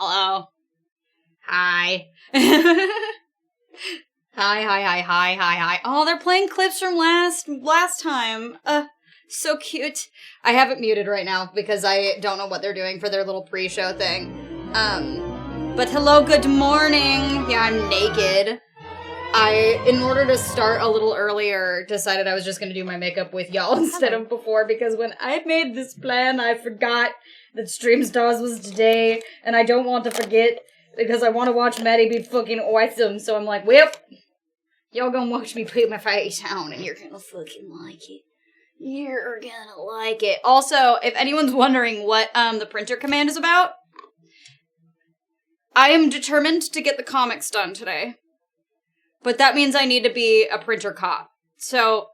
Hello. Hi. Hi. Oh, they're playing clips from last time. So cute. I have it muted right now because I don't know what they're doing for their little pre-show thing. But hello, good morning. Yeah, I'm naked. In order to start a little earlier, decided I was just gonna do my makeup with y'all instead of before, because when I made this plan, I forgot that Stream Stars was today, and I don't want to forget, because I want to watch Maddie be fucking awesome, so I'm like, well, y'all gonna watch me put my face on, and you're gonna fucking like it. You're gonna like it. Also, if anyone's wondering what the printer command is about, I am determined to get the comics done today. But that means I need to be a printer cop. So,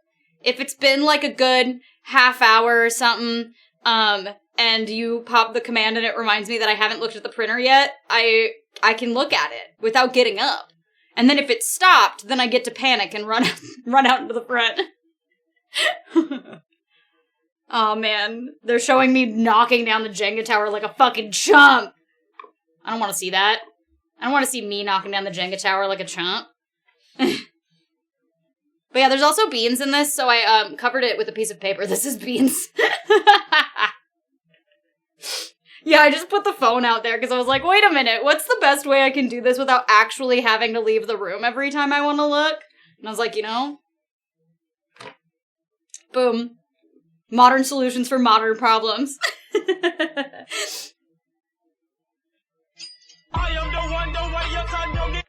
if it's been like a good half hour or something, and you pop the command and it reminds me that I haven't looked at the printer yet, I can look at it without getting up. And then if it's stopped, then I get to panic and run out into the front. Oh man, they're showing me knocking down the Jenga tower like a fucking chump. I don't want to see that. I don't want to see me knocking down the Jenga tower like a chump. But yeah, there's also beans in this, so I covered it with a piece of paper. This is beans. Yeah, I just put the phone out there because I was like, wait a minute, what's the best way I can do this without actually having to leave the room every time I want to look? And I was like, you know, boom. Modern solutions for modern problems. I am the one, don't wait your time, don't get...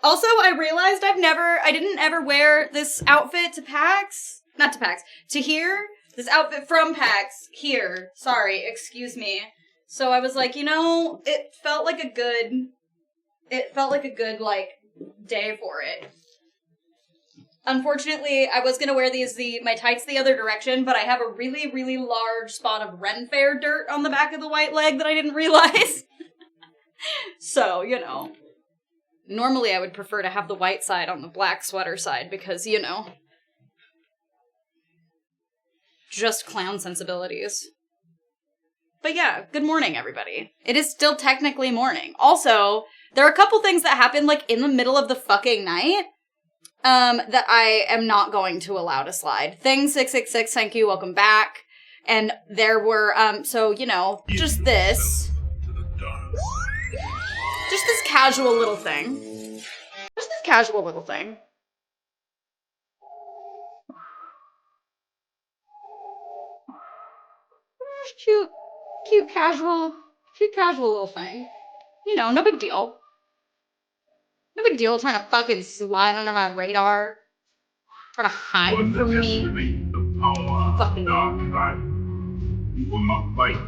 Also, I realized I didn't ever wear this outfit to PAX. Not to PAX. To here. This outfit from PAX. Here. Sorry, excuse me. So I was like, you know, it felt like a good, like, day for it. Unfortunately, I was gonna wear my tights the other direction, but I have a really, really large spot of Ren Fair dirt on the back of the white leg that I didn't realize. So, you know. Normally, I would prefer to have the white side on the black sweater side because, you know, just clown sensibilities. But yeah, good morning, everybody. It is still technically morning. Also, there are a couple things that happen, like, in the middle of the fucking night, that I am not going to allow to slide. Thing666, thank you, welcome back. And there were, so, you know, just this. Just this casual little thing. Cute casual little thing. You know, no big deal. No big deal trying to fucking slide under my radar. Trying to hide from me. Fucking You will not fight.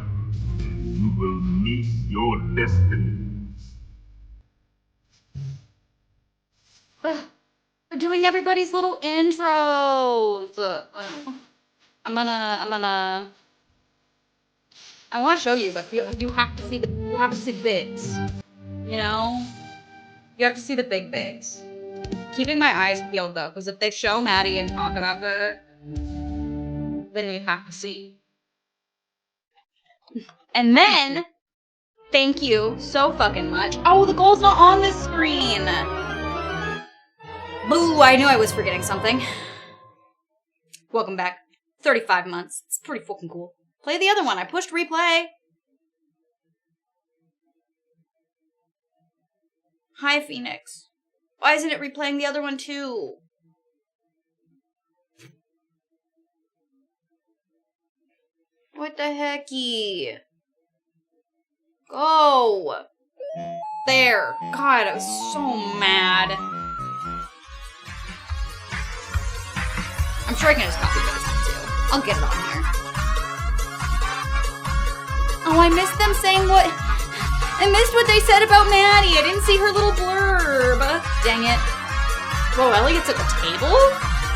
You will meet your destiny. We're doing everybody's little intros. I want to show you, but you have to see the bits. You know, you have to see the big bits. Keeping my eyes peeled though, because if they show Maddie and talk about it, then you have to see. And then, thank you so fucking much. Oh, the goal's not on this screen. Boo, I knew I was forgetting something. Welcome back. 35 months. It's pretty fucking cool. Play the other one. I pushed replay. Hi, Phoenix. Why isn't it replaying the other one too? What the hecky? Go! There. God, I was so mad. I'm sure I can just copy this one too. I'll get it on here. Oh, I missed them saying what... I missed what they said about Maddie. I didn't see her little blurb. Dang it. Whoa, Elliot's at the table?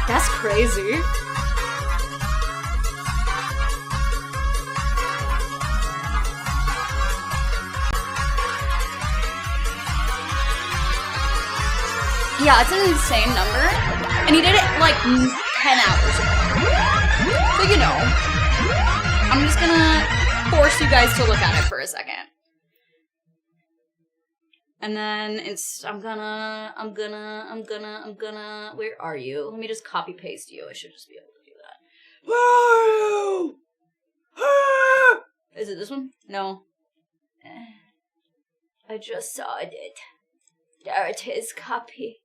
That's crazy. Yeah, it's an insane number. And he did it like 10 hours ago. So, you know, I'm just gonna force you guys to look at it for a second. And then I'm gonna, where are you? Let me just copy paste you. I should just be able to do that. Where are you? Is it this one? No. I just saw it. There it is, copy.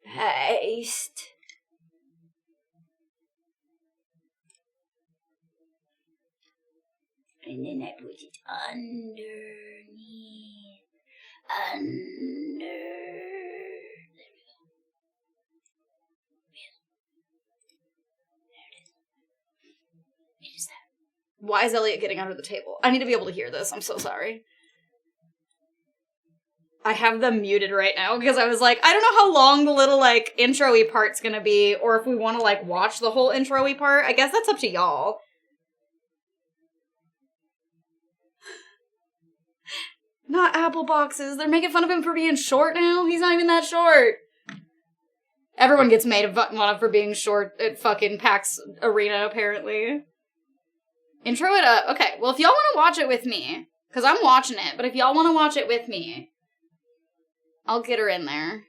Paste. And then I put it underneath. There we go. There it is. It is that. Why is Elliot getting under the table? I need to be able to hear this. I'm so sorry. I have them muted right now because I was like, I don't know how long the little, like, intro-y part's gonna be, or if we want to, like, watch the whole intro-y part. I guess that's up to y'all. Not apple boxes. They're making fun of him for being short now. He's not even that short. Everyone gets made fun of for being short at fucking PAXArena, apparently. Intro it up. Okay, well, if y'all want to watch it with me, because I'm watching it, but if y'all want to watch it with me, I'll get her in there.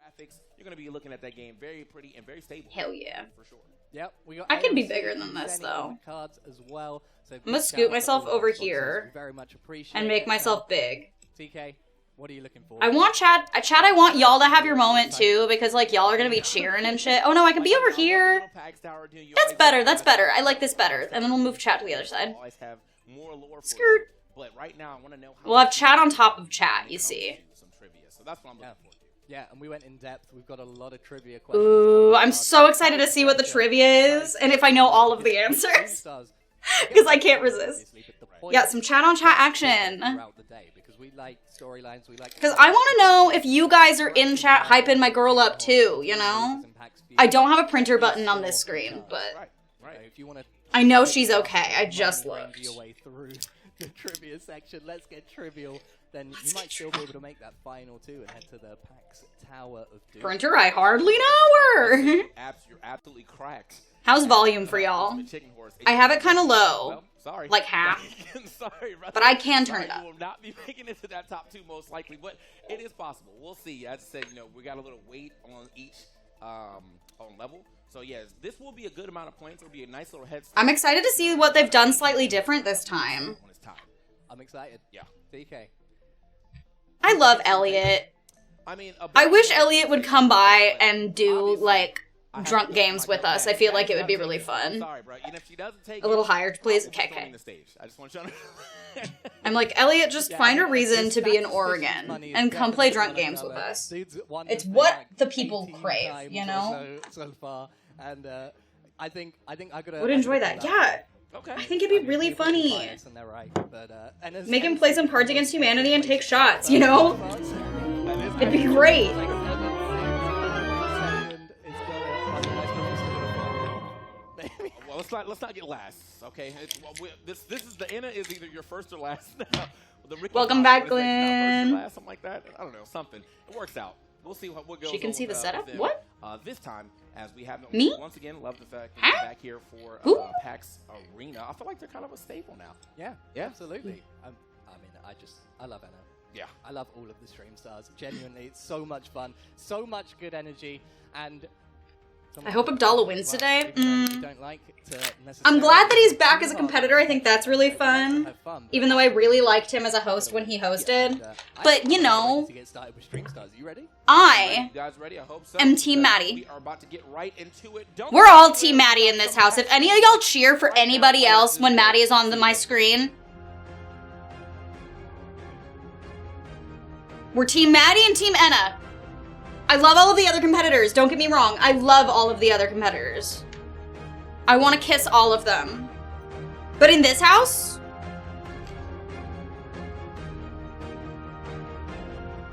Graphics, you're going to be looking at that game very pretty and very stable. Hell yeah. For sure. Yep, we got I can be bigger than this, though. Cards as well. So I'm gonna scoot myself over here very much appreciate and make myself big. TK, what are you looking for? I want Chad, I want y'all to have your moment too, because like y'all are gonna be cheering and shit. Oh no, I can be over here. That's better. I like this better. And then we'll move Chad to the other side. Skirt. But right now, I want to know how we'll have Chad on top of chat, you see. Some trivia. So that's what I'm looking for. Yeah, and we went in depth. We've got a lot of trivia questions. Ooh, I'm so excited to see what the trivia is, and if I know all of the answers. Because I can't resist. Yeah, some chat on chat action. Because I want to know if you guys are in chat hyping my girl up too, you know? I don't have a printer button on this screen, but I know she's okay. I just looked. The trivia section. Let's get trivial. Then you might still be able to make that final two and head to the PAX Tower of Doom. Printer, I hardly know her. You're absolutely cracked. How's volume for y'all? I have it kind of low. Well, sorry. Like half. Sorry, but I can turn it up. You will not be making it to that top two most likely, but it is possible. We'll see. As I said, you know, we got a little weight on each on level. So, yes, this will be a good amount of points. It'll be a nice little head start. I'm excited to see what they've done slightly different this time. I'm excited. Yeah. DK. I love Elliot. I mean, I wish Elliot would come by and do, like, drunk games with us. I feel like it would be really fun. Sorry, bro. You know, if she doesn't take a little higher, please. Okay. I just want you to I'm like, Elliot, just find a reason to be in Oregon and come play drunk games with us. It's what the people crave, you know? So far, and I think I could. Would enjoy that. Yeah. Okay. I think it'd be really funny. Make him play some Cards Against Humanity and take shots, you know? It'd be great. Well, let's not get last, okay? This is the ENA is either your first or last. Welcome back, Glenn. Last, something like that. I don't know, something. It works out. We'll see what goes on. She can see the setup? What? This time, as we have me once again, love the fact that huh? we're back here for PAXArena. I feel like they're kind of a staple now. Yeah, absolutely. I mean, I love Anna. Yeah. I love all of the stream stars. Genuinely, it's so much fun, so much good energy, and I hope Abdallah wins today. I'm glad that he's back as a competitor. I think that's really fun. Even though I really liked him as a host when he hosted. But, you know, I am Team Maddie. We're all Team Maddie in this house. If any of y'all cheer for anybody else when Maddie is on my screen, we're Team Maddie and Team Enna. I love all of the other competitors, don't get me wrong. I love all of the other competitors. I want to kiss all of them. But in this house?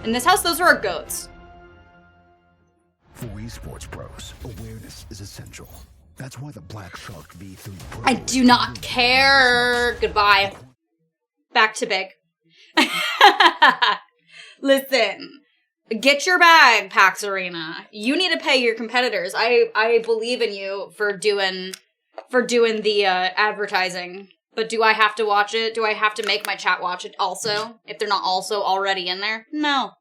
In this house, those are our goats. For esports pros, awareness is essential. That's why the Black Shark V3 Pro I do not care. Goodbye. Back to big. Listen. Get your bag, PAXArena. You need to pay your competitors. I believe in you for doing the advertising. But do I have to watch it? Do I have to make my chat watch it also? If they're not also already in there? No.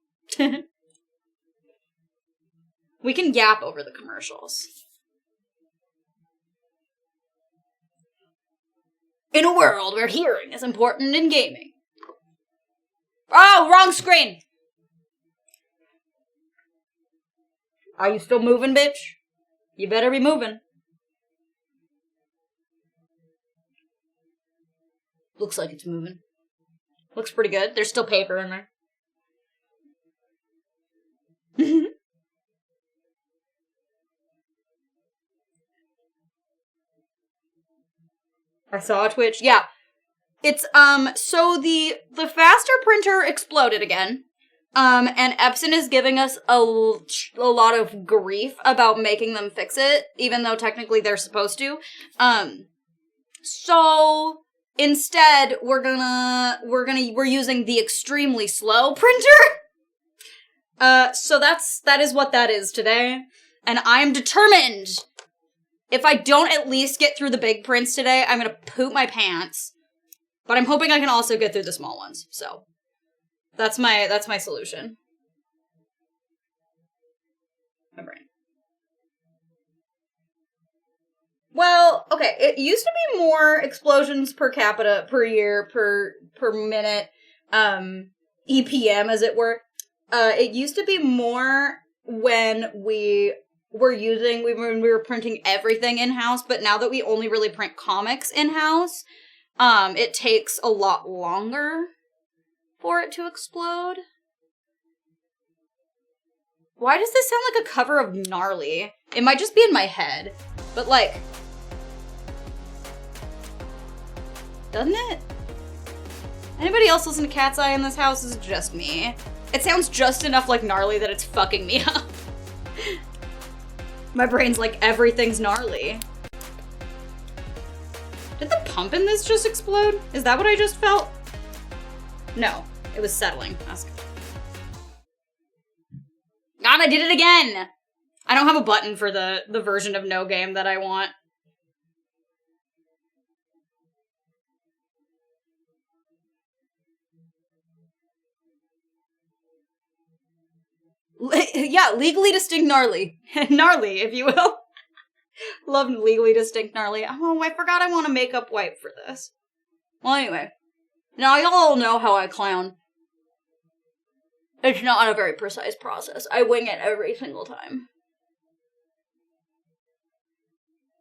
We can yap over the commercials. In a world where hearing is important in gaming. Oh, wrong screen! Are you still moving, bitch? You better be moving. Looks like it's moving. Looks pretty good. There's still paper in there. I saw a Twitch. Yeah. It's, so the faster printer exploded again. And Epson is giving us a lot of grief about making them fix it, even though technically they're supposed to. So instead, we're using the extremely slow printer. So that is what that is today. And I am determined. If I don't at least get through the big prints today, I'm gonna poop my pants. But I'm hoping I can also get through the small ones, so. That's my solution. My brain. Well, okay, it used to be more explosions per capita, per year, per minute, EPM, as it were. It used to be more when we were printing everything in-house, but now that we only really print comics in-house, it takes a lot longer for it to explode. Why does this sound like a cover of Gnarly? It might just be in my head, but like, doesn't it? Anybody else listen to Cat's Eye in this house? Is it just me? It sounds just enough like Gnarly that it's fucking me up. My brain's like, everything's gnarly. Did the pump in this just explode? Is that what I just felt? No, it was settling. That's good. God, I did it again! I don't have a button for the version of No Game that I want. Yeah, legally distinct gnarly. Gnarly, if you will. Love legally distinct gnarly. Oh, I forgot I want a makeup wipe for this. Well, anyway. Now, y'all know how I clown. It's not a very precise process. I wing it every single time.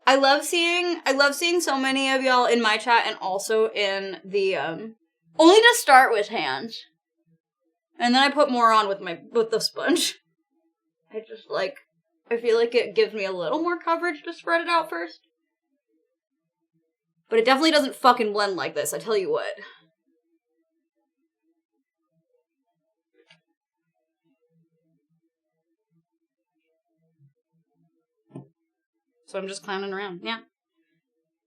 I love seeing so many of y'all in my chat and also in the, only to start with hands. And then I put more on with the sponge. I feel like it gives me a little more coverage to spread it out first. But it definitely doesn't fucking blend like this, I tell you what. So I'm just clowning around, yeah.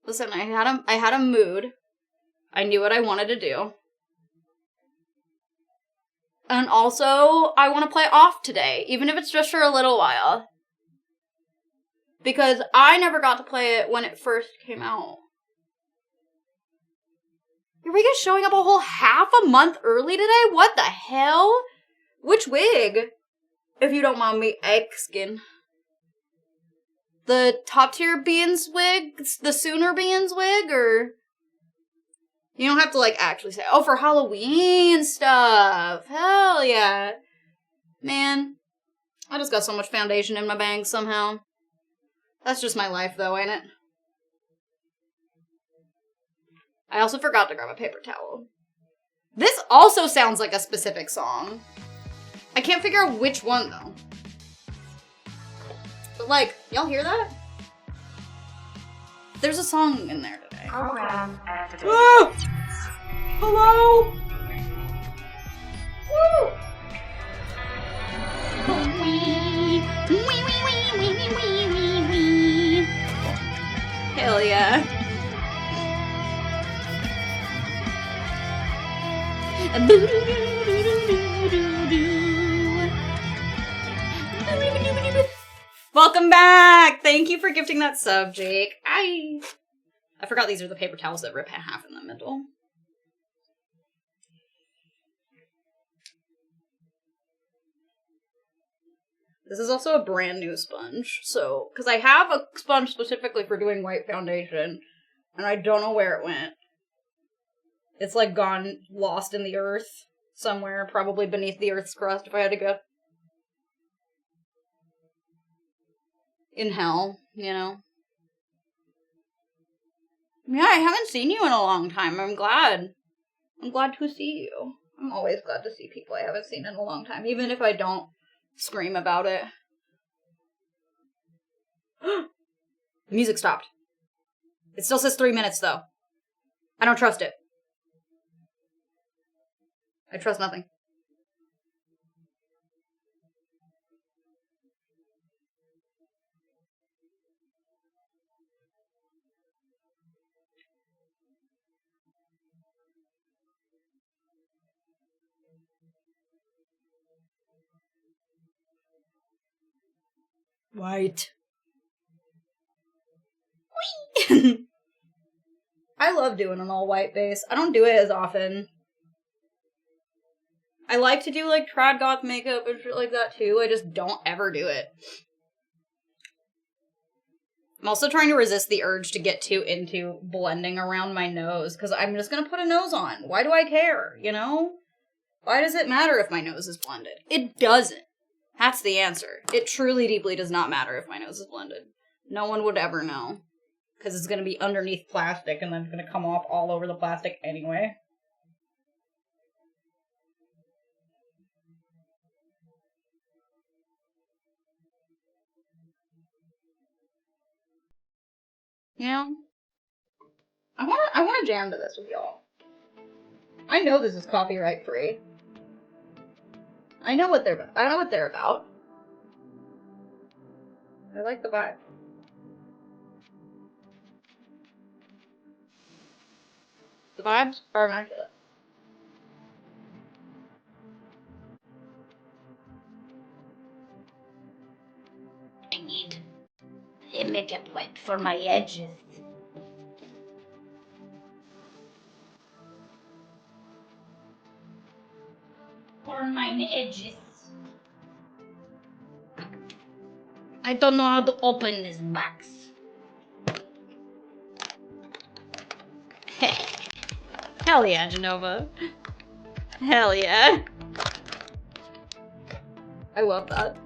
Listen, I had a mood. I knew what I wanted to do. And also, I want to play off today, even if it's just for a little while. Because I never got to play it when it first came out. Eureka's showing up a whole half a month early today? What the hell? Which wig? If you don't mind me asking. The top tier beans wig? The sooner beans wig? Or... You don't have to, like, actually say, oh, for Halloween stuff. Hell yeah. Man, I just got so much foundation in my bangs somehow. That's just my life, though, ain't it? I also forgot to grab a paper towel. This also sounds like a specific song. I can't figure out which one, though. But, like, y'all hear that? There's a song in there today. Program activated. Oh! Hello? Woo! Hell yeah. Welcome back! Thank you for gifting that sub, Jake. I forgot these are the paper towels that rip in half in the mental. This is also a brand new sponge, so, because I have a sponge specifically for doing white foundation, and I don't know where it went. It's like gone, lost in the earth somewhere, probably beneath the earth's crust if I had to go. In hell, you know? Yeah, I haven't seen you in a long time. I'm glad. I'm glad to see you. I'm always glad to see people I haven't seen in a long time, even if I don't scream about it. Music stopped. It still says 3 minutes, though. I don't trust it. I trust nothing. White. I love doing an all-white base. I don't do it as often. I like to do, like, trad goth makeup and shit like that, too. I just don't ever do it. I'm also trying to resist the urge to get too into blending around my nose, because I'm just gonna put a nose on. Why do I care, you know? Why does it matter if my nose is blended? It doesn't. That's the answer. It truly, deeply does not matter if my nose is blended. No one would ever know. Because it's going to be underneath plastic, and then it's going to come off all over the plastic anyway. You know? I want to jam to this with y'all. I know this is copyright free. I know what they're about. I like the vibe. The vibes are immaculate. I need a makeup wipe for my edges. For my edges. I don't know how to open this box. Hell yeah, Genova. Hell yeah. I love that.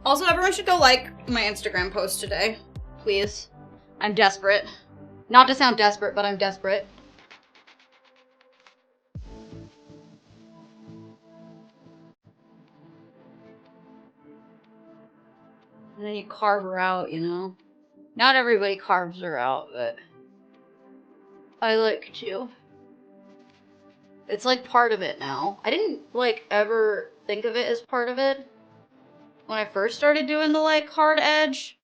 Also, everyone should go like my Instagram post today. Please. I'm desperate. Not to sound desperate, but I'm desperate. And then you carve her out, you know? Not everybody carves her out, but I like to. It's like part of it now. I didn't like ever think of it as part of it when I first started doing the like hard edge.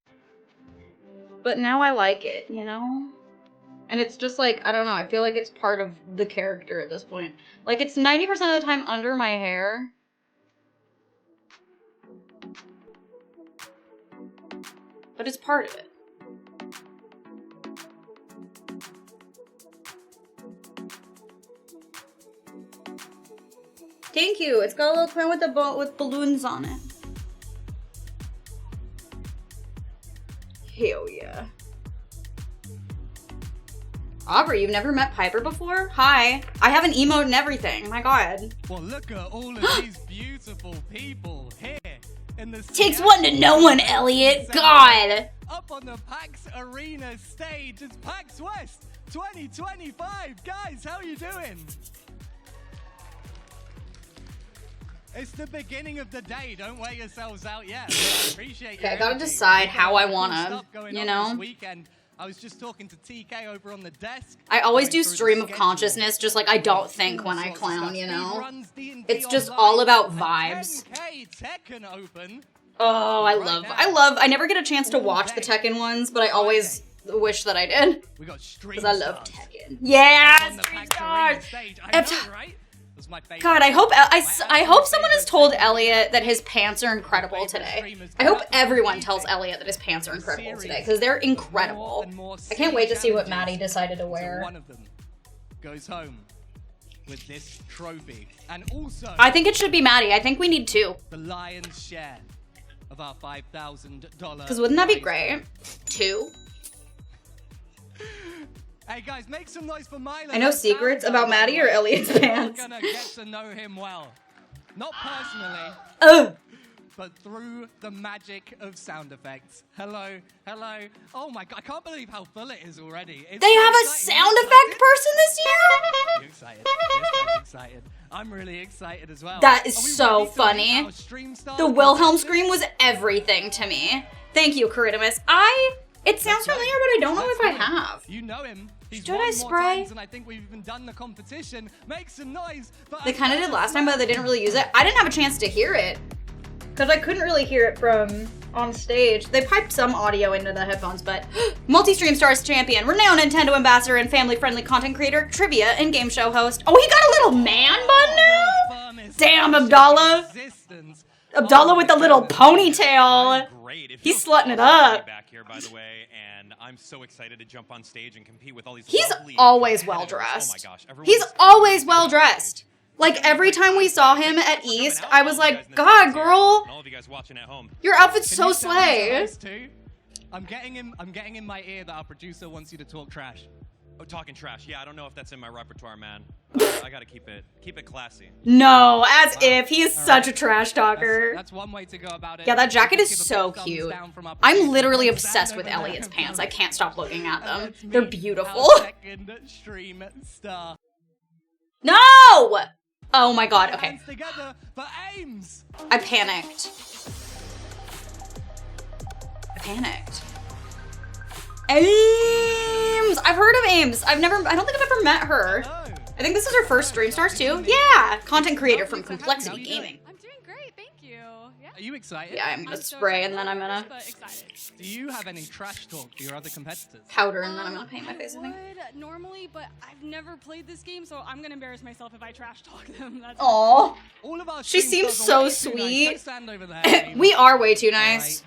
But now I like it, you know? And it's just like, I don't know, I feel like it's part of the character at this point. Like it's 90% of the time under my hair. But it's part of it. Thank you. It's got a little crown with balloons on it. Hell yeah. Aubrey, you've never met Piper before? Hi. I have an emote and everything. Oh my god. Well, look at all of these beautiful people here in the Takes one to know one, Elliot. God. Up on the PAXArena stage, it's PAX West 2025. Guys, how are you doing? It's the beginning of the day. Don't wear yourselves out yet. I appreciate you. Okay, I gotta decide how I wanna, you know? Weekend. I was just talking to TK over on the desk. I always do stream of consciousness, just like I don't think when I clown, you know? It's just all about vibes. Oh, I never get a chance to watch the Tekken ones, but I always wish that I did. Because I love Tekken. Yeah! Stream stars! my favorite. God, I hope someone has told Elliot that his pants are incredible today. I hope everyone tells Elliot that his pants are incredible today, because they're incredible. I can't wait to see what Maddie decided to wear. One of them goes home with this trophy, and also I think it should be Maddie. I think we need 2. the lion's share of our $5,000. Because wouldn't that be great? 2? Hey guys, make some noise for Milo. I know secrets about Maddie or Elliot's pants. We're gonna get to know him well, not personally, Ugh. but through the magic of sound effects. Hello, hello. Oh my god, I can't believe how full it is already. It's They so have a exciting. sound effect person this year? You excited? Yes, excited. I'm really excited as well. That is Are we so ready to funny. meet our stream stars? The Wilhelm scream was everything to me. Thank you, Caridimus. It sounds familiar, but I don't know if I have. You know him. He's Should won I more spray? times than I think we've even done the competition. Make some noise. But They kind of did last time, but they didn't really use it. I didn't have a chance to hear it, because I couldn't really hear it from on stage. They piped some audio into the headphones, but multi-stream stars champion, renowned Nintendo ambassador and family-friendly content creator, trivia and game show host. Oh, he got a little man bun now? Damn, Abdallah. Abdallah with the little ponytail. Great. It He's feels slutting it awesome to be up. back here, by the way, and I'm so excited to jump on stage and compete with all these. He's lovely always competitors. well-dressed. Oh my gosh, everyone's He's so always beautiful. well-dressed. Like, every time we saw him at East, I was like, And God, girl, all of you guys watching at home. your outfit's Can so you tell us slay. those too? I'm getting in my ear that our producer wants you to talk trash. Oh, talking trash. Yeah, I don't know if that's in my repertoire, man. I gotta keep it classy. No, as if. He is such a trash talker. That's one way to go about it. Yeah, that jacket Let's is give a so big thumbs cute. down from our I'm producer. literally Thumbs down obsessed with over there. Elliot's pants. I can't stop looking at And them. let's They're meet beautiful. our second stream star. No! Oh my god, okay. Hands together for Ames. I panicked. Ames! I've heard of Ames. I don't think I've ever met her. Hello. I think this is her first Stream Stars too. Yeah! Content creator from Complexity Gaming. I'm doing great, thank you. Yeah. Are you excited? Yeah, I'm gonna so spray excited and then I'm gonna but excited. Do you have any trash talk for your other competitors? powder and then I'm gonna paint my face, I think. would normally, but I've never played this game, so I'm gonna embarrass myself if I trash talk them. That's Aw. All of our She stream seems stars are so way too nice. sweet. Don't stand over there, Ames. We are way too nice. Alright.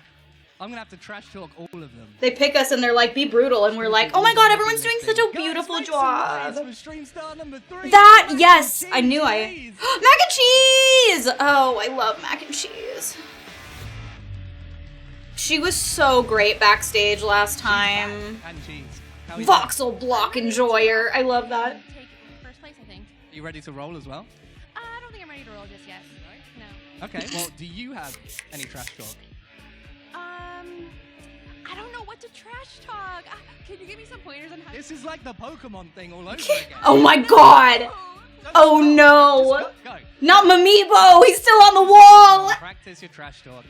I'm gonna have to trash talk all of them. They pick us and they're like, be brutal, and we're like, oh my god, everyone's doing such a Guys, beautiful make some noise job. for stream star number 3. That, Mac yes, and I knew cheese, I. please. Mac and cheese! Oh, I love mac and cheese. She was so great backstage last time. And cheese. How are you doing? Voxel block enjoyer. I love that. take first place, I think. Are you ready to roll as well? I don't think I'm ready to roll just yet. No. Okay, well, do you have any trash talk? I don't know what to trash talk. Can you give me some pointers on how This is like the Pokemon thing all over again. Oh my god! Oh no! Just go. Not Mamiibo! He's still on the wall! Practice your trash talk.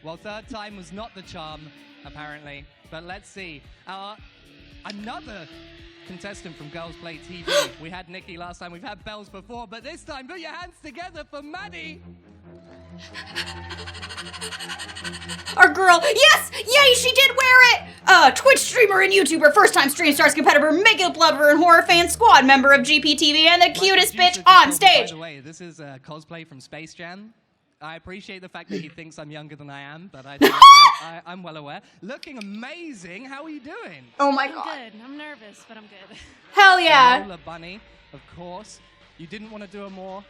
Well, third time was not the charm, apparently. But let's see. Another contestant from Girls Play TV. We had Nikki last time. We've had Bells before. But this time, put your hands together for Maddie. Our girl, yes! Yay, she did wear it! Twitch streamer and YouTuber, first-time Stream Stars competitor, makeup lover and horror fan, squad member of GPTV, and the cutest My producer bitch just on told me, stage. By the way, this is cosplay from Space Jam. I appreciate the fact that he thinks I'm younger than I am, but I'm well aware. Looking amazing. How are you doing? Oh my I'm god. good. I'm nervous, but I'm good. Hell yeah. Lola Bunny, of course. You didn't want to do a more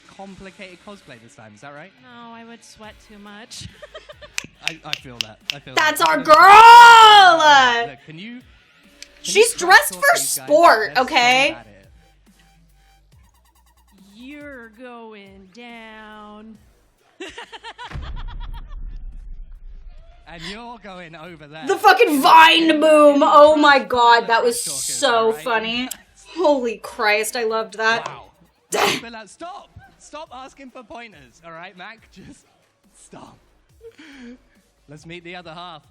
complicated cosplay this time, is that right? No, I would sweat too much. I feel that. I feel That's that. our girl! Look, can you She's trash dressed talk for these guys? sport, Let's okay? go at it. You're going down. And you're going over there. The fucking vine boom! Oh my god, that was Talking, so right? funny. Holy Christ, I loved that. Wow. Stop! Stop asking for pointers, all right, Mac? Just stop. Let's meet the other half.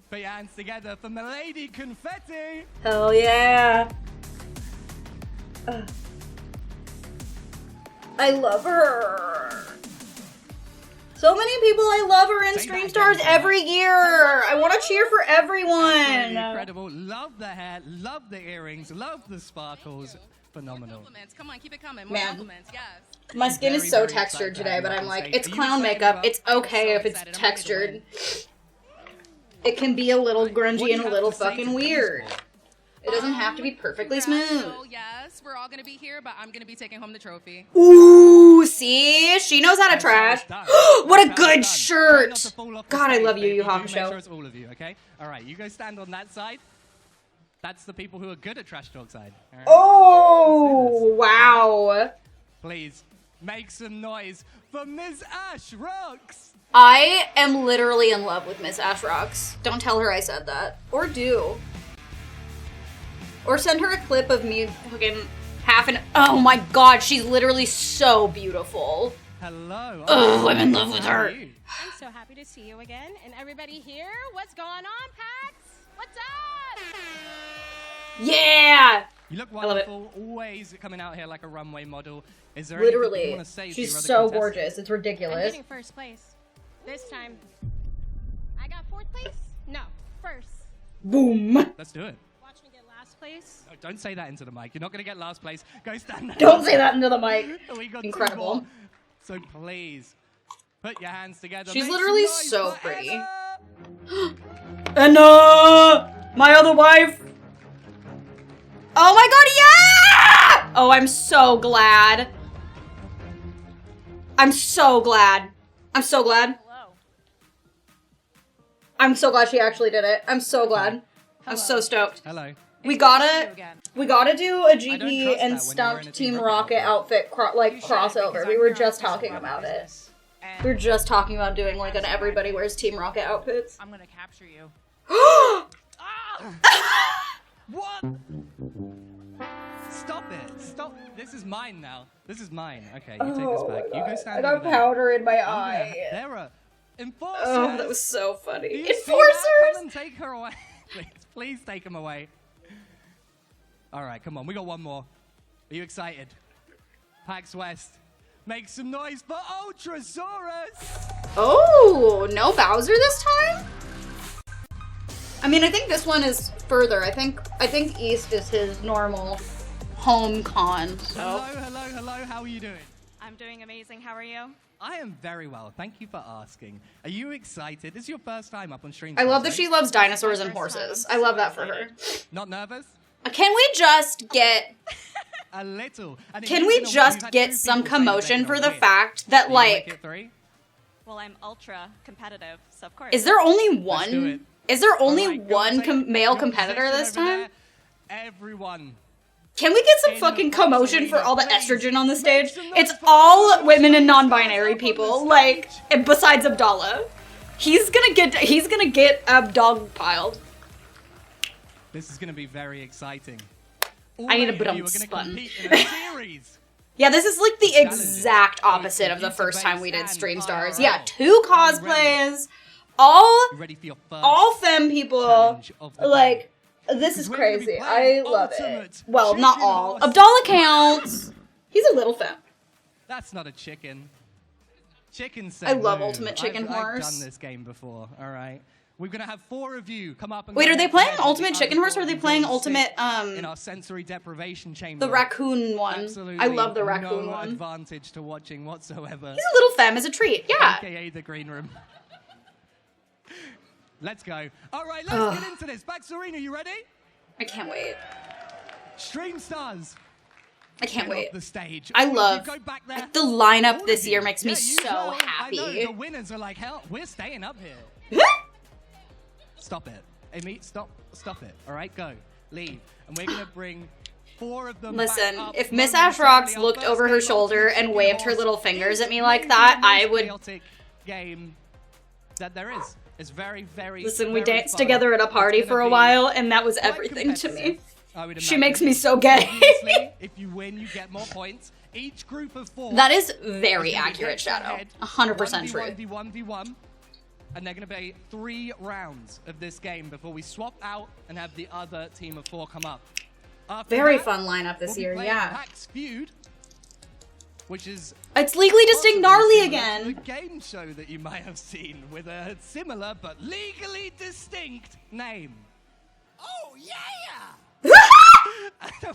Put your hands together for Milady Confetti. Hell yeah. I love her. So many people I love her in Say Stream that Stars again. every year. I want to cheer for Absolutely everyone. incredible. Love the hair, love the earrings, love the sparkles. phenomenal. Compliments. Come on, keep it coming. More Man. compliments. Yes. My skin is Very, so very textured excited to today, have but you I'm on like, stage. it's Are you clown excited makeup. about- It's okay so if it's excited. I'm ready to textured. It can be a little What grungy do you and a have little to say to fucking these weird. boys? It doesn't have to be perfectly Congrats. smooth. So, yes, we're all going to be here, but I'm going to be taking home the trophy. Ooh, see? She knows how to trash. That's how it's done. What a That's how good it's done. Try not to shirt. fall off the God, I stage, love you, baby. Yu Do make Hakusho. sure it's all of you, okay? All right, you go stand on that side. That's the people who are good at trash talk side. All right? Oh, wow. Please, make some noise for Ms. Ash Rocks. I am literally in love with Miss Ash Rocks. Don't tell her I said that. Or do. Or send her a clip of me fucking half an... Oh my god, she's literally so beautiful. Hello. Oh, I'm in love with How are her. you? I'm so happy to see you again. And everybody here, what's going on, Pax? What's up? Yeah! You look love it. wonderful. Always coming out here like a runway model. Is there anything you Literally. want to say to She's your other so contestants? gorgeous. It's I'm ridiculous. getting first place. This time. I got fourth place? No, first. Boom. Let's do it. Watch me get last place. No, don't say that into the mic. You're not going to get last place. Go stand there. Don't say that into the mic. We got two Incredible. more. So please, put your hands together. She's Make literally some noise so for pretty. Anna. Anna! My other wife! Oh my god, yeah! Oh, I'm so glad. I'm so glad. I'm so glad. Hello. I'm so glad she actually did it. I'm so glad. I'm so stoked. Hello. We gotta do a I don't GP trust and that when you're in a Stumped Team Team Rocket Rocket outfit crossover. We were just talking about it. We were just talking about doing like an everybody wears Team Rocket outfits. I'm going to capture you. What? Stop it. Stop. This is mine now. This is mine. Okay, you take this back. You go stand I over got there. powder in my I'm gonna- eye. There are enforcers. Oh, that was so Do funny. you see that? Enforcers! Come and take her away. Please take him away. All right, come on. We got one more. Are you excited? PAX West. Make some noise for Ultrasaurus. Oh, no Bowser this time? I mean, I think this one is further. I think East is his normal home con. So Hello. How are you doing? I'm doing amazing. How are you? I am very well. Thank you for asking. Are you excited? This is your first time up on stream. I love that right? she loves dinosaurs and horses. I love that for her. Not nervous? Can we just get A little. And it Can is we gonna just win. You've had get two some people say that they're commotion gonna for the win. fact that Are you gonna make like it three? Well, I'm ultra competitive, so of course. is there only Let's do one? it. Is there only All right, go one take male your competitor position this over time? there. Everyone. Can we get some In fucking the commotion for arena, all the please. estrogen on the Make stage? some noise It's for all all women and the non-binary stars up on people, the like stage. besides Abdallah. He's gonna get dog piled. This is going to be very exciting. All I need a eight of you are bumps gonna button. compete in a series. Yeah, this is like the Challenges. exact Both opposite of the first time we did computer-based Stream and Stars. IRL. Yeah, 2 Are you cosplays, all You ready for your first all femme people. challenge of the Like day? this is 'Cause we're gonna be crazy. I playing love it. Ultimate Well, not Chicken all. Horse. Abdallah counts. He's a little femme. That's not a chicken. Chicken said I love moo. Ultimate Chicken Horse. I've done this game before, all right? We're going to have 4 of you come up and Wait, go are they head to playing head with Ultimate the Chicken other Horse or are 4 they and playing go and sit Ultimate in our sensory deprivation chamber? the raccoon one? Absolutely I love the raccoon no one. advantage to watching whatsoever. He's a little femme as a treat. Yeah. AKA the green room. Let's go. All right, let's get into this. PAXArena, you ready? I can't wait. Stream Stars. I can't Get wait. off the stage. I All of you love go back there. like, the lineup All this of year you. makes me Yeah, so you know, I know happy. the winners are like, hell, we're staying up here. Stop it. Amy, stop it. All right, go. Leave. And we're going to bring 4 of them Listen, back up if Miss Ash Rocks momentarily. Our looked first over her game, shoulder Ultimate and Chicken waved her Horse, little fingers is at me like maybe that, the most I would. chaotic game that there is. It's very, very. Listen, we very danced fun. together at a It's party gonna for a be while, and that was quite everything to me. competitive, I would She imagine. makes me so gay. Obviously, if you win, you get more points. Each group of 4. That is is very gonna be accurate, Shadow. head-to-head, 100% true. 1v1v1. And they're going to be 3 rounds of this game before we swap out and have the other team of 4 come up. After Very that, fun lineup this we'll be year, playing yeah. PAX Feud, which is It's Legally Distinct possibly Gnarly similar to again. the game show that you might have seen with a similar but legally distinct name. Oh yeah!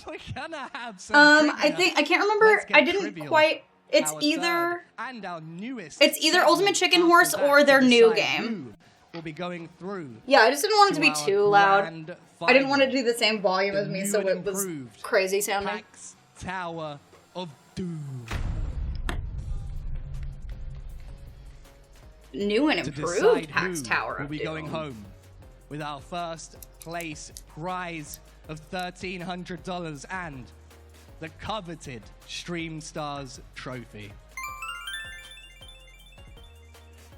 we're gonna have some I can't remember. Let's get I didn't trivial. quite. It's Our either third and our newest. it's either Ultimate segment Chicken after Horse that or their to new decide game. who will be going through. Yeah, I just didn't want it to be our too loud. grand I didn't want it to final. do the same volume The as me, new so and it was improved crazy sounding. PAX Tower of Doom. New and To improved decide PAX who Tower will of be Doom. going home with our first place prize of $1,300 and the coveted Stream Stars trophy.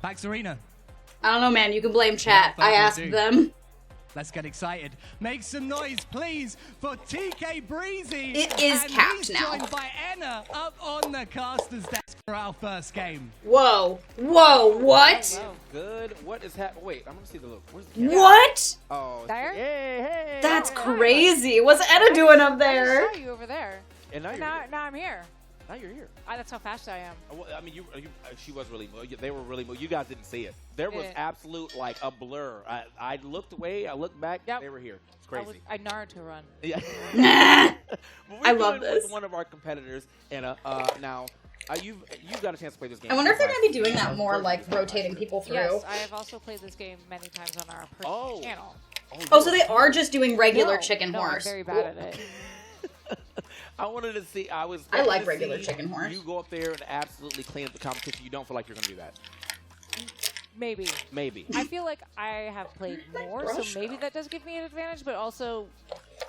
PAXArena, I don't know, man. You can blame chat. Without I further asked ado. them. let's get excited. Make some noise, please, for TK Breezy. It is and capped he's now. joined by Enna up on the caster's desk for our first game. Whoa. Whoa. What? Good. What is happening? Wait, I'm gonna see the look. Where's the cat? What? Oh, There? hey. That's oh, crazy. What's Edda doing up I there? just saw you over there. And now you're Now, here. now I'm here. Now you're here. That's how fast I am. Well, I mean, she was really moved. They were really moved. You guys didn't see it. There was Yeah. absolute, like, a blur. I looked away. I looked back. Yep. They were here. It's crazy. I gnarred to run. Yeah. Nah. But we're I love going with this. one of our competitors, Anna. Now, you've got a chance to play this game. I wonder if they're going to be doing that Our more, first like, time rotating last people through. Yes, I have also played this game many times on our personal Oh. channel. Oh, so they are just doing regular No, chicken no, horse. I'm very bad at it. I wanted to see. I was. I hoping like to regular see chicken horse. You go up there and absolutely clean up the competition. You don't feel like you're going to do that. Maybe. Maybe. I feel like I have played more, so brush maybe that does give me an advantage, but also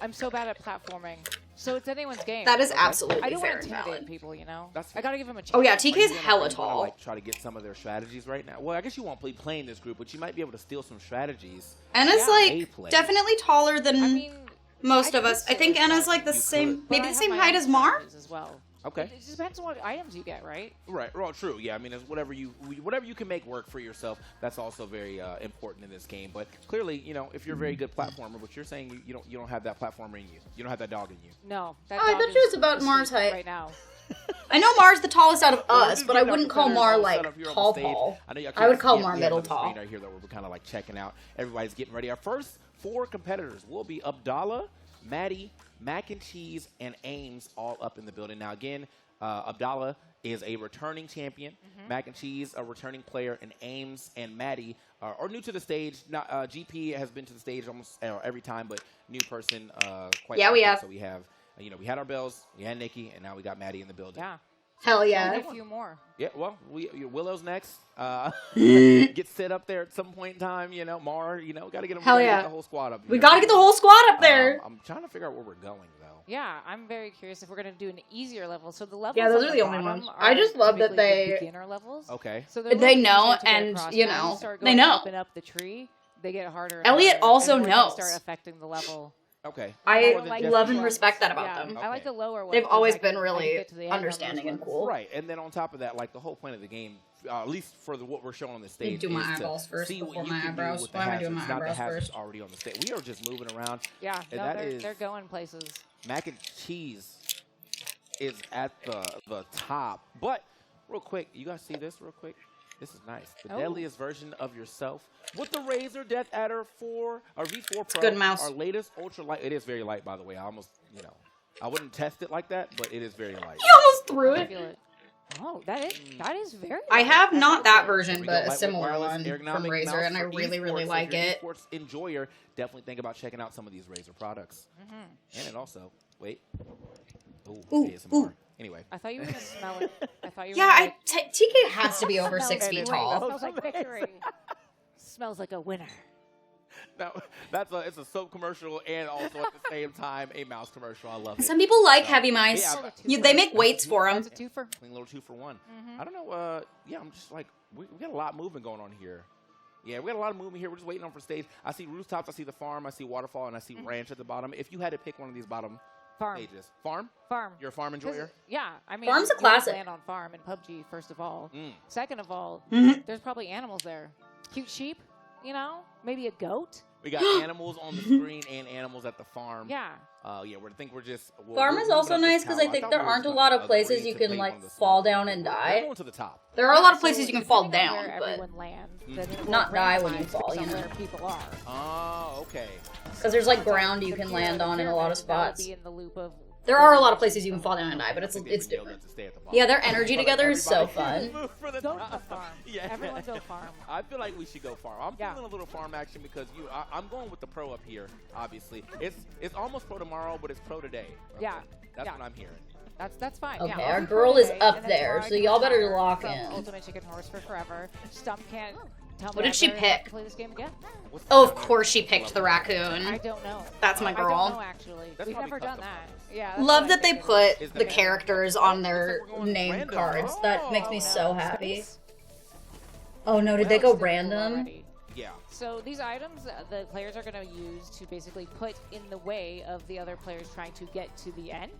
I'm so bad at platforming. So it's anyone's game. That is absolutely I don't fair want and to intimidate valid. people, you know? That's I gotta give them a chance. Oh, yeah, Are TK's you gonna- hella are you gonna, tall. like, try to get some of their strategies right now. Well, I guess you won't be playing this group, but you might be able to steal some strategies. Anna's, Yeah. They like, play. definitely taller than I mean, most I of could us. I steal think their Anna's, like, the You same, could. but I maybe the have same my height own as Mar? strategies as well. Okay. It just depends on what items you get, right? Right. Well, true. Yeah. I mean, it's whatever you can make work for yourself. That's also very important in this game. But clearly, you know, if you're a very good platformer, but you're saying you don't have that platformer in you. You don't have that dog in you. No. That Oh, I dog bet is you it's about asleep Mars height. right now. I know Mar's the tallest out of Well, us, we're but I getting our wouldn't call competitors Mar, all like, set up here on the tall stage. tall. I know y'all I can't would call see it. Mar We have middle it on the screen tall. right here that we're kind of like checking out. Everybody's getting ready. Our first 4 competitors will be Abdallah, Maddie, Mac and Cheese, and Ames all up in the building. Now, again, Abdallah is a returning champion. Mac and Cheese, a returning player, and Ames and Maddie are new to the stage. Not, GP has been to the stage almost every time, but new person quite Yeah, we often. have. So we have, we had our bells, we had Nikki, and now we got Maddie in the building. Yeah. Hell Only yeah. a few more. Yeah, well, Willow's next. Get set up there at some point in time. Mar, we got to get Hell get yeah. the whole squad up. We here. gotta get the whole squad up there. I'm trying to figure out where we're going though. Yeah, I'm very curious if we're going to do an easier level. So the levels Yeah, those on are the only bottom ones. are I just love that typically the they- beginner levels. Okay. So they're a They little know, easier to get and, across. you Now know, start they going know. up and up the tree, they get harder. And Elliot harder, also and more things knows. start affecting the level. Okay. I More than just love the and ones. respect that about Yeah, them. I like the lower ones. They've 'cause always I been can really get to the end on those understanding and ones. cool. Right, and then on top of that, like the whole point of the game, at least for what we're showing on the stage, do my is to eyeballs first see before what you my can eyebrows. do with the Why am I doing hazards, my not the eyebrows hazards first? already on the stage. We are just moving around. Yeah, And no, that they're, is- they're going places. Mac and Cheese is at the top. But real quick, you guys see this real quick? This is nice. The Oh. deadliest version of yourself with the Razer Death Adder 4 or V4 Pro. good mouse. Our latest ultra light. It is very light, by the way. I almost, I wouldn't test it like that, but it is very light. You almost threw I it. feel it. Oh, that is very. I light. have not like that it. version, There we but go, a lightweight similar wireless one from ergonomic Razer, mouse and I for really, esports. really So like if you're an it. esports enjoyer, definitely think about checking out some of these Razer products. And it also, wait. Ooh, ASMR. ooh. Anyway. I thought you were gonna smell it. I thought you were. Yeah, gonna, like, TK has to be over smell 6 it. feet Wait, tall. That smells like victory. Smells like a winner. Now, it's a soap commercial and also at the same time a mouse commercial. I love it. Some people like So, heavy mice. yeah, They make weights for them. It's a twofer. Clean little 2-for-1. I don't know. Yeah, I'm just like, we got a lot of movement going on here. Yeah, we got a lot of movement here. We're just waiting on for stage. I see rooftops, I see the farm, I see waterfall, and I see ranch at the bottom. If you had to pick one of these bottom Farm. stages. Farm? Farm. You're a farm 'Cause, enjoyer? Yeah, I mean, Farm's a you classic. Land on farm in PUBG, first of all. Second of all, Mhm. there's probably animals there. Cute sheep, maybe a goat. We got animals on the screen and animals at the farm. Yeah. Yeah, I think we're just... Farm is also nice because I think there aren't a lot of places you can, like, fall down and We're die. going to the top. There are a lot of places you can fall depending on down, where but everyone lands, then it will not die when you randomize fall, based you on know. where people are. Oh, okay. Because there's, like, ground you can land on in a lot of That would spots. be in the loop of There are a lot of places you can fall down and die, but it's Yoga different. to stay at the bottom. Yeah, their energy together is so fun. Move for the go top. farm. Yeah. Everyone go farm. I feel like we should go farm. I'm Yeah. feeling a little farm action because I'm going with the pro up here. Obviously, it's almost pro tomorrow, but it's pro today. Okay. Yeah. That's Yeah. what I'm hearing. That's fine. Okay, yeah, I'll our do girl pro is today, up and then there, tomorrow I so can y'all better retire lock from in. Ultimate Chicken Horse for forever. Stump can't tell me What did she ever have to pick? Play this game again? Oh, of course she picked the I raccoon. don't know. That's my I don't girl. know actually. That's We've probably never done custom. that. Yeah. that's Love what I that they figured. put Is the the- characters on their Looks like we're going name random. cards. That makes me Oh, so no. happy. Space? Oh no, did That they go looks cool random? already. Yeah. So these items the players are going to use to basically put in the way of the other players trying to get to the end.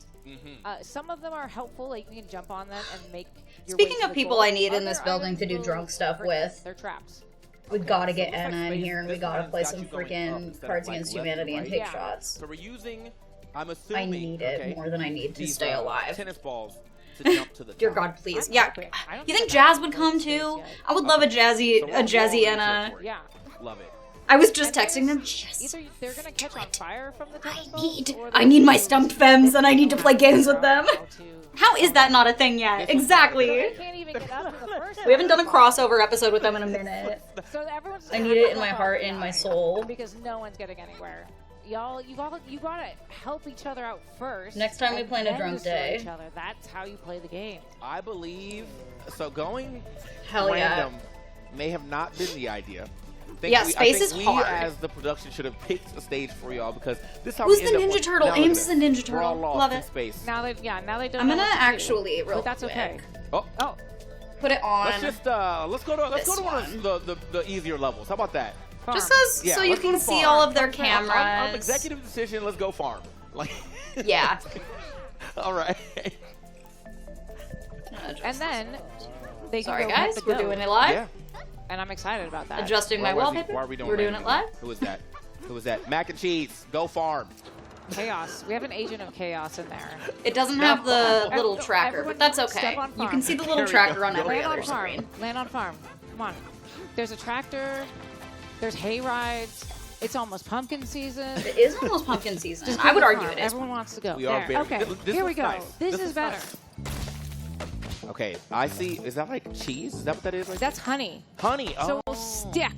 Some of them are helpful, like you can jump on them and make your way Speaking to of the people goal. I need in Other this building to do items drunk will stuff hurt with. They're traps. We gotta get So it looks like Anna in space- here and we this gotta one's play got some you going up freaking instead of, Cards like, Against left and Humanity and right. take Yeah. shots. So we're using, I'm I assuming, need it okay, more than I need to these, stay alive. tennis balls to jump to the Dear top. God, please. I'm Yeah. hoping. I don't You think I've Jazz would played come space too? yet. I would love a So we're all Jazzy in this Anna. territory. Yeah. Love it. I was just And texting them. there's- Yes. Either they're gonna catch on fire from the tennis balls, or I they're need my gonna stumped use femmes and I need to play games with figure out them. how to- How is that not a thing yet? They Exactly. can't even get up to the first We haven't done a one. crossover episode with them in a minute. So everyone's I need it in my heart and my soul. because no one's getting anywhere. Y'all, you gotta help each other out first. Next time we and plan a then drunk destroy day. Each other. That's how you play the game. I believe, so going Hell yeah. random may have not been the idea. Yeah, space is we hard. as the production should have picked a stage for y'all because this is how Who's we the end up Ninja with- Turtle? now look Ames at is a this. Ninja We're all Turtle. lost Love in it. space. Now they don't. I'm know gonna what to do. actually real But that's quick okay. Oh, Oh, put it on. let's just let's go to This one of the easier levels. How about that? farm. Just so, Yeah, so you let's go can to see farm. all of their I'm cameras. executive decision. Let's go farm. Like, Yeah. all right. And then they can Sorry go guys, hit the we're goat. doing it live. Yeah. And I'm excited about that. Adjusting my Why is he- wallpaper. why are we doing We're doing random? it live. Who is that? Who is that? Mac and cheese. Go farm. Chaos. We have an agent of chaos in there. It doesn't have the Ev- little tracker, everyone but that's step okay. on You farm. can see the little There we tracker go. on every Land other on farm. screen. Land on farm. Come on. There's a tractor. There's hay rides. It's almost pumpkin season. It is almost pumpkin season. Just I go would to argue farm. it is. Everyone wants to go. We are There. very. Okay. This Here we looks go. nice. This is better. nice. Okay, I see. Is that like cheese? Is that what that is? Right That's honey. there? Honey. So Oh. it'll stick.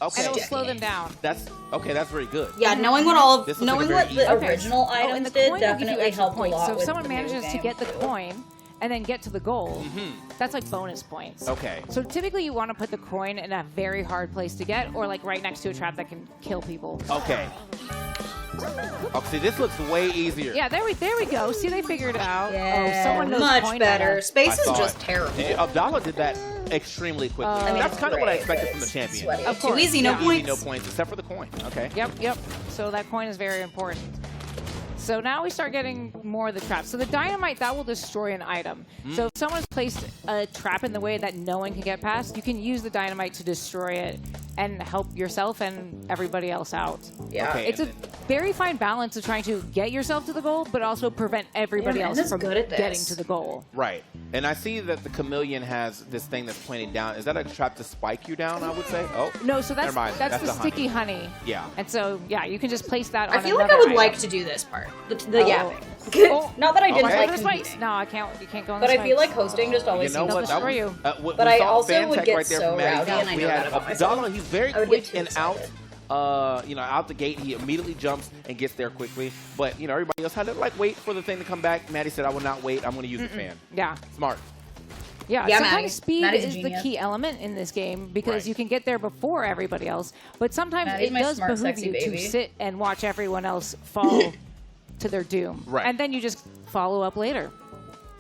Okay. And it'll slow them down. That's okay. That's very good. Yeah, knowing what all This of, looks like a knowing very what easy- the Okay. original Oh, and items the did coin will give you definitely extra helped a points. lot So if with someone the new manages to game, get the too. coin and then get to the goal, Mm-hmm. that's like bonus points. Okay. So typically you want to put the coin in a very hard place to get, or like right next to a trap that can kill people. Okay. Okay. See, this looks way easier. Yeah, there we go. See, they figured it out. Yeah, oh, someone knows much coin better. meta. Space I is saw just it. terrible. Did you, Abdallah did that extremely quickly. I mean, That's it's kind of what I great, expected but from the it's champion. sweaty. Of Too course, easy, no yeah. points. Easy, no points, except for the coin. Okay. Yep. So that coin is very important. So now we start getting more of the traps. So the dynamite, that will destroy an item. So if someone's placed a trap in the way that no one can get past, you can use the dynamite to destroy it and help yourself and everybody else out. Yeah. Okay. It's a and then- very fine balance of trying to get yourself to the goal, but also prevent everybody Yeah, man, else that's from good at this. getting to the goal. Right. And I see that the chameleon has this thing that's pointing down. Is that a trap to spike you down, I would say? Oh. No, so that's Never mind. that's the the honey. sticky honey. Yeah. And so, yeah, you can just place that on I feel like another I would item. like to do this part. The Oh. yapping. Oh. Not that I didn't Okay. like Go to competing. spikes. No, I can't. You can't go on But the I feel like spikes. hosting just always You know seems what? to They'll That destroy was, you. what But we I saw also fan would tech get right there so from Maddie. rowdy and I We know had that about Abdallah. myself. He's very I would quick get too and out. excited. Out the gate, he immediately jumps and gets there quickly. But everybody else had to like wait for the thing to come back. Maddie said, "I will not wait. I'm going to use the fan." Yeah. Smart. Yeah, Yeah, sometimes Maddie. speed Maddie's a is the genius. key element in this game because Right. you can get there before everybody else. But sometimes Maddie's it my does smart, behoove sexy you to baby. sit and watch everyone else fall to their doom. Right. And then you just follow up later.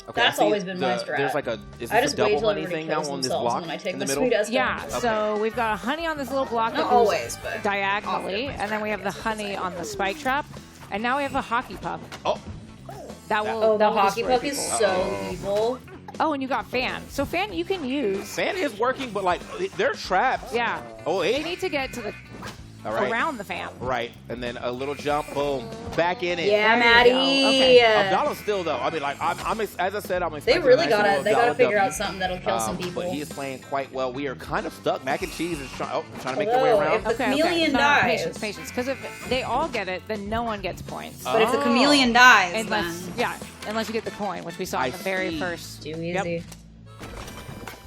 Okay, I That's see always been my strat. There's like a is I this just a wait double till honey everybody thing now kills on this themselves block when I take in my the middle? sweet ass Yeah, time. so we've got a honey on this little block Not that goes always, but diagonally, often. and then we have the honey on the spike trap, and now we have a hockey puck. Oh, That will. Oh, the that will hockey destroy puck is people. so evil. Oh, and you got fan. So fan you can use. fan is working, but like they're trapped. Yeah. Oh, They hey. need to get to the All right. around the fan. Right, and then a little jump, boom, back in it. Yeah, There you go. Maddie. Okay. Abdallah still though. I mean, like as I said, I'm They expecting really a nice little they gotta Abdallah figure W. out something that'll kill some people. But he is playing quite well. We are kind of stuck. Mac and Cheese is trying to make their way Whoa, around. if the chameleon No, dies. Patience. Because if they all get it, then no one gets points. But if the chameleon dies, Unless, then yeah, unless you get the coin, which we saw in the very see. first. too easy.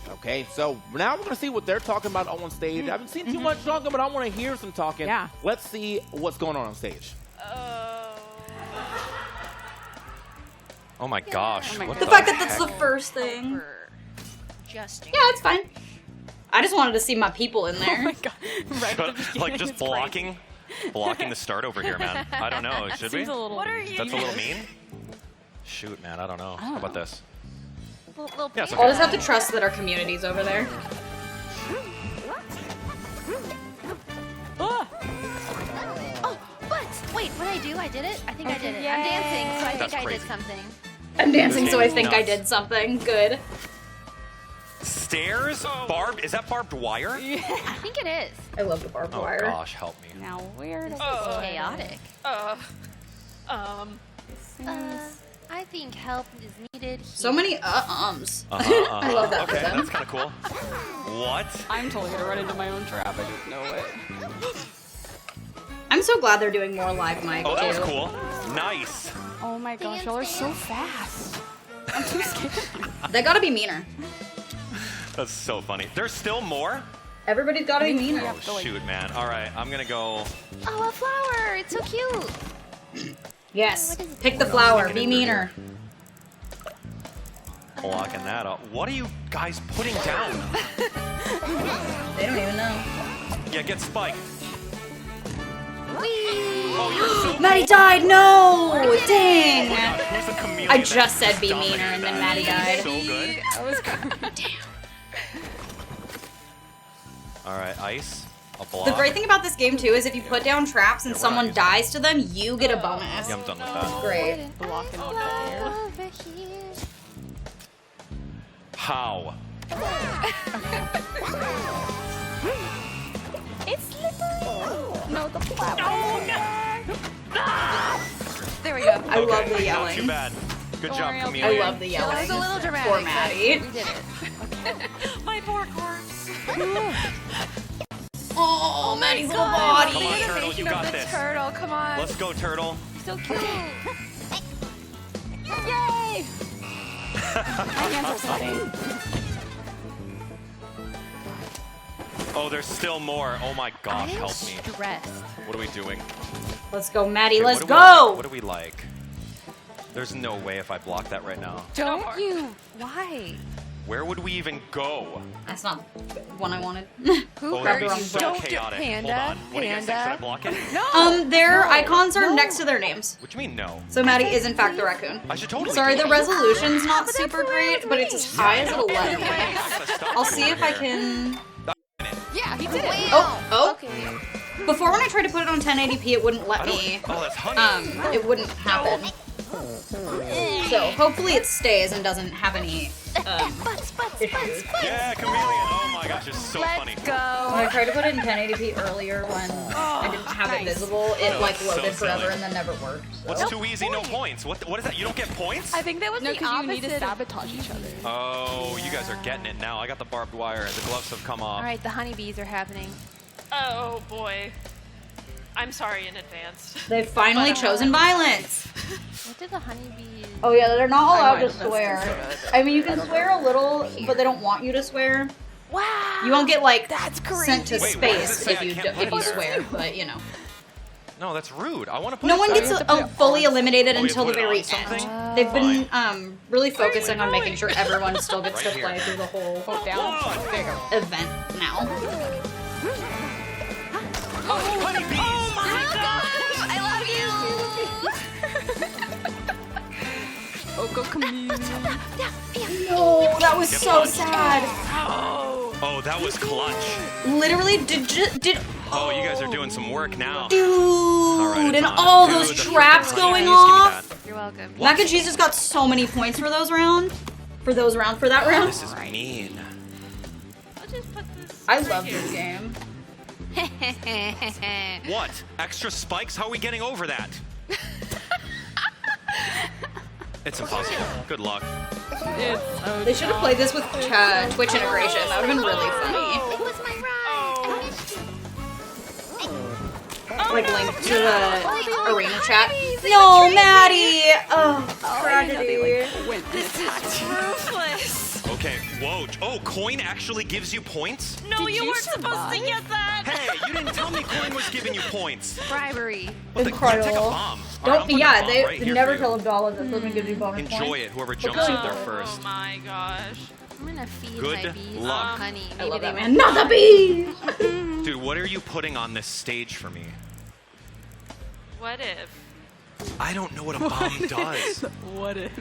Okay, so now we're going to see what they're talking about on stage. I haven't seen too much talking, but I want to hear some talking. Yeah. Let's see what's going on stage. Oh my gosh. What The fact that that's the first thing. Just Yeah, it's fine. I just wanted to see my people in there. like just blocking the start over here, man. I don't know. Should we? What are you? That's a little mean. Shoot, man. I don't know. How about this? Little Yeah, it's I'll just have to trust that our community's over there. Oh, but wait, what I do? I did it. I think I did it. I'm dancing, so I That's think I crazy. did something. I'm dancing, so I think I nuts. did something good. Stairs? Barbed? Is that barbed wire? I think it is. I love the barbed Oh wire. gosh, help me. Now, where does Chaotic. I think help is needed. So many ums. Uh-huh. I love that for Okay, them. that's kind of cool. What? I'm totally gonna run into my own trap. I didn't know it. I'm so glad they're doing more live mic Oh, that was too. cool. Nice. Oh my gosh, y'all are so fast. I'm too scared. They gotta be meaner. That's so funny. There's still more? Everybody's gotta be meaner. Oh, shoot, man. All right, I'm going to go. Oh, a flower! It's so cute. Yes. Pick the flower. Be meaner. Blocking that up. What are you guys putting down? They don't even know. Yeah, get Spike. Oh, you're so Maddie died. No. Dang. Who's the chameleon I that just said be dominated meaner, and then that? Maddie died. So good. I was All right, ice. A block. The great thing about this game too is if you put down traps and someone dies to them, you get a bonus. Yeah, I'm done with that. Great. blocking one Over here. How? It's slippery. No, the flower. There we go. I love the Not yelling. too bad. Good job, I chameleon. love the It yelling. was a little dramatic. Poor but Maddie. We did it. My poor corpse. Oh, Maddie's little Come body. on, Turtle, you Animation got of the this. turtle, come on. Let's go, Turtle. So cute. Yay! My hands are sweating. Oh, there's still more. Oh my gosh, I'm help me. stressed. What are we doing? Let's go, Maddie. Okay, Let's what do we like? go. What do we like? There's no way if I block that right now. Don't you? Why? Where would we even go? That's not the one I wanted. Who Oh, that'd be hurt so you? Don't do- chaotic. Panda, Hold on. What do you guys think? Should I Panda. block it? No. Their icons are next to their names. What do you mean no? So Maddie is in fact the raccoon. I should totally Sorry, do the it. resolution's not But that's super the way great, it's but it's as high as it'll let me. I'm not gonna stop I'll you see over if I here. can. Yeah, he did it. Oh. Okay. Before when I tried to put it on 1080p, it wouldn't let me. Oh, that's honey. It wouldn't happen. So hopefully it stays and doesn't have any issues. Yeah, chameleon. Oh my gosh, it's so Let's funny. go. When I tried to put it in 1080p earlier when I didn't have it visible, it like so loaded forever silly. and then never worked. What's too easy? No points. What is that? You don't get points? I think that was No, the because you opposite. need to sabotage each other. Oh, you guys are getting it now. I got the barbed wire. The gloves have come off. All right, the honeybees are happening. Oh boy. I'm sorry in advance. They've finally chosen violence. What did the honeybees? Oh yeah, they're not allowed to might have swear. missed I mean, you can swear a little, but they don't want you to swear. Wow. You won't get like That's sent to crazy. Wait, why does it space say if I you can't put if you it there? swear, but you know. No, that's rude. I want to put No it one there. gets fully eliminated Oh, we until the put it on very something? end. They've been Fine. really focusing on making sure everyone still gets Right to play here. through the whole Whoa. There you go. event now. Oh, honeybees. I love you. Oh, go chameleon. No, that was so sad. Oh, that was clutch. Literally, did Oh, you guys are doing some work now. dude, right, it's and on. all Dude, those the traps honeybees, going give me off. that. You're welcome. Mac and Cheese just got so many points for those round. For that round. This is mean. I'll just put this. I love this game. What? Extra spikes? How are we getting over that? It's impossible. Good luck. They should have played this with Twitch integration. That would have been really funny. It was my ride. Like link to the arena chat. No, Maddie! Oh, tragedy. This is ruthless. Okay, whoa. Oh, coin actually gives you points? No, you weren't supposed to get that. Hey, you didn't tell me coin was giving you points. Bribery. Incredible. Take a bomb. Don't, yeah, they here never for you. tell Abdallah that doesn't give you bonus Enjoy points. it, whoever jumps up there first. Oh my gosh. I'm gonna feed Good my bees luck. honey. I love Maybe that, they man. Not the bees! Dude, what are you putting on this stage for me? What if? I don't know what a bomb does. What if?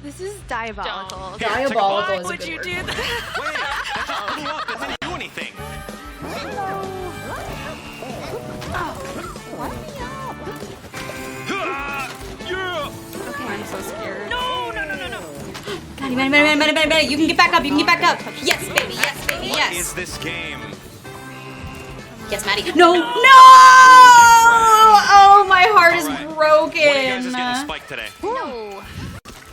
This is diabolical. Here, Diabolical Why is a would good you word. do that? Wait, that just blew up. That didn't do anything. Yeah! Okay. I'm so scared. No. Maddie, you can get back up, you can get back up. Yes, baby, yes, baby, What yes. is this game? Yes, Maddie. No! No! Oh, my heart is Alright. broken. One of you guys is getting spiked today. No.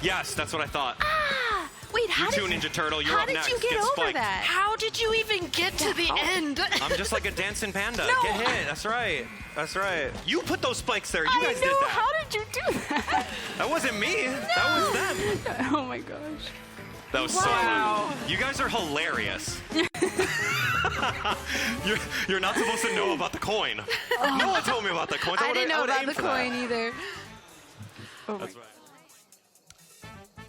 Yes, that's what I thought. Ah! Wait, how You did too, Ninja Turtle. You're how up did next. you get over spiked. that? How did you even get to the end? I'm just like a dancing panda. No. Get hit. That's right. That's right. You put those spikes there. You I guys did know. that. How did you do that? That wasn't me. That was them. Oh my gosh. That was so fun. You guys are hilarious. you're not supposed to know about the coin. No one told me about the coin. I didn't know about aim the for that. coin either. That's right.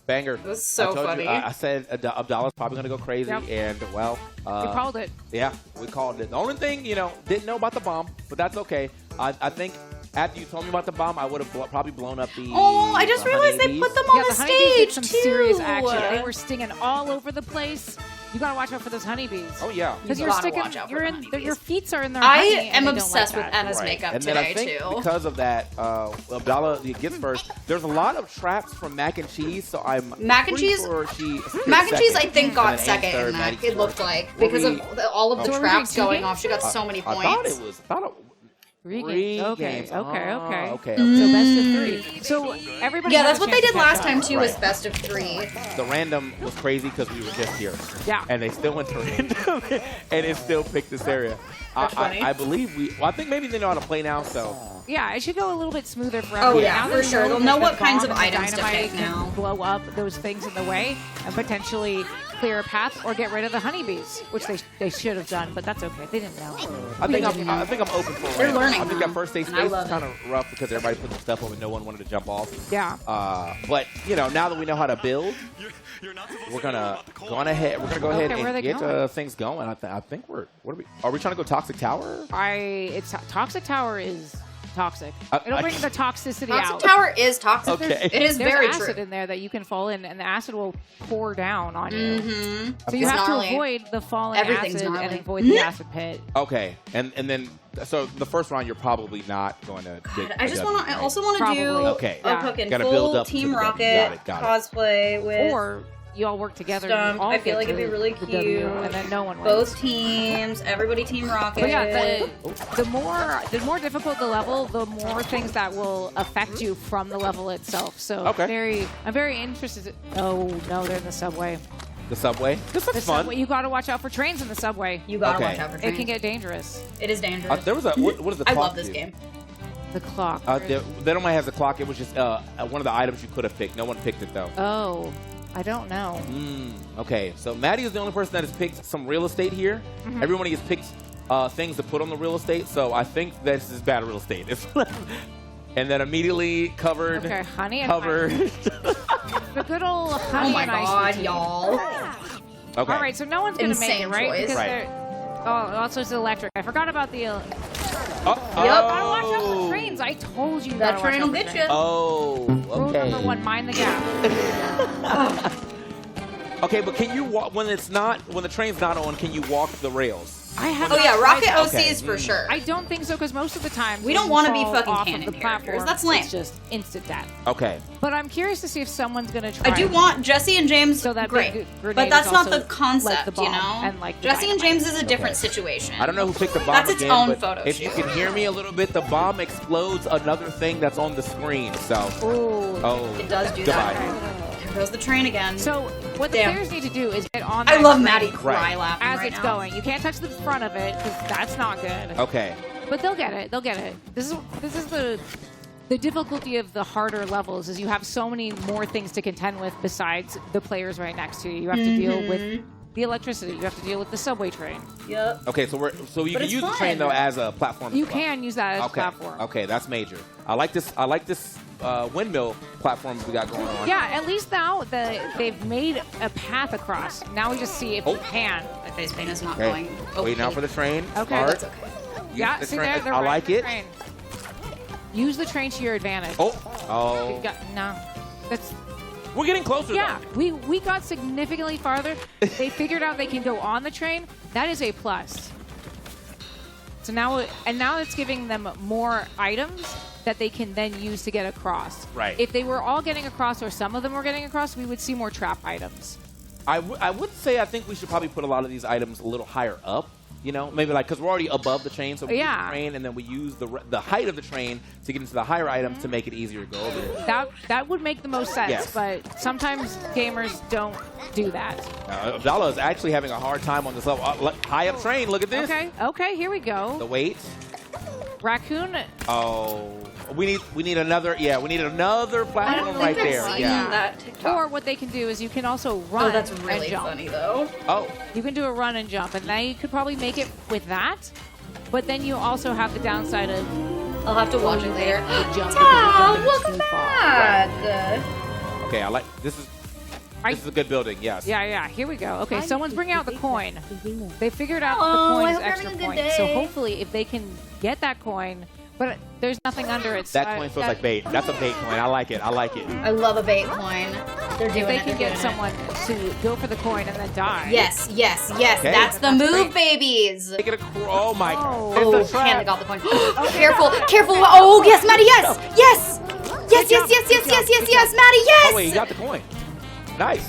Banger. It was so I told funny. You, I said Abdallah's probably going to go crazy, Yep. and, well... You called it. Yeah, we called it. The only thing, didn't know about the bomb, but that's okay. I think after you told me about the bomb, I would have probably blown up the... Oh, I just the realized they honeybees. put them on the honeybees did stage, some too. serious action. They were stinging all over the place. You gotta watch out for those honeybees. Oh, yeah. Because You you're gotta sticking, watch out for you're the in, honeybees. your feet are in their I honey. am and they don't obsessed like with that. Anna's makeup And then I today, think too. because of that, Abdallah gets first. There's a lot of traps from Mac and Cheese, so I'm Mac and pretty Cheese? sure she Mac and Cheese, I second. think, got And then second Ames third, in that, Maddie it looked fourth. like. Were Because we- of all of the So were we traps doing two going games? off. She got so many I points. thought it 3 Three games. Okay, games. okay. Oh, okay. So best of 3. So everybody. Yeah, had that's a what they chance did to catch last up. time, too, was Right. best of 3. The random was crazy because we were just here. Yeah. And they still went to random, and it still picked this area. That's funny. I believe I think maybe they know how to play now, so. Yeah, it should go a little bit smoother for Oh, everyone. yeah, Now for they sure. They'll that know the what kinds of bomb and items to dynamite pick can now. blow up those things in the way and potentially clear a path or get rid of the honeybees, which they should have done, but that's okay. They didn't know. I think I'm open for They're random. learning I think now, that first stage and I was love kind of rough because everybody put some stuff on and no one wanted to jump off. Yeah. But now that we know how to build, we're gonna go ahead. We're gonna go ahead Okay, where are and they get going? things going. I think we're. Are we trying to go Toxic Tower? It's Toxic Tower is toxic. It'll bring the toxicity Toxic out. Tower is toxic. Okay. It is There's very acid true. in there that you can fall in, and the acid will pour down on you. Mm-hmm. So you It's have gnarly. to avoid the falling Everything's acid gnarly. and avoid the acid pit. Okay, and then so the first round you're probably not going to get. I just want to. I also want to do Probably. Okay. a Yeah. fucking Gotta build full up to Team the W. Rocket Got it. cosplay with Or you all work together. Stump. And you all I feel get like it'd be the- really the cute. W, and then no one wins. both teams, everybody Team Rocket. But yeah, the more difficult the level, the more things that will affect you from the level itself. So Okay. I'm very interested. Oh no, they're in the subway. The subway. This looks The fun. subway. You got to watch out for trains in the subway. You gotta Okay. watch out for It trains. can get dangerous. It is dangerous. There was a what is the I clock love this do? game. The clock. They don't have the clock. It was just one of the items you could have picked. No one picked it though. Oh, I don't know. Okay, so Maddie is the only person that has picked some real estate here. Mhm. Everybody has picked things to put on the real estate, so I think this is bad real estate. And then immediately covered. Okay, honey and covered. The good old Oh honey my and ice god, routine. y'all. Okay. All right, so no one's gonna make Insane it, right? choice. Because Right. they're also it's electric. I forgot about the. Oh, Gotta watch out for trains. I told you. That gotta train watch will out get for you. trains. Oh, Rule okay. number 1: mind the gap. Okay, but can you walk when the train's not on? Can you walk the rails? I have. Oh yeah, Rocket Okay. OCs for sure. I don't think so because most of the time We don't want to be fucking off canon of the characters. platform. That's lame. It's just instant death. Okay. But I'm curious to see if someone's gonna try. I do want Jesse and James. So that great, big grenade but that's is not also the concept, like the you bomb know. and like the Jesse and dynamite. James is a different situation. I don't know who picked the bomb That's its again, own but photo if you shoot. can hear me a little bit, the bomb explodes another thing that's on the screen. So. Oh. It does do Goodbye. that. There goes the train again. So what the Damn. players need to do is get on. I that love train Maddie cry laughing as right it's now. going. You can't touch the front of it because that's not good. Okay. But they'll get it. They'll get it. This is the difficulty of the harder levels is you have so many more things to contend with besides the players right next to you. You have to deal with the electricity. You have to deal with the subway train. Yep. Okay, so you can use the train though as a platform. You as well. can use that as a Okay. platform. Okay, that's major. I like this windmill platform we got going on. Yeah, at least now they've made a path across. Now we just see if you can. My face paint is not Okay. going. Wait now for the train. Okay. Start. That's okay. Use Yeah, the see train. there, they're I right like on the it. train. Use the train to your advantage. Oh. No. That's. We're getting closer. Yeah, we got significantly farther. They figured out they can go on the train. That is a plus. So now it's giving them more items that they can then use to get across. Right. If they were all getting across or some of them were getting across, we would see more trap items. I would say I think we should probably put a lot of these items a little higher up. You know, maybe like because we're already above the train, so we use the train, and then we use the height of the train to get into the higher items to make it easier to go over there. That would make the most sense, Yes. but sometimes gamers don't do that. Abdallah is actually having a hard time on this level. High up train, look at this. Okay, here we go. The weight. Raccoon. Oh, we need another. Yeah, we need another platform right there. Yeah. Or what they can do is you can also run. Oh, that's and really jump. funny though. Oh. You can do a run and jump, and now you could probably make it with that. But then you also have the downside of. I'll have to watch it later. Jump Tom, welcome back. Okay, I like this is. This is a good building. Yes. Yeah. Here we go. Okay, someone's bringing out the coin. They figured out Oh, the I coin's hope you're extra having a good point. So day. hopefully, if they can get that coin, but there's nothing under it. So That coin feels like bait. That's a bait coin. I like it. I like it. I love a bait coin. They're doing If they it. can they're get doing someone to go for the coin and then die. Yes. Okay. That's the move, babies. Take it oh my god. Oh, It's a trap. Hannah got the point. Careful. Oh, yes, Maddie, yes. Yes, Maddie, yes. Oh wait, you got the coin. Nice.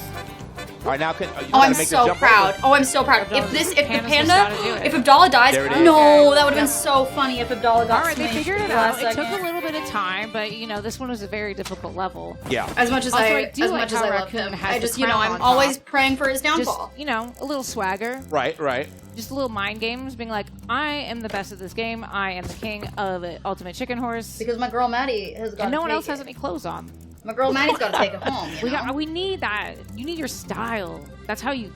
All right, now you Oh, gotta I'm make this so jump proud. over. Oh, I'm so proud. If the Hannah's just panda, gotta do it. if Abdallah dies, There it is. no, that would have been so funny if Abdallah got All right, they smashed figured at it the out. last It took second. a little bit of time, but this one was a very difficult level. Yeah. As much as Also, I do like how love Raccoon him, has I the just, crown I'm on always top. praying for his downfall. Just, a little swagger. Right. Just a little mind games, being like, I am the best at this game. I am the king of Ultimate Chicken Horse. Because my girl Maddie has got. And no one else has any clothes on. My girl Maddie's got to take it home. You know? We need that. You need your style. That's how you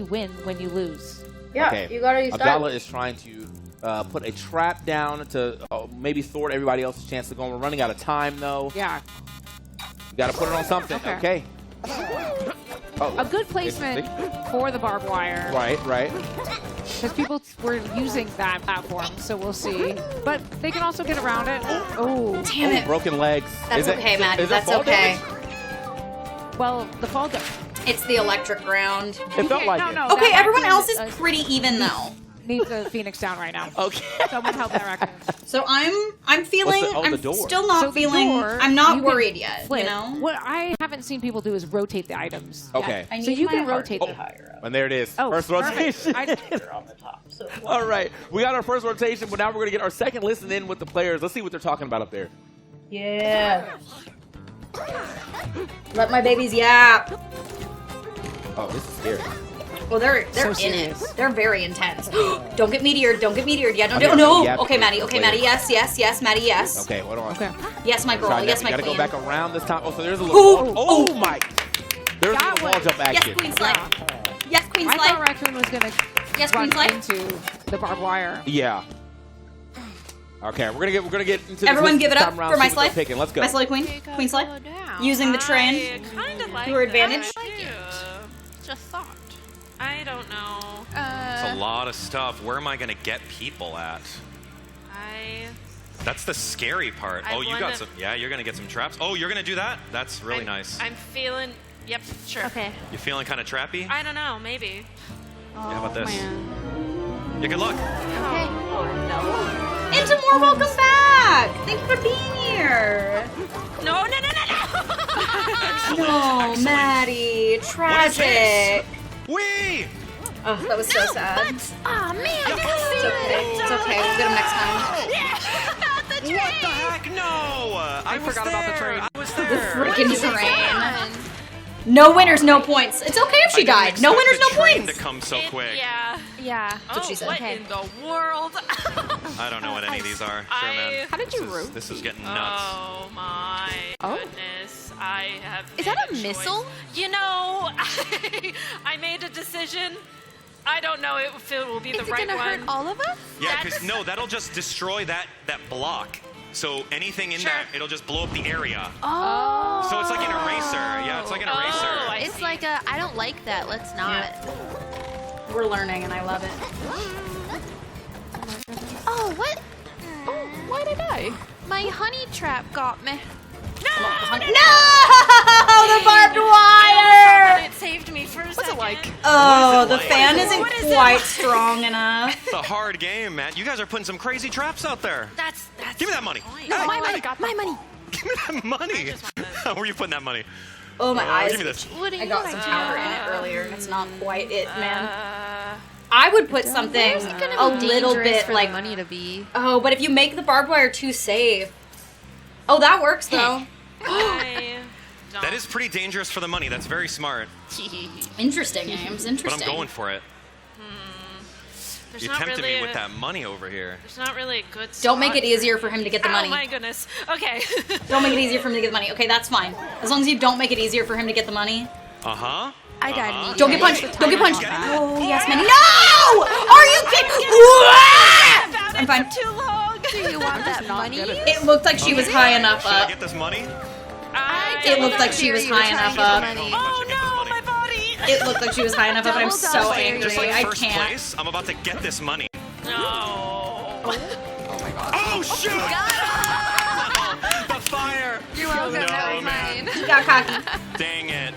win when you lose. Yeah, Okay. you gotta use Abdallah is trying to put a trap down to maybe thwart everybody else's chance to go. We're running out of time though. Yeah. You gotta put it on something. Okay. Oh. A good placement for the barbed wire. Right. Because people were using that platform, so we'll see. But they can also get around it. Oh, Damn it. Broken legs. That's okay, Maddie. That's okay. Well, the fall. It's the electric ground. It felt like it. No. Okay, that everyone else raccoon, is pretty even though. Needs a Phoenix down right now. Okay. Someone help that raccoon. So I'm feeling. What's the- oh, the I'm door. still not So the feeling. door, I'm not you can worried yet. flip. You know. What I haven't seen people do is rotate the items. Okay. I So need you my can heart rotate to be them. higher up. And there it is. Oh, First perfect. rotation. On the top. So All right. We got our first rotation, but now we're going to get our second listen in with the players. Let's see what they're talking about up there. yeah. Let my babies yap. Oh, this is scary. Well, they're So in it. serious. They're very intense. Don't get meteored. Don't get meteored. Yeah, Oh, don't. yeah, No. yeah, Okay, Maddie. Okay, later. Maddie. Yes, Maddie. Yes. Okay, hold on. Okay. Yes, my girl. Try Yes, that. my You queen. gotta go back around this time. Oh, so there's a little. Oh my. There's a That little wall was- jump Yes, action. Queen Slay. Yes, Queen I Slay. thought Raccoon was gonna Yes, run Queen Slay. into the barbed wire. Yeah. Okay, we're gonna get into this Everyone list give it this up time around, for my see what they're Slay. picking. Let's go. My Slay Queen. Queen Slay. Using the train. I kind of like Your advantage. that. Just thought. I don't know. It's a lot of stuff. Where am I going to get people at? That's the scary part. I Oh, you got wanna- some. Yeah, you're going to get some traps. Oh, you're going to do that? That's really nice. I'm feeling. Yep, sure. Okay. You feeling kind of trappy? I don't know, maybe. Yeah, how about this? Yeah, good luck. Into more, welcome back! Thank you for being here! No. No, Maddie, tragic. Wee! Oh, that was so sad. Aw, man, I didn't It's see okay. it. It's okay. We'll get him next time. What the heck? No! I forgot about the train. I was The there. freaking train. No winners, no points. It's okay if she died. No winners, no train points. to come so quick. Yeah. Yeah. That's what she said. What Okay. in the world? I don't know what any of these are. Sure, man. How did you This is- This is getting nuts. Oh my goodness. I have Is made that a choice. missile? You know, I made a decision. I don't know if it will be Is the it right gonna one. hurt all of us? Yeah, because no, that'll just destroy that block. So anything in that, it'll just blow up the area. Oh. So it's like an eraser. Yeah, it's like an eraser. It's like a, I don't like that. Let's not. We're learning, and I love it. Oh, what? Oh, why did I? My honey trap got me. No! The barbed wire! It saved me for a What's second. it like? Oh, the like? fan isn't quite strong enough. It's a hard game, man. You guys are putting some crazy traps out there. That's Give me that money. No, Hey, my money. My money. Give me that money. Where are you putting that money? Oh, my eyes. Give me this. What do you I got like? some powder in it earlier, and it's not quite it, man. Uh, I would put something Where's it gonna a be little dangerous bit for like. the money to be? Oh, but if you make the barbed wire too safe. Oh, that works though. I don't. That is pretty dangerous for the money. That's very smart. Interesting, Ames. But Interesting. I'm going for it. There's You not tempted really me with that money over here. There's not really a good. Don't make spot it easier for him to get the money. Oh my goodness. Okay. Don't make it easier for him to get the money. Okay, that's fine. As long as you don't make it easier for him to get the money. Uh-huh. I died. Don't get punched. Don't get punched. Getting it? Oh, yes, Manny. No! Are you kidding? I'm fine. Too long. Do you want that money? It looked like she was high enough Should I up. get this money? It looked like she was high enough up. Oh no, my body. It looked like she was high enough up, and I'm Double so dog angry. Just like I first can't. place, I'm about to get this money. No. Oh, shoot! The fire! You're welcome. No, That was man. mine. He got cocky. Dang it.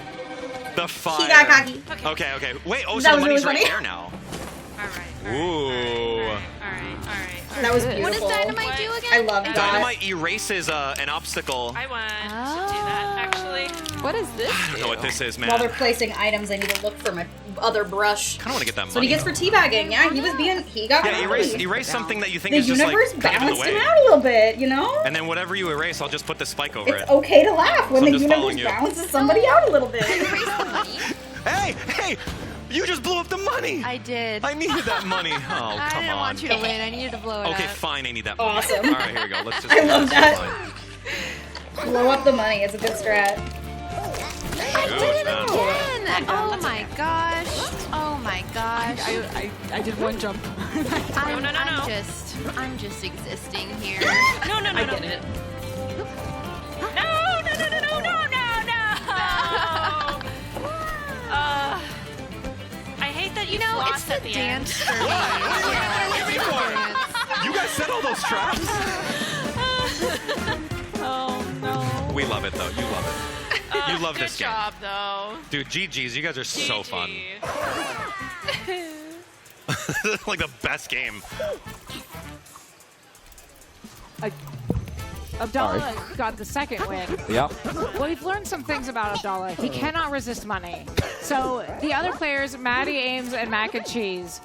The fire. He got cocky. Okay. Wait, oh, That so the was money's really right funny. there now. All right. Ooh. All right. That was beautiful. What does dynamite do again? I love that. Dynamite erases an obstacle. I want to do that actually. What is this? I don't know what this is, man. While they're placing items, I need to look for my other brush. I kind of want to get that That's what he money. gets for teabagging. Yeah, he got Yeah, cocky. erase something that you think The is just universe like kind of in the balanced him way. out a little bit, you know? And then whatever you erase, I'll just put the spike over It's it. okay to laugh when So I'm the just universe following you. balances somebody out a little bit. Hey! You just blew up the money! I did. I needed that money. Oh, come I didn't on. want you to win. I needed to blow it Okay, up. fine, I need that money. Awesome. All right, here we go. Let's just I love that's that. fine. Blow up the money. It's a good strat. I did it man. again. Oh my gosh. Oh my gosh. I did one jump. I'm just existing here. No. I get it. No. I hate that you know, floss it's the at the dance end. for me. Yeah, You guys set all those traps? Oh no. We love it, though. You love it. You love Good this game. job, though. Dude, GG's. You guys are so fun. GG. Like the best game. Abdallah got the second win. Yep. Well, we've learned some things about Abdallah. He cannot resist money. So the other players, Maddie, Ames, and Mac and Cheese,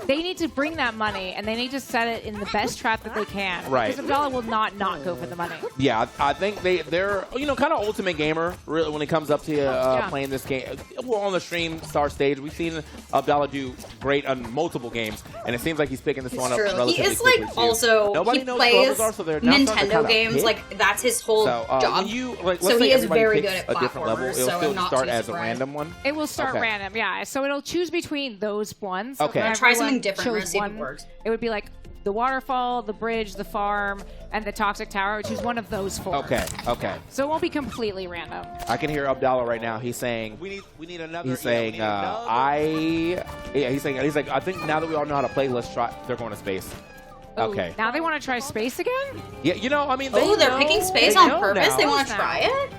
they need to bring that money, and they need to set it in the best trap that they can. Right. Because Abdallah will not go for the money. Yeah, I think they're kind of ultimate gamer really when it comes up to playing this game. We're on the stream star stage. We've seen Abdallah do great on multiple games, and it seems like he's picking this one up True. relatively He is quickly, like too. also Nobody he knows plays what others are, so they're now starting to Nintendo kinda games. hit. Like that's his whole So job. when you let's So say he is everybody very picks good at a different level, platformers, it'll so still I'm not start too as a surprised. random one. It will start Okay. random, yeah. So it'll choose between those ones. So Okay. if Try something everyone different, chose let's see if it one, works. It would be like the waterfall, the bridge, the farm, and the toxic tower. Choose one of those four. Okay. So it won't be completely random. I can hear Abdallah right now. He's saying We need another. he's saying he's like I think now that we all know how to play, let's try. They're going to space. Ooh, Okay. Now they want to try space again? Yeah, I mean, Oh, they're picking space on purpose. They want to now. try it.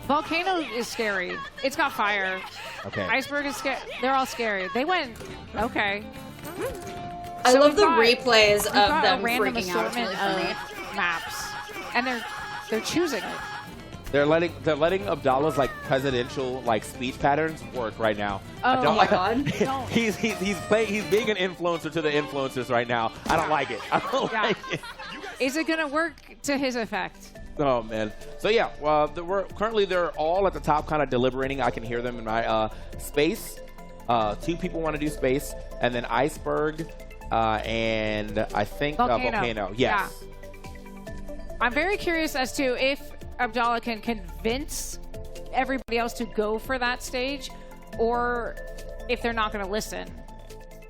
Volcano is scary. It's got fire. Okay. Iceberg is scary. They're all scary. They went, okay. I So love we've the got- replays we've of got them a random freaking out. It's assortment really funny. of maps, and they're choosing it. They're letting Abdallah's like presidential like speech patterns work right now. Oh my God. Don't. he's being an influencer to the influencers right now. I don't like it. I don't Yeah. like it. Is it gonna work to his effect? Oh man. So yeah, currently they're all at the top, kind of deliberating. I can hear them in my space. 2 people want to do space, and then iceberg, and I think volcano. Yes. Yeah. I'm very curious as to if Abdallah can convince everybody else to go for that stage, or if they're not going to listen.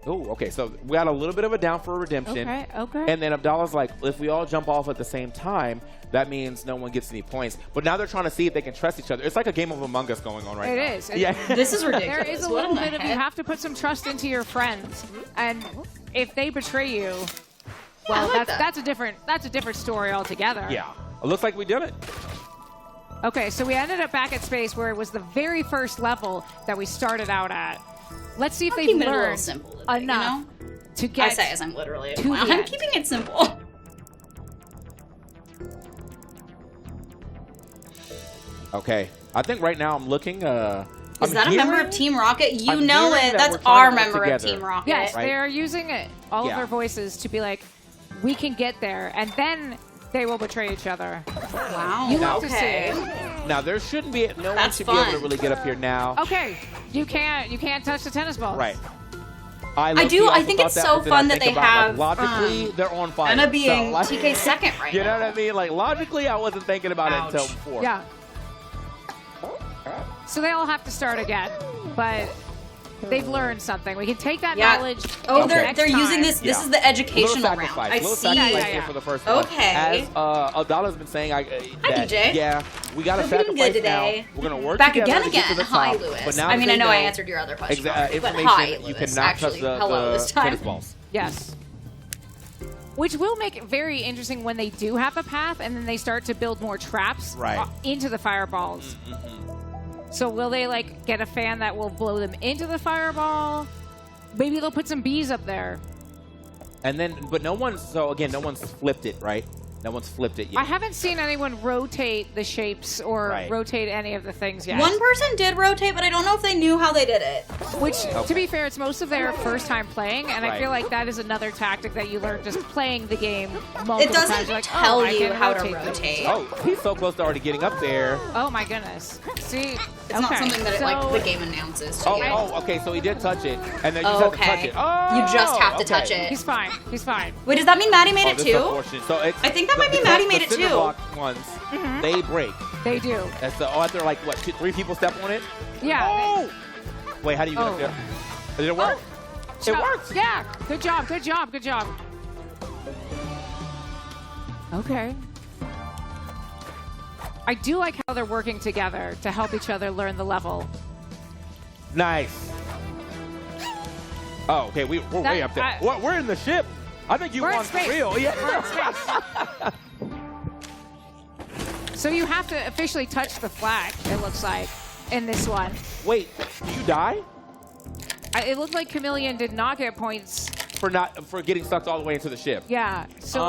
Oh, okay. So we got a little bit of a down for redemption. Okay. And then Abdallah's like, if we all jump off at the same time, that means no one gets any points. But now they're trying to see if they can trust each other. It's like a game of Among Us going on right now. It is. Yeah. This is ridiculous. There is a What little in the bit of you heck? have to put some trust into your friends, and if they betray you, well, I like that. that's a different story altogether. Yeah. It looks like we did it. Okay, so we ended up back at space where it was the very first level that we started out at. Let's see if I'm they've keeping it a little learned simple today, enough to I get say as I'm literally a to clown. the I'm end. keeping it simple. Okay. I think right now I'm looking. Is that a member of Team Rocket? You I'm know hearing it. that That's we're trying our to work member of together. Team Rocket. Yes, Right. they're using it, all of Yeah. their voices to be like, we can get there, and then they will betray each other. Wow. You have to okay. see it. Now there shouldn't be no one That's should be able fun. to really get up here now. Okay, you can't touch the tennis balls. Right. I low-key do. I also think thought it's that, so but then I fun that think they about, have. like, logically, they're on fire. Anna being So, like, TK's second right You know now. what I mean? Like logically, I wasn't thinking about Ouch. it until before. Yeah. So they all have to start again, but they've learned something. We can take that Yeah. knowledge. Oh, into they're next using time. this. This Yeah. is the educational Little round. sacrifice. I Little see. sacrifice here for the first one. Okay. As Abdallah's been saying, Hi, that, DJ. yeah, we got to Hope you're doing sacrifice good today. now. We're going to work Back together again, to get to the top. Hi, Lewis. But now I mean, they I know I answered your other question. But information, hi, you Lewis. cannot Actually, touch hello the this time. tennis balls. Yes. Which will make it very interesting when they do have a path and then they start to build more traps Right. into the fireballs. So will they like get a fan that will blow them into the fireball? Maybe they'll put some bees up there. And then, but no one's flipped it, right? No one's flipped it yet. I haven't seen anyone rotate the shapes or Right. rotate any of the things yet. One person did rotate, but I don't know if they knew how they did it. Which, Okay. to be fair, it's most of their first time playing, and I Right. feel like that is another tactic that you learn just playing the game multiple It doesn't times. You're like, tell oh, I you can how to rotate this. rotate. Oh, he's so close to already getting up there. Oh my goodness. See? It's not something that so the game announces to you. Okay, so he did touch it, and then you just have to touch Okay. it. Oh, You just have to okay. touch it. He's fine. He's fine. Wait, does that mean Maddie made it this is too? unfortunate. So it's, I think that might be Maddie made it the cinder too. block ones, they break. They do. And so after like what, 3 people step on it? Yeah. Oh! Wait, how do you get up there? Did it work? It worked. Yeah. Good job. Good job. Good job. Okay. I do like how they're working together to help each other learn the level. Nice. Oh, okay, we're way up there. We're in the ship. I think you We're in won for space. real. Yeah. We're in space. So you have to officially touch the flag, it looks like, in this one. Wait, did you die? It looked like Chameleon did not get points. For getting sucked all the way into the ship. Yeah. So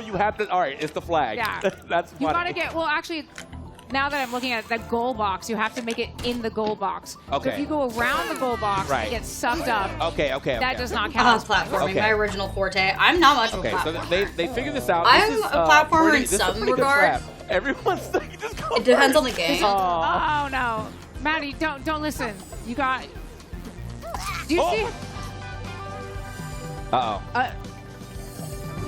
you have to. All right, it's the flag. Yeah. That's funny. You gotta get, well, actually, now that I'm looking at the goal box, you have to make it in the goal box. So Okay. if you go around the goal box Right. and get sucked up, Okay. that does not count. Platforming, Okay. my original forte. I'm not much of a Okay, so platformer. they figured this out. I'm This is, a platformer in this is a some pretty good regard. trap. Everyone's just go It depends on the game. Oh no, Maddie, don't listen. You got. Do you see? Uh-oh.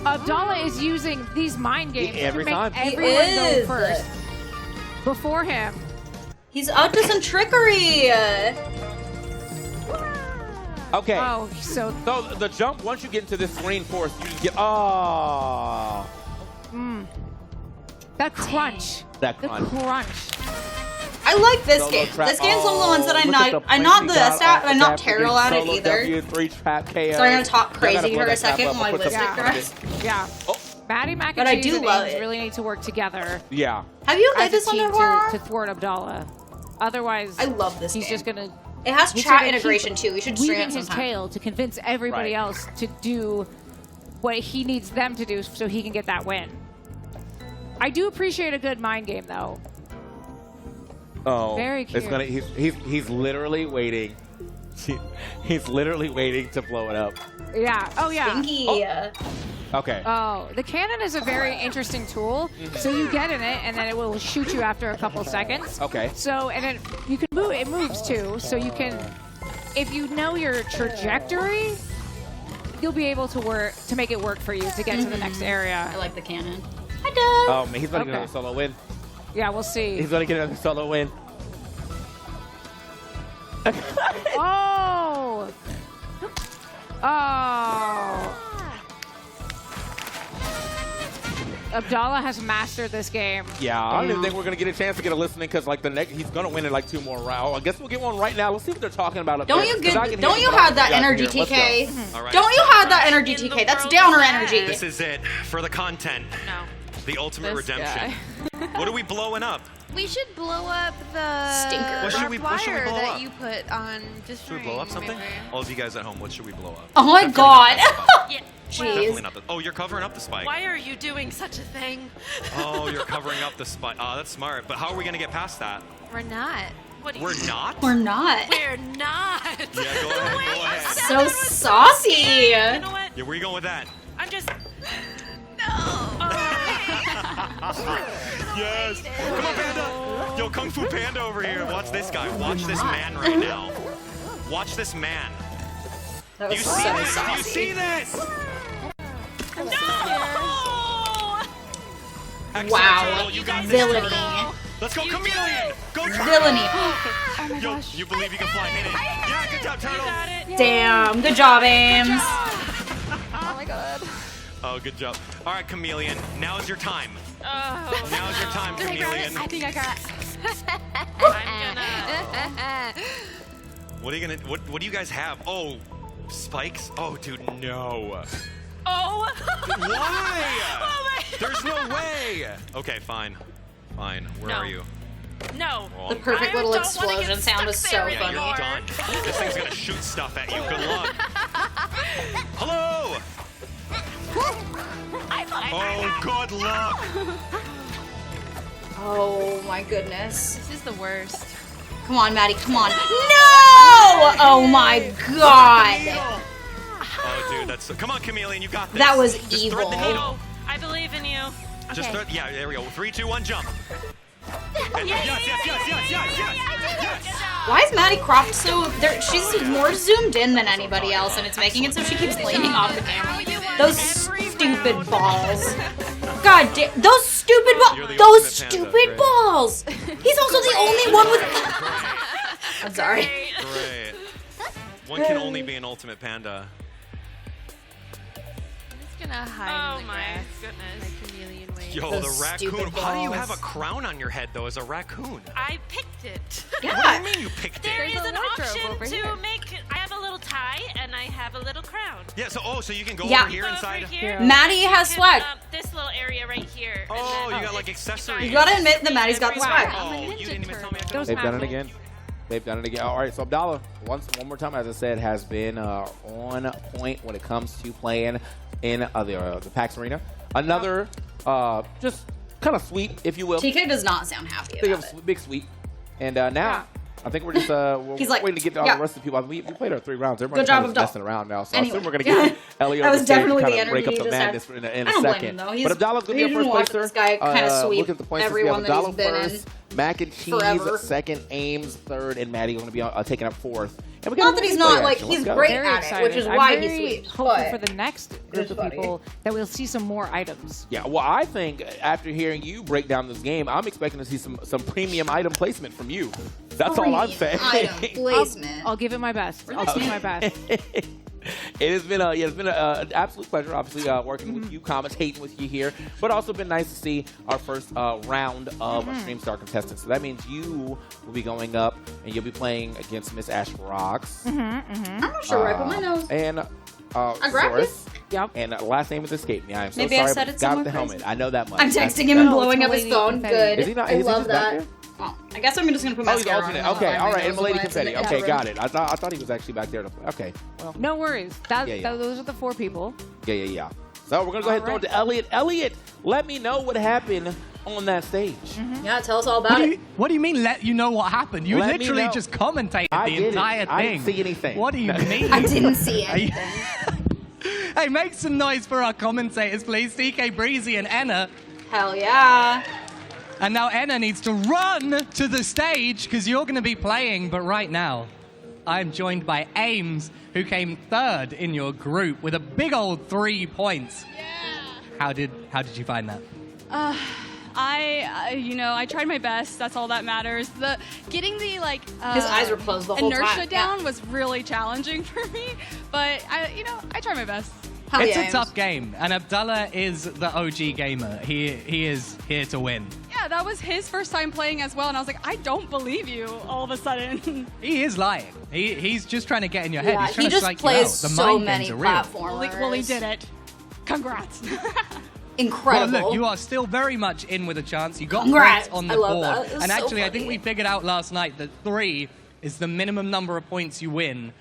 Abdallah is using these mind games Every to make time. He everyone go is. first. Before him. He's up to some trickery. Okay. Oh, so the jump, once you get into this screen force, you just get, oh. That crunch. That The crunch. crunch. I like this Solo game. trap. This game's one of the ones that Oh, I'm look at not. the I'm not points the we got stat. off I'm the not bat. terrible at it Solo either. W3 trap KO. So I'm gonna talk I gotta crazy blow for a that trap second up. while I I'll put listen some- to Chris. Yeah. Maddie Mac But and I Cheese do and love Ames it. really need to work together. Yeah. Have you as played a this one team before? to thwart Abdallah. Otherwise, I love this he's game. just gonna It has We chat started integration too. We should stream weaving it his sometime. tail to convince everybody Right. else to do what he needs them to do so he can get that win. I do appreciate a good mind game, though. Oh, Very it's cute. gonna. He's literally waiting. He's literally waiting to blow it up. Yeah. Oh, yeah. Stinky. Okay. Oh, the cannon is a very interesting tool. So you get in it, and then it will shoot you after a couple seconds. Okay. So, and then you can move. It moves too. So you can, if you know your trajectory, you'll be able to make it work for you to get to the next area. I like the cannon. Hi, Doug. Oh man, he's gonna get Okay. another solo win. Yeah, we'll see. He's gonna get another solo win. Oh! Oh! Abdallah has mastered this game. Yeah, I don't even think we're gonna get a chance to get a listening because like he's gonna win in like 2 more rounds. I guess we'll get one right now. Let's see what they're talking about. Up Don't there, you 'cause I can don't hear you it, but I have that don't energy, think you guys can hear it. Let's TK? go. All right. Don't you have that energy, TK? That's downer energy. This is it for the content. No. The ultimate This redemption. What are we blowing up? We should blow up the Stinker. What should we barbed wire blow that up? you put on just Should we blow up something? All of you guys at home, what should we blow up? Oh my Definitely god. not that spike. Yeah. Definitely Jeez. not the. Oh, you're covering up the spike. Why are you doing such a thing? Oh, you're covering up the spike. Oh, that's smart. But how are we gonna get past that? We're not. What do you We're not. We're not. We're not. Yeah, go ahead. Go ahead. So saucy. You know what? Yeah, where you going with that? I'm just. Yes. Come on, Panda. Yo, Kung Fu Panda over here. Watch this guy. Watch this man right now. Watch this man. That Do was you so see this? Do you saucy. see this? Excellent, Wow. Turtle. You got this, Villainy. Turtle. Let's go, Chameleon. Go, Turtle. Villainy. Yo, you believe you can fly? Hit it. Yeah, good job, Turtle. Damn. Good job, Ames. Oh my god. Oh, good job. All right, Chameleon. Now's your time. Oh, Now's your time, Did I grab it? Chameleon. I think I got I'm gonna. What are you gonna? What do you guys have? Oh, spikes. Oh, dude, no. Oh. Why? Oh my. There's no way. Okay, fine. Fine. Where No. are you? No. The perfect I little don't wanna explosion get sound was stuck so there Yeah, funny. you're done. This thing's gonna shoot stuff at you. Good luck. Hello. Oh, good luck. Oh my goodness. This is the worst. Come on, Maddie. Come on. No! Oh my god. Oh, dude, that's. Come on, Chameleon, you got this. That was Just evil. thread the needle. I believe in you. Just Okay. thread. Yeah, there we go. 3, 2, 1, jump. Yes. Why is Maddie Croft so... she's more zoomed in than anybody else, and it's making it so she keeps leaning off the camera. Those stupid balls. God damn. Those stupid You're the Those ultimate panda, stupid great. balls. He's also the only one with... I'm sorry. Great. One can only be an ultimate panda. I'm just gonna hide in the my grass. goodness. My chameleon ways. Yo, Those the raccoon. stupid How do you balls. have a crown on your head though as a raccoon? I picked it. What do you Yeah. mean you picked There it? is a an wardrobe option over to here. make. I have a little tie and I have a little crown. Yeah. So you can go Yeah. over here Go inside. over here. Maddie has and, swag. This little area right here. and Oh, then you got like accessories. You gotta admit that Maddie's got the swag. Oh, I'm a you ninja didn't even tell me. I could Those They've done it happen. again. They've done it again. All right, so Abdallah, one more time, as I said, has been on point when it comes to playing in the PAXArena. Another just kind of sweep, if you will. TK does not sound happy Big, about it. big sweep. And now, I think we're just we're He's like, waiting to get all yeah. the rest of the people. We played our 3 rounds. Everybody's Good job, kind of Abdallah. messing around now, so Anyway, I assume we're going to yeah. get Elliot That on was the stage definitely to kind the of break energy up he the just madness had. in a I don't blame second. him, though. He's- But Abdallah's going to he's be our been first watching placer. this guy kinda sweep Look at the places. We everyone have that he's Abdallah been in first, Mac and Cheese forever. second, Ames third, and Maddie going to be taking up fourth. And we Not got that a he's replay not, like, action. he's Let's go. great Very at it, excited. which is I'm why he very sweeps, hopeful but- for the next group of funny. people that we'll see some more items. Yeah, well, I think after hearing you break down this game, I'm expecting to see some premium item placement from you. That's all I'm saying. Item placement. I'll give it my best. I'll do my best. It has been an absolute pleasure, obviously, working with you, commentating with you here, but also been nice to see our first round of StreamStar contestants. So that means you will be going up and you'll be playing against Miss Ash Rocks. I'm not sure where I put my nose. And I grabbed it. Source. Yep. And last name has escaped me. I am so Maybe I sorry. said but it got somewhere the crazy. helmet. I know that much. I'm texting him and blowing up his totally phone. confetti. Good. Is he not? I Is he love just back that. there? Well, I guess I'm just gonna put Oh, he's mascara on. alternate. Okay, all right. And Milady Confetti. Yeah, Okay, room. got it. I thought he was actually back there. Okay. Well, No worries. Yeah. Those are the 4 people. yeah. So we're going to go ahead and throw it to Elliot. Elliot, let me know what happened on that stage. Yeah, tell us all about it. What do you mean let you know what happened? You Let me literally know. just commentated I the did it. entire thing. I didn't see anything. What do you mean? I didn't see anything. Hey, make some noise for our commentators, please. TK Breezy and Enna. Hell yeah. And now Enna needs to run to the stage because you're going to be playing. But right now, I'm joined by Ames, who came 3rd in your group with a big old 3 points. Yeah. How did you find that? I tried my best. That's all that matters. Getting the His eyes were closed the whole inertia time. down was really challenging for me, but I tried my best. Hell It's yeah, a Ames. tough game, and Abdullah is the OG gamer. He is here to win. Yeah, that was his first time playing as well, and I was like, I don't believe you all of a sudden. He is lying. He's just trying to get in your head. Yeah, He's trying he to just psych plays you out. The so mind many games are real. platformers. Well, he did it. Congrats. Incredible. Well, look, you are still very much in with a chance. You got Congrats. points on the I love board. that. It was And so actually, I think funny. we figured out last night that 3 is the minimum number of points you win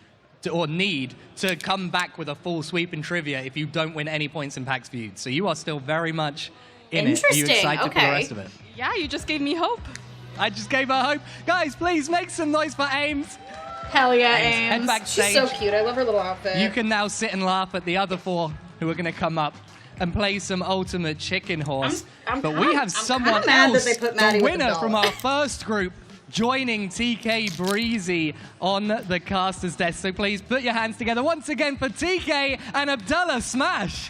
or need to come back with a full sweep in trivia if you don't win any points in PAX Viewed. So you are still very much in it. Are you Interesting. excited for the Okay. rest of it? Yeah, you just gave me hope. I just gave her hope. Guys, please make some noise for Ames. Hell yeah, Head Ames. backstage. She's so cute. I love her little outfit. You can now sit and laugh at the other 4 who are going to come up and play some Ultimate Chicken Horse. But we have someone mad that else, they put Maddie the with the winner doll. from our first group, joining TK Breezy on the caster's desk. So please put your hands together once again for TK and Abdullah Smash.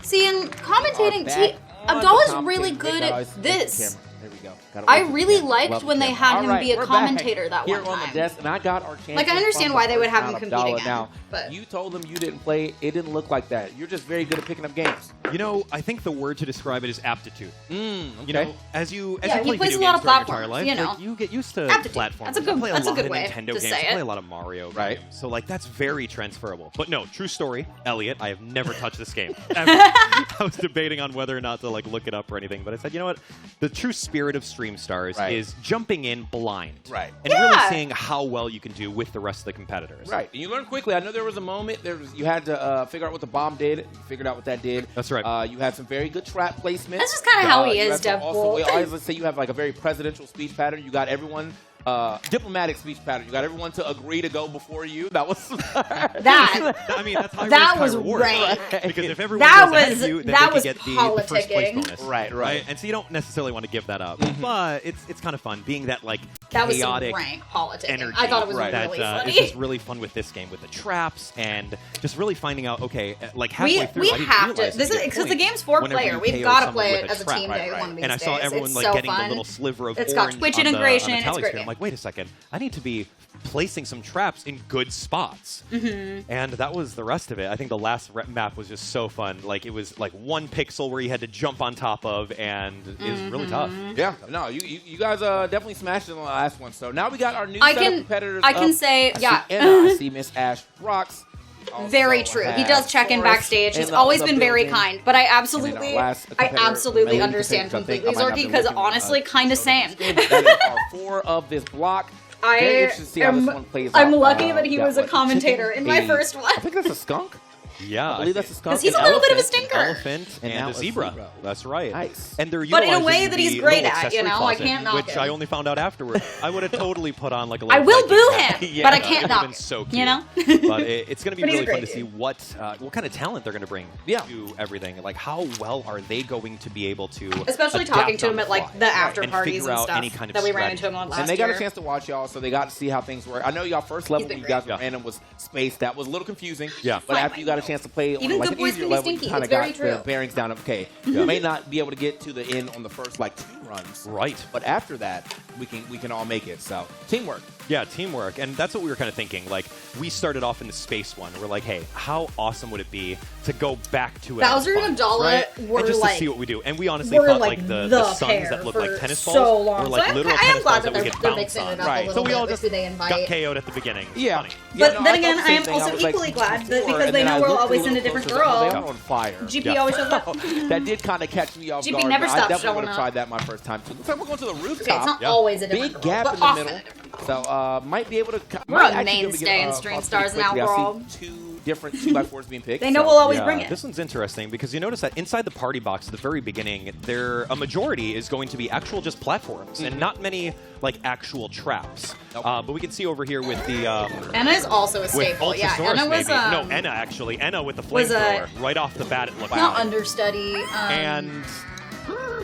See, in commentating, Back on Abdullah's the really competition. good Hey, at guys, look at the this. camera. There we go. Gotta I look at the really camera. liked Love when the they camera. had All him right, be a we're back commentator that here one on time. the desk, and I got our chance. Like, I understand why they would have him compete again, Now, but- you told them you didn't play. It didn't look like that. You're just very good at picking up games. You know, I think the word to describe it is aptitude. Okay. You know, as you Yeah, he play plays video a lot of games throughout your entire platforms, life, you know. like, you get used to Aptitude. platforms. That's a good- I play that's a lot good of way Nintendo to games. say I play it. a lot of Mario Right. games. So like that's very transferable. But no, true story, Elliot, I have never touched this game. Ever. I was debating on whether or not to like look it up or anything, but I said, you know what? The true spirit of Stream Stars is jumping in blind. Right. And really seeing how well you can do with the rest of the competitors. Right. And you learn quickly. I know there was a moment. You had to figure out what the bomb did. You figured out what that did. That's right. You had some very good trap placement. That's just kinda how he you is, had some Dev awesome Pool. way- I always say you have like a very presidential speech pattern. You got everyone. Diplomatic speech pattern. You got everyone to agree to go before you. That was that. I mean, that's high That risk, was high reward. rank. Because if everyone That goes ahead was- of you, then that they was can get the first place politicking. bonus. Right. And so you don't necessarily want to give that up. But it's kind of fun being that like That was some chaotic rank politicking. energy. I thought it was that really funny. is just really fun with this game with the traps and just really finding out. Okay, like halfway through, we I didn't have to. realize This you is get because the points game's 4-player. whenever you We've KO got to someone play with it a as a trap. team day one of these And I saw days. everyone It's like so getting fun. the little sliver of It's got orange Twitch on the integration. It's tally great screen. I'm game. like, wait a second, I need to be placing some traps in good spots. And that was the rest of it. I think the last map was just so fun. Like it was like 1 pixel where you had to jump on top of, and it was really tough. Yeah. No, you guys definitely smashed it in the last one. So now we got our new I set can- of competitors. I can up. say, I yeah. See Anna, I see Miss Ash Rocks. Very true. He does check in backstage. He's always been very kind, but I absolutely understand completely, Zorky, because honestly, kind of same. That is our 4 of this block. Very interested to see how this one plays out. I'm lucky that he Yeah, was a what, commentator chicken, in my a- first one. I think that's a skunk. Yeah, I believe that's a skunk. 'Cause he's an a little bit of a elephant, stinker. An elephant And and, now a a zebra. zebra. That's right. Nice. And they're But in a utilizing way that he's the great little at, you accessory know? I closet, can't knock which him. I only found out afterward. I would have totally put on like a I little will Viking boo hat. him, Yeah, but I it can't would've knock been him, so cute. you know? But it's going to be But he's a really fun great to see dude. what kind of talent they're going to bring to everything. Like how well are they going to be able to Especially adapt talking to on him the at like fly the after and parties figure and out stuff any kind of that we ran into him strategy. on last And they got year. a chance to watch y'all, so they got to see how things work. I know y'all first level when you guys were Yeah. random was space. That was a little confusing. Yeah. But after you got a chance to play on Even like good an boys easier can be level, you stinky. kind of It's very got true. the bearings down. Okay, you may not be able to get to the end on the first like 2 runs. Right. But after that, we can all make it. So teamwork. Yeah, teamwork. And that's what we were kind of thinking. Like, we started off in the space one. We're like, hey, how awesome would it be to go back to it? Bowser and Abdallah right? were and just like, to see what we do. And we honestly thought like the suns that look like tennis balls so long. were like So literal I am tennis glad balls that that we could they're bounce mixing on. it up a Right. little So we all bit just with who they got invite. KO'd at the beginning. Yeah. Funny. But no, then I again, thought I the am same thing. also was like, equally glad that before, because and they then know I we're looked always a in a little different closer, girl. They were on fire. GP always shows up. That did kind of catch me off GP guard. never but stops I definitely showing would have up. tried that my first time too. Looks like we're going to the rooftop. Okay, it's not always a different Big girl, gap but in the often middle. a different girl. So might be able to. We're might a actually be able to mainstay get, in Stream across Stars pretty now, quickly. I girl. see 2 different 2x4s being picked. They know so. we'll always bring it. This one's interesting because you notice that inside the party box at the very beginning, a majority is going to be actual just platforms and not many like actual traps. But we can see over here with the Enna is also a with staple. Yeah, Ultrasaurus, Enna was maybe. No, Enna actually. Enna with the was a- flamethrower right off the bat. It looked not like. understudy. And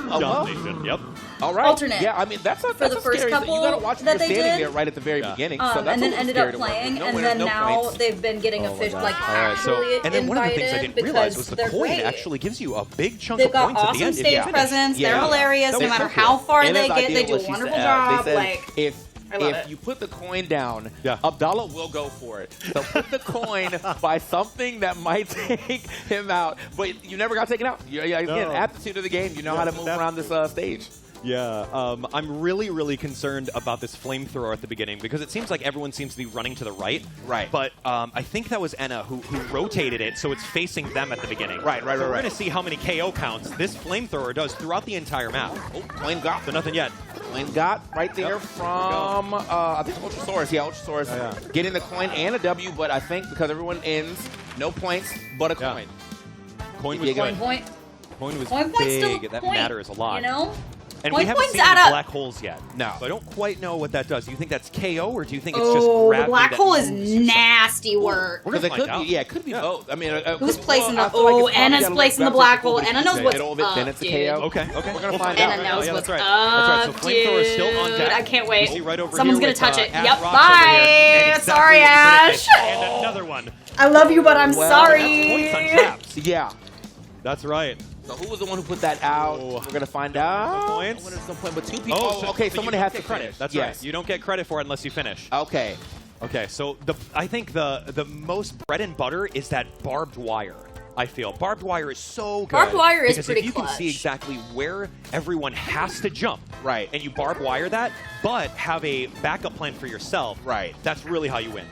domination. Yep. All right. Alternate. Yeah, I mean that's a For the first scary couple thing. You gotta watch that them they standing did. there right at the very beginning. So that's And then a little ended scary up to work with. playing, No and winners, then no now points. they've been getting official, like All right, so actually and then one of the things I invited didn't realize because was the they're coin great. actually gives you a big chunk They've of got points at the awesome end. if you stage finish. presence. They're Yeah. hilarious That no was matter so cool. how far And they his get. idea They do was a she wonderful said, job. they said, Like if you put the coin down, Abdallah will go for it. So put the coin by something that might take him out. But you never got taken out. Again, aptitude of the game. You know how to move around this stage. Yeah, I'm really, really concerned about this flamethrower at the beginning because it seems like everyone seems to be running to the right. Right. But I think that was Enna who rotated it so it's facing them at the beginning. Right. We're going to see how many KO counts this flamethrower does throughout the entire map. Oh, flame got. So nothing yet. Flame got right there from, I think Ultrasaurus. Yeah, Ultrasaurus getting the coin and a W, but I think because everyone ends, no points, but a coin. Coin was point. Coin was Point still big. That point, matters a lot. You know. And Point we haven't points seen add any up. black holes yet. No. So I don't quite know what that does. Do you think that's KO or do you think it's just Oh, the gravity black that hole is moves you? nasty work. We're gonna Because it find could out. be, it could be both. I mean, Who's placing the? I feel like Oh, it's probably Anna's got a placing the little black gravitational hole. pull, Anna but knows if you what's get all of it, up, then it's a dude. KO. Okay. We're gonna find Anna out. knows Yeah, what's that's right. up, That's right. So flamethrower is still on dude. deck. I can't wait. We see right over Someone's here gonna touch with, it. Ash Yep. Rocks over here. Bye. And Sorry, exactly Ash. And another one. I love you, but I'm Well, sorry. Points on traps. Yeah. That's right. So who was the one who put that out? We're gonna find out. Points. At some point, but 2 people. Oh, okay. so Someone you has don't to get credit. finish. That's yes. right. You don't get credit for it unless you finish. Okay. Okay. So I think the most bread and butter is that barbed wire. I feel barbed wire is so good. Barbed wire is because pretty if you can see clutch. exactly where everyone has to jump, right, and you barbed wire that, but have a backup plan for yourself, right, that's really how you win.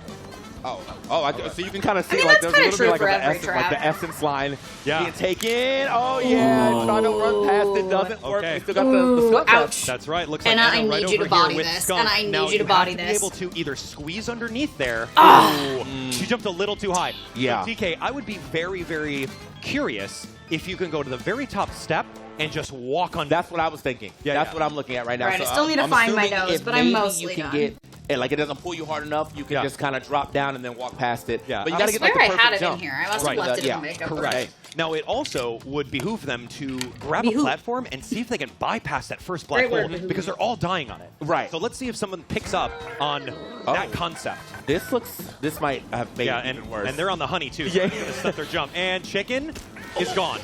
So you can kind of see I mean, like that's there's a kinda little bit true like, for of every the essence, like the trap. essence line Yeah. being taken. Oh yeah, trying to run past it doesn't work. Okay. We still got the scuff ouch. That's right. Looks And like I Anna right need you over to body here with this, Skunk. and I need Now you to body have this. be able to either squeeze underneath there. Ah. Ooh, she jumped a little too high. Yeah. So, DK, I would be very, very curious if you can go to the very top step and just walk on. That's what I was thinking. Yeah, That's yeah. what I'm looking at right now. Right, I So still need to I'm find my assuming nose, if but I'm maybe mostly you can done. get. And like it doesn't pull you hard enough, you can just kind of drop down and then walk past it. Yeah. But you I got to get like the swear I perfect had it jump. in here. I must have Right. left it Yeah. in the makeup. Correct. Now, it also would behoove them to grab a platform and see if they can bypass that first black Great word, hole behoove. because they're all dying on it. Right. So let's see if someone picks up on that concept. This might have made it even worse. And they're on the honey too. Yeah. So they're gonna set their jump. And chicken is gone.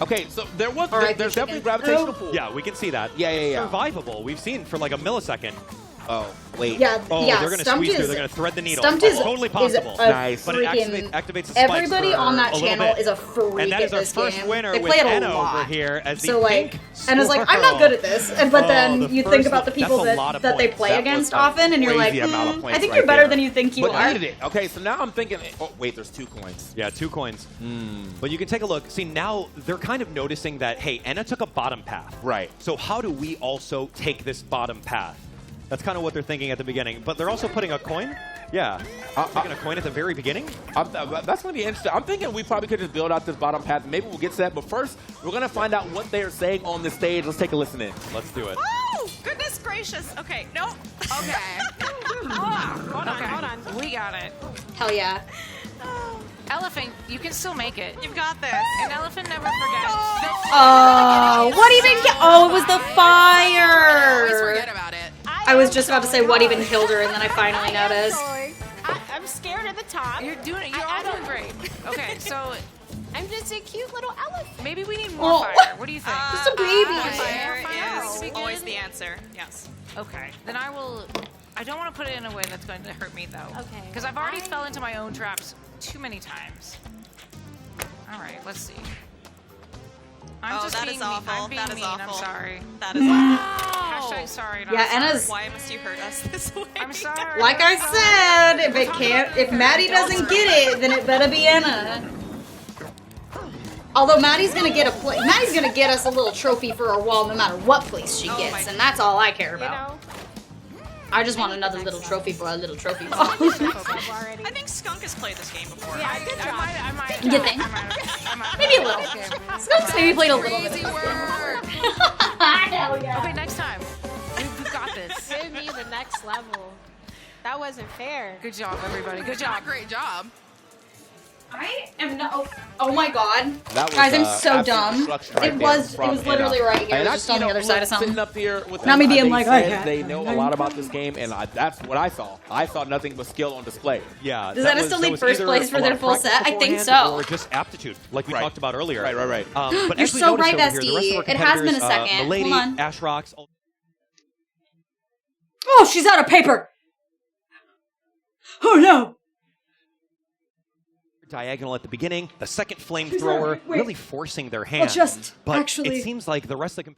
Okay, so there's right, definitely chicken. gravitational pull. Yeah, we can see that. Yeah. Survivable. We've seen for like a millisecond. Oh, wait. Yeah, Oh, yeah. they're going to Stumped squeeze through. is- They're going to thread the needle. Stumped That's is totally is possible. a Nice. But it freaking- activates the spikes everybody for on that a little channel bit. is a freak And that at is our this first game. winner They with play it a Enna lot. over here as the So like, pink and it's like, I'm not good at this, and but Oh, then the you first think about the one. people That's a lot of that they points. play That against was a often, and you're like, crazy amount of I points think right you're better there. than you think you But are. needed it. Okay, so now I'm thinking. Oh wait, there's 2 coins. Yeah, 2 coins. But you can take a look. See, now they're kind of noticing that, hey, Enna took a bottom path. Right. So how do we also take this bottom path? That's kind of what they're thinking at the beginning. But they're also putting a coin. Yeah. Taking a coin at the very beginning. That's going to be interesting. I'm thinking we probably could just build out this bottom path. Maybe we'll get to that. But first, we're going to find out what they are saying on the stage. Let's take a listen in. Let's do it. Oh, goodness gracious. Okay, no. Okay. Hold on. We got it. Hell yeah. Elephant, you can still make it. You've got this. An elephant never forgets. Oh, what even? Oh, it was the Always fire. forget about it. I was just about to say what even killed her, and then I finally noticed. I'm scared of the top. You're doing it. You're all doing great. Okay, so I'm just a cute little elephant. maybe we need more Oh. fire. What do you think? Just a baby. Fire Fire is would be always good. the answer. Yes. Okay, then I will I don't want to put it in a way that's going to hurt me, though. Okay. Because I've already fell into my own traps too many times. All right, let's see. I'm just that being is awful. I'm being That is mean. awful. I'm sorry. That is awful. Hashtag sorry. Not Yeah, sorry. Anna's. Why must you hurt us this way? I'm sorry. Like I said, if Maddie doesn't get it, then it better be Anna. Although Maddie's gonna get Maddie's gonna get us a little trophy for our wall, no matter what place she gets, and that's all I care about. I just want another little trophy for our little trophy ball. I think Skunk has played this game before. Yeah, good job. I might. You think? Maybe a little. Skunk's maybe played a little bit. Hell yeah. Okay, next time. We've got this. Give me the next level. That wasn't fair. Good job, everybody. Good job. Great job. I am not. Oh my god. That was, Guys, I'm so absolute dumb. destruction right It there was from literally Anna. right here. It And was I- just on the other side of something. Sitting up here with Not them, me being they like, said I can't. they know a lot about this game, and that's what I saw. I saw nothing but skill on display. Yeah. Does that still leave first place for their full set? I think so. Or just aptitude, like we talked about earlier. Right. But You're as we so noticed right, over here, the rest of our Bestie. It has been a competitors, second. Milady, Hold on. Ash Rocks. Oh, she's out of paper. Oh no. Diagonal at the beginning, the second flamethrower really forcing their hand. just but actually- it seems like the rest of the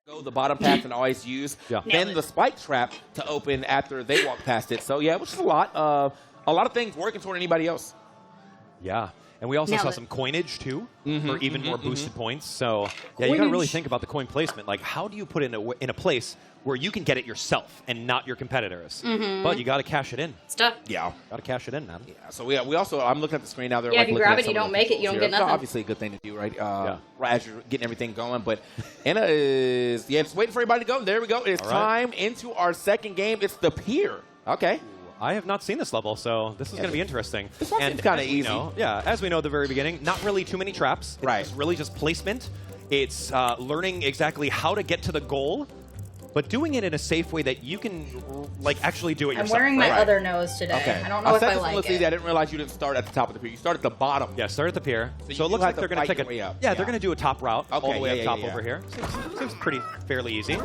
Go the bottom path and always use then the spike trap to open after they walk past it. So yeah, which is a lot of things working toward anybody else. Yeah. And we also Nailed saw it. some coinage, too, for even more boosted points. So, yeah, you got to really think about the coin placement. Like, how do you put it in a place where you can get it yourself and not your competitors? But you got to cash it in. Stuff. Yeah. Got to cash it in, man. Yeah. So we also, I'm looking at the screen now. They're Yeah, like if you looking grab at it, you some of don't the make it, you controls don't get here. So nothing. obviously a good thing to do, right? Right as you're getting everything going. But Anna is, just waiting for everybody to go. There we go. It's time into our second game. It's the Pier. Okay. I have not seen this level, so this is going to be interesting. This one seems kind of easy. As we know at the very beginning, not really too many traps. Right. It's really just placement. It's learning exactly how to get to the goal, but doing it in a safe way that you can actually do it I'm yourself. wearing my other nose today. Okay. I don't know if said I this like was it. easy. I didn't realize you didn't start at the top of the pier. You start at the bottom. Yeah, start at the pier. So So you it looks do like have they're to going to fight take your way up. Yeah, they're going to do a top route all Okay, the way yeah, up top yeah, yeah. over here. Seems pretty fairly easy.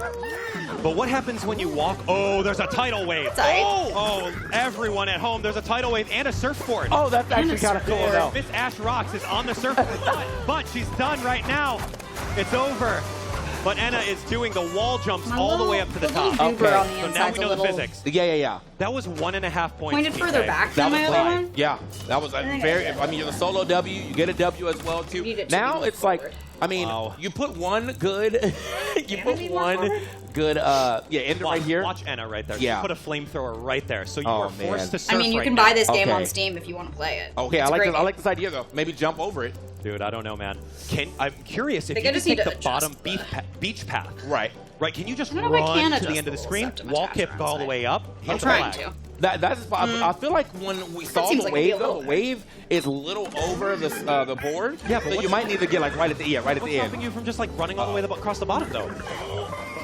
But what happens when you walk? Oh, there's a tidal wave. Sorry. Oh, everyone at home, there's a tidal wave and a surfboard. Oh, that's actually kind of cool, though. Miss Ash Rocks is on the surfboard, but she's done right now. It's over. But Anna is doing the wall jumps all the way up to the top. Goober on the So now inside's we know a the little physics. Yeah. That was 1.5 points. Pointed further PK. back That than was my like, other one. yeah, that was a think I very. did. I mean, you're the solo W. You get a W as well too. Need it to Now be it's like, forward. I mean, you put one good, you Can put I be more one forward? good, ender right here. Watch Anna right there. Yeah. She put a flamethrower right there, so you Oh, are forced man. to surf I mean, you right can now. buy this game Okay. on Steam if you want to play it. Okay, It's I like great this. I like this idea though. Maybe jump over it. Dude, I don't know, man. I'm curious if They you can just take need to the bottom adjust beach path. Right. Right, can you just I don't know if I run can to adjust the end of the the screen, little wall septum kick all the way up, I'm hit the trying flag? to. That's. I feel like when we saw seems the like it'd be wave, a though, little the wave is a little over the board. Yeah, but so you what's- might need to get like right at the What's end. stopping you from just like running all the way across the bottom, though?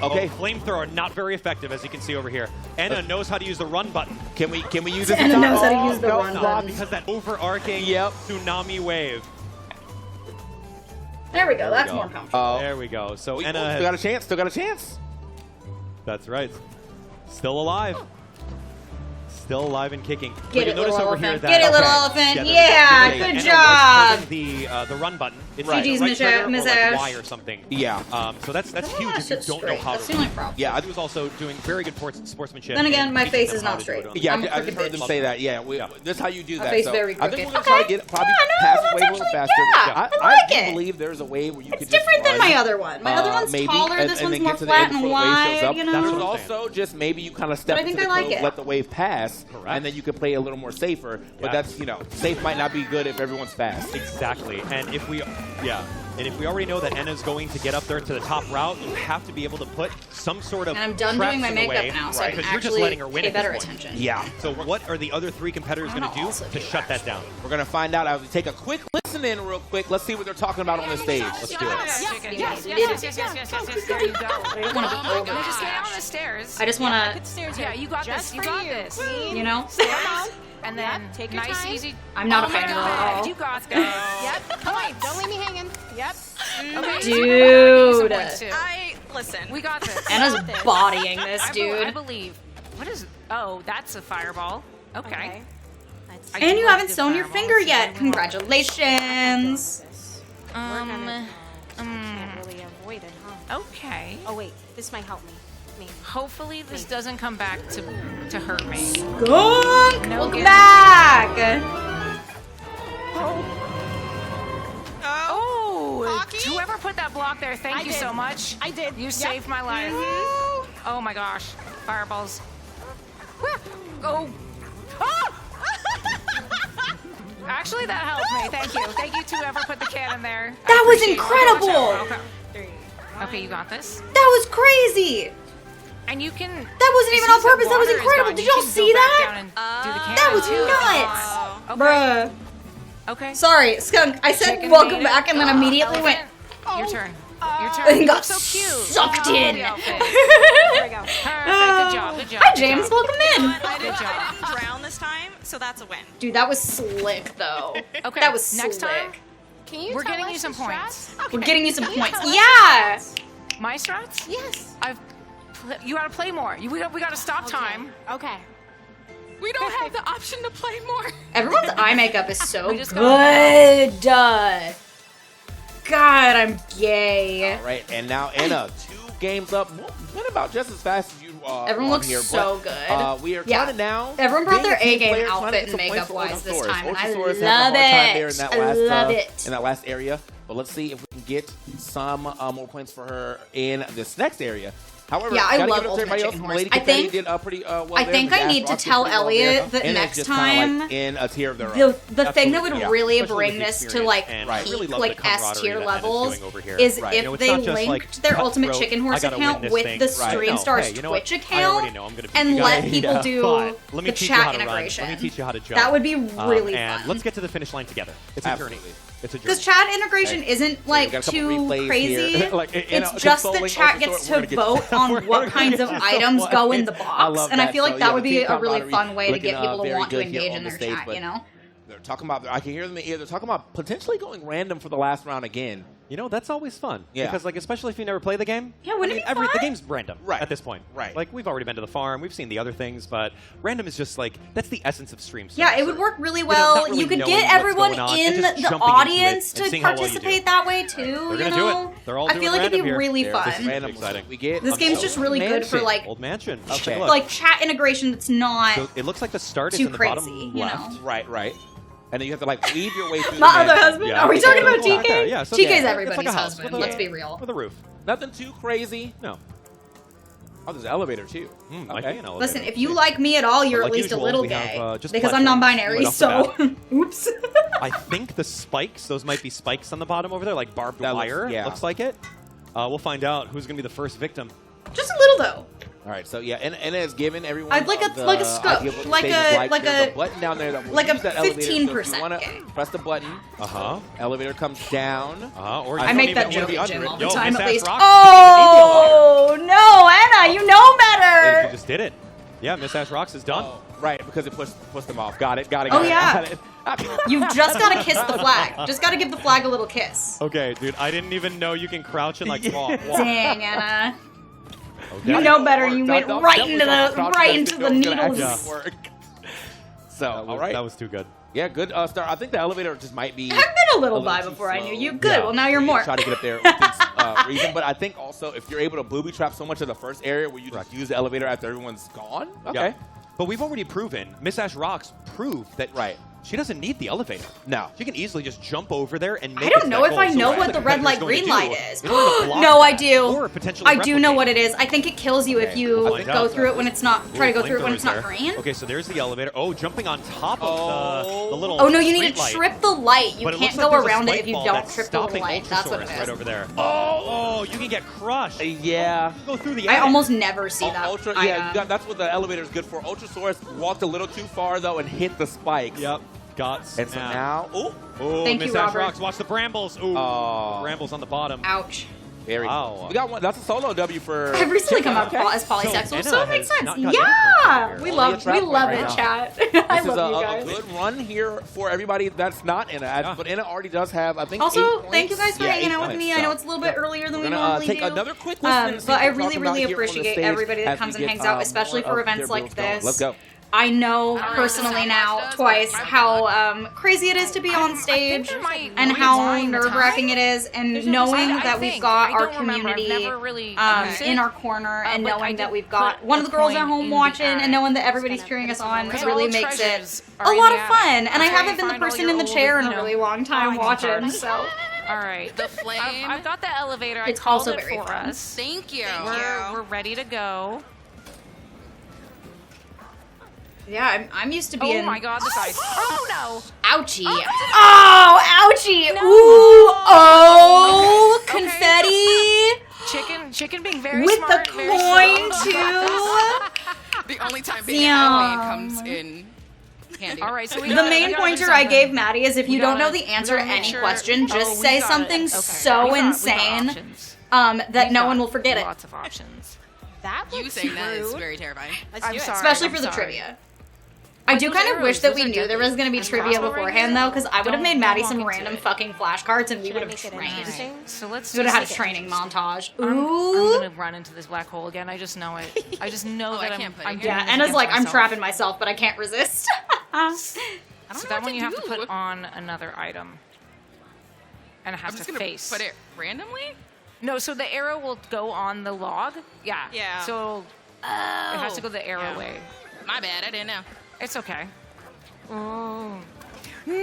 Okay. Oh, flamethrower, not very effective, as you can see over here. Anna knows how to use the run button. Can we use this? Anna knows how to use the no, run no. button. Because that overarching tsunami wave. There we go. That's go. more comfortable. There we go. So We Anna still got a chance. Still got a chance. That's right. Still alive. Still alive and kicking. Get But you'll it, little notice over here elephant. that Get it, little elephant. there's- Yeah, there's- good Anna was job. holding the run button. It's Right. like GG's, right Miss trigger Miss or like Ash. Y or something. Yeah. So that's huge if you it's don't know straight. how That's to the run. only problem. Yeah, I was also doing very good sportsmanship. Then again, and my teaching face them is how not to do it straight. on Yeah, I'm a I just crooked heard them bitch. say that. Yeah, this is how you do My that. face so very I think crooked. we're gonna try to Okay. get probably Yeah, no, pass the that's wave a little actually- faster. yeah, I I like do it. believe there's a way where you could It's just different than run, my other one. My other one's maybe, taller. and This then one's get more to the flat end and before the wave shows wide. up. You There's know. also just maybe you kind of step But I think into the I like cove, it. let the wave pass, and then you can play a little more safer. But Yeah. that's safe might not be good if everyone's fast. Exactly. And if we, and if we already know that Enna's going to get up there to the top route, you have to be able to put some sort of. And I'm done doing my makeup now, so I can you're just letting her actually win pay at this better point. attention. Yeah. So what are the other 3 competitors going to do to shut that down? We're going to find out. I'll take a quick listen in real quick. Let's see what they're talking about on the stage. Let's do it. Yes. There you go. I don't want to be over. Just get on the stairs. I just want to. Yeah, you got this. You got this. You know? And then take your nice, time. easy. I'm not a my fan God. of You got this. Yep. Points. Don't leave me hanging. Yep. Okay. Dude. Listen. We got this. Anna's bodying this, dude. I believe. What is? Oh, that's a fireball. Okay. And you haven't sewn your finger yet. Congratulations. Can't really avoid it, huh? Okay. Oh wait, this might help me. Hopefully this doesn't come back to hurt me. Skunk! No Welcome back! Oh! Whoever put that block there, thank you so much. I did. You saved my life. Oh my gosh. Fireballs. Oh! Actually, that helped me. Thank you. Thank you to whoever put the cannon there. That was Appreciate it. incredible! Okay, you got this. That was crazy! And you can. That wasn't even on purpose. That was incredible. Did y'all see that? That was nuts, bruh. Okay. Sorry, Skunk. I said Chicken welcome made back it. and then immediately went. Your turn. Your turn. And You got look so cute. sucked in. There we go. Perfect. Good job. Good job. Hi, James. Welcome in. I didn't drown this time, so that's a win. Dude, that was slick, though. Okay. That was next slick. time. Can you We're tell getting us you some the points. strats? We're getting you some Can you points. tell us Yeah. My strats? Yes. You gotta play more. We gotta stop time. Okay. We don't have the option to play more. Everyone's eye makeup is so We just good. God, I'm gay. All right, and now Anna, 2 games up. Went about just as fast as you. Everyone looks here, so but, good. We are Yeah. trying to now. Everyone brought being their a team A-game player, trying to outfit get and some points for makeup-wise this Ocean time, and I Source had a love hard time there in it. that I last, love it. in that last area. But let's see if we can get some more points for her in this next area. However, Yeah, I gotta love give it up to Ultimate everybody else. Chicken Horse. Lady I Confetti think- did pretty well I there. think The I Dash need to Rock did tell pretty well Elliot there. that And it's next just kinda time like in a tier of their own. the thing that would Absolutely, yeah. really Especially bring with the this to experience, like and I peak really love like the S camaraderie tier that Enna's levels doing over here. is Right. if You know, it's they not just, linked like, their cutthroat, Ultimate Chicken I Horse gotta win account this with thing. the Right. Stream No, Stars hey, you know Twitch what? I account already know I'm gonna beat and you let guys. people Yeah. do But let me the teach you how chat to run. integration. Let me teach you how to jump. That would be really and fun. let's get to the finish line together. It's a journey. It's a journey. Because chat integration isn't we like got a couple too replays crazy. here. Like, it's know, just that consoling chat Ocean gets Source, we're to gonna get vote on what kinds of items go in the I box, love and I that. feel like So, that yeah, would the be team a really camaraderie fun way to looking, get people to very want to good here engage on in the their stage, chat. but You know. They're talking about. I can hear them in the ear. They're talking about potentially going random for the last round again. You know, that's always fun. Yeah. Because, like, especially if you never play the game. Yeah, wouldn't it be fun? The game's random Right. at this point. Right. Like, we've already been to the farm. We've seen the other things. But random is just, like, that's the essence of stream. Yeah, it would work really not well. really You could knowing get what's everyone going on and in just the jumping into audience it and to seeing how well you do. participate that way too. They're you gonna know, do it. They're all I doing feel like it'd be random here. really This fun. is random. Exciting. We get This game's just really good for like Old Mansion. Okay. Look. like chat integration that's not So it looks like the start is too in the crazy. bottom You left. know. Right. And then you have to like weave your way through. My the other mansion. husband? Yeah. Are we talking about Yeah, TK? yeah, so TK's yeah, it's everybody's like a house husband. with a- Let's be real. With a roof. Nothing too crazy. No. Oh, there's an elevator too. Might be an elevator. Listen, if you like me at all, you're Like at least usual, a little we have, gay. just Because I'm platforms non-binary, right off the so bat. oops. I think the spikes, those might be spikes on the bottom over there, like barbed That looks- wire. yeah. Looks like it. We'll find out who's going to be the first victim. Just a little though. All right, so yeah, and it has given everyone I'd like a the scope, idea of what the like stage a- is like. like There's a- button down there that will like a use that elevator. So if you 15% wanna gay. press the button, Elevator comes down. Or I you make don't that even joke need at to be gym under all it. the Yo, time Miss at Ash least. Rock. Oh no, Anna, you know better. You just did it. Yeah, Miss Ash Rocks is done. Right, because it pushed them off. Got it. Oh yeah. Got it. You've just got to kiss the flag. Just got to give the flag a little kiss. Okay, dude, I didn't even know you can crouch and like walk. Dang, Anna. Okay. You know better. You went That right definitely into thought the Crouch right Dusty into the was gonna needles. actually work. So, all right. That was too good. Yeah, good start. I think the elevator just might be. I've been a little little bi too before I slow. knew you. Good. Yeah. Well, now you're more. Try to get up there within reason, but I think also if you're able to booby trap so much of the first area where you just use the elevator after everyone's gone. Okay. Yeah. But we've already proven, Miss Ash Rocks proved that she doesn't need the elevator. No. She can easily just jump over there and make I it don't to know that if goal. I So know what what the the red competitor's light, going green to light do is. in order to block No, I that do. or potentially I do know replicate. what it is. I think it kills you if you Find go out. through it when it's not, try to go through it when it's not There. green. Okay, so there's the elevator. Oh, jumping on top of the little Oh no, you need street to light. trip the light. You But it can't looks like go there's a around it spike if you ball don't that's trip the little stopping light. That's what it Ultrasaurus is. right over there. Oh, you can get crushed. Yeah. Go through the I attic. almost never see that. Ultra, I, yeah, you got, that's what the elevator is good for. Ultrasaurus walked a little too far though and hit the spikes. Yep. Got And so now, Oh, Thank you, Miss Ash Robert. Rocks. Watch the brambles. Ooh, brambles on the bottom. Ouch. very. Wow. We got one. That's a solo W for. I've recently come Chicken. up as polysexual, So so Anna it makes has sense. not gotten any Yeah, points we here. love Only a it, trap right chat. I This is love you a guys. good run here for everybody that's not in it. But Anna already does have, I think, 8 Also, points. thank you guys for Yeah, hanging 8 out with points, me. I know so. it's a little bit earlier than We're we gonna normally take do. another quick listen and see But I what we're really, talking about really here on the appreciate stage everybody that as we comes and get, hangs out, more especially for of events their like builds going. this. Let's go. I know personally now twice how crazy it is to be on stage and how nerve-wracking it is, and knowing that we've got our community in our corner, and knowing that we've got one of the girls at home watching, and knowing that everybody's cheering us on really makes it a lot of fun. And I haven't been the person in the chair in a really long time watching, so. All right. The flame. I've got the elevator. It's I called also it very for fun. us. Thank you. We're ready to go. Yeah, I'm used to being. Oh my god, this ice. Oh no. Ouchie. Oh, ouchie. Ooh. Oh, confetti. Chicken being very with smart. the very coin smart. too. The only time being Damn. comes in handy. All right, so we The gotta- main we gotta do pointer I something. gave Maddie is if you We don't know gotta- the answer to we gotta make any sure- question, just Oh, we say got something it. Okay. so We got insane options. that We've no got one will forget it. Lots of options. That You looks saying that is rude. very terrifying. Let's I'm do it. sorry. Especially I'm for the sorry. trivia. I do those kind of arrows, wish that those we are knew there was going to be deadly. trivia Impossible right beforehand, here. though, because I would have Don't- made Maddie don't some walk into random it. fucking flashcards, and we Should would I have make it trained. interesting? So let's We would have had a just- training montage. I'm Ooh. gonna run into this black hole again. I just know it. I just know I that can't put it I'm here. doing Yeah, this Anna's against like, I'm myself. trapping myself, but I can't resist. So know that what one to you have to do. put on another item. And it has I'm just to gonna face. put it randomly. No, so the arrow will go on the log. Yeah. Yeah. So it has to go the arrow Yeah. way. My bad. I didn't know. It's okay. Oh. But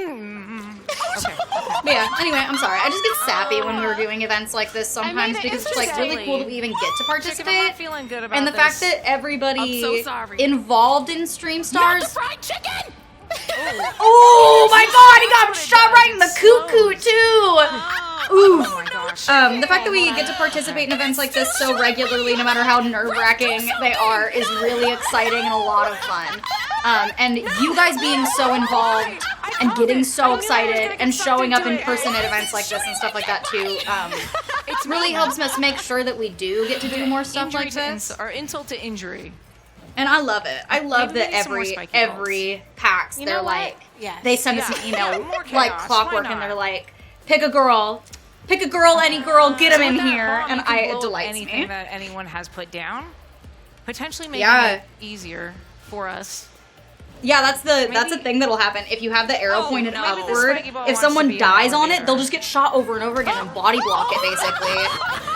yeah, anyway, I'm sorry. I just get sappy when we were doing events like this sometimes it because it's like really interesting. cool that we even get to Chicken, I'm not participate. feeling good about And the this. fact that everybody I'm so sorry. involved in Stream Stars. Fried chicken. Oh my god, he got shot right in the cuckoo too! Ooh. Oh my gosh. The fact that we get to participate in events like this so regularly, no matter how nerve-wracking they are, is really exciting and a lot of fun. And you guys being so involved and getting so excited and showing up in person at events like this and stuff like that too, it really helps us make sure that we do get to do more stuff Injury like to this. or insult to injury. And I love it. I love Maybe that some more spiky every PAX, You they're know what? like, Yes. they send us an Yeah. email Yeah, more like chaos. clockwork, Why and not? they're like, pick a girl, any girl, get them in With that here, bomb, and you can it blow up delights anything me. that anyone has put down, potentially making Yeah. it easier for us. Yeah, that's the Maybe- thing that'll happen if you have the arrow pointed no. Maybe the upward. spiky ball If wants someone to be an dies on it, elevator. they'll just get shot over and over again and body block it basically.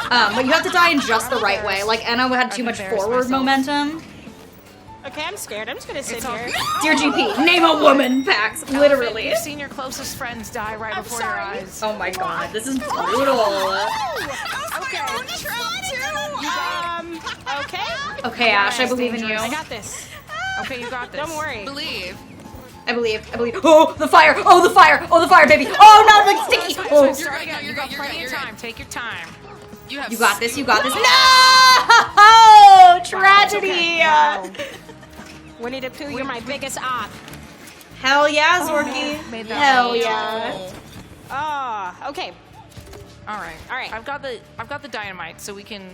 But you have to die in just the right way. Like Anna had too much embarrass forward myself. momentum. Okay, I'm scared. I'm just gonna sit It's all- here. Dear GP, name a woman, Pax. Literally. You've seen your closest friends die right before your eyes. Oh my god, this is brutal. Okay. Okay. Okay, Ash, I believe in you. I got this. Okay, you got this. Don't worry. Believe. I believe. Oh, the fire! Oh, the fire! Oh, the fire, baby! Oh, no, the sticky! Oh. Start again. You got plenty of time. Take your time. You have. You got this, you got this. No! Tragedy! Winnie the Pooh, you're my biggest op. Hell yeah, Zorky. Made that Hell one. yeah. Oh, okay. All right. All right. I've got the dynamite, so we can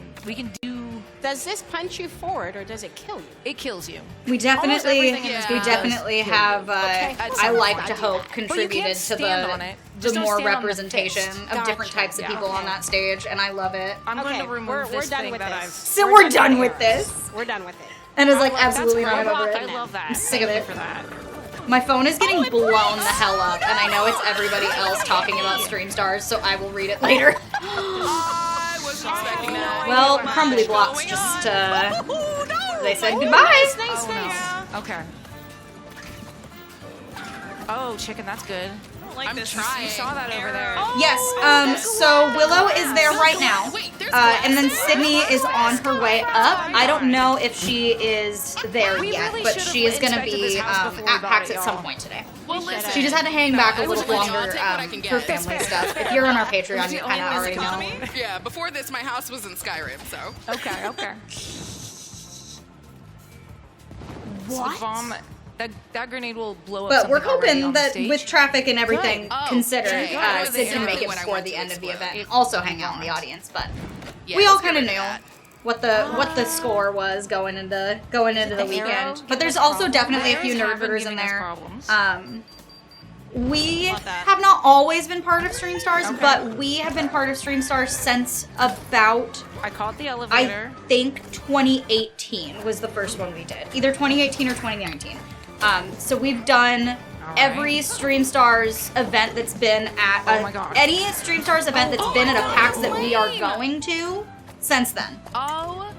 do. Does this punch you forward or does it kill you? It kills you. We definitely, everything in this we game definitely does kill have, you. Okay. At I some like point. to hope, But you contributed can't to stand on the, it. the Just don't more stand on the representation fist. of different Gotcha. types of Yeah. people on that stage, and I love it. I'm going Okay, to remove we're this done thing with that this. I've. So we're done with this. We're done with it. And it's like That's absolutely great. not over I it. love that. I'm sick of Thank it. you for that. My phone is getting blown the hell up, and I know it's everybody else talking about Stream Stars, so I will read it later. I was expecting that. Well, Crumbly Blocks just, they said goodbye. Oh, no. Okay. Oh, chicken, that's good. I'm trying. You saw that over there. Yes, so Willow is there right now. And then Sydney is on her way up. I don't know if she is there yet, but she is going to be at PAX at some point today. She just had to hang back a little longer for family stuff. If you're on our Patreon, you kind of already know. Yeah, before this, my house was in Skyrim, so. Okay, okay. What? The bomb, that grenade will blow up. But we're something already hoping on the that stage. with traffic and everything Oh, considered, okay. Sid can make it When I before went the to end of the explode. event. Also hang out in the audience, but Yeah, we all let's get kind of rid knew that. what the score was going into the weekend. But there's also definitely a few nerders in there. We have not always been part of Stream Stars, but we have been part of Stream Stars since about, I called the elevator. I think 2018 was the first one we did. Either 2018 or 2019. So we've done every Stream Stars event that's been at any Stream Stars event that's been at a PAX that we are going to since then. Oh,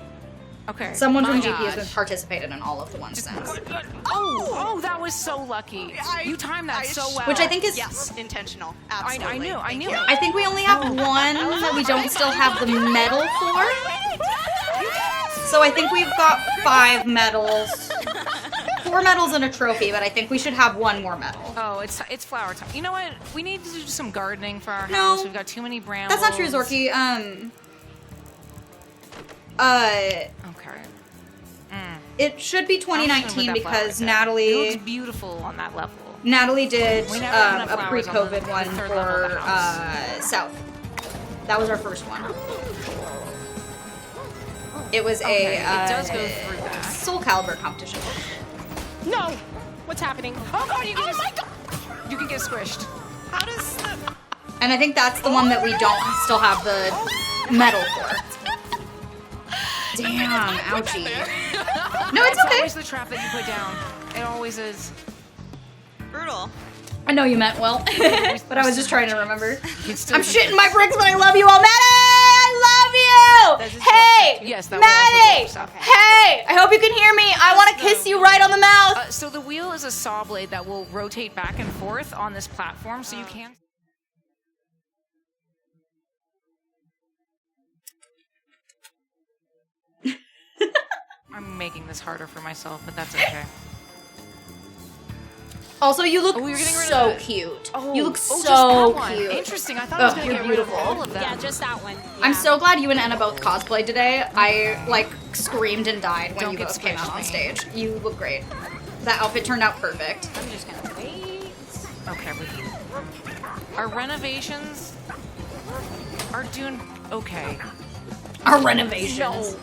okay. Someone from My GP has gosh. been participated in all of the ones since. Oh, that was so lucky. You timed that so well. Which I think is intentional. I knew. I think we only have one that we don't still have the medal for. So I think we've got 5 medals. 4 medals and a trophy, but I think we should have 1 more medal. Oh, it's flower time. You know what? We need to do some gardening for our No. house. We've got too many brambles. That's not true, Zorky. Okay. It should be I'll swim 2019 with that flower because right there. Natalie. It looks beautiful on that level. Natalie did We never have enough a flowers on pre-COVID the one third level of the for house. South. That was our first one. It was Okay, a it does go through that. Soul Calibur competition. No! What's happening? Oh god, you can get squished. How does the... And I think that's the one that we don't still have the medal for. Damn, ouchie. No, it's okay. always the trap that you put down. It always is. Brutal. I know you meant well, but I was just trying to remember. still I'm be- shitting my bricks, but I love you all. Maddie, I love you! Hey! Yes, that Maddie! will also Hey! I hope you can hear me. I want to kiss you right on the mouth. So the wheel is a saw blade that will rotate back and forth on this platform, so you can. I'm making this harder for myself, but that's okay. Also, you look you're getting rid so of it. cute. Oh, You look just so that one. cute. Interesting. I thought I was gonna you're get beautiful. rid of all of them. Yeah, just that one. I'm so glad you and Anna both cosplayed today. I like screamed and died when Don't you get both came out squished, on me. stage. You look great. That outfit turned out perfect. I'm just gonna wait. Okay, our renovations are doing okay. Our renovations.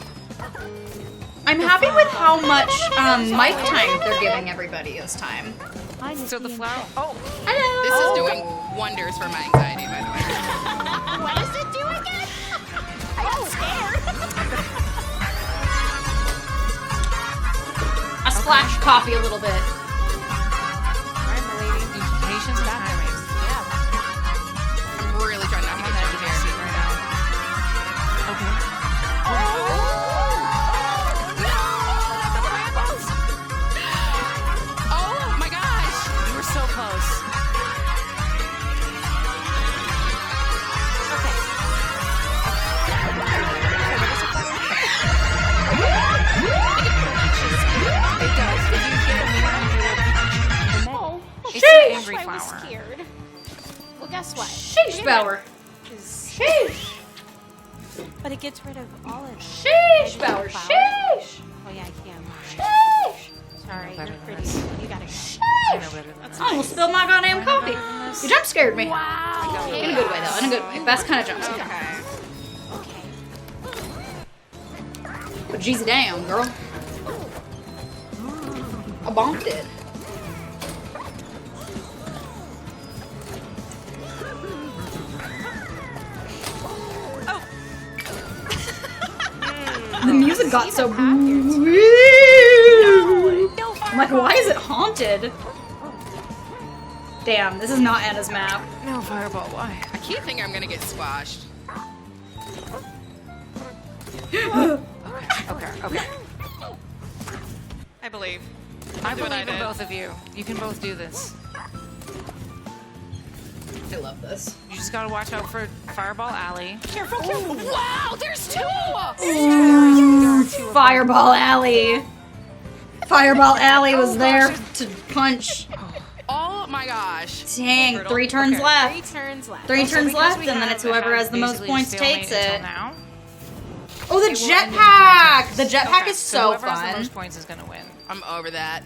I'm happy with how much mic time they're giving everybody this time. So the flower. Oh, hello. This is doing wonders for my anxiety, by the way. What does it do again? I got scared. I splashed coffee a little bit. I'm waiting. Patience and timing. I'm really trying not to get jumped here. Right now. Okay. Oh my gosh! You were so close. It does. If you get a man, it will punch you. It's an angry I was flower. scared. Well, guess what? Sheesh, Bauer. Sheesh. But it gets rid of all of it. Sheesh, Bauer. Sheesh. Oh yeah, I can. Sheesh. Sorry, better you're than pretty. this. You gotta go. I know better than I almost spilled my goddamn coffee. You jump scared me. Wow. In a good way, though. In a good way. Best kind of jump scare. Okay. But jeez damn, girl. I bonked it. The music got so. I'm like, why is it haunted? Damn, this is not Anna's map. No fireball. Why? I keep thinking I'm gonna get squashed. Okay. I believe. I Do what I believe in did. both of you. You can both do this. I love this. You just gotta watch out for Fireball Alley. Careful, careful. Wow, there's two! Fireball Alley. Fireball Alley was there to punch. Oh my gosh. Dang, 3 turns left. 3 turns left. 3 turns left, and then it's whoever has the most points takes it. Oh, the jetpack! The jetpack is so whoever has the fun. most points is gonna win. I'm over that.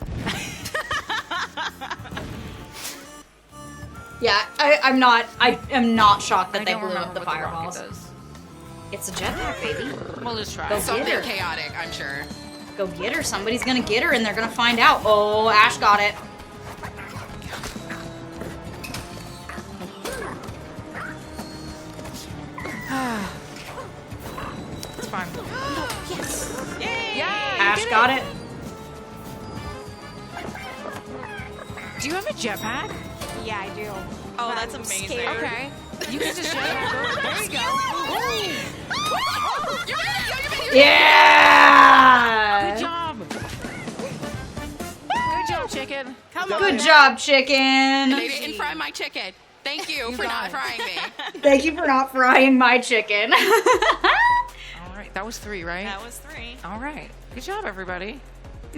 Yeah, I am not shocked that I they don't blew remember up the what the rocket fireballs. does. It's a jetpack, baby. We'll just try. Go Something get her. chaotic, I'm sure. Go get her. Somebody's gonna get her, and they're gonna find out. Oh, Ash got it. It's fine. Yes. Yay! Ash got it. Do you have a jetpack? Yeah, I do. Oh, that's amazing. Okay. You can just jetpack over. There you go. Yeah! Good job. Good job, chicken. Come on. Good job, chicken. They didn't fry my chicken. Thank you for not frying me. Thank you for not frying my chicken. All right, that was 3, right? That was 3. All right. Good job, everybody.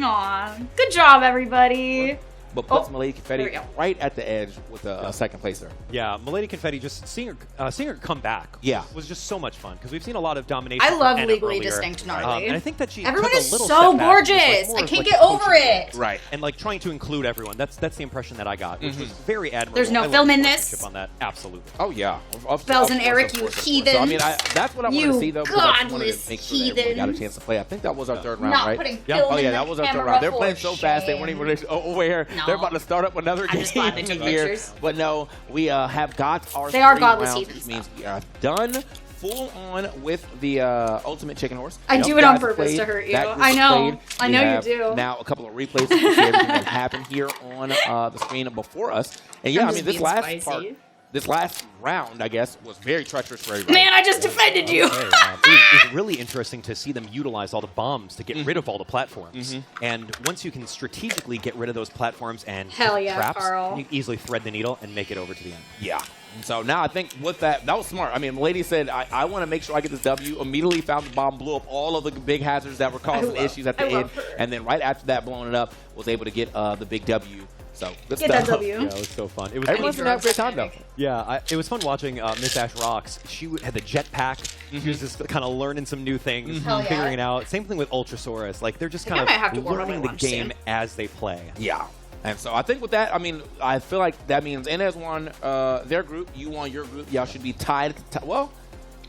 Aw, good job, everybody. But puts Milady there we Confetti go. right at the edge with a second placer. Yeah, Milady Confetti, just seeing her come back was just so much fun because we've seen a lot of domination. I from love Anna Legally earlier. Distinct Gnarly. And I think that she Everyone took a is little so step back and was, gorgeous. more I of, can't like, get coaching over it. Right. And like trying to include everyone. That's the impression that I got, which was very admirable. There's no I love film the in relationship this. on that. Absolutely. Oh yeah. Bells and Eric, you heathens. So, I mean, that's what I want You to see though. Because I just wanted godless to make sure that everyone got a heathens. chance to play. I think that was our third round, Not right? putting Yeah. film Oh in yeah, the that was our third camera round. They're for playing so fast they weren't even really aware. No. They're about to start up another I'm just game glad they took here. pictures. But no, we have got our They are 3 godless rounds, heathens, which means we are done full on with the Ultimate Chicken Horse. I These do it on guys purpose played, to hurt you. that group I know. played. I We know you have do. Now a couple of replays to see everything that happened here on the screen before us. And yeah, I'm I just mean, this being last spicy. part, this last round, I guess, was very treacherous for everybody. Man, I just defended you. Okay, it was really interesting to see them utilize all the bombs to get rid of all the platforms. And once you can strategically get rid of those platforms and Hell put yeah, traps, Carl. you can easily thread the needle and make it over to the end. Yeah. And so now I think with that was smart. I mean, Milady said, I want to make sure I get this W. Immediately found the bomb, blew up all of the big hazards that were causing issues at the end. And then right after that, blowing it up, was able to get the big W. So good Get stuff. that W. Yeah, it was so fun. It was Everyone's gonna have a great time though. Yeah, it was fun watching Miss Ash Rocks. She had the jetpack. She was just kind of learning some new things, Hell yeah. figuring it out. Same thing with Ultrasaurus. Like they're just I think kind I might have to of order my learning the lunch game soon. as they play. Yeah. And so I think with that, I mean, I feel like that means Inez won their group, you won your group. Y'all should be tied. Well,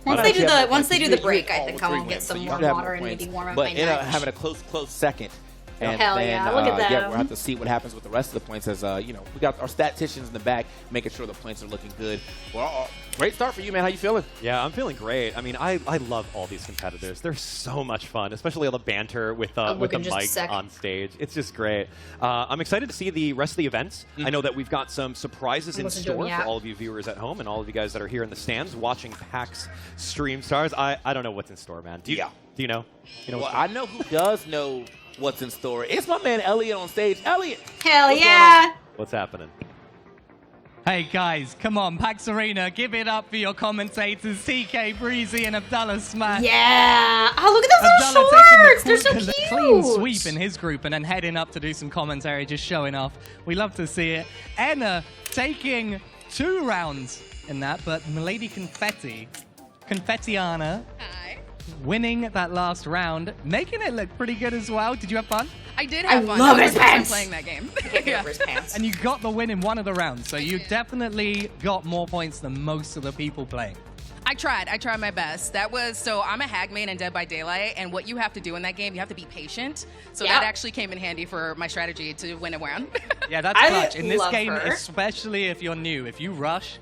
Once you they do have the more once points. they do You the get break, I all think three I'll wins, get so some you more should have water and points. maybe warm up But my ended up neck. having a close second. And Hell then, yeah, look at Yeah, them. we'll have to see what happens with the rest of the points as, we got our statisticians in the back making sure the points are looking good. Well, great start for you, man. How you feeling? Yeah, I'm feeling great. I mean, I love all these competitors. They're so much fun, especially all the banter with the mic on stage. It's just great. I'm excited to see the rest of the events. I know that we've got some surprises in store for all of you viewers at home and all of you guys that are here in the stands watching PAX Stream Stars. I don't know what's in store, man. Do you know? Well, I know who does know what's in store. It's my man Elliot on stage. Elliot. Hell what's yeah. What's happening? Hey guys, come on, PAXArena, give it up for your commentators, TK Breezy and Abdullah Smash. Yeah. Oh, look at those Abdullah little shorts. taking They're the so clean cute. sweep in his group and then heading up to do some commentary, just showing off. We love to see it. Enna taking 2 rounds in that, but Milady Confettiana, winning that last round, making it look pretty good as well. Did you have fun? I did have fun. love That was his my first time pants. playing that game. Can't over his pants. And you got the win in one of the rounds, so you definitely got more points than most of the people playing. I tried my best. So I'm a Hagman in Dead by Daylight, and what you have to do in that game, you have to be patient. So that actually came in handy for my strategy to win a round. Yeah, that's I clutch. In this love game, her. especially if you're new, if you rush,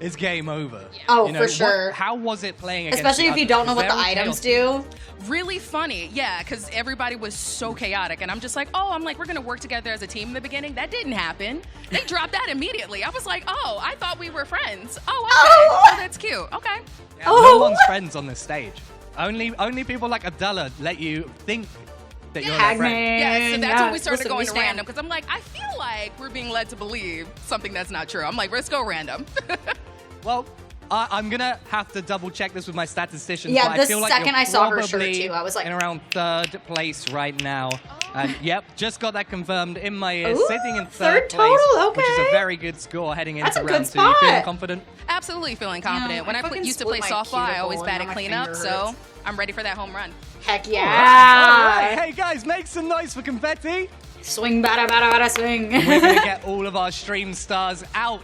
it's game over. Oh, for sure. How was it playing against Especially the if you others? don't know Is what the there a items chaos? do. Really funny, yeah, because everybody was so chaotic, and I'm just like, we're gonna work together as a team in the beginning. That didn't happen. They dropped that immediately. I was like, I thought we were friends. Oh, okay. Oh, that's cute. Okay. Yeah, no one's friends on this stage. Only people like Abdullah let you think that you're their friend. Yeah, so that's when we started Listen, going we to stand. random, because I'm like, I feel like we're being led to believe something that's not true. I'm like, let's go random. Well, I'm gonna have to double check this with my statisticians. Yeah, but the I feel like second you're I saw her shirt probably too, I was like, in around 3rd place right now. And yep, just got that confirmed in my ear, Ooh, sitting in 3rd third place, total, which is a okay. very good score heading into That's a good round 2. You feeling spot. confident? Absolutely feeling confident. Yeah, when I I fucking used to play split my softball, I always cuticle and batted now my cleanup, finger so hurts. I'm ready for that home run. Heck yeah. All right. Hey guys, make some noise for confetti. Swing, bada, bada, bada, swing. We're going to get all of our stream stars out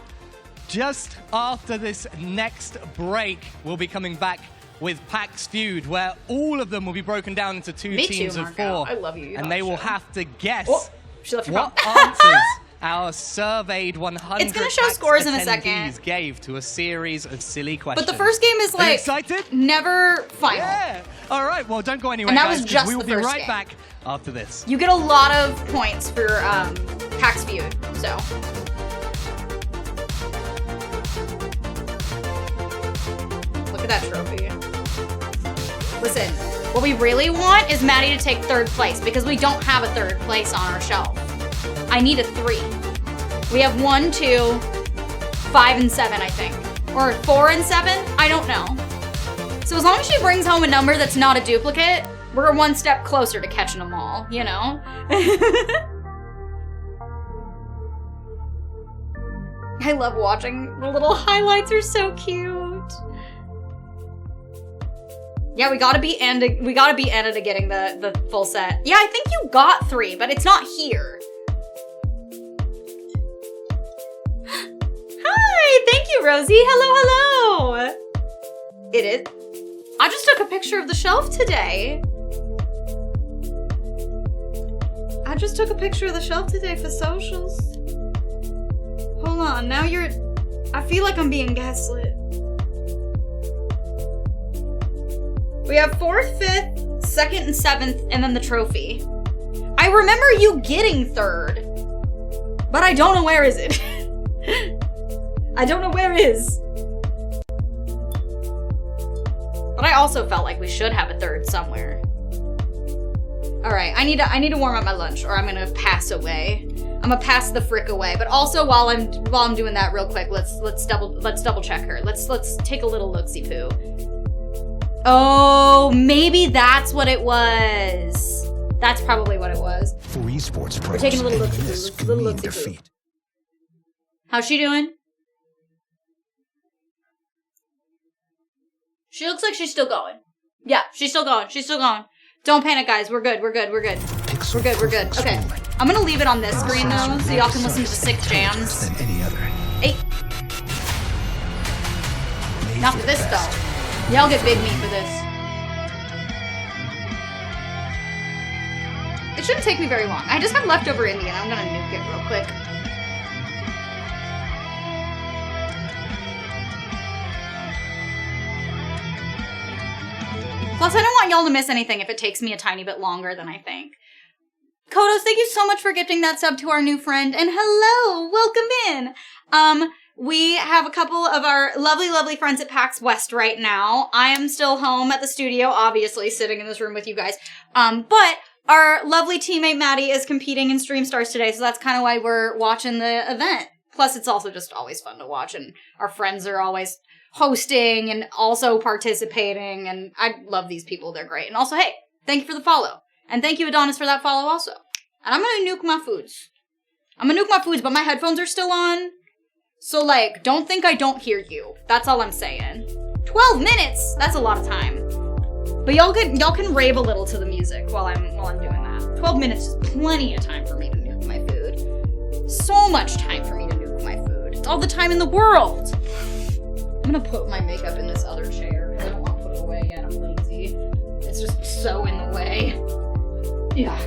just after this next break. We'll be coming back with PAX Feud, where all of them will be broken down into 2 Me teams too, of Marco. 4. I love you. You And got they the will show. have to guess Oh, she left her what phone. answers our surveyed 100 It's gonna show PAX scores in a attendees second. gave to a series of silly questions. But the first game is Are you like excited? never final. Yeah. All right. Well, don't go anywhere, And that guys, was 'cause just we will the be first right game. back after this. You get a lot of points for PAX Feud, so. Look at that trophy. Listen, what we really want is Maddie to take 3rd place because we don't have a 3rd place on our shelf. I need a 3. We have 1, 2, 5, and 7, I think. Or 4 and 7? I don't know. So as long as she brings home a number that's not a duplicate, we're 1 step closer to catching them all, you know? I love watching the little highlights are so cute. Yeah, we gotta beat Anna to getting the full set. Yeah, I think you got 3, but it's not here. Hi, thank you, Rosie. Hello, hello. It is. I just took a picture of the shelf today. I just took a picture of the shelf today for socials. Hold on, now you're... I feel like I'm being gaslit. We have 4th, 5th, 2nd, and 7th, and then the trophy. I remember you getting 3rd, but I don't know where is it. I don't know where is. But I also felt like we should have a 3rd somewhere. All right, I need to warm up my lunch, or I'm gonna pass away. I'm gonna pass the frick away. But also while I'm doing that real quick, let's double check her. Let's take a little look-see poo. Oh, maybe that's what it was. That's probably what it was. For esports pros, We're taking a little and look-see this poo. could Little mean look-see poo. defeat. How's she doing? She looks like she's still going. Yeah, she's still going. She's still going. Don't panic, guys. We're good. We're good. We're good. We're good. We're good. Okay. I'm gonna leave it on this screen though, so y'all can listen to 6 jams. Than any other. 8. Not for this though. Y'all get big meat for this. It shouldn't take me very long. I just have leftover Indian. I'm gonna nuke it real quick. Plus, I don't want y'all to miss anything if it takes me a tiny bit longer than I think. Kodos, thank you so much for gifting that sub to our new friend. And hello, welcome in. We have a couple of our lovely, lovely friends at PAX West right now. I am still home at the studio, obviously, sitting in this room with you guys. But our lovely teammate Maddie is competing in Stream Stars today, so that's kind of why we're watching the event. Plus, it's also just always fun to watch, and our friends are always hosting and also participating, and I love these people. They're great. And also, hey, thank you for the follow. And thank you, Adonis, for that follow also. And I'm gonna nuke my foods. But my headphones are still on. So, like, don't think I don't hear you. That's all I'm saying. 12 minutes! That's a lot of time. But y'all can rave a little to the music while I'm doing that. 12 minutes is plenty of time for me to nuke my food. So much time for me to nuke my food. It's all the time in the world. I'm gonna put my makeup in this other chair because I don't want to put it away yet. I'm lazy. It's just so in the way. Yeah.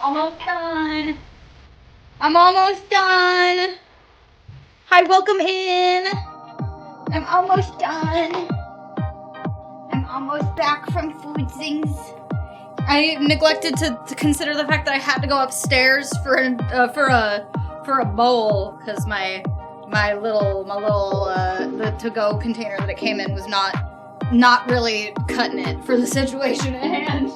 Almost done. I'm almost done. Hi, welcome in. I'm almost done. I'm almost back from food things. I neglected to consider the fact that I had to go upstairs for a bowl because my little the to-go container that it came in was not really cutting it for the situation at hand.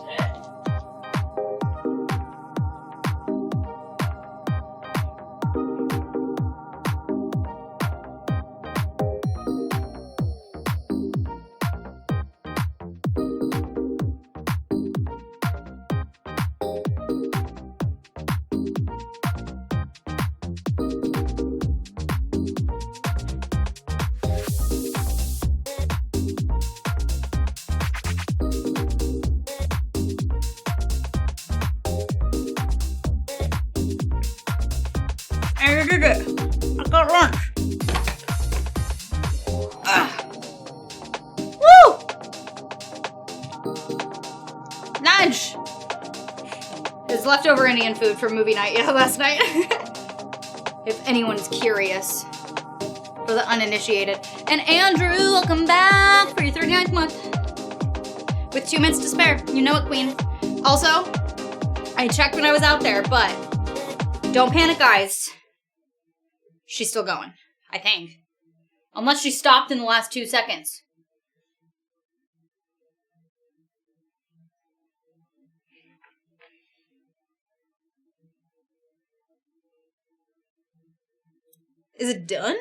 I did it. I got lunch. Woo! Lunch! It's leftover Indian food from movie night, last night. If anyone's curious. For the uninitiated. And Andrew, welcome back for your 39th month. With 2 minutes to spare. You know it, queen. Also, I checked when I was out there, but don't panic, guys. She's still going, I think. Unless she stopped in the last 2 seconds. Is it done?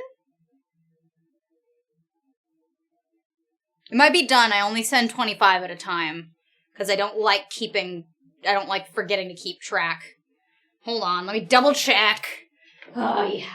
It might be done. I only send 25 at a time. Because I don't like forgetting to keep track. Hold on, let me double check. Oh, yeah.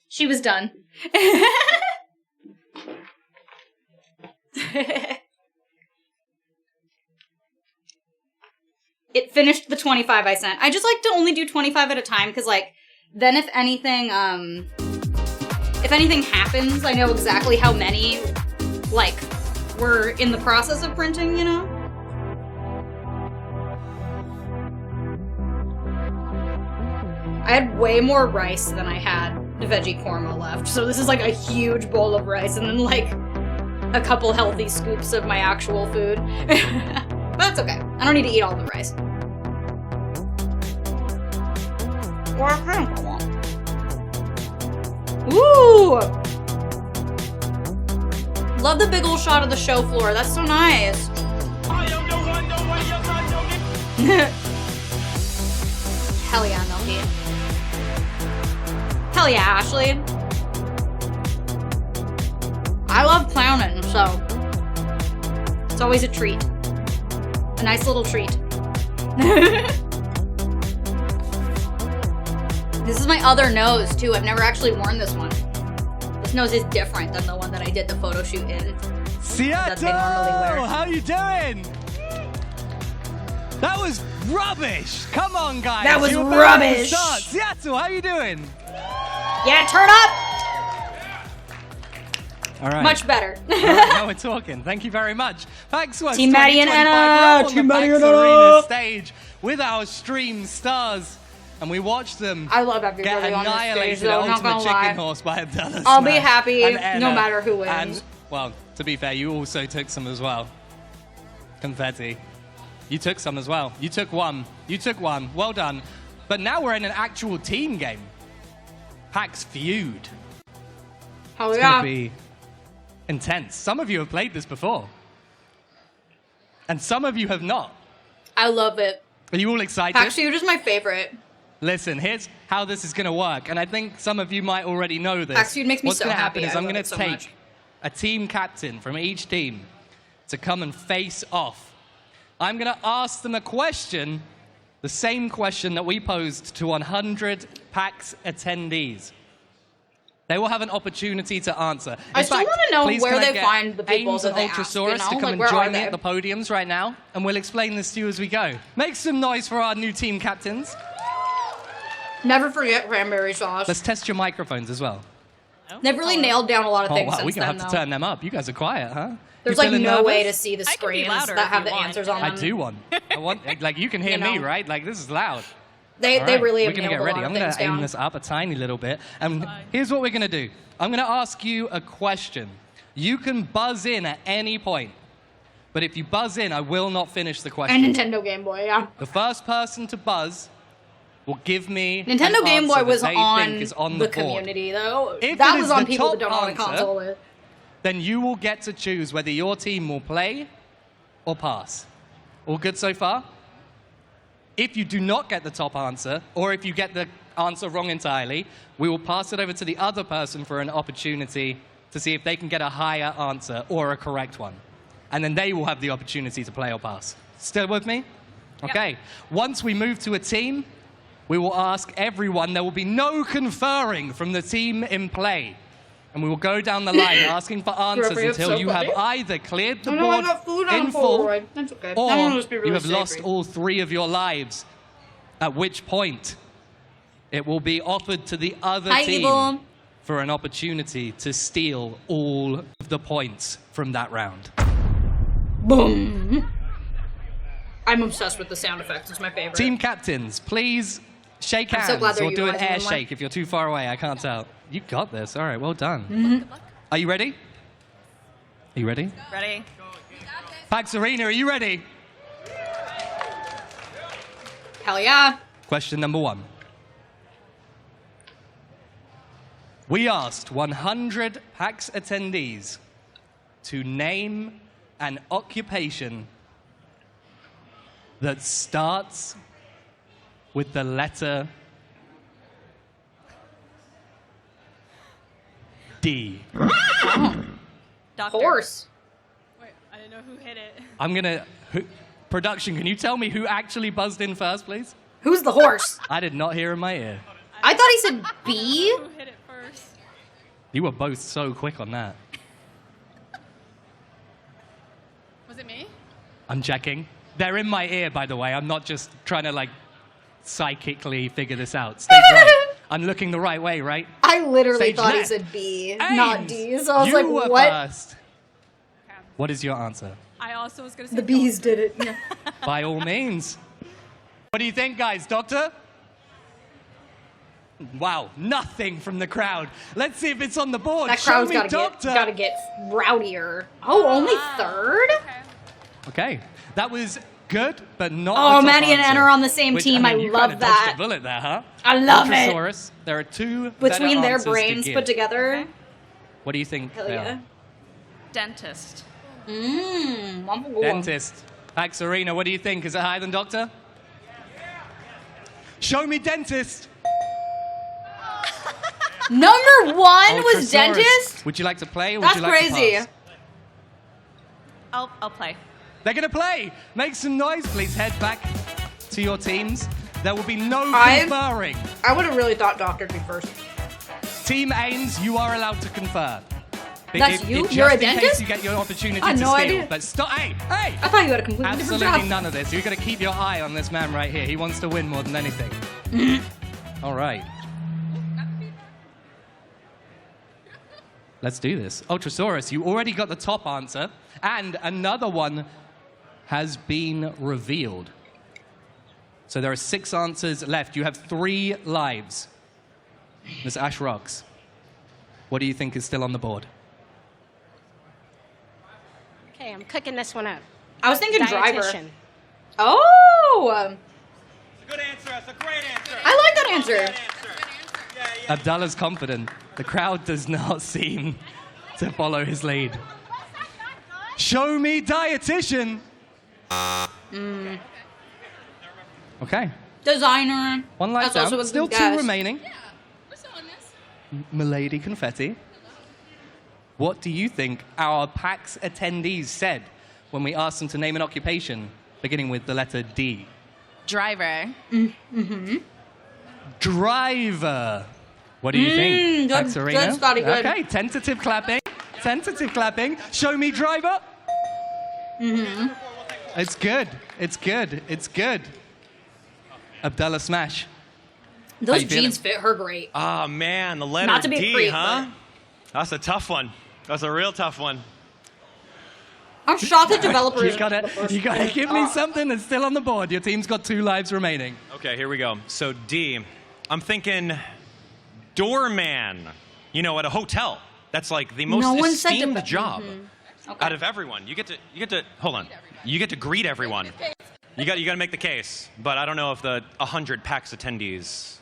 She was done. It finished the 25 I sent. I just like to only do 25 at a time because, like, then if anything happens, I know exactly how many, like, were in the process of printing, you know? I had way more rice than I had veggie korma left, so this is like a huge bowl of rice and then like a couple healthy scoops of my actual food. But that's okay. I don't need to eat all the rice. Ooh! Love the big ol' shot of the show floor. That's so nice. Hell yeah, Milky. Hell yeah, Ashley. I love clowning, so it's always a treat. A nice little treat. This is my other nose, too. I've never actually worn this one. This nose is different than the one that I did the photo shoot in. Seattle! That they normally wear. How you doing? That was rubbish! Come on, guys! That was You're rubbish! Seattle, how you doing? Yeah, turn up! All right. Much better. Now we're talking. Thank you very much. PAXworks Team Maddie and Anna! Team Maddie and Anna! Stage with our stream stars. And we watched them I love everybody get on this annihilated stage, though, not Ultimate gonna Chicken lie. Horse by Abdullah I'll be Smash happy and no Anna. matter who wins. And, well, to be fair, you also took some as well. Confetti. You took some as well. You took one. You took one. Well done. But now we're in an actual team game. PAX Feud. Oh, It's yeah. going to be intense. Some of you have played this before. And some of you have not. I love it. Are you all excited? PAX Feud is my favorite. Listen, here's how this is going to work, and I think some of you might already know this. Actually, it makes me What's so gonna happy. happen is I I'm love going it to so take much. a team captain from each team to come and face off. I'm going to ask them a question, the same question that we posed to 100 PAX attendees. They will have an opportunity to answer. I still want to know please where can I they get find the people Ames that and they ask, you Ultrasaurus know? to come Like, and where are join me they? at the podiums right now, and we'll explain this to you as we go. Make some noise for our new team captains. Never forget cranberry sauce. Let's test your microphones as well. They've really nailed down a lot of Oh, things wow, since we're going to then, have to though. turn them up. You guys are quiet, huh? There's You like feeling no way to nervous? see the I can be screens louder that if have you the want. answers on them. I do one. I want, like, you can hear You me, know. right? Like, this is loud. They All they right, really we're have gonna nailed get a ready. lot I'm of going things to aim down. this up a tiny little bit. And here's what we're going to do. I'm going to ask you a question. You can buzz in at any point. But if you buzz in, I will not finish the question. And Nintendo Game Boy, yeah. The first person to buzz will give me Nintendo an Game Boy answer was that they think is on the board. community, though. If That it was is on the people that top don't know what a answer, console is. Then you will get to choose whether your team will play or pass. All good so far? If you do not get the top answer, or if you get the answer wrong entirely, we will pass it over to the other person for an opportunity to see if they can get a higher answer or a correct one. And then they will have the opportunity to play or pass. Still with me? Okay. Once we move to a team, we will ask everyone. There will be no conferring from the team in play. And we will go down the line asking for answers Griffey, it's until so you have funny. either cleared the Oh, no, I board got food on in full, Polaroid. That's okay. or I'm gonna just be really you have lost savory. all 3 of your lives, at which point it will be offered to the other Hi, team Evil. for an opportunity to steal all of the points from that round. Boom. I'm obsessed with the sound effects. It's my favorite. Team captains, please shake I'm hands so glad they're or do an utilizing air them well. shake if you're too far away. I can't tell. You got this. All right, well done. Mhm. Are you ready? Are you ready? Ready? PAXArena, are you ready? Hell yeah. Question number 1. We asked 100 PAX attendees to name an occupation that starts with the letter D. Doctor. Horse. Wait, I didn't know who hit it. I'm gonna... Production, can you tell me who actually buzzed in first, please? Who's the horse? I did not hear in my ear. I thought he said B. Who hit it first? You were both so quick on that. Was it me? I'm checking. They're in my ear, by the way. I'm not just trying to, like, psychically figure this out. Stage right. I'm looking the right way, right? I literally Stage thought he left. said B, Ames, not D. So I was you like, were what? first. What is your answer? I also was going to say The bees did it. Yeah. By all means. What do you think, guys? Doctor? Wow, nothing from the crowd. Let's see if it's on the board. That Show crowd's me, Doctor. gotta get rowdier. Oh, only third? Okay, that was good, but not. Oh, the top Maddie and answer. Anna are on the same team. I you love kinda dodged that. a bullet there, huh? I love it. Ultrasaurus, there are 2 better Between their answers to brains give. put together. What do you think? Hell they yeah. are? Dentist. Mmm. Dentist. PAXArena, what do you think? Is it higher than doctor? Show me dentist. Number 1 was Ultrasaurus. dentist? Would you like to play or would That's you like crazy. to pass? I'll play. They're going to play. Make some noise, please. Head back to your teams. There will be no conferring. I would have really thought doctor would be first. Team Ames, you are allowed to confer. That's you? Just You're a in case dentist? you get your opportunity I had to no steal. idea. But stop. Hey, hey! I thought you had a completely Absolutely different job. none of this. You've got to keep your eye on this man right here. He wants to win more than anything. All right. Let's do this. Ultrasaurus, you already got the top answer, and another one has been revealed. So there are 6 answers left. You have 3 lives. Miss Ash Rocks, what do you think is still on the board? Okay, I'm cooking this one up. I was thinking driver. Dietitian. Oh! It's a good answer. That's a great answer. I like that answer. Abdallah's confident. The crowd does not seem to follow his lead. Show me dietitian. Okay. Designer. One life That's down. also a Still good 2 guess. remaining. Milady Confetti. What do you think our PAX attendees said when we asked them to name an occupation beginning with the letter D? Driver. Mm-hmm. Driver. What do you think? Good, PAXArena? good, Scotty, good. Okay, tentative clapping. Tentative clapping. Show me driver. Mm-hmm. It's good. It's good. It's good. Abdullah Smash. How Those you feeling? jeans fit her great. Oh man, the letter Not to be a D, creep, huh? That's a tough one. That's a real tough one. I'm shocked that developers. You gotta give me something that's still on the board. Your team's got 2 lives remaining. Okay, here we go. So D, I'm thinking doorman. You know, at a hotel. That's like the most No one said esteemed job Okay. out of everyone. You get to hold on. You get to greet everyone. You got to make the case, but I don't know if the 100 PAX attendees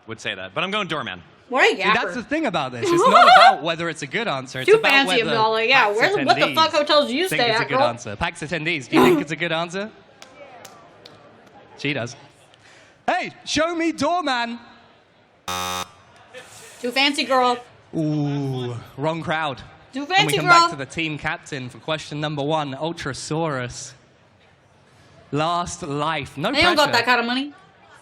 would say that. But I'm going doorman. What a See, yapper. that's the thing about this. It's not about whether it's a good answer. It's Too about fancy, whether Abdullah. Yeah, PAX what the attendees fuck hotels do you think stay it's at, a good girl? answer. PAX attendees, do you think it's a good answer? She does. Hey, show me doorman. Too fancy, girl. Ooh, wrong crowd. Too And we fancy, come girl. back to the team captain for question number 1, Ultrasaurus. Last life. No They pressure. don't got that kind of money.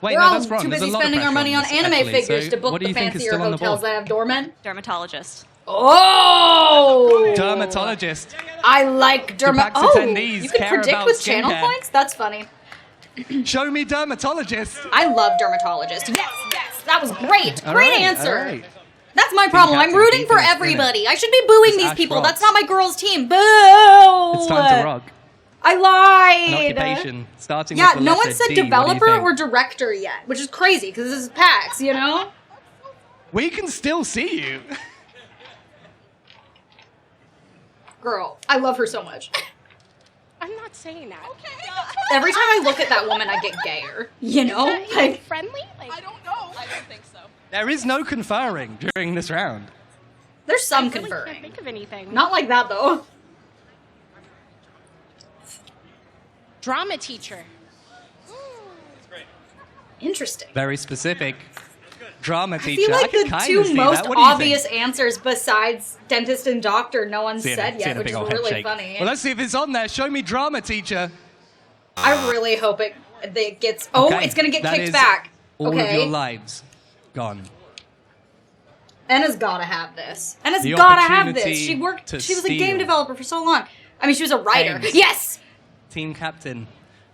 Wait, We're no, all that's wrong. too There's busy a lot of spending our pressure money on this, anime actually. figures So to book what do the you think is fancier still on the hotels board? that have doormen. Dermatologist. Oh! Dermatologist. I like Do PAX Oh, attendees you can care predict about with channel skincare? points? That's funny. Show me dermatologist. I love dermatologist. Yes, yes, that was great. All Great right, answer. all right. That's my problem. I'm captain, rooting for defense, everybody. I should be booing It's these Ash people. rocks. That's not my girls' team. Boo! It's time to rock. I An lied. occupation starting Yeah, with the no letter one said D. What do you developer think? or director yet, which is crazy because this is PAX, you know? We can still see you. Girl, I love her so much. I'm not saying that. Okay. Every time I look at that woman, I get gayer. You know? Is that even friendly? Like, I don't know. I don't think so. There is no conferring during this round. There's some I really conferring. can't think of anything. Not like that, though. Drama teacher. Interesting. Very specific. Drama I teacher. feel like can the kinda two see most that. What do you obvious think? answers besides dentist and doctor no one Seeing said a yet, which big is old head really shake. funny. Well, let's see if it's on there. Show me drama teacher. I really hope it gets... Oh, Okay, it's going to get that kicked is back. All okay. of your lives gone. Anna's got to have this. Anna's The got to have this. opportunity She worked... to She was a game steal. developer for so long. I mean, she was a writer. Ames. Yes! Team captain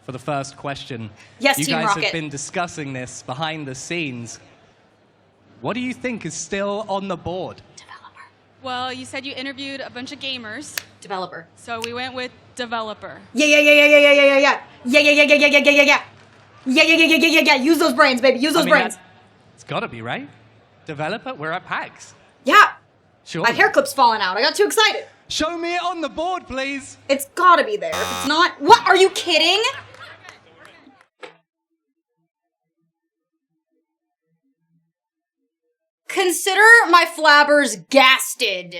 for the first question. Yes, you Team guys Rocket. have been discussing this behind the scenes. What do you think is still on the board? Well, you said you interviewed a bunch of gamers. Developer. So we went with developer. Yeah. Use those brains, baby. Use those brains. It's got to be, right? Developer? We're at PAX. Yeah. Sure. My hair clip's falling out. I got too excited. Show me it on the board, please. It's got to be there. If it's not... What? Are you kidding? Consider my flabbers gasted.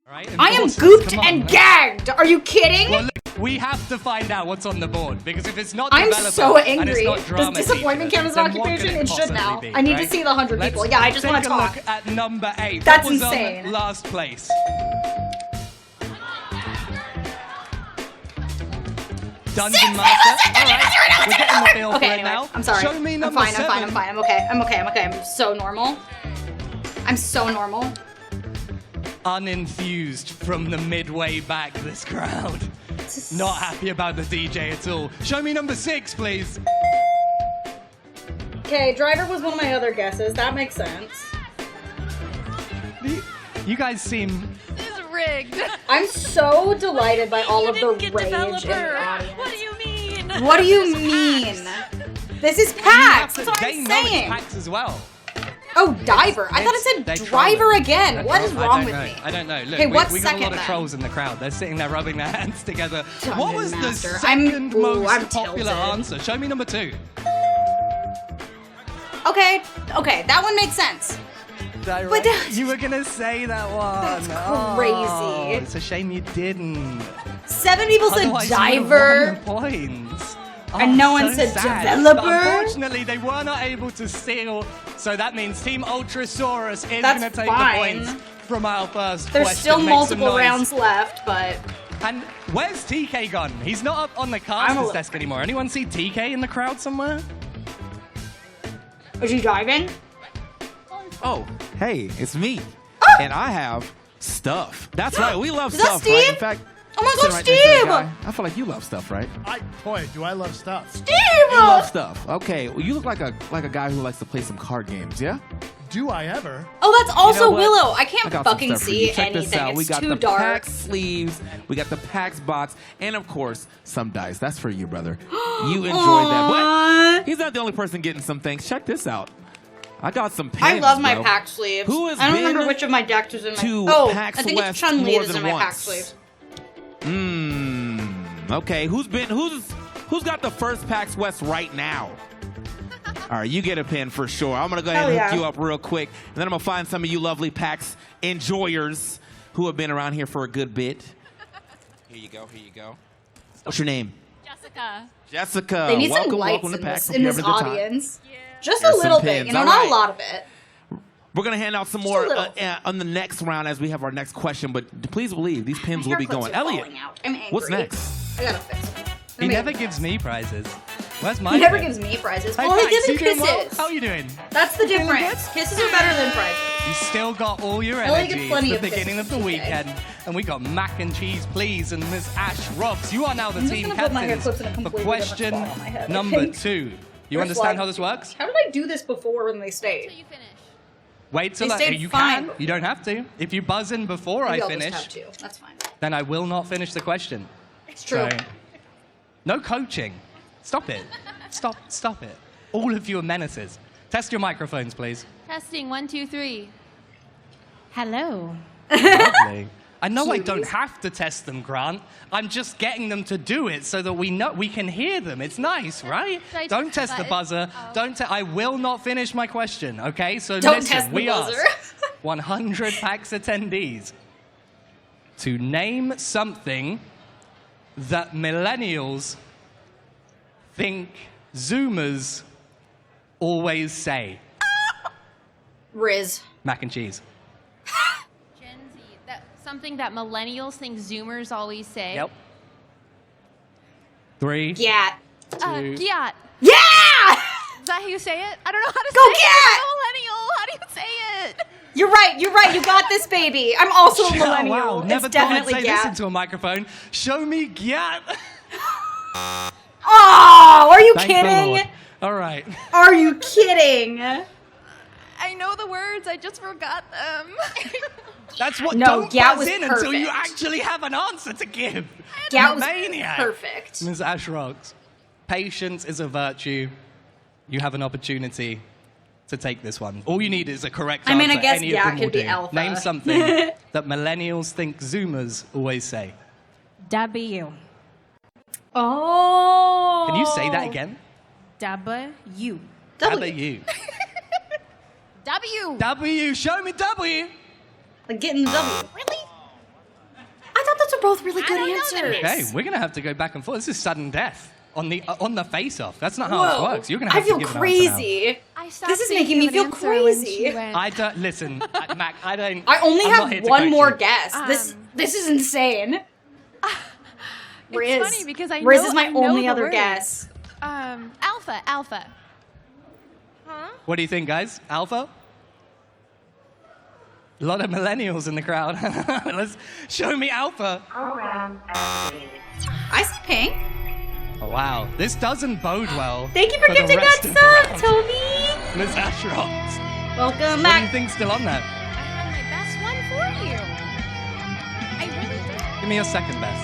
All right, I am enforcers, gooped come on, and let's- gagged. Are you kidding? Well, look, we have to find out what's on the board because if it's not I'm developer so and angry. it's not Does drama disappointment teacher, count as an then what occupation? could It should now. possibly be, I need to right? see the 100 Let's people. Yeah, I just want take to a talk. look at number 8. That's what was insane. On last place. Dungeon Master. All right, we're getting the feel for Okay, it anyway, now. I'm sorry. Show me I'm number fine, 7. I'm fine. I'm okay. I'm so normal. I'm so normal. Unenthused from the midway back, this crowd. Not happy about the DJ at all. Show me number 6, please. Okay, driver was one of my other guesses. That makes sense. You guys seem... This is rigged. I'm so delighted by all of the Get rage in the developer. audience. What do you mean? What do you mean? This is PAX. That's what They I'm know saying. it's PAX as well. Oh, diver. I thought it They said troll driver them. again. What is wrong with know. me? I don't know. Look, Okay, we what's got a lot second of then? trolls in the crowd. They're sitting there rubbing their hands together. Dungeon What was Master. the 2nd I'm most popular tilted. answer? Show me number 2. Okay, that one makes sense. But you were gonna say that one. That's Oh, crazy. it's a shame you didn't. 7 people said Otherwise, you would've diver. won the points. And no one said developer? But unfortunately, they were not able to steal, so that means Team Ultrasaurus is going to take the points from our first There's question. still Make some multiple noise. rounds left, but... And where's TK gone? He's not up on the caster's desk anymore. Anyone see TK in the crowd somewhere? Is he driving? Oh, hey, it's me. And I have stuff. That's right, we love Is that stuff, Steve? right? In fact, Oh my sitting God, right next to the Steve! guy. I feel like you love stuff, right? Boy, do I love stuff. Steve! You love stuff. Okay, well, you look like a guy who likes to play some card games, yeah? Do I ever? Oh, that's also You know what? Willow. I I can't got some fucking stuff for you. see Check this anything. out. It's We got too the dark. PAX sleeves, we got the PAX box, and of course, some dice. That's for you, brother. You enjoy that. But he's not the only person getting some things. Check this out. I got some pins, I love my bro. pack sleeves. Who has I don't been remember which of my decks is in my... to Oh, PAX I think West it's Chun-Li more that's than in my pack once? sleeves. Okay, who's got the first PAX West right now? All right, you get a pin for sure. I'm gonna go ahead and hook you up real quick, and then I'm gonna find some of you lovely PAX enjoyers who have been around here for a good bit. Here you go. Here you go. What's your name? Jessica. Jessica. They need welcome, some lights welcome to in PAX. this, Hope in you're this having a good time. audience. Just Here's a little some bit, pins. you know, All not right. a lot of it. We're going to hand out some Just a more little. on the next round as we have our next question, but please believe these pins will be going. Elliot, I'm angry. what's next? I gotta fix them. He never gives me prizes. Where's my He never pin? gives me prizes. Hey, Well, he Pax, gives you him doing well? kisses. How are you doing? That's the Feeling difference. Kisses are better than prizes. You still got all your Ellie gets energy. plenty It's the of beginning of the kisses weekend, and we got mac and cheese, please, and Miss Ash Robs. You are now the I'm just team gonna put my hair captains clips in a for completely question different spot on my head, I number think. 2. You First understand slide. how this works? How did I do this before when they stayed? Wait till They stayed you fine. can. You don't have to. If you buzz in before Maybe I I'll finish, just have to. That's fine. then I will not finish the question. It's true. So, no coaching. Stop it. Stop it. All of you are menaces. Test your microphones, please. Testing 1, 2, 3. Hello. Lovely. I know I don't have to test them, Grant. I'm just getting them to do it so that we know we can hear them. It's nice, right? Should I Don't test test the the buzzer. button? I will not finish my question, okay? So Don't listen, test the we buzzer. asked 100 PAX attendees to name something that millennials think Zoomers always say. Riz. Mac and cheese. Gen Z. Something that millennials think Zoomers always say. Yep. 3. Gyat. Gyat. Yeah! Is that how you say it? I don't know how to Go say Gyat! it. I'm a millennial. How do you say it? You're right. You got this, baby. I'm also a millennial. Wow, never it's thought I'd definitely say this Gyat. into a microphone. Show me Gyat. Oh, are you Thank the kidding? Lord. All right. Are you kidding? I know the words. I just forgot them. That's what. No, don't Gyat buzz was in until you perfect. actually have an answer to give. Gyat You was maniac. perfect. Ms. Ash Rocks, patience is a virtue. You have an opportunity to take this one. All you need is a correct I answer. mean, I guess Any of Gyat them could will be do. alpha. Name something that millennials think Zoomers always say. W. Oh. Can you say that again? W. W. W. W. Show me W. Like getting the W. Really? I thought those were both really good answers. Okay, we're gonna have to go back and forth. This is sudden death on the face-off. That's not how Whoa. it works. You're gonna have I feel to give crazy. This is making me feel crazy. I don't listen, Mac. I don't. I only I'm not here have to one coach more you. guess. This is insane. Riz. It's funny because I Riz know is my I know only the other words. guess. Alpha. Huh? What do you think, guys? Alpha? A lot of millennials in the crowd. Let's show me Alpha. I see pink. Oh, wow, this doesn't bode well. Thank you for the gifting rest that of the sub, round. Toby. Miss Ash Rocks. Welcome What do you back. think's still on that? That's one for you. I really do. Give me your second best.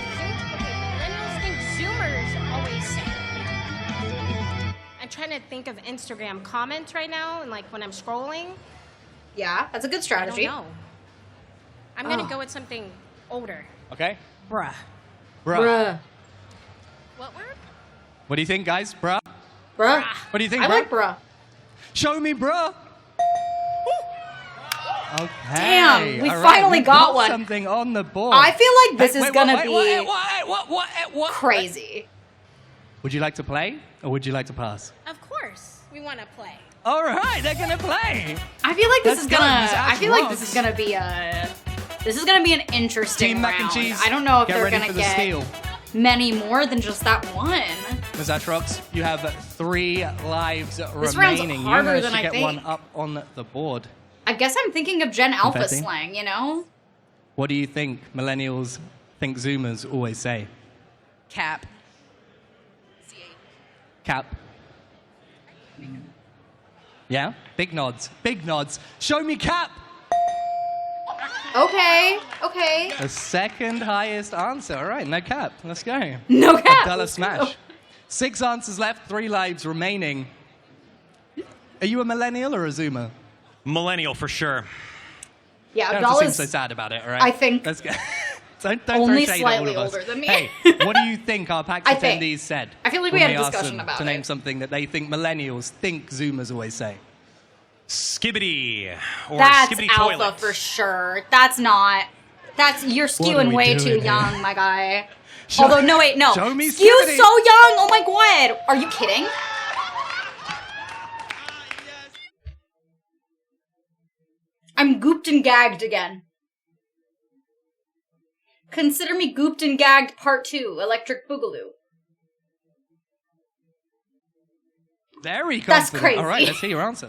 Millennials think Zoomers always say. I'm trying to think of Instagram comments right now, and like when I'm scrolling. Yeah, that's a good strategy. I don't know. I'm gonna go with something older. Okay. Bruh. Bruh. What word? What do you think, guys? Bruh. Bruh. What do you think, I bruh? like bruh. Show me, bruh. Okay. Damn, we all finally we've got one. Something on the board. I feel like this is gonna be What? crazy. Would you like to play or would you like to pass? Of course, we want to play. All right, they're gonna play. I feel like this Let's is go, gonna. Miss Ash I feel like this rocks. is gonna be a. This is gonna be an interesting Team round. Mac and Cheese. I don't know if Get they're ready gonna for the get steal. many more than just that one. Ms. Atrox, you have 3 lives This round's remaining. You harder managed than to I get think. one up on the board. I guess I'm thinking of Gen Alpha Confetti? slang. You know. What do you think millennials think Zoomers always say? Cap. Cap. Yeah? Big nods. Big nods. Show me Cap! Okay. Okay. The second highest answer. All right, no Cap. Let's go. No Cap. Abdullah Let's smash. go. 6 answers left, 3 lives remaining. Are you a millennial or a Zoomer? Millennial for sure. Yeah, Don't have to seem Abdullah's so sad about it, all right? I think Let's go. don't only throw shade slightly at all of us. older than me. Hey, what do you think our PAX I think- attendees said? I feel like we when had a asked discussion them about to it. name something that they think millennials think Zoomers always say. Skibbity or That's skibbity Alpha toilet. for sure. That's not. That's you're What are skewing we way doing too here? young, my guy. Although no, wait, no. Show me Skew's Skibbity. so young. Oh my god. Are you kidding? I'm gooped and gagged again. Consider me gooped and gagged part 2, Electric Boogaloo. Very confident. That's crazy. All right, let's hear your answer.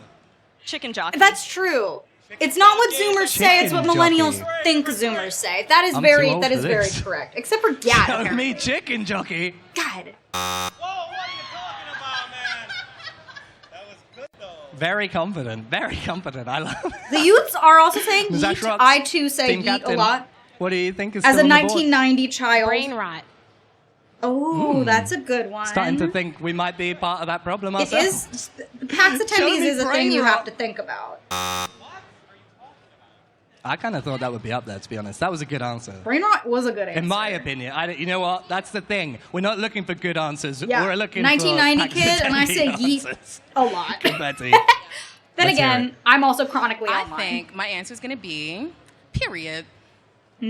Chicken jockey. That's true. It's not what Zoomers say, it's what Chicken millennials jockey. think Zoomers say. That is I'm very too old that is for very this. correct. Except for Gad. Show apparently. me chicken jockey. God. Very confident. Very confident. I love it. The youths are also saying Is that yeet. Rox? I too say Team yeet captain. a lot. What do you think is As a still on the board? 1990 child. Brain rot. Oh, that's a good one. Starting to think we might be part of that problem It ourselves. is. The PAX Show attendees me is a brain thing you rot. have to think about. I kind of thought that would be up there, to be honest. That was a good answer. Brain rot was a good answer. In my opinion. You know what? That's the thing. We're not looking for good answers. Yeah. We're looking 1990 for kid, and I say attendee yeet answers. a lot. Betty. Then Let's hear again, I'm also chronically I online. think my answer is going to be period. I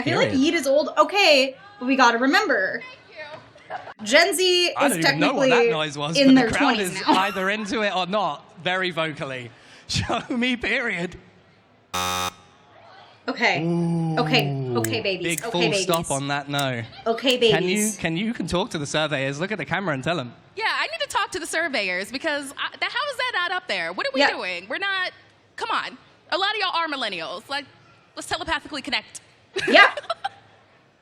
feel like Period. yeet is old. Okay, but we gotta remember. Gen Z I is don't even know what technically that noise was, in but their the crowd 20s is now. either into it or not, very vocally. Show me period. Okay. Okay, babies. Big okay, full babies. stop on that no. Okay, babies. Can you talk to the surveyors? Look at the camera and tell them. Yeah, I need to talk to the surveyors because how is that not up there? What are we Yeah. doing? We're not. Come on. A lot of y'all are millennials. Like, let's telepathically connect. Yeah.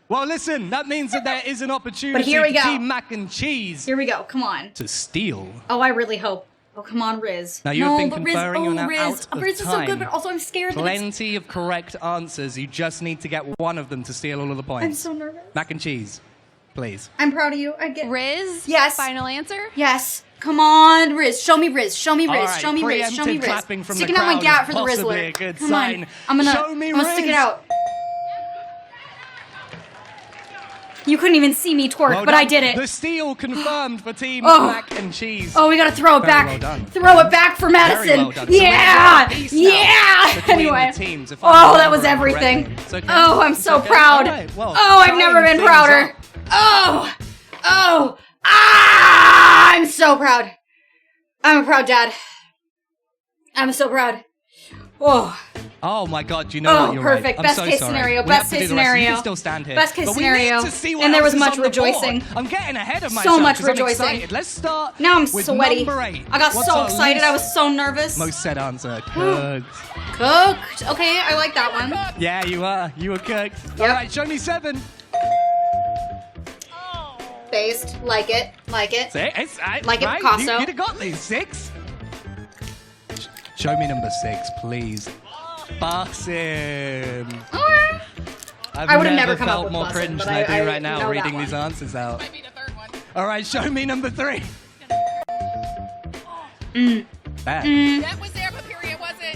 Well, listen, that means that there is an opportunity But here we for go. Team Mac and Cheese Here we go. Come on. to steal. Oh, I really hope. Oh, come on, Riz. Now, you no, have been but Riz, conferring, you're now Riz. out of Riz is so good, time. but also I'm scared that it's... Plenty of correct answers. You just need to get one of them to steal all of the points. I'm so nervous. Mac and Cheese, please. I'm proud of you. I get... Riz? Yes. Final answer? Yes. Come on, Riz. Show me Riz. Show me Riz. All right, Show me Riz. Show me preemptive Riz. clapping from the Sticking out my crowd gap is for the possibly Rizzler. a good Come sign. on. I'm gonna stick Riz. it out. You couldn't even see me twerk, Well but I done. did it. The steal confirmed for Team Oh. Mac and Cheese. Oh, we gotta throw it Very back. well done. Throw it back for Madison. Very well done. So Yeah. we're at peace now Yeah. between Anyway. the teams, if I'm Oh, that was remembering everything. correctly. It's okay. Oh, I'm It's so okay. proud. All right, well, Oh, I've never tying been things prouder. up. Oh. Oh. Ah, I'm so proud. I'm a proud dad. I'm so proud. Oh. Oh my God! You know what? You're perfect. right. I'm Best so case sorry. scenario. We Best have to case do the rest. You scenario. can still stand here. Best case But scenario. We need to see what And there was else is much on the board. rejoicing. I'm getting ahead of So myself. much 'cause I'm rejoicing. excited. Let's start. Now I'm with sweaty. Number 8. I got What's so our excited. least I was so nervous. Most said answer. Cooked. Cooked. Okay, I like that one. Yeah, you are. You were cooked. All right, show me 7. Based. Like it. Like it. See, Like it, right? Picasso. You'd have got these. 6. Show me number 6, please. Bussin. I would have never come up felt with more bussin', cringe but than I do I right now know that reading one. these answers out. All right, show me number 3. That. That was there, but period wasn't.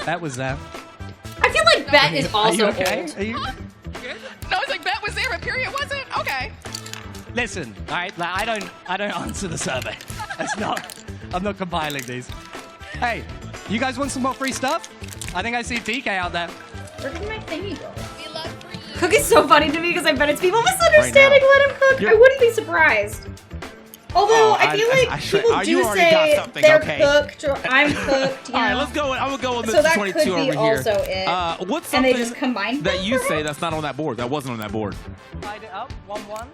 That was that. I feel like Bet is Are you also okay? old. Are you? No, it's like bet was there, but period wasn't. Okay. Listen, all right, like, I don't answer the survey. I'm not compiling these. Hey, you guys want some more free stuff? I think I see DK out there. Where did my thingy go? Cook is so funny to me because I bet it's people misunderstanding let him cook. I wouldn't be surprised. Although I feel like people do say they're cooked or I'm cooked. You All right, know? let's go. I'm gonna go with So Mr. that 22 could be over here. also it. What's And something they just combined that them you for say him? that's not on that board? That wasn't on that board. Tied it up, 1-1.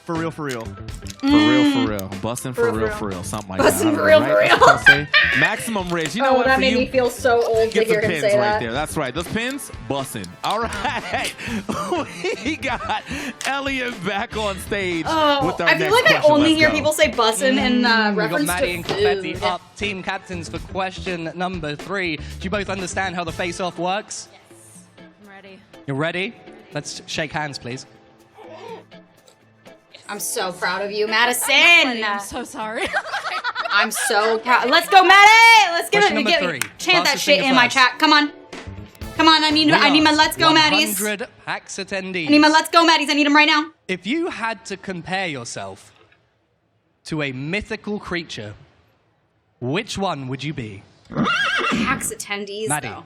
For real, for real. For real. Busting for real. Something like Bustin' that. for real, right? for That's real. what I'll say. Maximum Ridge. You know what? that For made you, me feel so old to get hear the him pins say right that. there. That's right. Those pins, busting. All right. We got Elliot back on stage with our I feel next like I question. only Let's hear go. people say bussin' in We got reference Maddie to and Confetti food. up, team captains for question number 3. Do you both understand how the face-off works? Yes. I'm ready. You're ready? Let's shake hands, please. I'm so proud of you, Madison. I'm so sorry. I'm so proud. Let's go, Maddie. Let's give Question it. number 3. Chant that Fastest shit finger in my first. chat. Come on. I need my let's go, Maddies. 100 PAX attendees. I need my let's go, Maddies. I need them right now. If you had to compare yourself to a mythical creature, which one would you be? PAX attendees, Maddie. though.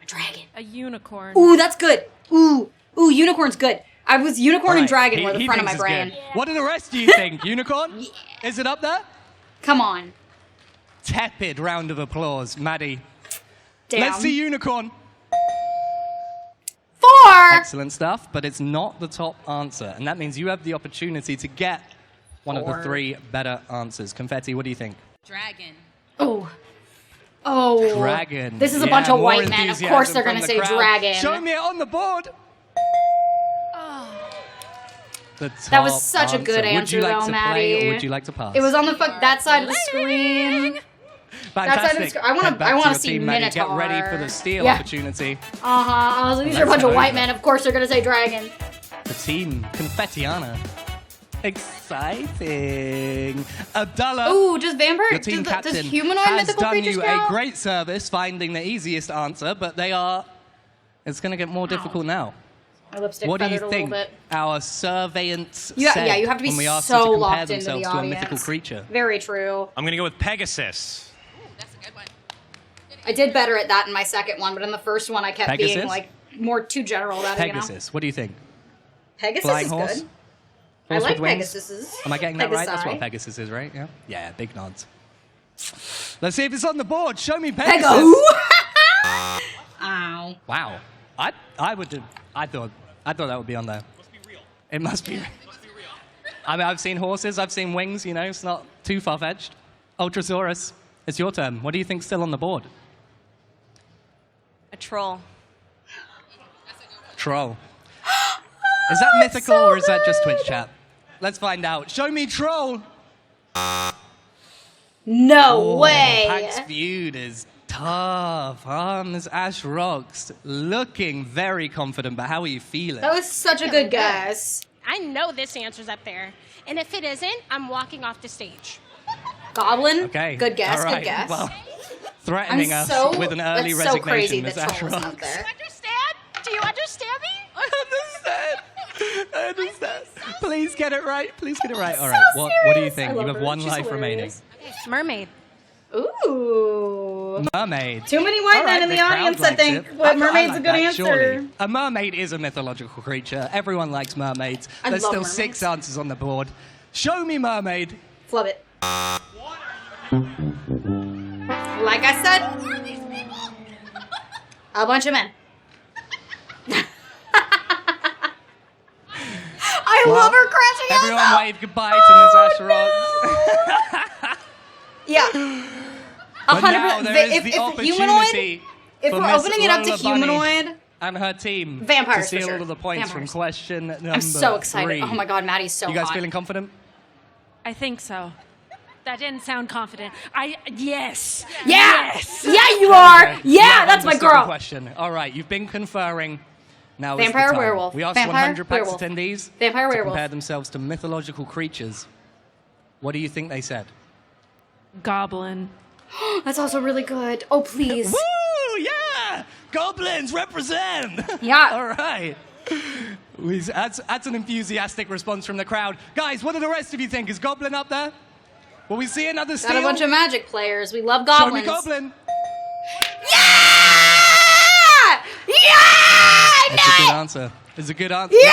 A dragon. A unicorn. Ooh, that's good. Ooh, unicorn's good. I was unicorn and dragon were the front of my thinks it's brain. good. What do the rest of you think? Unicorn? Is it up there? Come on. Tepid round of applause, Maddie. Damn. Let's see unicorn. 4. Excellent stuff, but it's not the top answer, and that means you have the opportunity to get one of the 3 better answers. Confetti, what do you think? Dragon. Oh. Dragon. This is a bunch of more white men. Of course enthusiasm they're from going to the say crowd. dragon. Show me it on the board. The That was top such a good Would answer, you like though, to Maddie. play or would you like to pass? It was on that side of the screen. That side of the screen. I want to see team, Maddie. Minotaur. Get ready for the steal Yeah. opportunity. I was like, these are a bunch of white men. Of course they're going to say dragon. The team Confettiana. Exciting. Abdullah. Ooh, just vampire. Your team Does captain humanoid has mythical done creatures you count? a great service finding the easiest answer, but it's going to get more difficult now. My lipstick What do you feathered a think little bit. our surveillance said You have to be when we asked so them to compare locked into themselves the to a audience. mythical creature? Very true. I'm gonna go with Pegasus. I did better at that in my second one, but in the first one I kept being Pegasus? like more too general about it, you know? Pegasus. What do you think? Pegasus Flying is horse? good. I Horse like with wings? Pegasuses. Am I getting that right? That's Pegasi. what Pegasus is, right? Yeah. Yeah. Big nods. Let's see if it's on the board. Show me Pego. Pegasus. Ow. Wow. I thought that would be on there. It must be real. I mean, I've seen horses, I've seen wings, you know, it's not too far-fetched. Ultrasaurus, it's your turn. What do you think's still on the board? A troll. Troll. Is that mythical or is that just Twitch chat? Let's find out. Show me troll. No way. Pax Feud is tough. Ms. Ash Rocks looking very confident, but how are you feeling? That was such a good guess. I know this answer's up there. And if it isn't, I'm walking off the stage. Goblin? Okay. Good guess, All right. good guess. Well, threatening I'm us so- with an early that's so resignation, crazy Ms. that Ash troll wasn't up Rocks. there. Do you understand me? I understand. Please get it right. Please get it right. All So right. What do you serious. think? I You love have her. one She's life remaining. hilarious. Mermaid. Ooh. Mermaid. Too many white All men right, in the crowd audience, I likes think. it. But mermaid's a good that, answer. surely. A mermaid is a mythological creature. Everyone likes mermaids. I There's love still mermaids. 6 answers on the board. Show me mermaid. Flub it. Like I said, a bunch of men. I Well, love her crashing out. Everyone though. wave goodbye to Ms. Ash Rocks. Yeah. But now 100%. there is If the humanoid, opportunity if for we're Miss opening it up to Lola Bunny humanoid, and her team Vampires, to steal for sure. all of the points Vampires. from question number I'm so excited. 3. Oh my god, Maddie's so You guys hot. feeling confident? I think so. That didn't sound confident. Yes. Yeah. Yes. Yeah, you are. Okay. Yeah, Now that's on my to the second girl. question. All right, you've been conferring. Now is the Vampire time. werewolf. We asked Vampire 100 PAX werewolf. attendees Vampire to werewolf. compare themselves to mythological creatures. What do you think they said? Goblin. That's also really good. Oh, please. Woo! Yeah! Goblins represent! Yeah. All right. That's an enthusiastic response from the crowd. Guys, what do the rest of you think? Is Goblin up there? Will we see another steal? Got a bunch of magic players. We love Show me goblins. Goblin. answer. It's a good answer. Yeah!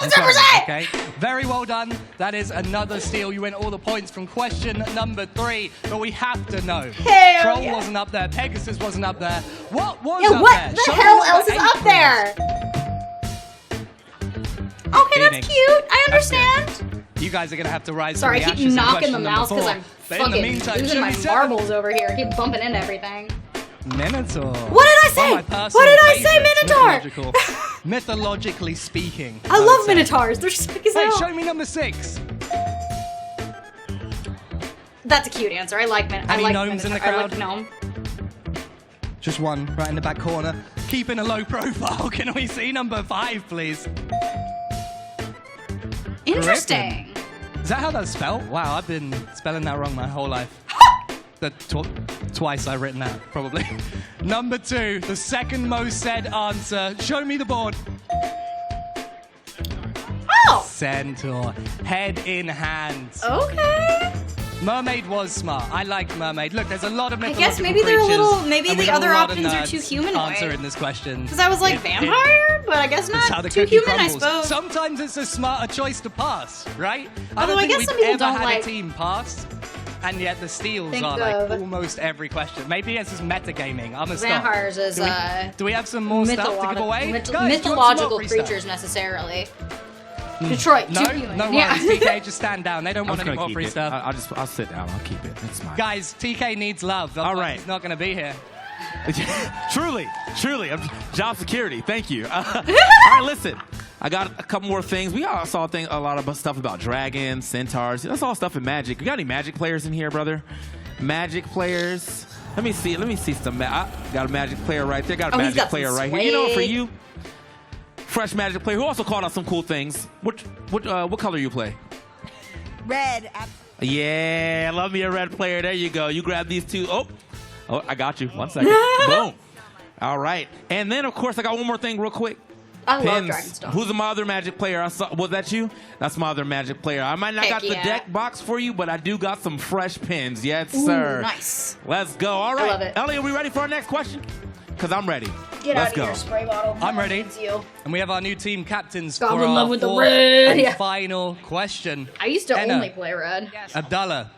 I'm sorry. 10%! Okay. Very well done. That is another steal. You win all the points from question number 3. But we have to know. Hell Troll yeah. wasn't up there. Pegasus wasn't up there. What was Yeah, up what there? the Show me hell number else is 8, up please. there? Okay, that's Phoenix. cute. I That's good. understand. You guys are going to have to rise Sorry, to I the keep ashes in knocking the question number mouse because 4. I'm But in the fucking meantime, losing my show me 7. marbles over here. I keep bumping into everything. Minotaur. What did I say? One of my What did I say, favorites, Minotaur? Mythologically speaking. I love Minotaurs. They're sick as Hey, hell. show me number 6. That's a cute answer. I like Minotaur. Any gnomes in the I like crowd? gnome. Just one, right in the back corner. Keeping a low profile. Can we see number 5, please? Interesting. Is that how that's spelled? Wow, I've been spelling that wrong my whole life. Twice I've written that, probably. Number 2, the second most said answer. Show me the board. Oh! Centaur. Head in hand. Okay. Mermaid was smart. I like Mermaid. Look, there's a lot of I mythological guess maybe they're a creatures, little. Maybe and we the have a other lot of options are nerds too humanoid. answering this question. Because I was like vampire, but I guess That's how not the too cookie human. crumbles. I suppose. Sometimes it's a smarter choice to pass, right? Although I I don't think guess we've some people ever don't had like- a team pass, and yet the steals Think are like of- almost every question. Maybe it's just metagaming. I'm gonna stop. Vampires is Do we have some more stuff to give away? Guys, do you want some mythological more free stuff? creatures necessarily. Detroit, No, too human. no worries. Yeah. TK, just stand down. They don't I'm want just any gonna more keep free it. stuff. I'll sit down. I'll keep it. It's mine. Guys, TK needs love. All right. He's not going to be here. truly. I'm job security. Thank you. All right, listen. I got a couple more things. We all saw a lot of stuff about dragons, centaurs. That's all stuff in Magic. You got any Magic players in here, brother? Magic players. Let me see some. I got a Magic player right there. Got a Oh, he's Magic got player some right here. You know, for swag. you, fresh Magic player who also called out some cool things. What color you play? Red. Yeah, love me a red player. There you go. You grab these two. Oh, I got you. 1 second. Boom. All right. And then, of course, I got one more thing real quick. I love Pins. Dragon Stone. Who's my other Magic player? Was that you? That's my other Magic player. I might not Heck got the yeah. deck box for you, but I do got some fresh pins. Yes, Ooh, sir. nice. Let's go. All right. love it. Ellie, are we ready for our next question? Because I'm ready. Get Let's out go. of here, spray bottle. I'm ready. It's you. And we have our new team captains Goblin for our love with the fourth red. and Yeah. final question. I used to Anna, only play red. Abdallah,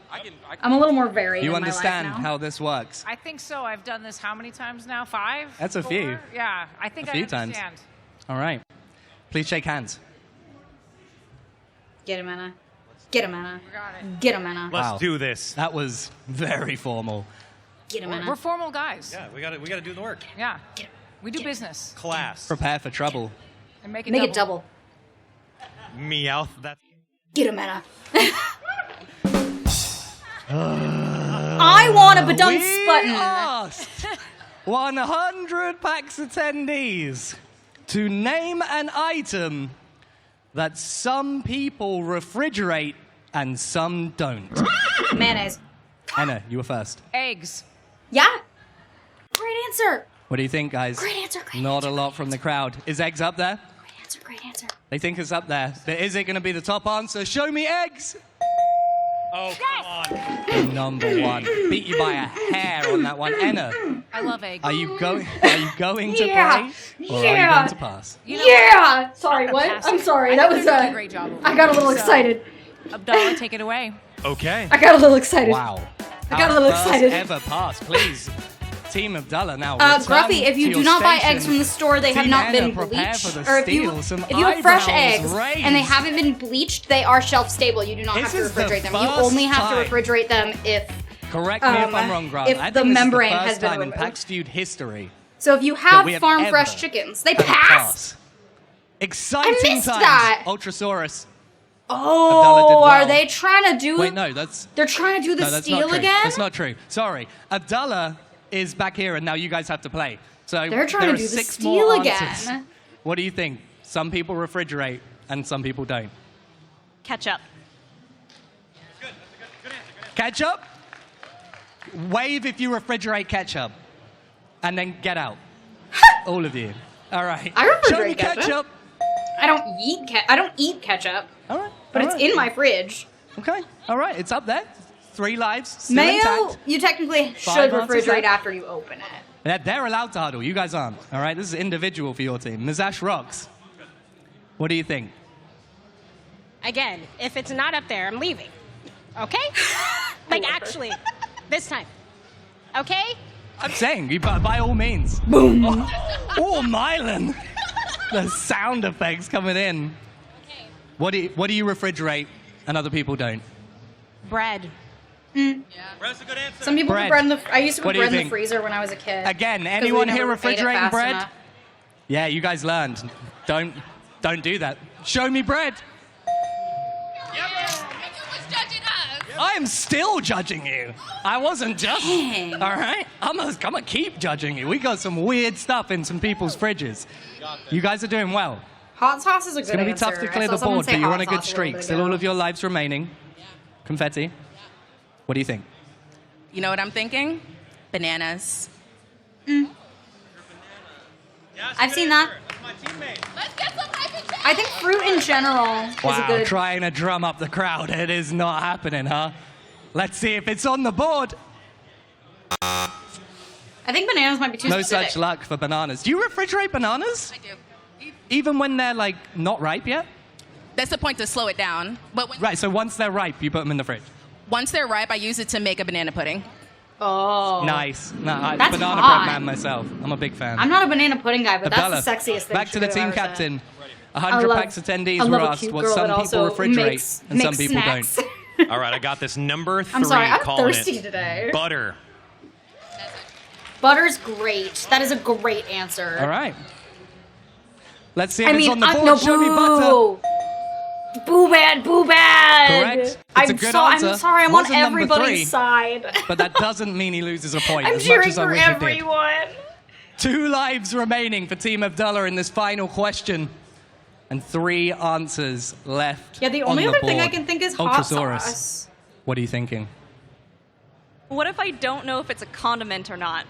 I'm a little more varied. you in my understand life now. how this works? I think so. I've done this how many times now? 5? That's a 4? few. Yeah, I think A I few times. understand. All right. Please shake hands. Get him, Anna. Get him, Anna. Got it. Get him, Anna. Let's do this. That was very formal. Get him, We're Anna. formal guys. Yeah, we gotta do the work. Yeah. We do business. Class. Prepare for trouble. And make it Make double. it double. Meowth. That's. Get him, Anna. I want a badunce We button. asked 100 PAX attendees to name an item that some people refrigerate and some don't. Mayonnaise. Anna, you were first. Eggs. Yeah. Great answer. What do you think, guys? Great answer, great Not a lot from the crowd. Is eggs up there? Great answer. Great answer. They think it's up there. But is it going to be the top answer? Show me eggs. Oh, come on. Number 1. Beat you by a hair on that one. Anna, I love eggs. are you going to Yeah. play or are you Yeah. going to pass? You know Yeah. Sorry, I'm what? gonna pass I'm it. sorry. I That think was they're doing a great job over I got a here, little so- excited. Abdallah, take it away. Okay. I got a little excited. Wow. I got a Our little first excited. ever pass, please. Team Abdallah now. Gruffy, if you do not buy eggs from the store, they have Team not Anna, been prepare bleached. for the Or if you steal. Some have fresh eyebrows eggs raised. and they haven't been bleached, they are shelf stable. You do not This have to is the refrigerate them. You first only have to time. refrigerate them if Correct me if I'm wrong, Grant. if I the think this membrane is the has first been time in removed. PAX Feud history. So if you that have we have farm ever fresh chickens, they had a pass. Exciting missed times. that. Ultrasaurus. Oh, Abdallah did well. are they trying to do? Wait, no, that's They're trying to do the no, that's steal not true. again. That's not true. Sorry. Abdallah is back here, and now you guys have to play. So They're trying there to are do the 6 steal more again. answers. What do you think? Some people refrigerate, and some people don't. Ketchup. Ketchup? Wave if you refrigerate ketchup. And then get out. All of you. All right. I refrigerate Show me ketchup. I don't eat ketchup. All right. But all it's right. in my fridge. Okay. All right. It's up there. 3 lives. Still Mayo, intact. you technically 5 should answers refrigerate left. after you open it. They're allowed to huddle. You guys aren't. All right? This is individual for your team. Ms. Ash rocks. What do you think? Again, if it's not up there, I'm leaving. Okay? Like, actually, this time. Okay? I'm saying, you by all means. Boom. Oh, Mylan. The sound effects coming in. Okay. What do you refrigerate and other people don't? Bread. Bread's a good answer. Some people put bread in the. I used to put What do you bread in the think? freezer when I was a kid. Again, 'cause anyone we here never ate it refrigerating fast bread? enough. Yeah, you guys learned. Don't do that. Show me bread. I am still judging you. I wasn't just. Dang. All right? I'm gonna keep judging you. We got some weird stuff in some people's fridges. You guys are doing well. Hot sauce is a good It's going to be answer. tough to I clear saw the someone board, say but you're hot on a sauce good little streak. bit Still ago. all of your lives remaining. Confetti. What do you think? You know what I'm thinking? Bananas. I've seen that. I think fruit in general is a Wow, good. trying to drum up the crowd. It is not happening, huh? Let's see if it's on the board. I think bananas might be too No specific. such luck for bananas. Do you refrigerate bananas? I do. Even when they're like not ripe yet? That's the point to slow it down. But Right, so once they're ripe, you put them in the fridge. once they're ripe, I use it to make a banana pudding. Oh. Nice. No, I'm a That's banana hot. bread man myself. I'm a big fan. I'm not a banana pudding guy, but Abdallah, that's the sexiest thing. back to the she team could've ever captain. I 100 love- PAX attendees I were love a asked cute what girl some that people also refrigerate makes and some people snacks. don't. All right, I got this number 3. I'm sorry, I'm calling thirsty it today. butter. Butter's great. That is a great answer. All right. Let's see if I it's mean, on the board. no, Show me butter. boo. Boo bad, boo bad. Correct. It's I'm a good I'm answer. sorry, I'm Wasn't on number everybody's 3. side. But that doesn't mean he loses a point I'm as much cheering as I for wish he did. everyone. 2 lives remaining for Team Abdullah in this final question. And 3 answers left. Yeah, the on only other thing I board. can think is hot Ultrasaurus, sauce. what are you thinking? What if I don't know if it's a condiment or not?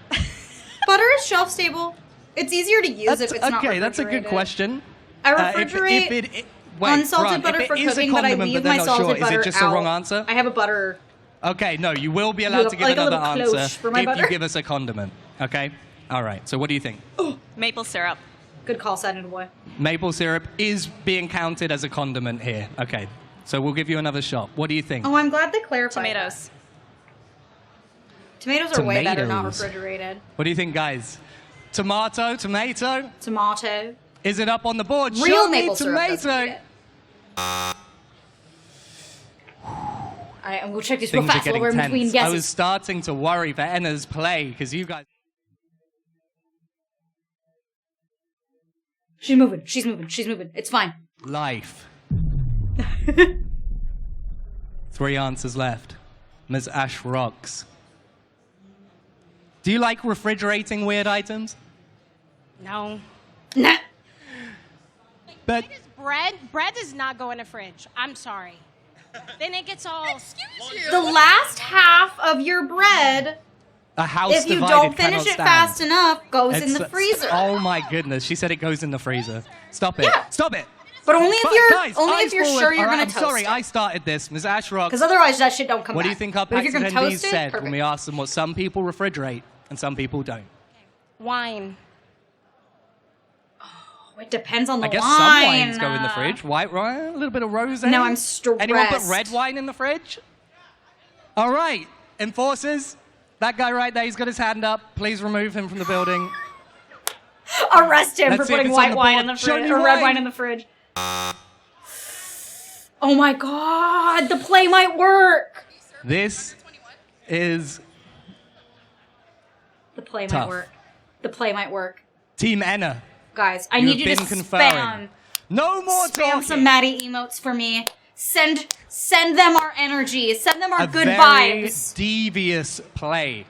Butter is shelf stable. It's easier to use if it's not Okay, that's a good refrigerated. question. I If refrigerate wait, unsalted Ron, butter if for it is a cooking, but I condiment, leave they're my not salted sure, butter is it just out. the wrong answer? I have a butter. Okay, no, you will be allowed to give Like a another little answer cloche for my if butter. you give us a condiment. Okay? All right, so what do you think? Maple syrup. Good call, Saturday boy. Maple syrup is being counted as a condiment here. Okay, so we'll give you another shot. What do you think? Oh, I'm glad they clarified. Tomatoes. that. Tomatoes are way better not Tomatoes. refrigerated. What do you think, guys? Tomato? Tomato. Is it up on the board? Real Show me maple syrup doesn't tomato. beat it. I'm gonna check this real Things are fast while getting we're in between tense. guesses. I was starting to worry for Enna's play because you guys. She's moving. She's moving. She's moving. It's fine. Life. 3 answers left. Ms. Ash rocks. Do you like refrigerating weird items? No. Nah. But Bread does not go in a fridge. I'm sorry. Then it gets all. Excuse The last half of your bread, a house if you divided don't finish cannot it stand. fast enough, goes in It's- the freezer. Oh my goodness! She said it goes in the freezer. Stop it! Yeah. Stop it! But only if But you're guys, only eyes if you're forward. sure you're All right, gonna I'm toast sorry, it. I started this. Ms. Ash rocks. Because otherwise that shit don't come What back. do you think our But if PAX you're gonna attendees toast it, said perfect. when we asked them what some people refrigerate and some people don't? Wine. Oh, it depends on the I guess wine. some wines go in the fridge. White wine, a little bit of rosé. No, I'm stressed. Anyone put red wine in the fridge? All right, enforcers. That guy right there, he's got his hand up. Please remove him from the building. Arrest him Let's for see if putting it's on white the wine board. in the Show fridge me or red wine. wine in the fridge. Oh my god, the play might work. This is The play might Tough. work. The play might work. Team Enna. Guys, I You need have you to been conferring. spam. No more Spam talking. some Maddie emotes for me. Send them our energy. Send them our A good very vibes. devious play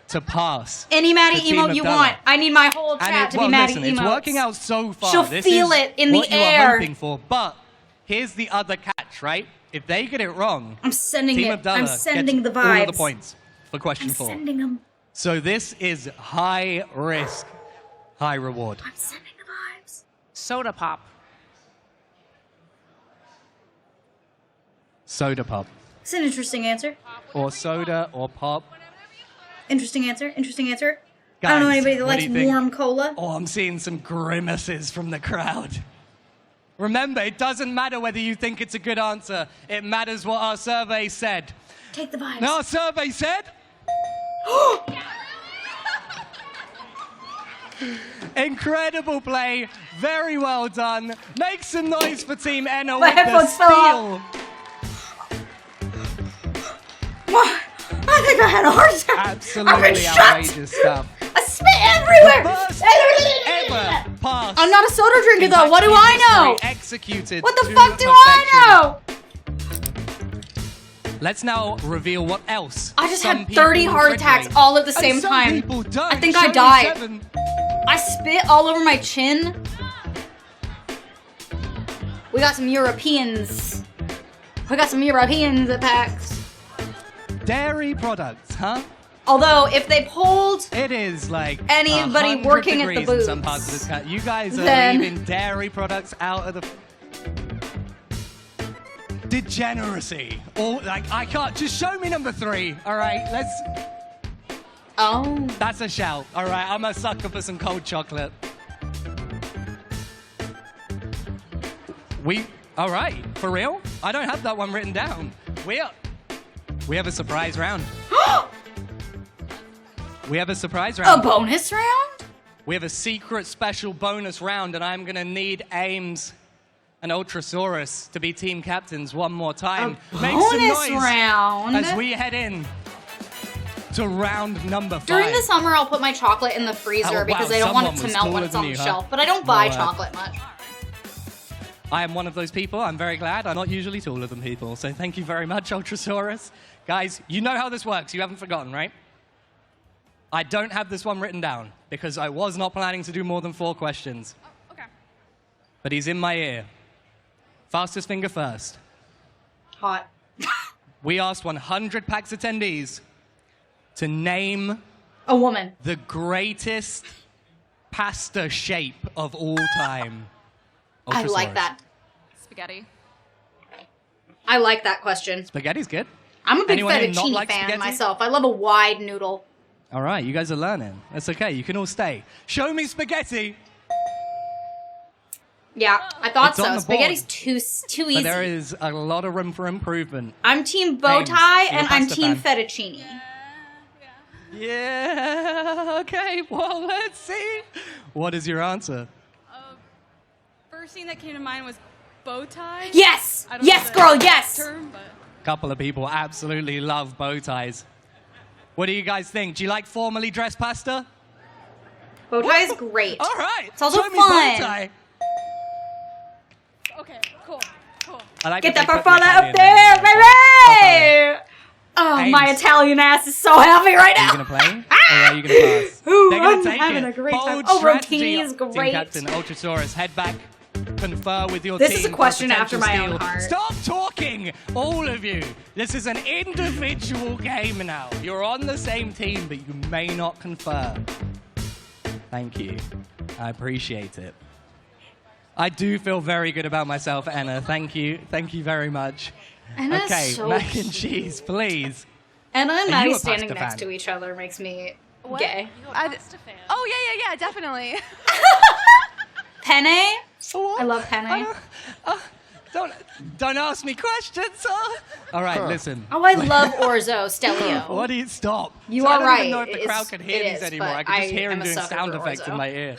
to pass. Any Maddie for Team emote you Abdullah. want. I need my whole And chat to well, be Maddie listen, emotes. it's working out so far. She'll This feel is it in the what you air. are hoping for. But here's the other catch, right? If they get it wrong, I'm sending Team it. Abdullah I'm sending gets the all of vibes. the points for question I'm 4. sending them. So this is high risk, high reward. I'm sending the vibes. Soda pop. Soda pop. It's an interesting answer. Or soda or pop. Interesting answer. Interesting answer. I don't know Guys, anybody that what do likes you think? warm cola. Oh, I'm seeing some grimaces from the crowd. Remember, it doesn't matter whether you think it's a good answer. It matters what our survey said. Take the vibes. Now, our survey said... Incredible play. Very well done. Make some noise for Team Enna My with the headphones fell steal. I think I had a heart attack. Absolutely outrageous stuff. I spit everywhere. First ever pass. I'm not a soda drinker though. in What do Pax I know? history Executed What the to fuck do perfection. I know? Let's now reveal what else. I just some had 30 people heart attacks refrigerate. all at the And same some time. people don't. I think Show I me died. 7. I spit all over my chin. We got some Europeans. We got some Europeans at PAX. Dairy products, huh? Although, if they pulled It is like anybody 100 working at the degrees in some booths, parts of this country. You guys are then- leaving dairy products out of the degeneracy. Or like I can't. Just show me number 3. All right, let's. Oh. That's a shout. All right, I'm a sucker for some cold chocolate. All right, for real? I don't have that one written down. We have a surprise round. We have a surprise round. A bonus round? We have a secret special bonus round, and I'm gonna need Ames and Ultrasaurus to be team captains one more time. A Make some bonus noise round? as we head in to round number 5. During the summer, I'll put my chocolate in the freezer Oh, because wow, I don't want it someone to was melt when cooler it's than on the you, huh? shelf. But I don't buy Well, chocolate much. I am one of those people. I'm very glad. I'm not usually taller than people, so thank you very much, Ultrasaurus. Guys, you know how this works. You haven't forgotten, right? I don't have this one written down because I was not planning to do more than 4 questions. Oh, okay. But he's in my ear. Fastest finger first. Hot. We asked 100 PAX attendees to name a woman. The greatest pasta shape of all time. I like Ultrasaurus. that. Spaghetti. I like that question. Spaghetti's good. I'm a big Anyone here not fettuccine like fan spaghetti? myself. I love a wide noodle. All right, you guys are learning. That's okay. You can all stay. Show me spaghetti. Yeah, I thought It's on so. the Spaghetti's board. too But easy. there is a lot of room for improvement. I'm team bow Ames, tie you're a and I'm pasta team fan. fettuccine. Yeah, okay. Well, let's see. What is your answer? First thing that came to mind was bow tie. Yes! I don't Yes, know the girl, yes! Term, but A couple of people absolutely love bow ties. What do you guys think? Do you like formally dressed pasta? Bow tie is great. All right. It's also Show me bow fun. tie. okay, cool. I like Get that that they put the farfalla up Italian there, name. baby! Oh, my Ames. Italian ass is so happy right Are you now. gonna play or are you gonna pass? Ooh, They're gonna I'm take having it. a great time. Bold Oh, strategy. Rotini is Team great. Captain Ultrasaurus, head back. Confer with your This team. is a for question potential after my own steal. heart. Stop talking, all of you. This is an individual game now. You're on the same team, but you may not confer. Thank you. I appreciate it. I do feel very good about myself, Anna. Thank you. Thank you very much. Anna's okay, so mac and cute. cheese, please. Anna and Are you Maddie a standing pasta next fan? to each other makes me What? gay. Oh, yeah, definitely. Penne? I love penne. Don't ask me questions. All right, listen. Oh, I love Orzo Stelio. What do you stop? You So are I don't right. even know if the It crowd is- can hear it these is, anymore. but I can just I hear him am a doing sucker sound for effects in Orzo. my ear.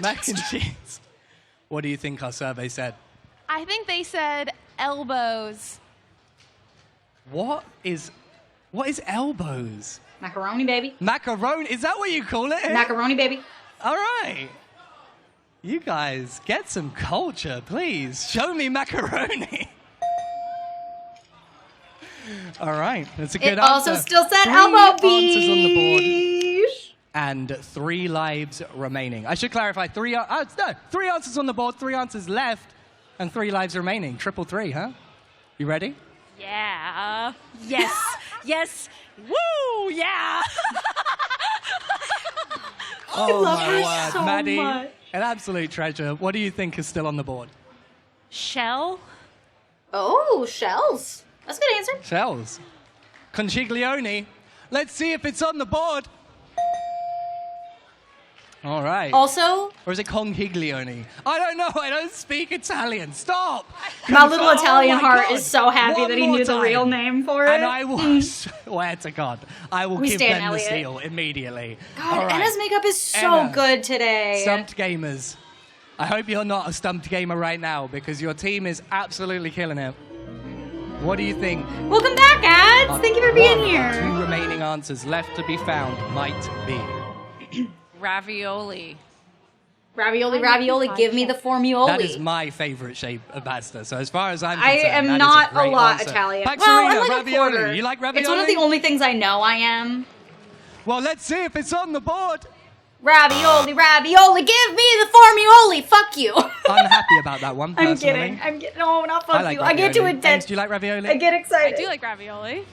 Mac and cheese. What do you think our survey said? I think they said elbows. What is elbows? Macaroni, baby. Macaroni? Is that what you call it? Macaroni, baby. All right. You guys, get some culture, please. Show me macaroni. All right, that's a good It answer. also still said 3 elbow answers on the board. beef. And 3 lives remaining. I should clarify, 3 answers on the board, 3 answers left, and 3 lives remaining. 333, huh? You ready? Yeah. Yes. Yes. Woo! Yeah. Oh love my her word, so Maddie, much. an absolute treasure. What do you think is still on the board? Shell. Oh, shells. That's a good answer. Shells. Conchiglione. Let's see if it's on the board. All right. Also, or is it Conchiglione? I don't know. I don't speak Italian. Stop. my little Italian Oh my heart God. is so happy One that he more knew the time. real name for it. And I will swear to God, I will We give stand Ben the Elliot. seal immediately. God, All right. Anna's makeup is so Anna, good today. Stumped gamers. I hope you're not a stumped gamer right now because your team is absolutely killing it. What do you think? Welcome back, ads. Thank you for being here. 2 remaining answers left to be found might be. Ravioli. Ravioli, give me the formioli. That is my favorite shape of pasta. So as far as I'm I concerned, am that is not a, great lot answer. Italian. PAXArena, Well, I'm like ravioli. a quarter. You like ravioli? It's one of the only things I know I am. Well, let's see if it's on the board. Ravioli, give me the formioli. Fuck you. I'm happy about that one, I'm personally. kidding. No, not fuck I like you. I get too ravioli. intense. Ames, do you like ravioli? I get excited. I do like ravioli.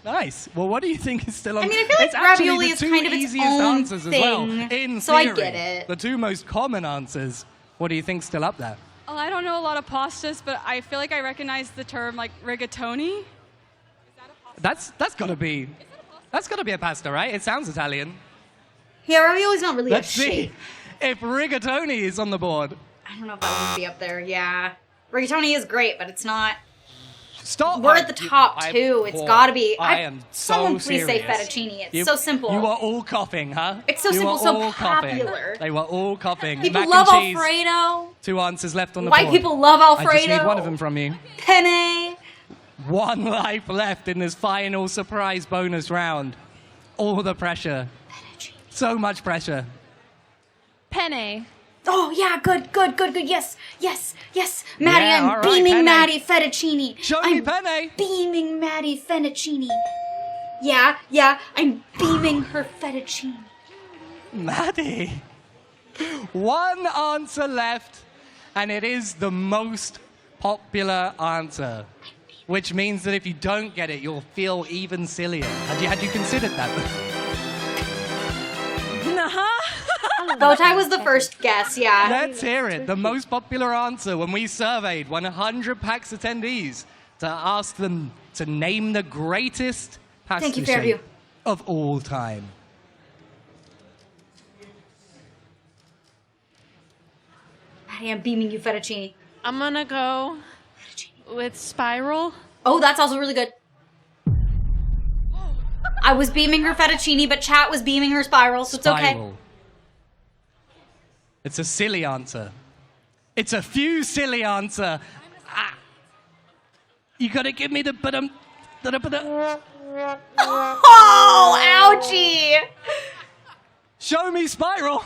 Nice. Well, what do you think is still on? I mean, I feel like it's actually ravioli the is two kind of its easiest own answers as well. thing, In so I theory, get it. The 2 most common answers. What do you think's still up there? Oh, I don't know a lot of pastas, but I feel like I recognize the term like rigatoni. That's gotta be a pasta, right? It sounds Italian. Yeah, ravioli's not really Let's a shape. see if rigatoni is on the board. I don't know if that one would be up there. Yeah. Rigatoni is great, but it's not. Stop. We're at the top, too. It's gotta be. I am so Someone please say serious. fettuccine. It's You- so simple. You are all coughing, huh? It's so You simple, are so all coughing. popular. They were all coughing. People Mac love and cheese. Alfredo. 2 answers left on the White board. people love I just Alfredo. need one of them from you. Penne. 1 life left in this final surprise bonus round. All the pressure. So much pressure. Penne. Oh, yeah, good. Yes. Maddie, Yeah, I'm all right, beaming penne. Maddie fettuccine. Show I'm me penne. beaming Maddie fettuccine. Yeah, I'm beaming her fettuccine. Maddie. 1 answer left, and it is the most popular answer. Which means that if you don't get it, you'll feel even sillier. Had you considered that? Bowtie was the first guess, yeah. Let's hear it. The most popular answer when we surveyed 100 PAX attendees to ask them to name the greatest pasta Thank you, Fairview. shape of all time. Maddie, I'm beaming you fettuccine. I'm gonna go with Spiral. Oh, that's also really good. I was beaming her fettuccine, but chat was beaming her spiral, so it's okay. Spiral. It's a silly answer. It's a few silly answer. You gotta give me the ba-dum, da-da-ba-da. Oh, ouchie! Show me Spiral.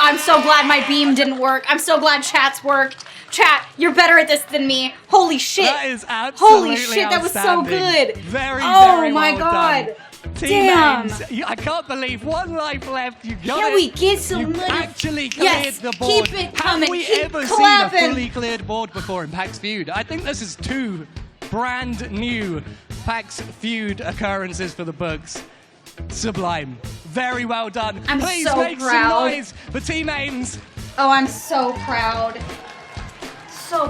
I'm so glad my beam didn't work. I'm so glad chat's worked. Chat, you're better at this than me. Holy shit. That is absolutely Holy shit, that was so outstanding. good. Very, oh very my well god. done. Team Damn. Ames, I can't believe 1 life left. You got Can it. we get some You money? actually cleared Yes, the board. keep it coming, Have we keep ever clapping. seen a fully cleared board before in PAX Feud? I think this is 2 brand new PAX Feud occurrences for the books. Sublime. Very well done. I'm Please so make proud. some noise for Team Ames. Oh, I'm so proud.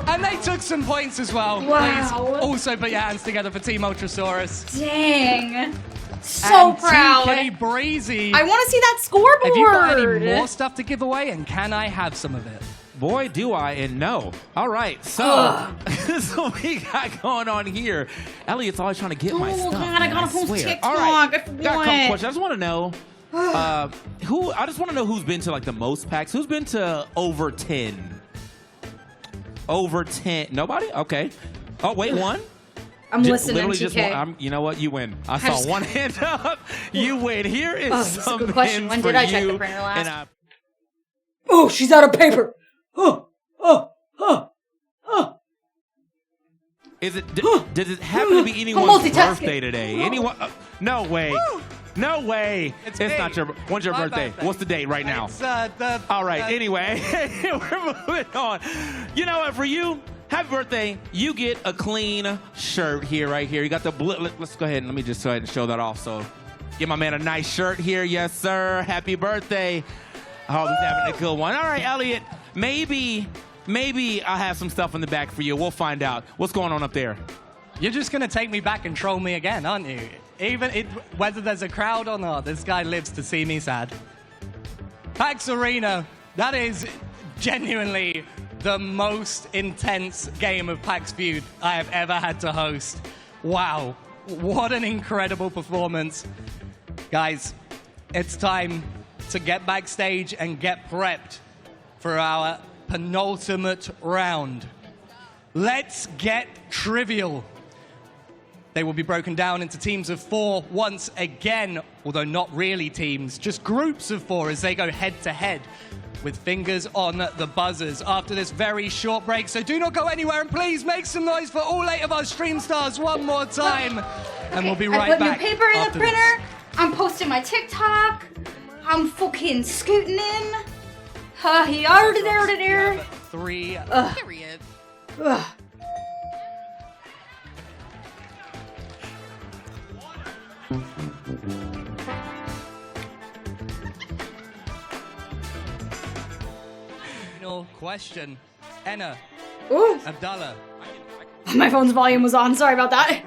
And they took some points as well. Wow. Please also put your hands together for Team Ultrasaurus. Dang. So and proud. TK Breezy. I want to see that scoreboard. Have you got any more stuff to give away, and can I have some of it? Boy, do I, and no. All right, so this is what we got going on here. Elliot's always trying to get my stuff. God, I man, gotta post swear. TikTok. All right, I got a couple forgot. questions. I just want to know I just want to know who's been to like the most PAX. Who's been to over 10? Over 10. Nobody? Okay. Oh, wait, one? I'm listening, Literally TK. just one. You know what? You win. I saw just- one hand up. You win. Here is Oh, this is a some good question. pins When for did I check you. the printer last? And I Oh, she's out of paper. Is it? Does it happen to be anyone's multitasking. birthday today? Anyone? No way. No way. It's me. not your. When's your My birthday? birthday. What's the date right now? It's, All right. Anyway, we're moving on. You know what? For you, happy birthday. You get a clean shirt here, right here. You got the blue. Let's go ahead and let me just go ahead and show that off. So, give my man a nice shirt here. Yes, sir. Happy birthday. I hope he's having a good one. All right, Elliot. Maybe I'll have some stuff in the back for you. We'll find out. What's going on up there? You're just going to take me back and troll me again, aren't you? Whether there's a crowd or not, this guy lives to see me sad. PAXArena, that is genuinely the most intense game of PAX Feud I have ever had to host. Wow, what an incredible performance. Guys, it's time to get backstage and get prepped for our penultimate round. Let's get trivial. They will be broken down into teams of 4 once again, although not really teams, just groups of 4 as they go head-to-head with fingers on the buzzers after this very short break. So do not go anywhere, and please make some noise for all 8 of our stream stars one more time. And we'll be right back. I put new paper in the after printer. this. I'm posting my TikTok. I'm fucking scooting in. He already there. 3. Period. Ugh. Final question. Enna. Ooh. Abdallah. My phone's volume was on. Sorry about that.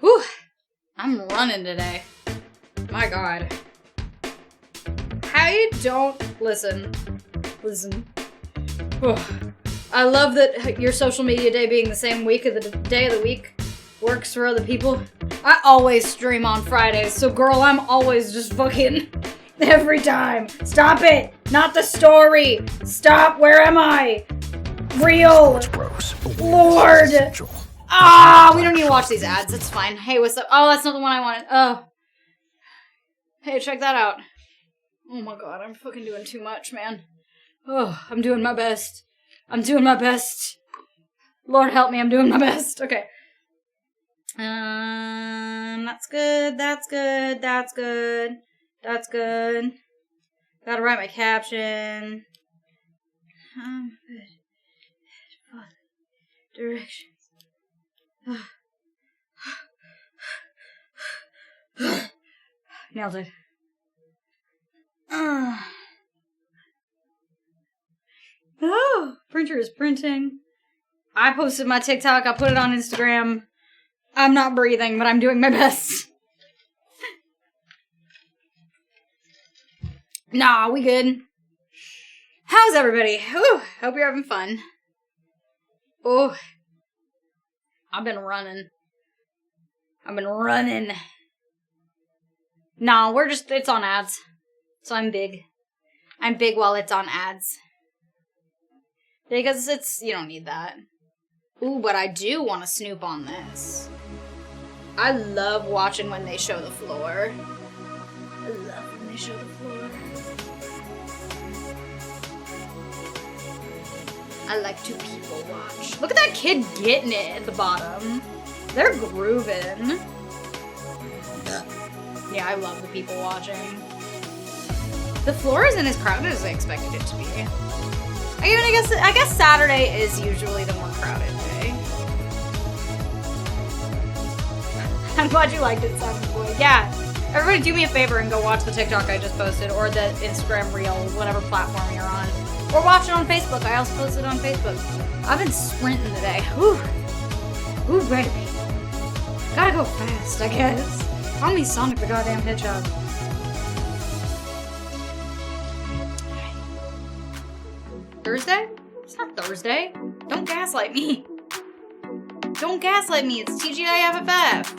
Whew. I'm running today. My God. How you don't listen. Whew. I love that your social media day being the same week of the day of the week works for other people. I always stream on Fridays, so girl, I'm always just fucking every time. Stop it! Not the story! Stop! Where am I? Real! Lord! Ah, we don't need to watch these ads. It's fine. Hey, what's up? Oh, that's not the one I wanted. Oh. Hey, check that out. Oh my God, I'm fucking doing too much, man. Oh, I'm doing my best. I'm doing my best. Lord help me, I'm doing my best. Okay. That's good. That's good. That's good. That's good. Gotta write my caption. Good. Directions. Nailed it. Oh, printer is printing. I posted my TikTok. I put it on Instagram. I'm not breathing, but I'm doing my best. Nah, we good. How's everybody? Whew, hope you're having fun. Oh, I've been running. Nah, it's on ads. So I'm big. I'm big while it's on ads. Because you don't need that. Ooh, but I do want to snoop on this. I love watching when they show the floor. I love when they show the floor. I like to people watch. Look at that kid getting it at the bottom. They're grooving. Yeah, I love the people watching. The floor isn't as crowded as I expected it to be. I guess Saturday is usually the more crowded day. I'm glad you liked it, Simon Boy. Yeah. Everybody do me a favor and go watch the TikTok I just posted, or the Instagram Reel, whatever platform you're on. Or watch it on Facebook. I also posted on Facebook. I've been sprinting today. Whew. Ooh, baby. Gotta go fast, I guess. Call me Sonic the goddamn Hedgehog. Thursday? It's not Thursday. Don't gaslight me. Don't gaslight me. It's TGIFFF.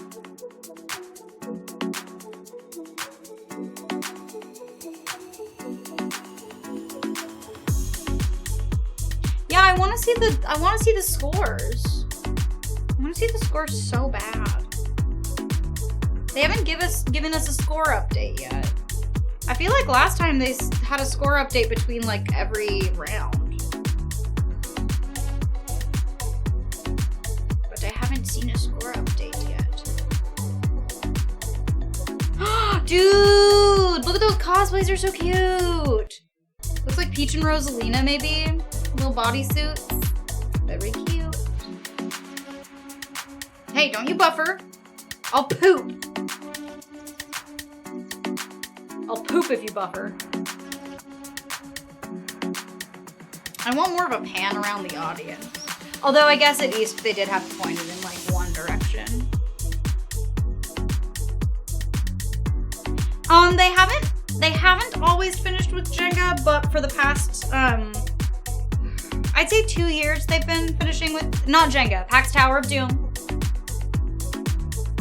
Yeah, I want to see the scores. I want to see the scores so bad. They haven't given us a score update yet. I feel like last time they had a score update between like every round. But I haven't seen a score update yet. Dude, look at those cosplays, they're so cute. Looks like Peach and Rosalina maybe. Little bodysuits. Very cute. Hey, don't you buffer. I'll poop. I'll poop if you buffer. I want more of a pan around the audience. Although I guess at East they did have to point it in like one direction. They haven't always finished with Jenga, but for the past I'd say 2 years they've been finishing with not Jenga, PAX Tower of Doom.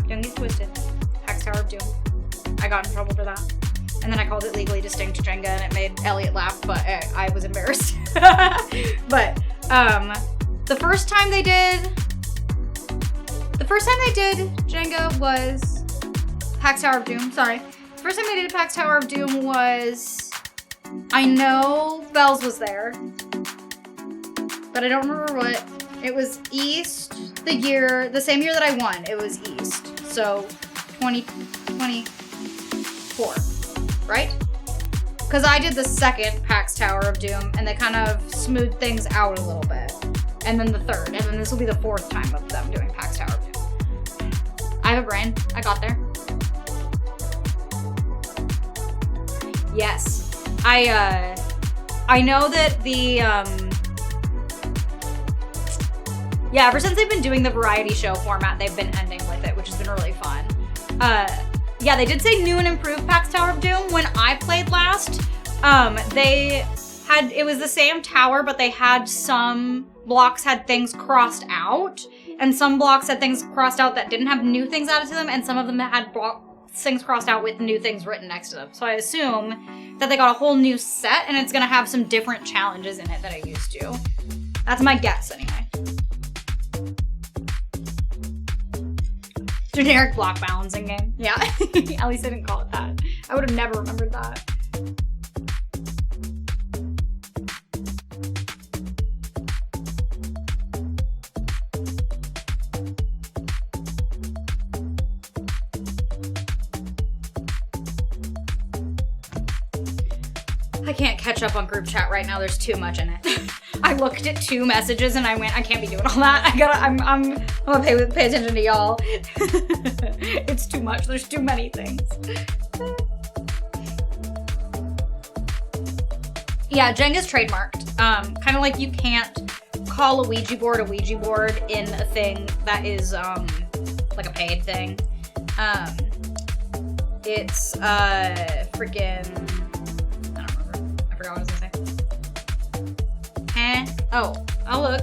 Don't get twisted. PAX Tower of Doom. I got in trouble for that. And then I called it Legally Distinct Jenga and it made Elliot laugh, but I was embarrassed. But the first time they did Jenga was PAX Tower of Doom, sorry. The first time they did PAX Tower of Doom was, I know Bells was there, but I don't remember what. It was East the same year that I won, it was East. So 2024, right? Because I did the second PAX Tower of Doom and they kind of smoothed things out a little bit. And then the third, and then this will be the fourth time of them doing PAX Tower of Doom. I have a brain, I got there. Yes, I know that the, yeah, ever since they've been doing the variety show format, they've been ending with it, which has been really fun. Yeah, they did say new and improved PAX Tower of Doom. When I played last, it was the same tower, but they had some blocks had things crossed out, and some blocks had things crossed out that didn't have new things added to them, and some of them had things crossed out with new things written next to them. So I assume that they got a whole new set, and it's gonna have some different challenges in it that I used to. That's my guess, anyway. Generic block balancing game. Yeah, at least I didn't call it that. I would have never remembered that. I can't catch up on group chat right now. There's too much in it. I looked at 2 messages and I went, I can't be doing all that. I'm gonna pay attention to y'all. It's too much. There's too many things. Yeah, Jenga's trademarked. Kind of like you can't call a Ouija board in a thing that is like a paid thing. It's freaking, I don't remember. I forgot what I was gonna say. Oh, I'll look.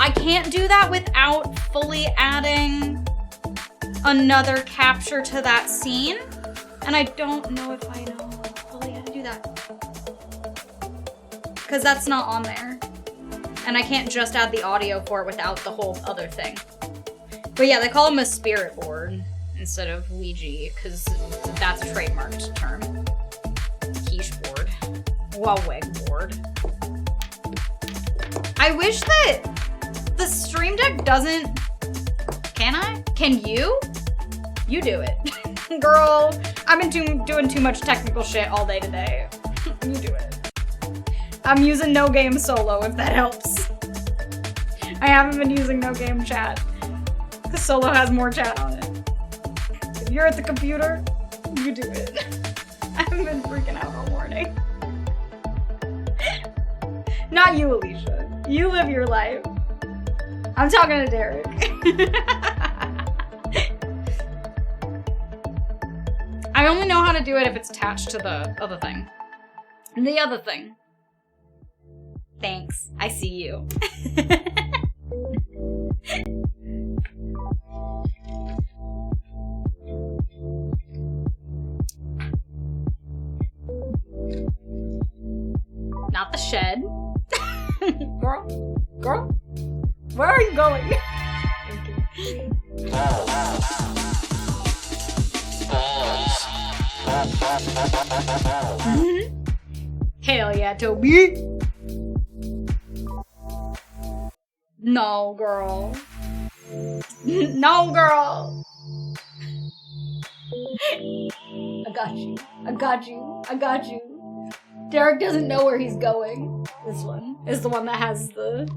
I can't do that without fully adding another capture to that scene. And I don't know if I know fully how to do that. Because that's not on there. And I can't just add the audio for it without the whole other thing. But yeah, they call them a spirit board instead of Ouija, because that's a trademarked term. Quiche board. Waweg board. I wish that the Stream Deck doesn't... Can I? Can you? You do it. Girl, I've been doing too much technical shit all day today. You do it. I'm using No Game Solo, if that helps. I haven't been using No Game Chat, because Solo has more chat on it. If you're at the computer, you do it. I haven't been freaking out all morning. Not you, Alicia. You live your life. I'm talking to Derek. I only know how to do it if it's attached to the other thing. The other thing. Thanks. I see you. Not the shed. Girl, where are you going? Hell yeah, Toby. No, girl. No, girl. I got you. I got you. I got you. Derek doesn't know where he's going. This one is the one that has the...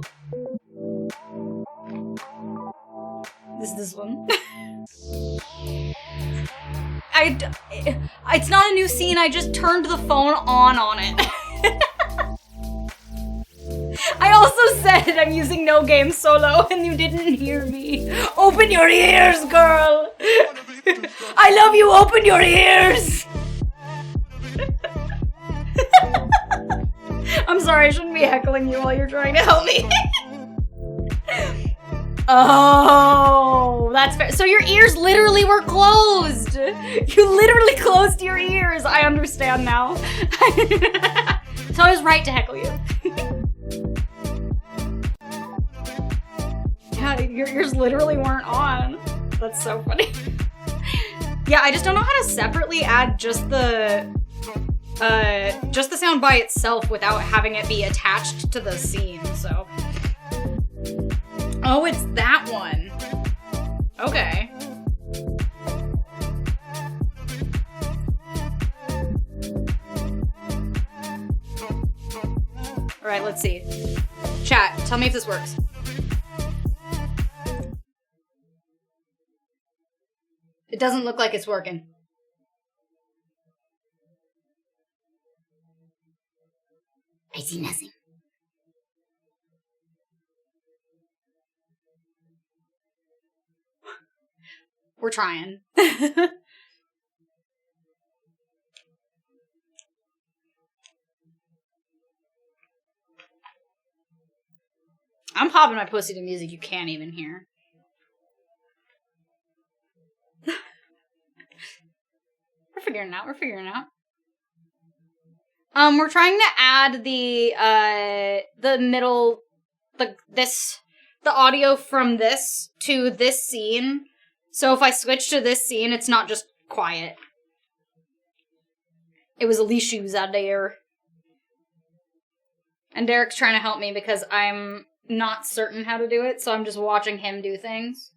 this one. It's not a new scene, I just turned the phone on it. I also said I'm using No Game Solo and you didn't hear me. Open your ears, girl! I love you, open your ears! I'm sorry, I shouldn't be heckling you while you're trying to help me. Oh, that's fair. So your ears literally were closed. You literally closed your ears. I understand now. So I was right to heckle you. Yeah, your ears literally weren't on. That's so funny. Yeah, I just don't know how to separately add just the sound by itself without having it be attached to the scene, so. Oh, it's that one. Okay. All right, let's see. Chat, tell me if this works. It doesn't look like it's working. I see nothing. We're trying. I'm popping my pussy to music you can't even hear. We're figuring it out. We're figuring it out. We're trying to add the audio from this to this scene. So if I switch to this scene, it's not just quiet. It was Alicia's out there. And Derek's trying to help me because I'm not certain how to do it, so I'm just watching him do things.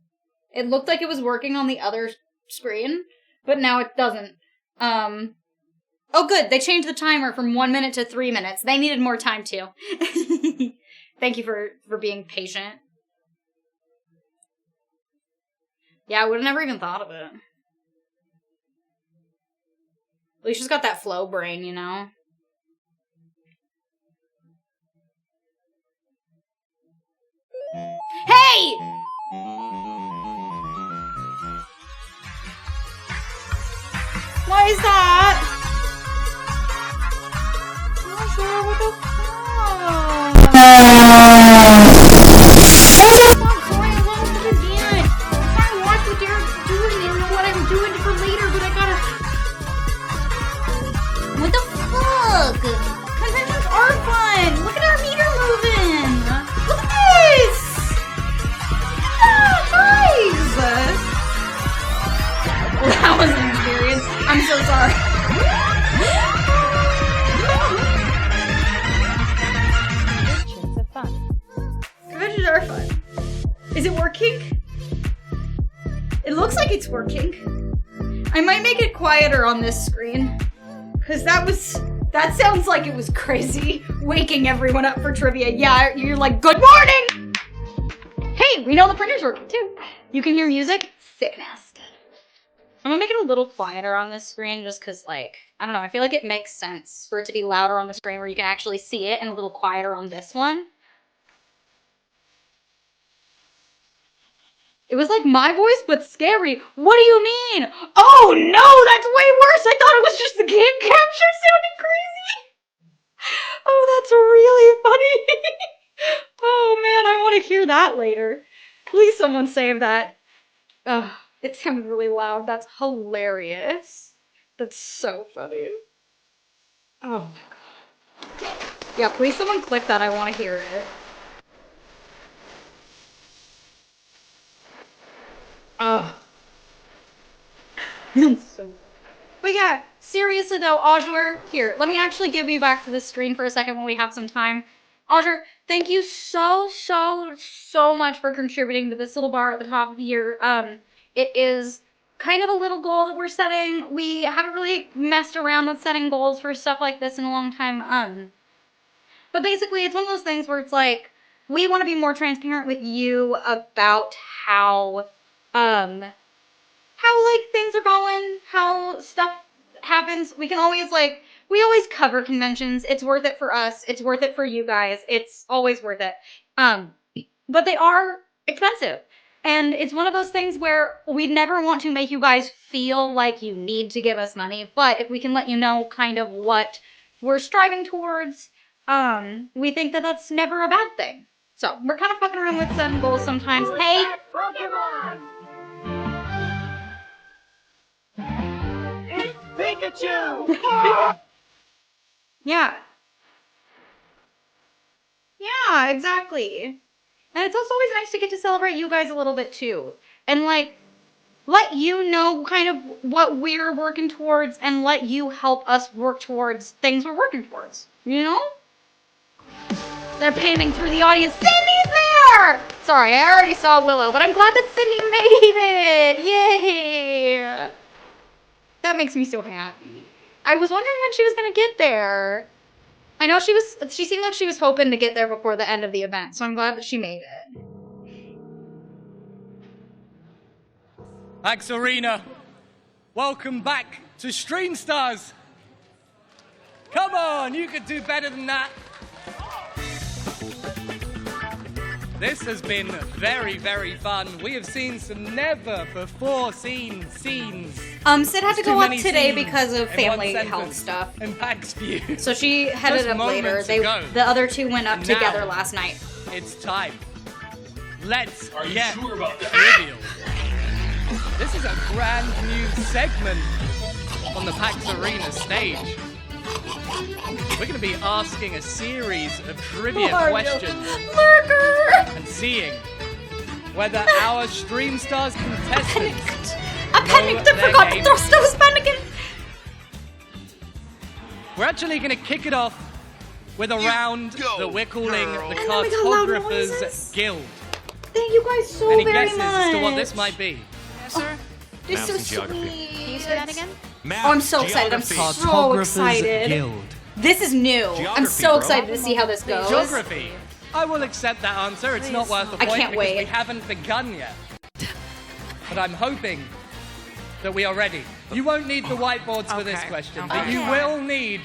It looked like it was working on the other screen, but now it doesn't. Oh good, they changed the timer from 1 minute to 3 minutes. They needed more time too. Thank you for being patient. Yeah, I would have never even thought of it. Alicia's got that flow brain, you know? Hey! What is that? I'm not sure what the fuck. Oh, stop going along with it again. I'm trying to watch what Derek's doing and know what I'm doing for later, but I gotta... What the fuck? Conventions are fun. Look at our meter moving. Look at this. Yeah, guys. That was an experience. I'm so sorry. Conventions are fun. Conventions are fun. Is it working? It looks like it's working. I might make it quieter on this screen. Because that sounds like it was crazy. Waking everyone up for trivia. Yeah, you're like, good morning! Hey, we know the printer's working too. You can hear music? Sickness. I'm gonna make it a little quieter on this screen just because, like, I don't know, I feel like it makes sense for it to be louder on the screen where you can actually see it and a little quieter on this one. It was like my voice, but scary. What do you mean? Oh no, that's way worse! I thought it was just the game capture sounding crazy! Oh, that's really funny! Oh man, I want to hear that later. Please someone save that. Oh, it sounded really loud. That's hilarious. That's so funny. Oh my god. Yeah, please someone click that. I want to hear it. Oh. But yeah, seriously though, Audre, here, let me actually give you back to the screen for a second when we have some time. Audre, thank you so much for contributing to this little bar at the top here. It is kind of a little goal that we're setting. We haven't really messed around with setting goals for stuff like this in a long time. But basically, it's one of those things where it's like, we want to be more transparent with you about how how like things are going, how stuff happens. We can always we always cover conventions. It's worth it for us. It's worth it for you guys. It's always worth it. But they are expensive. And it's one of those things where we never want to make you guys feel like you need to give us money, but if we can let you know kind of what we're striving towards, we think that that's never a bad thing. So we're kind of fucking around with some goals sometimes. Hey! Pokemon! It's Pikachu! Yeah. Yeah, exactly. And it's also always nice to get to celebrate you guys a little bit too. And let you know kind of what we're working towards and let you help us work towards things we're working towards. You know? They're panning through the audience. Cindy's there! Sorry, I already saw Willow, but I'm glad that Cindy made it! Yay! That makes me so happy. I was wondering when she was gonna get there. I know she seemed like she was hoping to get there before the end of the event, so I'm glad that she made it. PAXArena, welcome back to Stream Stars. Come on, you could do better than that. This has been very, very fun. We have seen some never before seen scenes. Sid had to go up today because of family health stuff. And PAX View. So she headed up later. The other two went up together last night. It's time. Let's get trivial. This is a brand new segment on the PAXArena stage. We're going to be asking a series of trivia questions and seeing whether our Stream Stars contestants I panicked and forgot to thrust. I was panicking. We're actually going to kick it off with a round that we're calling the make loud Cartographers noises. Guild. Thank you guys so Any very guesses much. as to what this might be? Yes, sir. This Math is and so geography. sweet. Can you say that again? Oh, I'm so excited. I'm so excited. This is new. I'm so excited to see how this goes. Geography. I will accept that answer. It's not worth a I point can't because wait. we haven't begun yet. But I'm hoping that we are ready. You won't need the whiteboards for this question, but you will need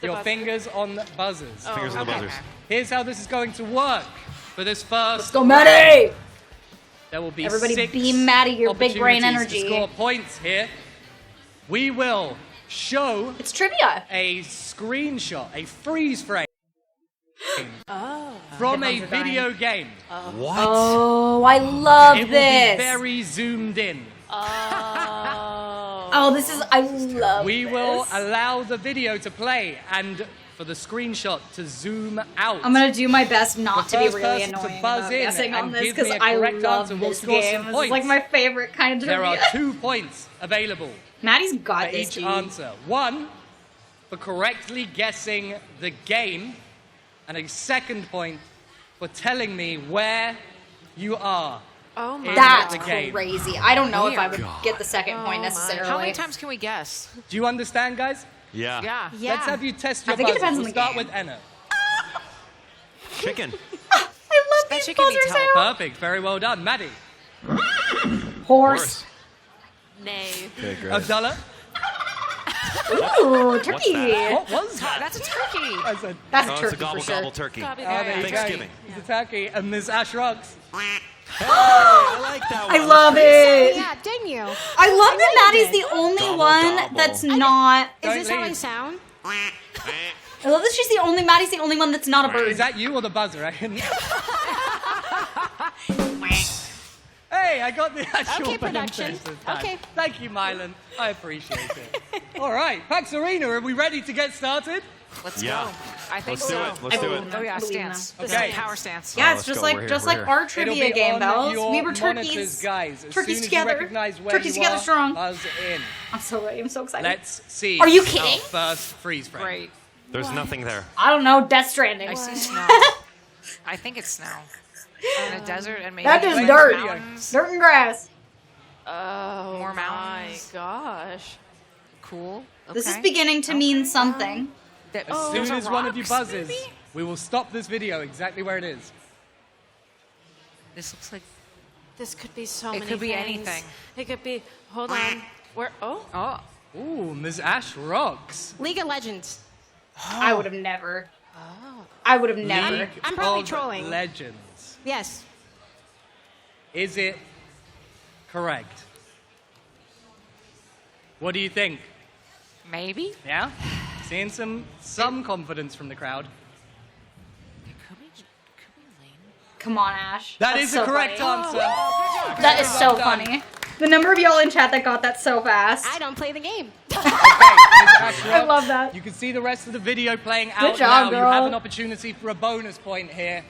your fingers on the buzzers. Fingers on the buzzers. Here's how this is going to work for this first. Let's go, Maddie! There will be Everybody 6 beam Maddie your big brain opportunities energy. to score points here. We will show It's trivia. a screenshot, a freeze frame from a video game. What? Oh, I love It will this. be very zoomed in. Oh, this is, I love We this. will allow the video to play and for the screenshot to zoom out. I'm gonna do my best not The to be first really person to annoying buzz about in guessing and on this give because me a I correct love answer will this score some game. This is points. like my favorite kind of trivia. There are 2 points available Maddie's got for this, each dude. answer. 1 for correctly guessing the game, and a 2nd point for telling me where you are. Oh my That's the game. crazy. I don't know if I would God. get the second point Oh my. necessarily. How many times can we guess? Do you understand, guys? Yeah. Yeah. Let's have you test your I think it buzzers. depends on We'll the start game. with Enna. Chicken. I love Bet these you can eat buzzers top. out. Perfect. Very well done. Maddie. Horse. Nay. Okay, great. Abdullah. Ooh, turkey. What was that? That's a turkey. That's a That's Oh, a it's turkey a gobble for sure. gobble turkey. Gobby there you go. Thanksgiving. It's a turkey. And Ms. Ash Rocks. Hey, I like that one. I love it. Yeah, didn't you? I love that Maddie's the only Gobble, one gobble. that's not. Don't Is this how I leave. sound? I love that she's the only. Maddie's the only one that's not a bird. Is that you or the buzzer? I couldn't- Hey, I got the actual Okay, button production. press this time. Okay. Thank you, Mylan. I appreciate it. All right, PAXArena, are we ready to get started? Let's Yeah. go. I think Let's do so. it. Let's do it. Oh yeah, believe stance. them. This is Okay. a power stance. Yeah, Oh, it's let's just go. like We're here. just We're like here. our It'll trivia be game, on Bells. your We were monitors, turkeys. guys. As Turkeys soon as together. You recognize where Turkeys you together are, strong. Buzz in. I'm so ready. I'm so excited. Let's see. Are you our kidding? first freeze frame. Great. There's nothing there. I don't know. Death Stranding. I see snow. I think it's snow. And a desert and maybe That is like dirt. mountains. Dirt and grass. Oh More mountains. my gosh. Cool. This is Okay. beginning to mean something. That- As there's soon a as one of you rocks, buzzes, maybe? we will stop this video exactly where it is. This looks like This could be so many It could be things. anything. It could be. Hold on. Where? Oh. Oh. Ooh, Ms. Ash rocks. League of Legends. I would have never. I would have never. League I'm probably of trolling. Legends. Yes. Is it correct? What do you think? Maybe. Yeah? Seeing some confidence from the crowd. Come on, Ash. That That's is so the correct funny. answer. That is so Well done. funny. The number of y'all in chat that got that so fast. I don't play the game. I love that. You can see the rest of the video playing Good out job, now. girl. You have an opportunity for a bonus point here.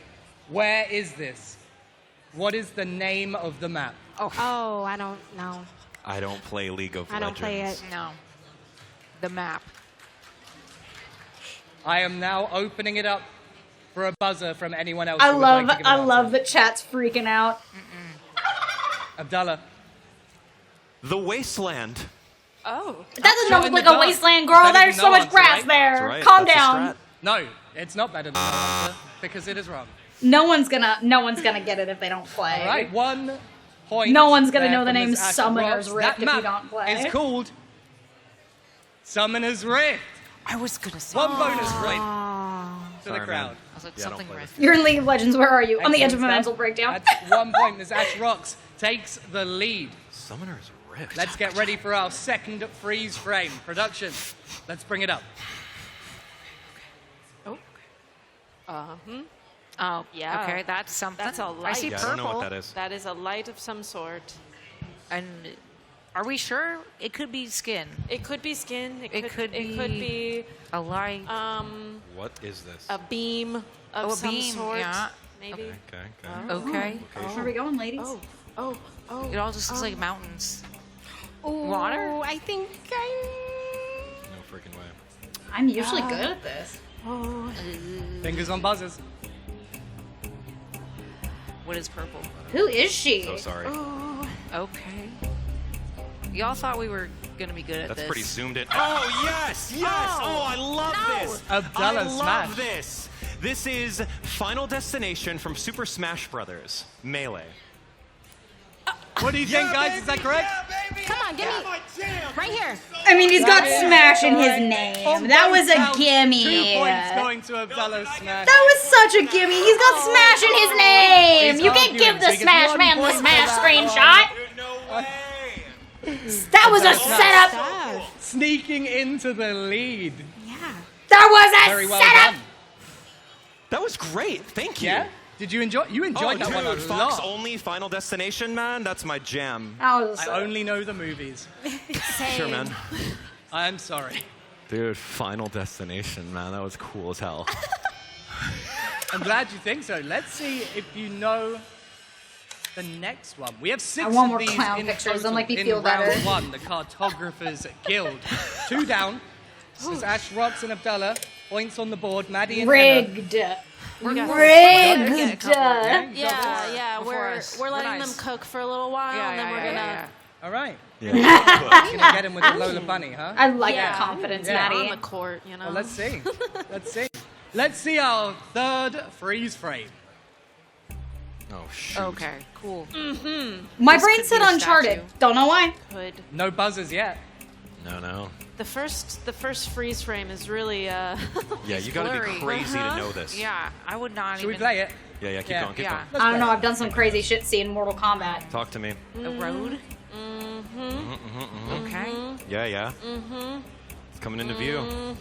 Where is this? What is the name of the map? Oh, I don't know. I don't play League of I don't Legends. play it. No. The map. I am now opening it up for a buzzer from anyone else. I who would love. like to give I an love answer. that chat's freaking out. Abdallah. The Wasteland. Oh. That doesn't Shot look in like the a dark. wasteland, girl. Better There's than so no much answer, grass right? there. That's right. Calm That's the down. strat. No, it's not better than no answer because it is wrong. No one's gonna get it if they don't play. All right, 1 point. No one's gonna there know the from name Ms. Ash Summoner's Rocks. Rift That if you map don't play. It's called Summoner's Rift. I was gonna say. One bonus point to Sorry, the crowd. man. I was like Yeah, I don't something play risk. You're in League of Legends. Where are you? On the edge of a Excellent mental stuff. breakdown. That's 1 point. Ms. Ash Rocks takes the lead. Summoner's Rift. Let's get ready for our second freeze frame. Production, let's bring it up. Oh, Yeah. Okay, that's something. That's a light. I see Yeah, I purple. don't know what that is. That is a light of some sort. And are we sure it could be skin? It could be skin. It could It could be a light. What is this? a beam of Oh, a some beam, sort. yeah. Maybe. Okay. Okay. Where are we going, ladies? Oh. It all just looks like mountains. Ooh, Water? I think No freaking way. I'm usually good at this. Fingers on buzzers. What is purple? Who is she? So sorry. Okay. Y'all thought we were gonna be good at That's this. pretty zoomed in. Oh, yes! Yes! Oh, I love this! Abdallah I love Smash. this! This is Final Destination from Super Smash Brothers Melee. What do you think, guys? Is that correct? Come on, give me right here. I mean, he's got That is Smash in his correct. name. On That was both a counts, gimme. 2 points going to Abdallah Smash. That was such a gimme. He's got Smash in his name. He's You can't arguing, give so the he gets Smash 1 man the point for Smash that screenshot. No way! That was a setup. Sneaking into the lead. That was a Very well setup. done. That was great. Thank you. Yeah? Did you enjoy? You enjoyed that one a dude, Fox lot. only Final Destination, man. That's my jam. That was I only know the movies. Sure, man. I'm sorry. Dude, Final Destination, man. That was cool as hell. I'm glad you think so. Let's see if you know the next one. We have 6 I want of more these clown in pictures and total make me in feel round better. 1, the Cartographers Guild. 2 down. This is Ash Rocks and Abdallah. Points on the board. Maddie and Hannah. Rigged. We're Rigged. Yeah. Before We're us. letting Nice. them cook for a little while, and then we're gonna. All right. Yeah. You're gonna get him with the Lola Bunny, huh? I like Yeah. that confidence, Yeah. On Maddie. the court, you know. Well, let's see. Let's see. Let's see our third freeze frame. Oh, shoot. Okay, cool. My This brain could said be a Uncharted. statue. Don't know why. Could. No buzzers yet. No. The first freeze frame is really Yeah, you gotta blurry. be crazy Uh-huh. to know this. Yeah, I would not Should we even. play it? Yeah, keep Yeah. going, keep Yeah. going. Let's I don't play know. it. I've done some crazy shit seeing Mortal Kombat. Talk to me. A road? Mm-hmm. Okay. Yeah. It's coming into view.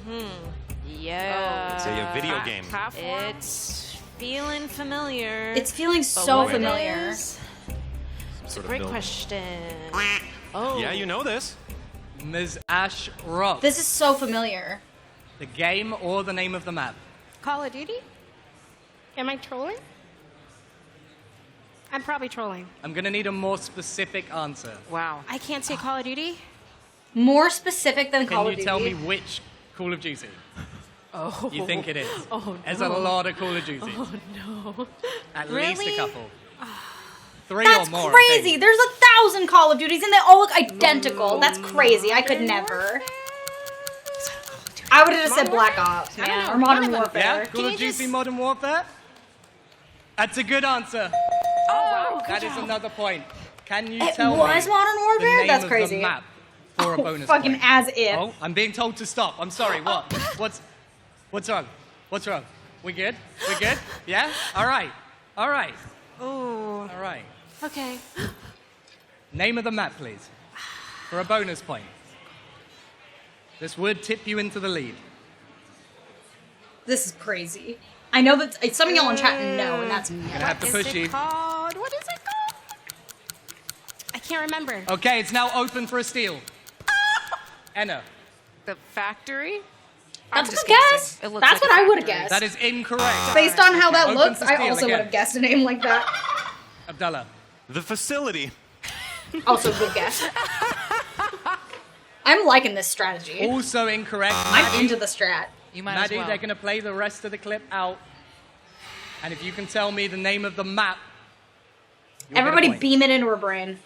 Yeah. It's a video game. It's feeling familiar. It's feeling so what familiar. is? It's a Sort of great build. question. Oh. Yeah, you know this. Ms. Ash Rock. This is so familiar. The game or the name of the map? Call of Duty? Am I trolling? I'm probably trolling. I'm gonna need a more specific answer. Wow. I can't say Call of Duty. More specific than Call Can of you Duty. tell me which Call of Duty Oh. you think it is? Oh, There's no. a lot of Call of Duty. Oh, no. At least a Really? couple. 3 That's or more. I crazy. think. There's 1,000 Call of Duties and they all look identical. That's crazy. I could never. I would have just said Black Ops, I don't man, know. or Modern One of them. Warfare. Yeah, Call of Duty Modern Warfare? That's a good answer. Oh, wow. That is another point. Can you It tell me was Modern the Warfare? name That's of crazy. the map for a bonus Fucking point? as if. Oh, I'm being told to stop. I'm sorry. What? What's wrong? What's wrong? We good? We good? Yeah? All right. All right. Ooh. All right. Okay. Name of the map, please. For a bonus point. This would tip you into the lead. This is crazy. I know that some of y'all in chat know, and that's Gonna have to push you. Called? What is it called? I can't remember. Okay, it's now open for a steal. Enna. The factory? That's a good guess. It looks That's like what a I would have factory. guessed. That is incorrect. Based on how that Open looks, for I steal also would again. have guessed a name like that. Abdullah. The facility. Also good guess. I'm liking this strategy. Also incorrect. I'm Maddie. into the strat. You might Maddie, as well. they're going to play the rest of the clip out. And if you can tell me the name of the map, you'll get a Everybody point. beam it into her brain.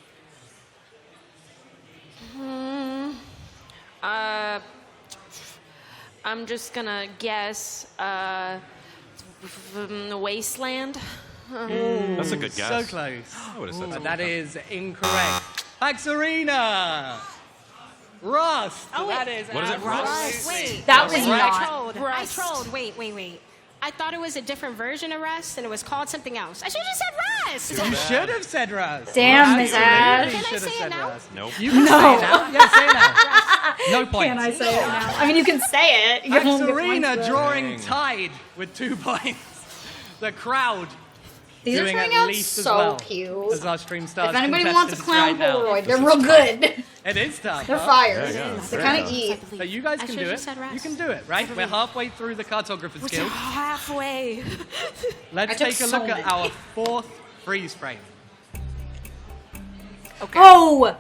I'm just gonna guess Wasteland. That's a good guess. So close. I would have said But something that like is incorrect. PAXArena! Rust! Oh, wait. That is What is it, Rust? Wait. That was I not. trolled. Rust. I trolled. Wait. I thought it was a different version of Rust, and it was called something else. I should have just said Rust. You should have said Rust. Damn, Miss Ash. Can I should have say said it now? Rust. Nope. You can say it now. Yeah, say it now. No points. Can I say it now? I mean, you can say it. You won't get points PAXArena for it. drawing Dang. tied with 2 points. The crowd These are doing turning at out least as so well cute. as our stream stars. If anybody wants a contestants clown right now. Polaroid, they're real good. It is tough. They're huh? fire. Yeah, yeah. They Very kind of tough. eat. But you guys I can do should've it. said Rust. You can do it, right? We're halfway through the Cartographer's Guild. Halfway. Let's I took take a so look at many. our 4th freeze frame. Okay. Oh!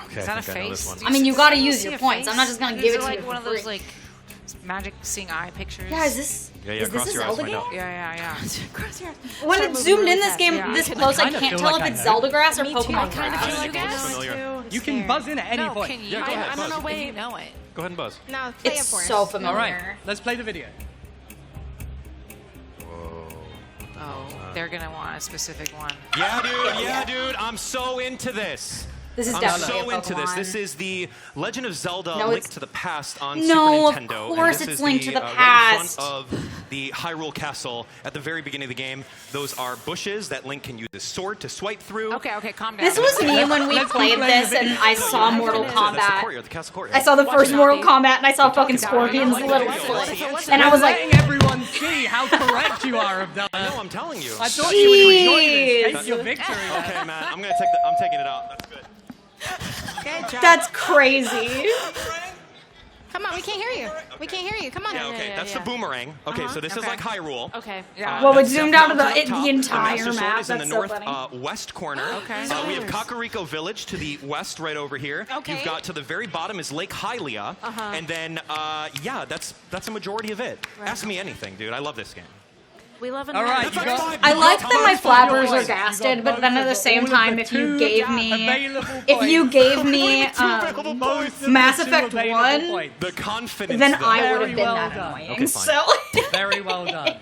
Okay, Is that I a think I know this face? one. I mean, you gotta Do use see your a points. I'm not face? just gonna Is give it it to like you one for of those free. like magic seeing eye pictures? Yeah, is this Yeah, is this cross a your eyes, Zelda find game? out. Yeah. When Start it's moving zoomed really in this fast. game Yeah. this close, I kinda can't feel tell like if I it's know. Zelda grass or Me too. Pokemon I kinda grass. feel like I Looks know. familiar. You can buzz in at any No, point. can you? Yeah, go ahead, I'm buzz. gonna If wait. you know it. Go ahead and buzz. No, play It's it for so us. familiar. All right, let's play the video. Oh, they're gonna want a specific one. Yeah, dude. I'm so into this. This is I'm definitely so a into this. Pokemon. This is the Legend of Zelda: No, Link it's- to the Past on No, of Super Nintendo. course and this it's is Link to the right in Past. front of the Hyrule Castle at the very beginning of the game. Those are bushes that Link can use his sword to swipe through. Okay, calm down. This was me when we Let's played keep playing this the and video. I saw Mortal That's the Kombat. courtyard, the castle courtyard. I saw the first it Mortal not Kombat and I saw fucking about it. Scorpion's Watch it little not be. foot. And I was letting like, everyone see how correct you are, Abdullah. No, I'm telling you. I thought you would enjoy this. Jeez. Take your victory. Okay, man. I'm taking it out. That's good. that's crazy. Come on, we can't hear you. We can't hear you. Come on. Yeah, okay. That's the boomerang. Okay, so this is like Hyrule. Okay. Yeah. Well, we That's zoomed Death out of the Mountain up top. entire Master Sword map. is in That's the so north funny. west corner. Okay. We have Kakariko Village to the west, right over here. Okay. You've got to the very bottom is Lake Hylia, and then yeah, that's a majority of it. Ask me anything, dude. I love this game. We love a All right, nerd. you got. I like that my flappers are points. gasted, You but got then at the both same of time, the if you two gave me, available if you points. gave me Most of the Mass two Effect available 1, points. The confidence. then though. I would Very have been well that done. annoying. Okay, fine. So Very well done.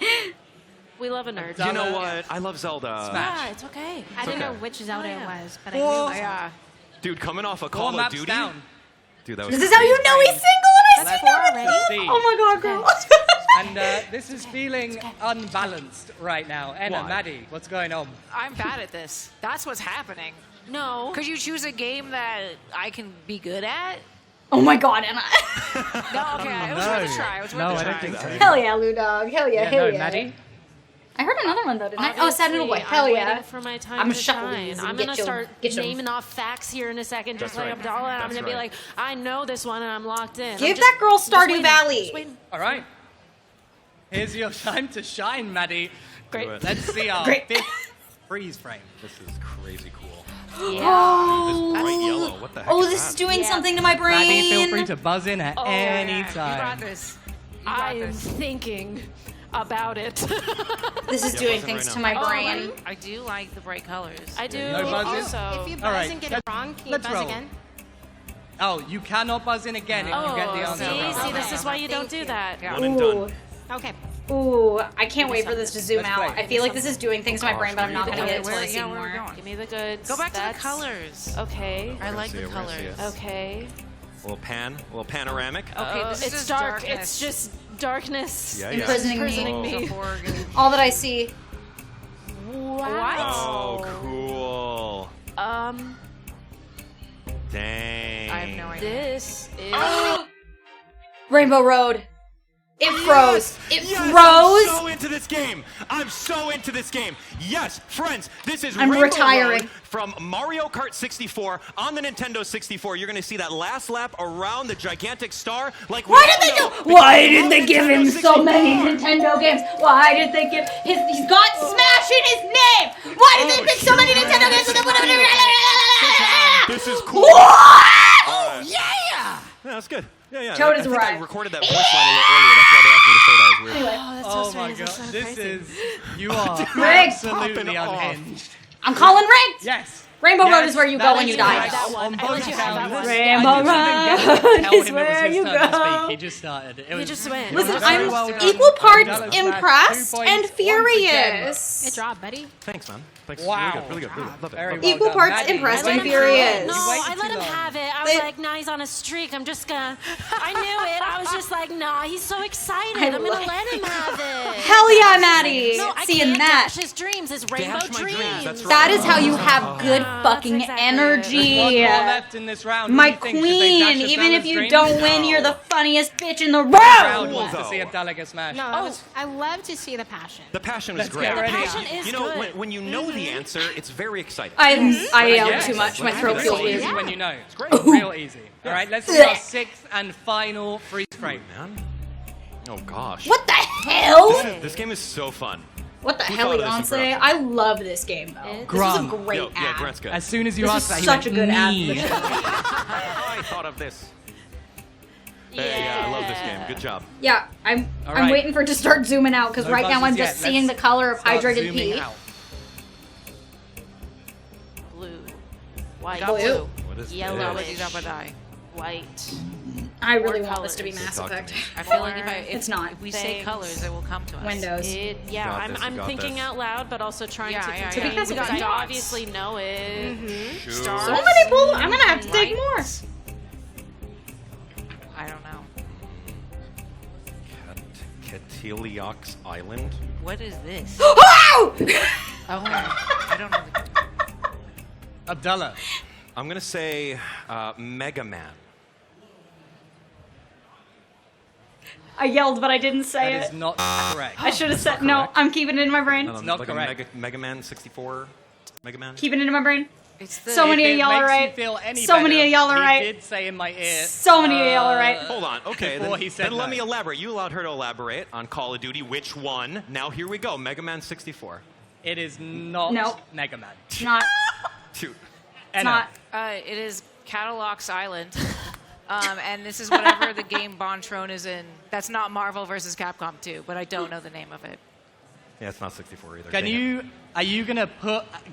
We love a nerd. You know what? I love Zelda. Smash. Yeah, it's okay. I didn't okay. know which Zelda it was, but I Four. knew. Yeah. Dude, coming off a 4 Call of maps Duty. down. Dude, that was this is how you know he's single and I That's see 4 that. already. C. Oh my god, girl. And this is feeling unbalanced right now. Enna, Why? Maddie, what's going on? I'm bad at this. That's what's happening. No. Could you choose a game that I can be good at? Oh my god, and No, okay. It was worth a try. It was worth No, a I try. don't think so. hell yeah, Lou Dog. Hell yeah, hell no, yeah. Maddie. I heard another one though, didn't I? Oh, Saturday Obviously, Boy. Hell I'm yeah. waiting for my time I'm to shuffle shine. these and I'm get gonna you- start get you. naming off facts here in a second, just That's like right. Abdallah. I'm That's gonna be right. like, I know this one and I'm locked in. Give I'm that girl just Stardew waiting, Valley. just waiting. All right. Here's your time to shine, Maddie. Great. Do it. Let's see our Great. 5th freeze frame. This is crazy cool. Oh, This bright yellow. What the heck? oh, is this that? is doing something to my brain. Maddie, feel free to buzz in at any You got time. this. You got I am this. thinking about it. This is Yeah, doing buzzing things right to now. my brain. I do like the bright colors. I do. No buzzing? Also, If you All buzz right, and get it let's- wrong, can you let's buzz roll. again? Oh, you cannot buzz in again if you get the oh, answer see, wrong. see, this is why you don't Thank do you. that. Yeah. One and done. Okay. Ooh, I can't wait for this to zoom Let's out. play. I feel like this is doing things to my brain, but I'm not gonna get it until I see Where are we more. going? Give me the goods. Go back to the That's- colors. Okay. I like see the it, we're gonna see colors. it. Okay. A little panoramic. Okay, this it's is dark. darkness. It's just darkness. Yeah, yeah. Imprisoning me. All that I see. Oh, cool. Dang. I have no idea. This is. Rainbow Road. It froze. It Yes, froze. I'm so into this game. I'm so into this game. Yes, friends, this is I'm Rainbow retiring. Road from Mario Kart 64 on the Nintendo 64. You're going to see that last lap around the gigantic star. Like Why did they give him so many Nintendo games? Why did they give he's got Smash in his name? Why did they pick so many Nintendo games? This is cool. What? Yeah, that's good. Yeah. Toad I is think I right. recorded that voice line a little earlier. That's why they asked me to say that. It was weird. Anyway. Oh my god, this is you are Rigged. absolutely unhinged. I'm calling rigged. Yes. Rainbow Road Yes, is where you that go when is you die. correct. On both counts. Rainbow I didn't even Road tell is him it was where his you turn to go. speak. He just started. It was, just went. Listen, very I'm well done. equal parts Dallas impressed 2 points and once again. furious. Good job, buddy. Thanks, man. Thanks. Wow. Really good. Love it. Very Love it. well Equal done. parts Maddie, impressed you and waited furious. too long. No, You waited I let too him long. have it. I was like, nah, he's on a streak. I'm just gonna. I knew it. I was just like, nah, he's so excited. I'm gonna let him have it. Hell yeah, Maddie. No, I Seeing can't that. dash his dreams, his rainbow Dash my dreams, that's right. That is how you have good fucking exactly it. energy. One more left in this round. My What do you think? Should they queen, dash even Abdalla's if you dreams? don't win, you're the funniest bitch in the Crowd room. wants to see Abdallah get smashed. No, I love to see the passion. The passion was Let's great. get ready. The passion is You know, good. when you know the answer, it's very exciting. I yelled Yes. too much. My It's throat feels real weird. easy when you know. It's great. Real easy. All right, let's do our sixth and final freeze frame. Man. Oh gosh. What the hell? This game is so fun. What the Who hell, thought of this in Beyonce? production? I love this game though. This is a Grant. great Yo, yeah, ad. Grant's good. As soon as you This asked is that, he such went, a good ad. "Nee." I thought of this. Yeah, I love this game. Good job. Yeah, I'm All I'm right. waiting for it to start zooming out because No right now I'm buzzes just yet. seeing the Let's color of start hydrated zooming pee. out. Blue. White. Blue. What is Yellow. this? White. I really More want this to be colors. Mass Talk to Effect. me. I feel like It's not. if we say colors, it will come to us. Windows. Yeah, got this, you I'm got thinking this. out loud, but also trying Yeah, to yeah, contain. yeah. To be Because passive. I obviously know it. Sure. Stars. So many bull. I'm gonna have to take more. I don't know. Catiliox Island. What is this? Oh! Oh, I don't know. Abdallah. I'm gonna say Mega Man. I yelled, but I didn't say That it. is not correct. I should have said no. I'm keeping it in my brain. not like correct. A Mega Man 64. Mega Man. Keeping it in my brain. It's the So many If of it y'all are makes you right. feel any So many better, of y'all are he right. did say in my ear. So many of y'all are right. Hold on. Okay, Before then, he said then let no. me elaborate. You allowed her to elaborate on Call of Duty. Which one? Now here we go. Mega Man 64. It is not Nope. Mega Man. It's not. Shoot. It's not. It is Catalox Island. And this is whatever the game Bontrone is in. That's not Marvel vs. Capcom 2, but I don't know the name of it. Yeah, it's not 64 either. Can Dang it. you? Are you gonna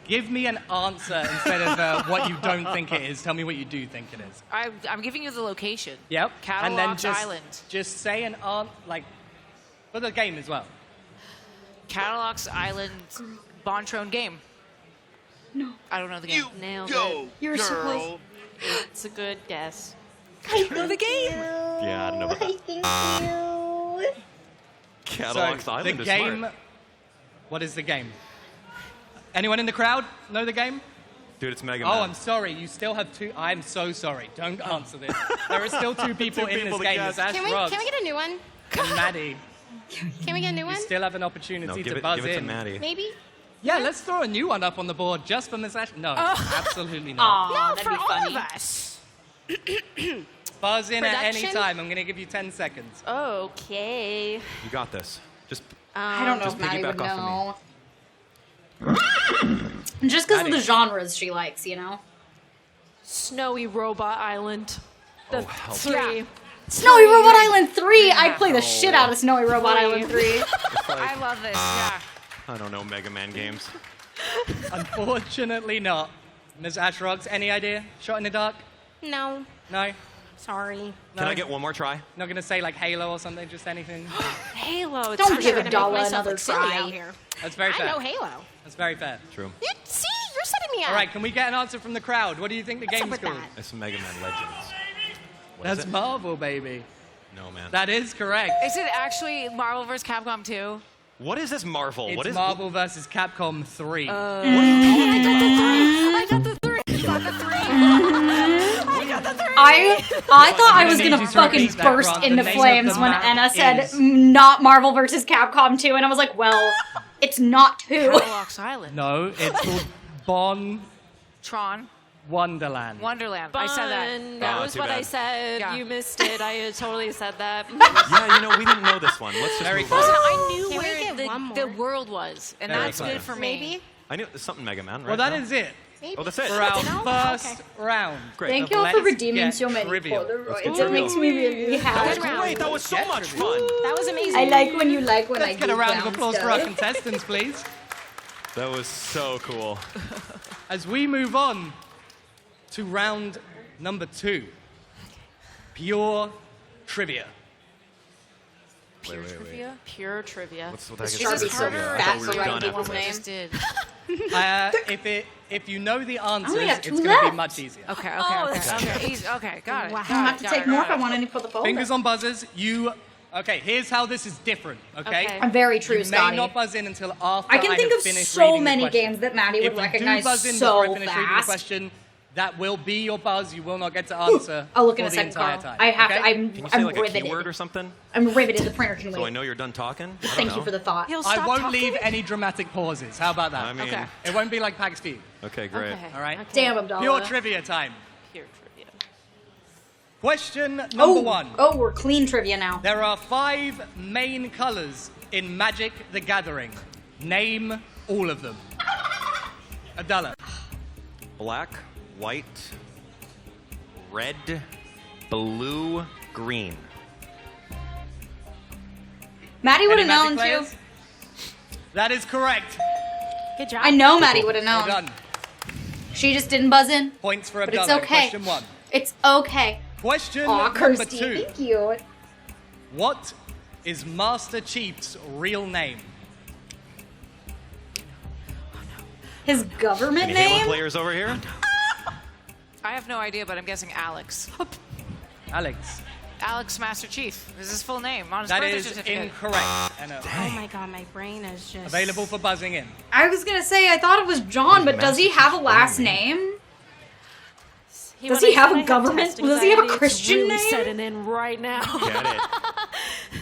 give me an answer instead of what you don't think it is? Tell me what you do think it is. I'm giving you the location. Yep. And then Catalox Island. just say an like for the game as well. Catalox Island Bontrone game. No. I don't know the game. Nailed it. You're so close. It's a good guess. I know the game. Yeah, I don't know about that. Thank you. Catalox So Island the is game. smart. What is the game? Anyone in the crowd know the game? Dude, it's Mega Oh, Man. I'm sorry. You still have two. I'm so sorry. Don't answer this. There are still two people in people this to game. guess. There's Ash Can we Ruggs get a new one? and Maddie. Can we get a new You one? still have an opportunity No, to give buzz it to in. Maddie. Maybe? Yeah, let's throw a new one up on the board just for Miss Ash. No, Oh. absolutely not. No, that'd for be all funny. of us. Buzz in at any Production? time. I'm going to give you 10 seconds. Okay. You got this. Just I don't know Just if Maddie would piggyback off know. Just because of Maddie. the genres she likes, you know? Snowy Robot Island. The help. 3. Snowy Robot Island 3! I'd play the shit out of Snowy Robot Island 3. it's like, I love this. Yeah. I don't know Mega Man games. Unfortunately not. Ms. Ash Ruggs, any idea? Shot in the dark? No. No? Sorry. Can I get one more try? Not gonna say like Halo or something, just anything. Halo. It's Don't for give sure a gonna dollar make myself another look silly try. out here. That's very fair. I know Halo. That's very fair. True. See, you're setting me up. All right, can we get an answer from the crowd? What do you think the What's up game's with called? that? It's Mega Man Legends. What is That's it? Marvel, baby. No, man. That is correct. Is it actually Marvel vs. Capcom 2? What is this Marvel? It's What is Marvel vs. Capcom 3. I got the 3. You got the 3. I got the 3. I thought I was I'm gonna gonna need you to fucking repeat that, burst Grant. The into name of flames the when map Anna said is- not Marvel vs. Capcom 2, and I was like, well, it's not 2. Parallax Island. No, it's called Bon Tron. Wonderland. Wonderland. I said that. Fun. That Oh, was too what I bad. said. Yeah. You missed it. I totally said that. Yeah, you know, we didn't know this one. Let's just Very move close. on. I knew Can we where get one the more? world was, and Very that's close. good for me. Maybe. I knew it was something Mega Man, right? Well, that No? is it Maybe. Oh, that's it. for our No? first Okay. round. Great. Thank you all for Let's redeeming get so many trivial. Polaroids. It makes me really happy. round. Great, that was so much fun. That was amazing. I like when you like when I Let's get do a round of clown applause for our stuff. contestants, please. That was so cool. As we move on to round number 2, pure trivia. Pure trivia. Pure trivia. What the heck This is should be this? so I fast thought we for were writing done people's after names. this. Just did. If you know the answers, only have it's 2 going to be left. much easier. Okay. Oh, Okay. Easy. Okay. Got it. Wow. Got I don't have it, to got take it, more got if I it. want any for the folder. Fingers on buzzers. Okay, here's how this is different, okay? Okay. I'm very true, You may Scotty. not buzz in until after I can think have of finished so reading the many question. games that Maddie would If you recognize do buzz in so before I finish reading the fast. question, that will be your buzz. You will not get to answer I'll look in for a the second, entire Carl. time. I have okay? to. I'm Can you say like a riveted. keyword or something? I'm riveted. The printer can So I wait. know you're done talking? I don't Thank know. you for the thought. He'll I stop won't talking. leave any dramatic pauses. How about that? I mean, Okay. It won't be like PAX Speed. okay, great. Okay. All right? Okay. Damn, Abdallah. Pure trivia time. Pure trivia. Question number Oh, 1. oh, we're clean trivia now. There are 5 main colors in Magic the Gathering. Name all of them. Abdallah. Black, white, red, blue, green. Maddie would Any have Magic known too. players? That is correct. Good job. I know Maddie would have Well known. done. She just didn't buzz in. Points for But it's Abdallah. okay. Question 1. It's okay. Question Aw, number Kirsty, 2. thank you. What is Master Chief's real name? His government Any Halo name? players over here? I have no idea, but I'm guessing Alex. Alex. Alex Master Chief is his full name on his That birth is certificate. incorrect. Anna. Oh my god, my brain is just Available for buzzing in. I was gonna say I thought it was John, but does he have a last name? Does he have a government? Does he have a Christian really name? setting in right now. Get it.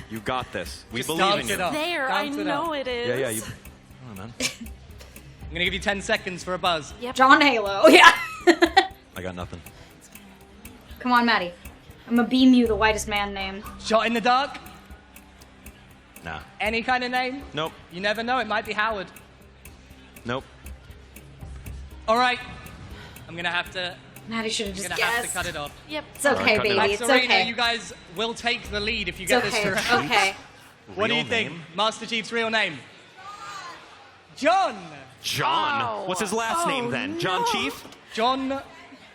You got this. We Just believe in dance you. it up. There, I Dance it know up. it is. Yeah, yeah. You... Come on, man. I'm going to give you 10 seconds for a buzz. John Halo. Yeah. I got nothing. Come on, Maddie. I'm gonna beam you the whitest man name. Shot in the dark? Nah. Any kind of name? Nope. You never know. It might be Howard. Nope. All right. I'm going to have to... Maddie should have I'm just gonna have to guessed. cut it off. Yep. It's okay, baby. It's PAXArena, okay. you guys will take the lead if you It's get okay. this correct. Okay. What do you Real think? name? Master Chief's real name? John. John. Oh. What's his last name then? John Chief? John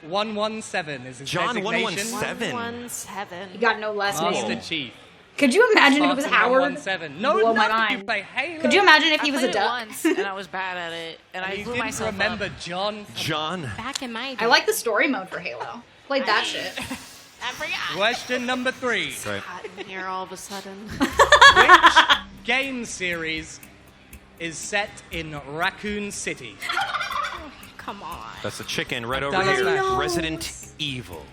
117 is his John designation. 117. 117. You got no last Master name. Chief. Could you imagine if it was Spartan Howard? 117. No, Blow my no, you mind. play Halo. Could you imagine if he I was a played it duck? once, and I was bad at it, and I You blew didn't myself remember up. John? John. back in my day. I like the story mode for Halo. Played that shit. I forgot. Question number 3. Right. Hot in here all of a sudden. Which game series is set in Raccoon City? Come on. That's the chicken right over Dallas here. Max. Resident Evil.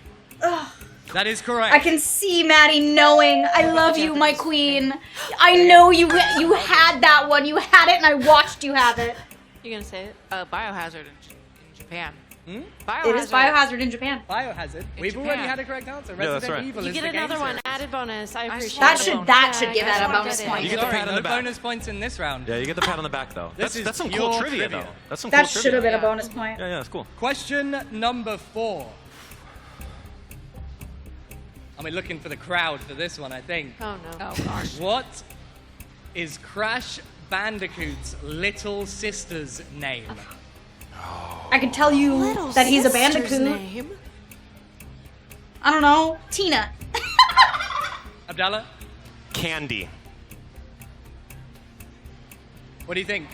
That is correct. I can see Maddie knowing. I love you, my queen. I know you had that one. You had it, and I watched you have it. You gonna say it? Biohazard in Japan. Hmm? Biohazard. It is Biohazard in Japan. Biohazard. We've Japan. already had a correct answer. Yeah, that's Resident right. Evil You is get the game another one. series. Added bonus. I appreciate That it. should give that a I bonus get it. point. You get the Sorry, pat on no the back. bonus points in this round. Yeah, you get the pat on the back though. This That's is some pure cool trivia trivia. though. That's some That cool should have trivia. been a bonus point. Yeah, that's cool. Question number 4. I'm looking for the crowd for this one, I think. Oh no. Oh gosh. What is Crash Bandicoot's little sister's name? I can tell you Little that he's a sister's bandicoot. name. I don't know. Tina. Abdallah, Candy. what do you think?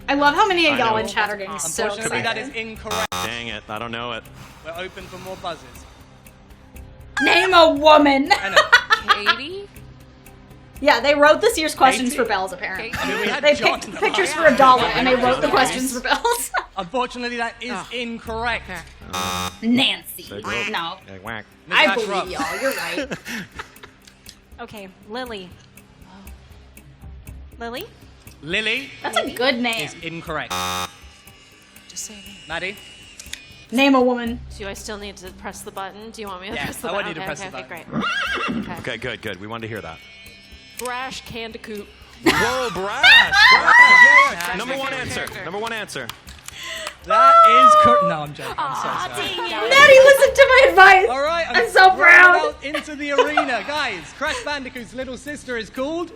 I love how many of I y'all know. in chat are getting so Unfortunately, excited. that is incorrect. Dang it, I don't know it. We're open for more buzzes. Name a woman. Katie? Yeah, they wrote this year's questions Katie? for bells, apparently. I mean, we had They John picked in the pictures line. for $1, and they wrote the questions for bells. Unfortunately, that is incorrect. Nancy. Big rope. No. Hey, whack. I Natasha believe up. y'all. You're right. Okay, Lily. Lily? Lily That's a good name. is incorrect. Just say me. Maddie? Name a woman. Do I still need to press the button? Do you want me to Yeah, press the I button? want you to press okay, the okay, button. great. Okay. Okay, good, good. We wanted to hear that. Brash Candicoot. Whoa, Brash! Brash! Yeah. Number one answer. Number one answer. That is correct. No, I'm joking. I'm so sorry. Maddie, listen to my advice. All right, I'm so running proud. out into the arena, guys. Crash Bandicoot's little sister is called.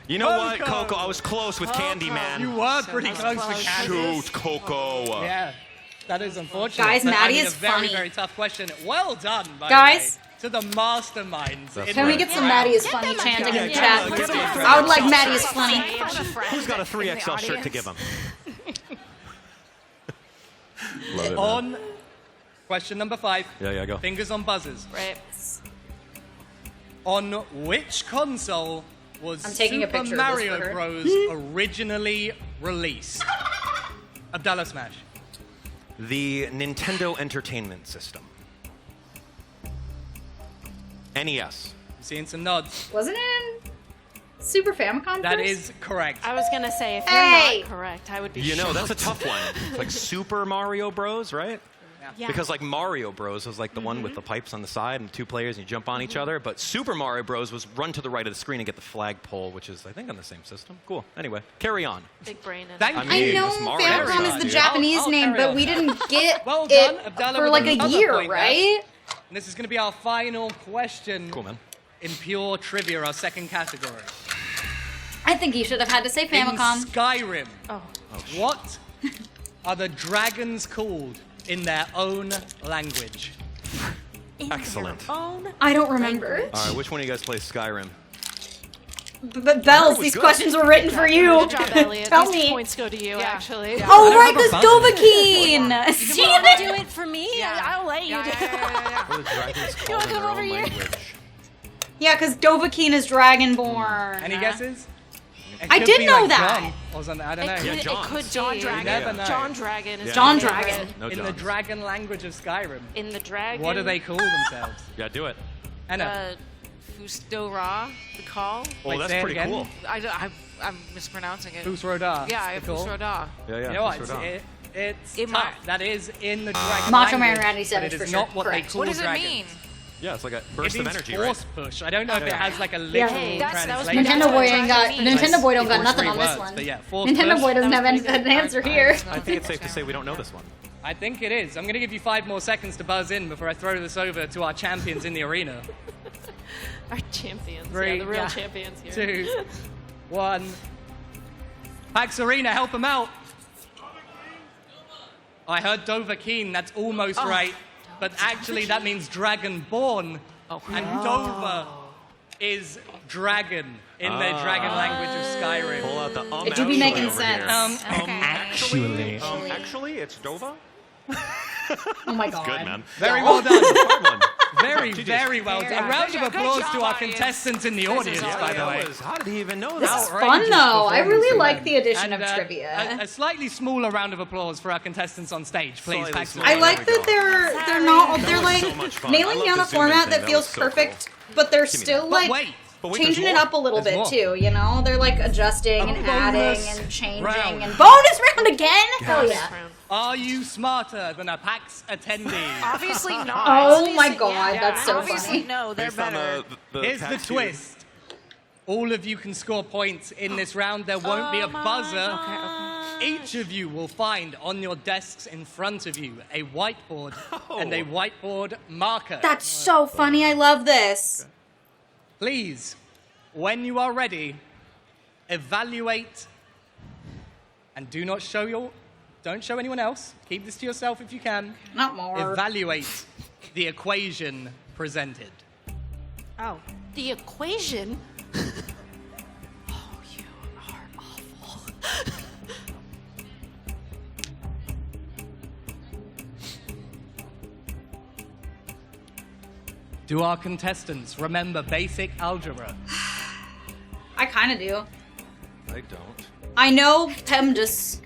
You know what, Coco. Coco? I was close with Candyman. You were pretty close to Candy. Shoot, Coco. Yeah, that is unfortunate. Guys, but Maddie I mean, is a very, funny. very tough question. Well done, by Guys. the way, to the masterminds. That's in Can we the get some crowd. Maddie is funny chanting in the chat? Get him a friend. I would like Maddie is funny. Who's got a 3XL shirt to give him? Love it, man. On question number 5. Yeah, go. Fingers on buzzers. Right. On which console was I'm taking a Super picture of this Mario for her. Bros. originally released? Abdallah Smash. The Nintendo Entertainment System. NES. Seeing some nods. Wasn't it in Super Famicom That first? is correct. I was gonna say, if Hey! you're not correct, I would be You know, that's a shocked. tough one. It's like Super Mario Bros, right? Yeah. Because like Mario Bros was like the one with the pipes on the side and 2 players and you jump on each other, but Super Mario Bros was run to the right of the screen and get the flagpole, which is I think on the same system. Cool. Anyway, carry on. Big brain. And Thank I you. mean, I know it's Mario Famicom Bros, is the dude. Japanese I'll name, carry but on. we didn't get Well done, it Abdallah, for with like a another year, point there. right? And this is going to be our final question Cool, man. in pure trivia, our second category. I think you should have had to say In Famicom. Skyrim, Oh. what are the dragons called in their own language? Excellent. I don't remember. All right, which one of you guys plays Skyrim? But Bells, was these good. questions were written for you. Good job, Elliot. Tell These me. points go to you, actually. Oh, I right, don't this have a buzzer. Dovahkiin. See You want to do that? it for me? I'll let you do it. What are the dragons called in come their over own here? language? Yeah, because Dovahkiin is Dragonborn. Any guesses? It I could did be know like that. John or something. I don't know. It could, John. it could John be. Dragon. never know. John Dragon is Yeah. John my Dragon. favorite. No in the Johns. dragon language of Skyrim. In the dragon. What do they call themselves? Yeah, do it. Anna. Fusdora, the call. Oh, Wait, that's say it pretty again. cool. I'm mispronouncing it. Fusroda. Yeah, the call. Fusroda. Yeah, You know what? Fusroda. It's In tough. my- That is in the dragon Macho Man language, Randy said but it it for is sure. not what Correct. they call What does it dragons. mean? Yeah, it's like a It burst of means energy, force right? push. I don't know if it Okay. has like a literal Hey, that was translation. Nintendo Boy ain't got Dragon means. Nintendo Boy don't got Force nothing on this rewords, one. but yeah, force Nintendo push. Boy doesn't That have was pretty an good. answer here. I think it's safe to say we don't know this one. I think it is. I'm going to give you 5 more seconds to buzz in before I throw this over to our champions in the arena. Our champions. 3, yeah, the real champions here. 2, 1. PAXArena, help them out. I heard Dovahkiin. That's almost right. But actually, that means Dragonborn. And Dover is dragon in their dragon language of Skyrim. Pull out the It do be making over sense. here. Actually. Actually, it's Dova? Oh my god. Good, man. Very well done. Hard one. Very, very well done. A round of applause to our contestants in the audience, by the way. How did he even know This that? is fun though. I really like the addition And, of trivia. A slightly smaller round of applause for our contestants on stage, please. Slightly PAXArena. smaller. I like that they're not That they're was like so much fun. I nailing love down the a zoom-in format thing. that That feels was so perfect, but they're Give me still that. like But wait, changing there's it up a little There's bit more. too, you know? They're like adjusting A and adding bonus and changing round. and bonus round again? Hell yeah. Are you smarter than a PAX attendee? Obviously not. Oh my god, that's so Obviously, funny. no, they're Based on better. Here's the PAX twist. All of you can score points in this round. There won't be a buzzer. Each of you will find on your desks in front of you a whiteboard and a whiteboard marker. That's so funny. I love this. Please, when you are ready, evaluate and do not show your don't show anyone else. Keep this to yourself if you can. Not more. Evaluate the equation presented. Oh, the equation? Do our contestants remember basic algebra? I kind of do. I don't. I know PEMDAS.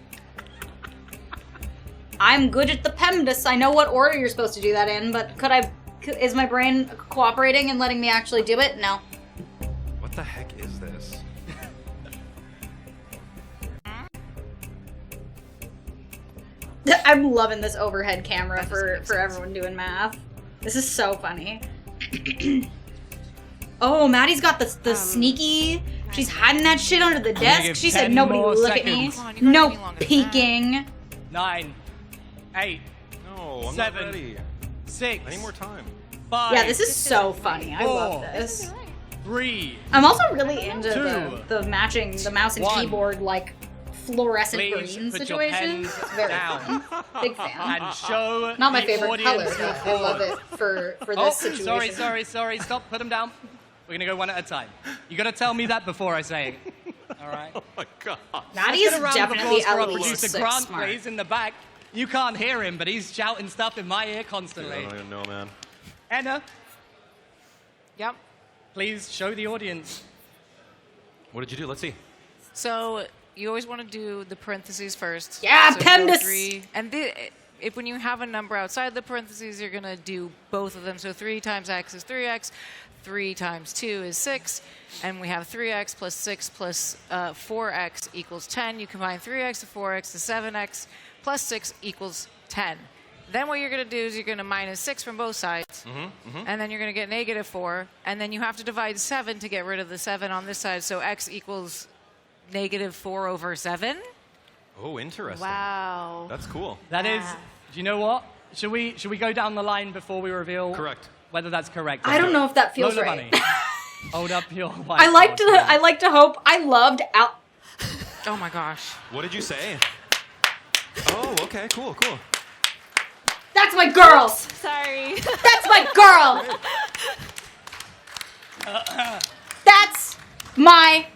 I'm good at the PEMDAS. I know what order you're supposed to do that in, but is my brain cooperating and letting me actually do it? No. What the heck is this? I'm loving this overhead camera for everyone doing math. This is so funny. Oh, Maddie's got the sneaky. She's hiding that shit under the desk. She said, "Nobody look at me. No peeking." 9, 8, No, I'm 7, not ready. 6. I need more time. 5. Yeah, this is so funny. I love this. 3. I'm also really into 2, the matching the mouse and 1. keyboard like fluorescent Please green put your situation. pens It's very down. fun. Big fan. And show Not my the favorite color, audience your but I love board. it for Oh, this situation. sorry. Stop. Put them down. We're gonna go one at a time. You gotta tell me that before I say it. All right. Oh my god. Maddie Let's is get a round of definitely applause for our at least producer 6 Grant, smart. please, in the back. You can't hear him, but he's shouting stuff in my ear constantly. I don't even know, man. Anna, Yep. please show the audience. What did you do? Let's see. So you always want to do the parentheses first. Yeah, so PEMDAS! 3. And if when you have a number outside the parentheses, you're going to do both of them. So 3 times x is 3x. 3 times 2 is 6. And we have 3x plus 6 plus 4x equals 10. You combine 3x to 4x to 7x plus 6 equals 10. Then what you're going to do is you're going to minus 6 from both sides. And then you're going to get negative 4. And then you have to divide 7 to get rid of the 7 on this side. So x equals negative 4 over 7. Oh, interesting. Wow. That's cool. That is. Do you know what? Should we go down the line before we reveal? Correct. Whether that's correct. I don't know if that feels Lola right. Bunny, hold up your white I like to hope. I loved out. Oh my gosh. What did you say? Oh, okay, cool. That's my girl. Sorry. That's my girl. That's my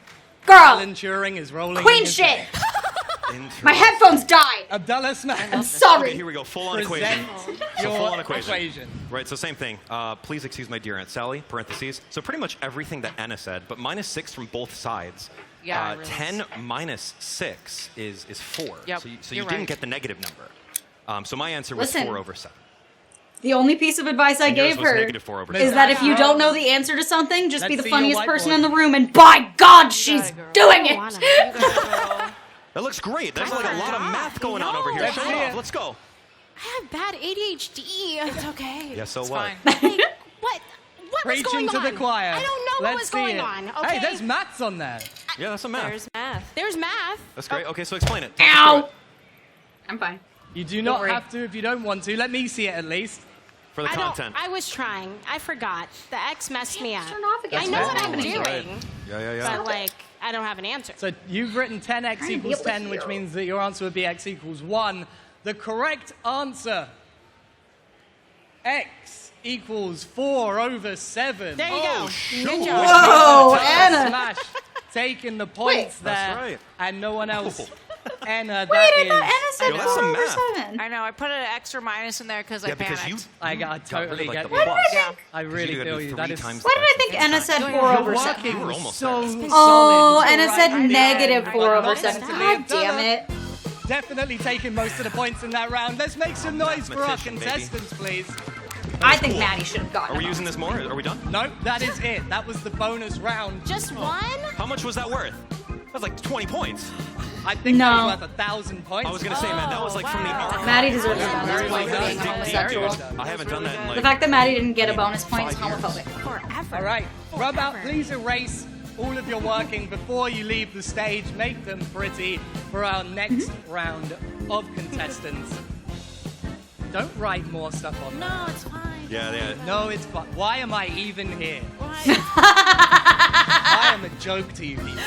girl. Alan Turing is rolling. Queen in his shit. grave. My headphones died. Abdullah Smash. I'm sorry. Okay, here we go. Full on equation. Present So your full on equation. equation. Right, so same thing. Please excuse my dear Aunt Sally, parentheses. So pretty much everything that Anna said, but minus 6 from both sides. Yeah, I realized. 10 minus 6 is 4. Yep, So you you're didn't right. get the negative number. So my answer was Listen. 4 over 7. The only piece of advice I And yours gave was her negative 4 over is 7. that if you don't know the answer to something, just be Let's the see your funniest person whiteboard. in the room, and by God, she's doing it. That looks great. There's like a lot of math going on over here. Let's Show see it it. off. Let's go. I have bad ADHD. It's okay. Yeah, so It's what? fine. What was Preaching going to on? the choir. I don't know Let's what was see going it. on. Okay. Hey, there's maths on there. Yeah, that's some math. There's math. There's math. That's great. Okay, so explain it. Talk us Ow. through it. I'm fine. You do not worry. have to if you don't want to. Let me see it at least. For the content. I was trying. I forgot. The X messed me up. Turn off again. I know That's what I'm right. doing, Yeah. but like I don't have an answer. So you've written 10x to be equals able to 10, which hear. means that your answer would be x equals 1. The correct answer, x equals 4 over 7. There you go. shoot. Good job. Whoa, Abdullah Anna. Smash taking the points there, That's right. and no one else. Oh. Anna, Wait, that I thought is. Anna said Yo, that's 4 some over math. 7. I know. I put an extra minus in there because I Yeah, panicked. because you I got totally rid of, like, get the that. plus. Yeah. I really you feel gotta you. do That 3 is. times Why did I the think Anna said 4 You're over 7? working You were almost so there. solid. Oh, You're Anna right said at the negative end, 4 but over not 7. necessarily God damn it. Definitely taking most of the points in that round. Let's make some noise for our Mathematician, baby. contestants, please. I think Maddie should have gotten Are we it. using this more? Are we done? No, that is it. That was the bonus round. Just one? How much was that worth? That was like 20 points. I think No. that was worth 1,000 points. I was going to say, man, that was like from the arc. Maddie deserves a bonus Very point for well being done. homosexual. I haven't done that in like... The fact that Maddie didn't get a bonus point is 5 years. homophobic. Forever. All right. Rub out, please erase all of your working before you leave the stage. Make them pretty for our next round of contestants. Don't write more stuff on there. No, it's fine. Yeah. No, it's fine. Why am I even here? I am a joke to you people.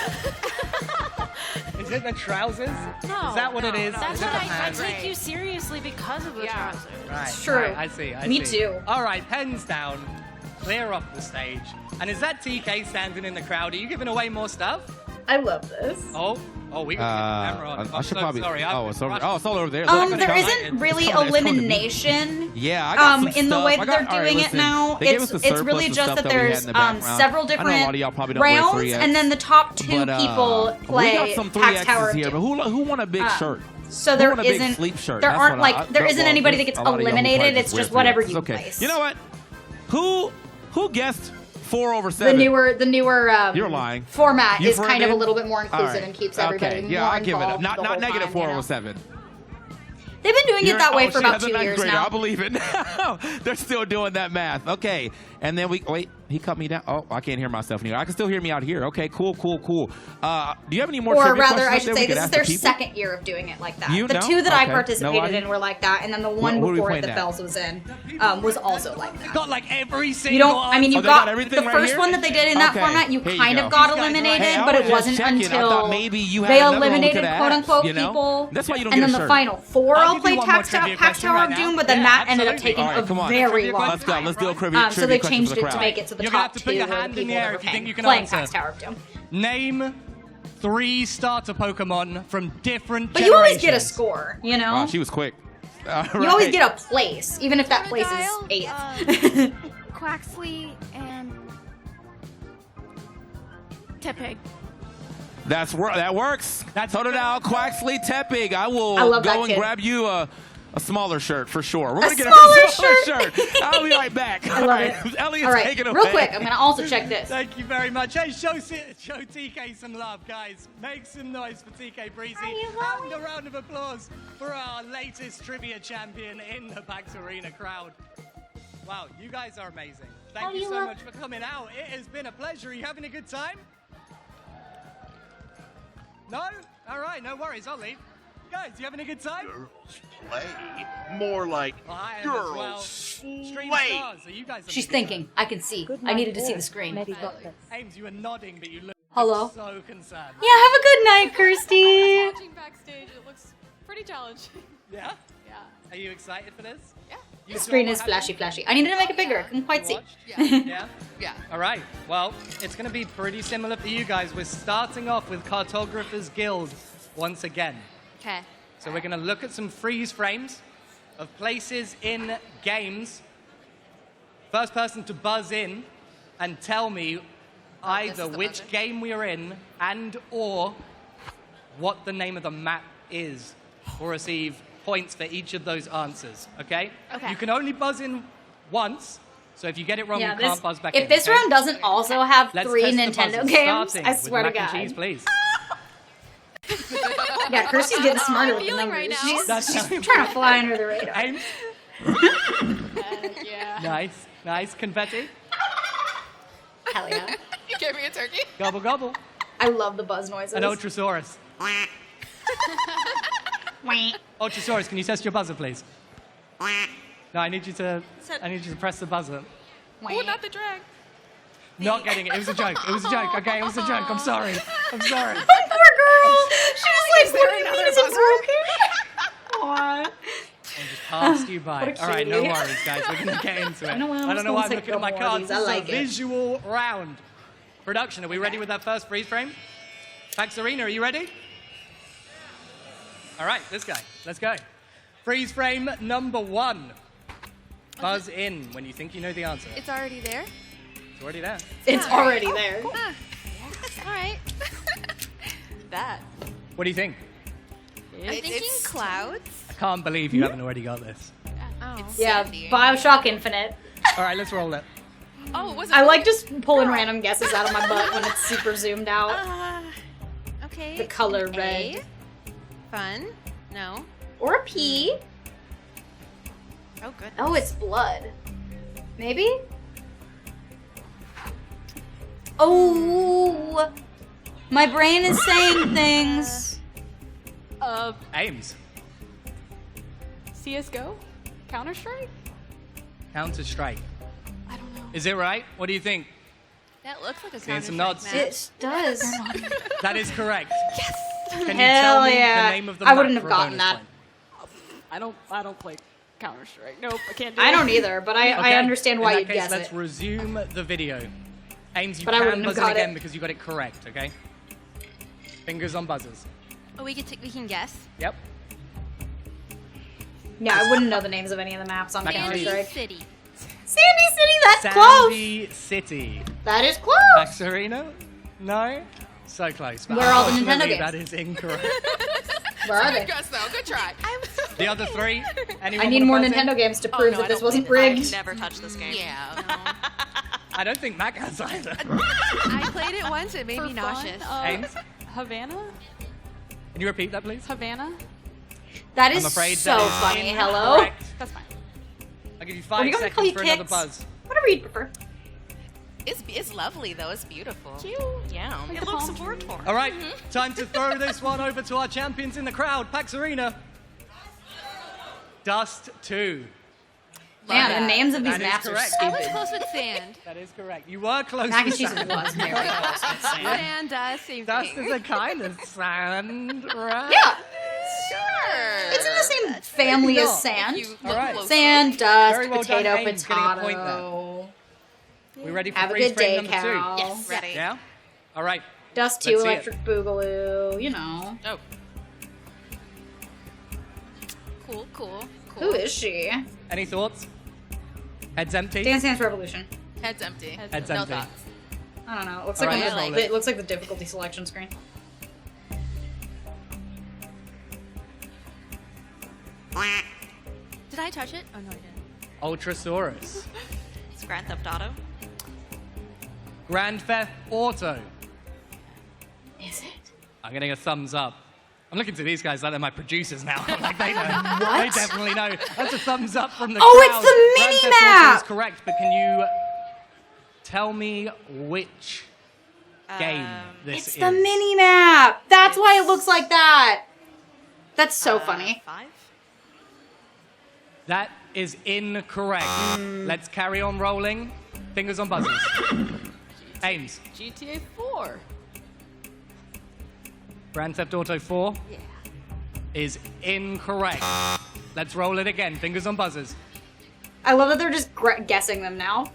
Is it the trousers? No. Is that what it is? That's Is it what the I pants? take you seriously because of the trousers. Right. It's true. Right, I see. I Me see. too. All right, pens down. Clear off the stage. And is that TK standing in the crowd? Are you giving away more stuff? I love this. Oh, we got the camera on. I should probably. Sorry. It's all over there. There isn't really elimination. Yeah, I got some in the stuff. way that they're doing it now. It's really just that there's several different rounds, and then the top two people play we got some PAX Tower here, but who won a big shirt? So there who won a big isn't. sleep shirt? There That's aren't what like there isn't anybody that gets a lot of y'all who eliminated. played It's this just weird whatever thing. you Okay. place. You know what? Who guessed 4/7? The newer You're lying. format You is kind of a did? little bit more inclusive All right. and keeps everybody okay. more Yeah, I'll give it up. involved Not the whole negative time, you know? 4/7. They've been doing it that way for about 2 years grader. now. I believe it. They're still doing that math. Okay. And then wait, he cut me down. Oh, I can't hear myself anymore. I can still hear me out here. Okay, cool. Do you have any more Or trivia rather, questions I up should there say we could this is ask their the people? second year of doing it like that. You The know? two that I Okay. participated Nobody? in were like that, and then the one What are we before it playing that at? Bells was in was also like that. Got like every single. You don't. I mean, you Oh, they got got everything the right first here? one that they did in that Okay, format. You here you kind go. of got These guys eliminated, Hey, I but was it wasn't just checking. I until thought maybe you had they another one we eliminated could quote ask, unquote you know? people. That's why you don't and get then a the shirt. final four I'll all give played you one more PAX trivia Tower question right of now. Doom, but then Yeah, that ended up absolutely. taking All right, a come on. very long Let's go. time. Let's do a trivia So they question changed for the it to crowd. make it so the You're gonna top have to put two your were the hand in people the that air were if you think you can playing answer. PAX Tower of Doom. Name 3 starter Pokemon from different But you always get a generations. score, you know? Wow, she was quick. You always get a place, even if that place is 8th. Quaxley and Tepig. That works. That's Totodile, Quaxley, Tepig. I will I love that go and kid. grab you a smaller shirt for sure. We're A gonna get smaller a smaller shirt. I'll be right back. I love it. Elliot's All right, taking real away. quick, I'm gonna also check this. Thank you very much. Hey, show TK some love, guys. Make some noise for TK Breezy. And a round of applause for our latest trivia champion in the PAXArena crowd. Wow, you guys are amazing. Thank you so much for coming out. It has been a pleasure. Are you having a good time? No? All right, no worries. I'll leave. Guys, you having a good time? Girls play. More like I am girls as well. Stream play. stars. Are you guys She's thinking. I can see. I needed to see the screen. Ames, you were nodding, but you look Hello? so concerned. Yeah, have a good night, Kirsty. Watching backstage, it looks pretty challenging. Yeah? Yeah. Are you excited for this? Yeah. The screen is flashy. I needed to make it bigger. I couldn't quite see. Yeah? Yeah. All right. Well, it's going to be pretty similar for you guys. We're starting off with Cartographers Guild once again. Okay. So we're going to look at some freeze frames of places in games. First person to buzz in and tell me either which game we are in and or what the name of the map is. We'll receive points for each of those answers, okay? Okay. You can only buzz in once, so if you get it wrong, you can't buzz back in. If this okay? round doesn't also have Let's 3 test the Nintendo buzzers, games, starting I with swear to mac and God. cheese, please. Yeah, Kirsty's getting smarter with the feeling numbers. right now. She's trying to fly under the radar. Aim. Yeah. Nice. Confetti. Hell yeah. You gave me a turkey. Gobble, gobble. I love the buzz noises. An Ultrasaurus. Ultrasaurus, can you test your buzzer, please? No, I need you to press the buzzer. Oh, not the drag. Not getting it. It was a joke. Okay, it was a joke. I'm sorry. Poor girl. She was like, what do you mean? Is it broken? Aw. Just passed you by. What a All right, no cutie. worries, guys. We're going to get into it. I know, I'm I just don't know why I'm gonna looking at my take more of cards. these. I This like is it. a visual round. Production, are we ready with that first freeze frame? PAXArena, are you ready? All right, this guy. Let's go. Freeze frame number 1. Buzz in when you think you know the answer. It's already there? It's already there. It's already there. All right. That. What do you think? I'm thinking clouds. I can't believe you haven't already got this. Oh. Yeah, Bioshock Infinite. All right, let's roll it. Oh, was it? I like just pulling random guesses out of my butt when it's super zoomed out. Okay. The color an red. A. Fun. No. Or a P. Oh, good. Oh, it's blood. Maybe? Oh! My brain is saying things. Ames. CSGO? Counter-Strike? Counter-Strike. I don't know. Is it right? What do you think? That looks like a Seeing some Counter-Strike nods. It match. does. That is correct. Yes! Can you Hell tell me yeah. the name of the I map wouldn't have for a gotten bonus that. point? I don't play Counter-Strike. Nope, I can't do I it. don't either, but I Okay, understand why in you'd that case, guess let's it. resume the video. Ames, you But I can wouldn't have buzz in got again it. because you got it correct, okay? Fingers on buzzers. Oh, we can guess. Yep. Yeah, I wouldn't know the names of any of the maps on Sandy Counter-Strike. City. Sandy City, that's close! Sandy City. That is close! PAXArena? No? So close. But Where are all the unfortunately, Nintendo that games? is incorrect. Where are they? Guess though. Good try. The other three? Anyone I need wanna more buzz in? Nintendo games to prove that this wasn't rigged. I've never touched this game. Yeah. I don't think Mac has either. I played it once. It made For me fun, nauseous. Ames? Havana? Can you repeat that, please? Havana? That I'm is afraid so that is funny. Hello? incorrect. That's fine. I'll give you What are 5 you gonna call seconds you, for another Kix? buzz. Whatever you prefer. It's lovely though. It's beautiful. Cute. Yeah. It looks support for. All right, time to throw this one over to our champions in the crowd, PAXArena. Dust 2. Man, the names of these That is maps are correct. I was stupid. close with sand. That is correct. You were close Mac to and cheese sand. was very close with sand. Sand, same Dust thing. is a kind of sand, right? Yeah, Sure. it's in the same family as not. sand. If you All look right. closely. Sand, dust, Very well done, potato, Ames, getting a point potato. We ready for Have a freeze good frame day, number Cal. 2? Yes. Ready. Yeah? All right. Dust 2, Let's see it. electric boogaloo, you know. Oh. Cool. Cool. Who is she? Any thoughts? Heads empty? Dance Dance Revolution. Head's empty. Heads no empty. thoughts. I don't know. It looks All like, right, a- let's roll it looks like the difficulty selection screen. Did I touch it? Oh no, I didn't. Ultrasaurus. It's Grand Theft Auto. Grand Theft Auto. Is it? I'm getting a thumbs up. I'm looking to these guys like they're my producers now. Like they know. What? They definitely know. That's a thumbs up from the Oh, crowd. it's the Grand mini Theft Auto map! is correct, but can you tell me which game this It's is? the mini map. That's why it looks like that. That's so funny. 5? That is incorrect. Let's carry on rolling. Fingers on buzzers. Ames. GTA 4. Grand Theft Auto 4 Yeah. is incorrect. Let's roll it again. Fingers on buzzers. I love that they're just guessing them now.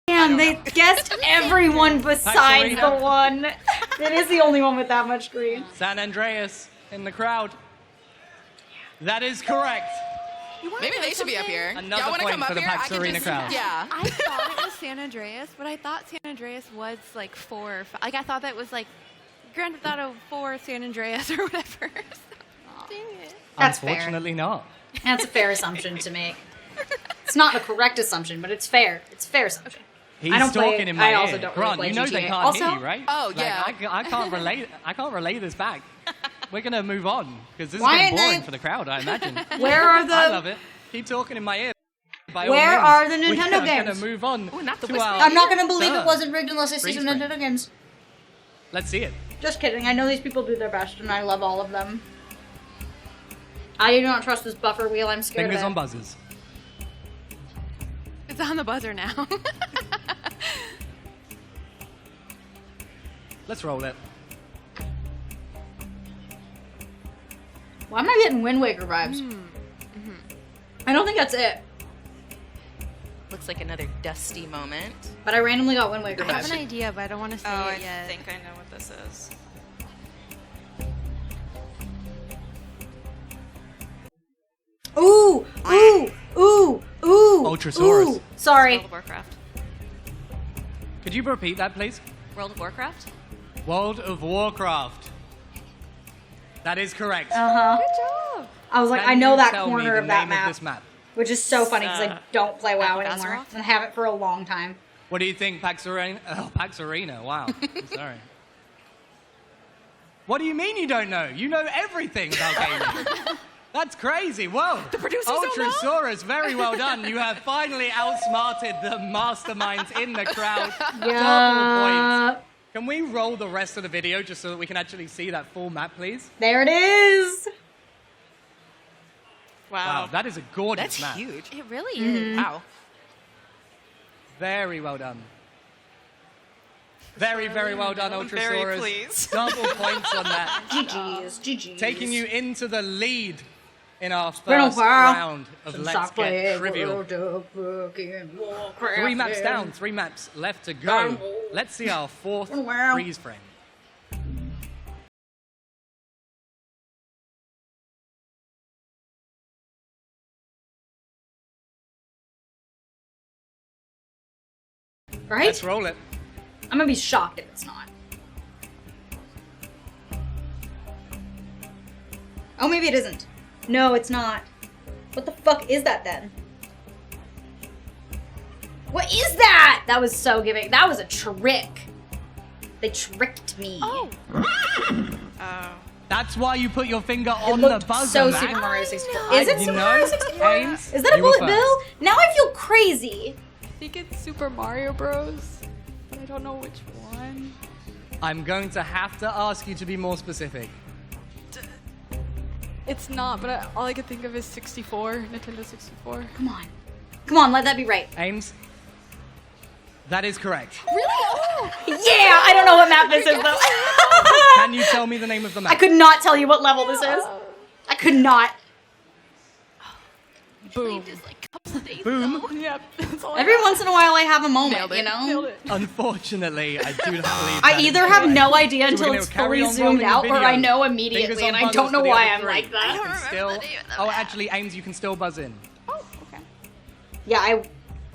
Man, they guessed everyone besides the PAXArena. one. It is the only one with that much green. San Andreas in the crowd. That is correct. Maybe they should be up here. Another Y'all want to point come up for the here? I can PAXArena just, crowd. Yeah. I thought it was San Andreas, but I thought San Andreas was like 4 or 5. Like I thought that was like Grand Theft Auto 4 San Andreas or whatever. Dang it. That's fair. Unfortunately not. That's a fair assumption to make. It's not the correct assumption, but it's fair. It's a fair assumption. He's I don't play talking it. in my I also ear. don't Grant, really you play know they GTA. can't Also- hear you, right? Oh, Like, yeah. I can't relay. I can't relay this back. We're gonna move on because this is Why getting ain't boring they- for the crowd. I imagine. Where are the- I love it. Keep talking in my ear. By all Where means. are the We Nintendo are games? gonna move on. Ooh, not the to whisper. our I'm not gonna believe it third wasn't rigged unless I see freeze some frame. Nintendo games. Let's see it. Just kidding. I know these people do their best, and I love all of them. I do not trust this buffer wheel. I'm scared Fingers of on it. buzzers. It's on the buzzer now. Let's roll it. Why am I getting Wind Waker vibes? I don't think that's it, Looks like another dusty moment. but I randomly got Wind Waker I have vibes. an idea, but I don't want to say Oh, I it yet. think I know what this is. Ooh, ooh, ooh, ooh. Ultrasaurus. Ooh. Sorry. World of Warcraft. Could you repeat that, please? World of Warcraft? World of Warcraft. That is correct. Uh-huh. Good job. I was like, Can I know you that tell me corner the of that name map, this map? which is so funny because I don't play WoW PAXArena? anymore and haven't for a long time. What do you think, PAXArena? Oh, PAXArena. Wow. I'm sorry. What do you mean you don't know? You know everything about gaming. That's crazy. Whoa. The producers don't know? Ultrasaurus, very well done. You have finally outsmarted the masterminds in the crowd. Yeah. Double points. Can we roll the rest of the video just so that we can actually see that full map, please? There it is. Wow, that is a gorgeous That's map. huge. It really Mm-hmm. is. Wow. Very well done. Very, very well done, I'm very Ultrasaurus. pleased. Double points on that. GG's. Taking you into the lead in our Been a first while round of since Let's I Get played Trivial. World of fucking Warcraft. 3 maps down, 3 maps left to go. Let's see our fourth Wow. freeze frame. Right? Let's roll it. I'm gonna be shocked if it's not. Oh, maybe it isn't. No, it's not. What the fuck is that then? What is that? That was so giving. That was a trick. They tricked me. Oh. That's why you put your finger It on the looked buzzer, so Mac. Super Mario 64. Is it You Super know, Mario 64? Ames, Is that a you were bullet first. bill? Now I feel crazy. I think it's Super Mario Bros. But I don't know which one. I'm going to have to ask you to be more specific. It's not, but all I could think of is 64, Nintendo 64. Come on. Come on, let that be right. Ames, that is correct. Really? Oh. Yeah, I don't know what map this is though. Can you tell me the name of the map? I could not tell you what level this is. I could not. Boom. Boom. Yep. That's all Every once in a while I have a moment, Nailed it. you know? Nailed it. Unfortunately, I do not believe I that either is have correct. no idea So until we're it's gonna carry fully on zoomed rolling the out, or I video. know Fingers immediately, on and I buzzers don't know for the why other I'm three. like that. You can still. Oh, actually, Ames, you can still buzz in. Yeah,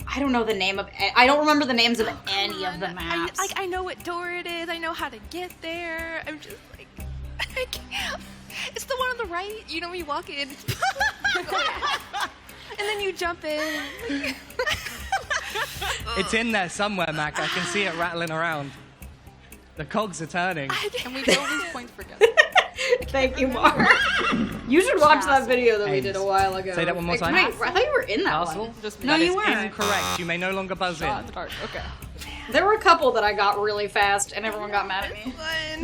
I don't know the name of. I don't remember the names of any of the maps. I know what door it is. I know how to get there. I'm just like, I can't. It's the one on the right. You know when you walk in, and then you jump in. It's in there somewhere, Mac. I can see it rattling around. The cogs are turning. And we don't lose points for guessing. Thank you, Mark. You should watch that video that we did a while ago. Say that one more time. Wait, I thought you were in that Castle? one. Just No, That you is weren't. incorrect. You may no longer buzz in. Shot in the dark. Okay. There were a couple that I got really fast, and everyone got mad at me.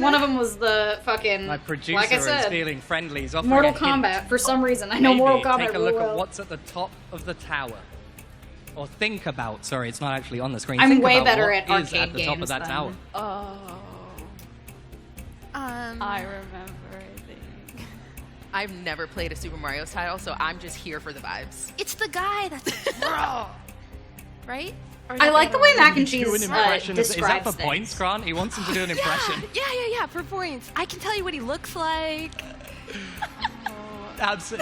One of them was the fucking, My producer like I is said, feeling friendly. He's offering Mortal a hint. Kombat. For some reason, I know Maybe Mortal Kombat take a really look at well. what's at the top of the tower. Or think about. Sorry, it's not actually on the screen. I'm think way about better what at is arcade at the top of games that than- tower. Oh. I remember, I think. I've never played a Super Mario title, so I'm just here for the vibes. It's the guy that's bro, right? Or is I it like the way Mac and Do an Cheese impression of, is that describes for things. points, Grant? He wants him to do an impression. Yeah, for points. I can tell you what he looks like.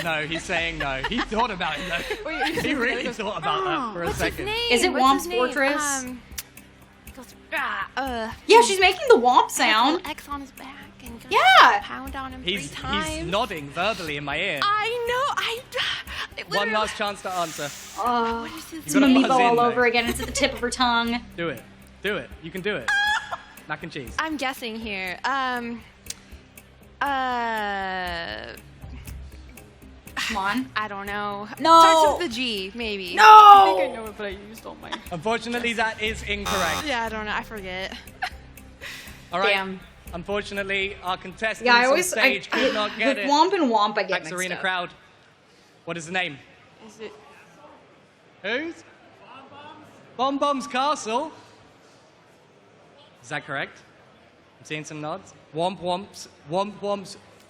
No, he's saying no. He thought about it though. Wait, He really thought about that for a What's second. his name? Is it What's Womp's his name? Fortress? He goes, Yeah, she's making the womp sound. X on his back and goes Yeah. pound on him He's 3 times. nodding verbally in my ear. I know. I One literally- last chance to answer. Oh, What is his it's gotta Mamiibo buzz in, all though. over again. It's at the tip of her tongue. Do it. Do it. You can do it. Mac and cheese. I'm guessing here. Come on. I don't know. No. Starts with the G, maybe. No. I think I know it, but I used all my. Unfortunately, that is incorrect. Yeah, I don't know. I forget. All right. Damn. Unfortunately, our contestants Yeah, I on always stage could not get with it. Womp and Womp I get mixed PAXArena up. crowd. What is the name? Is it? Whose? Bomb Bomb's Castle. Is that correct? I'm seeing some nods. Womp Womp's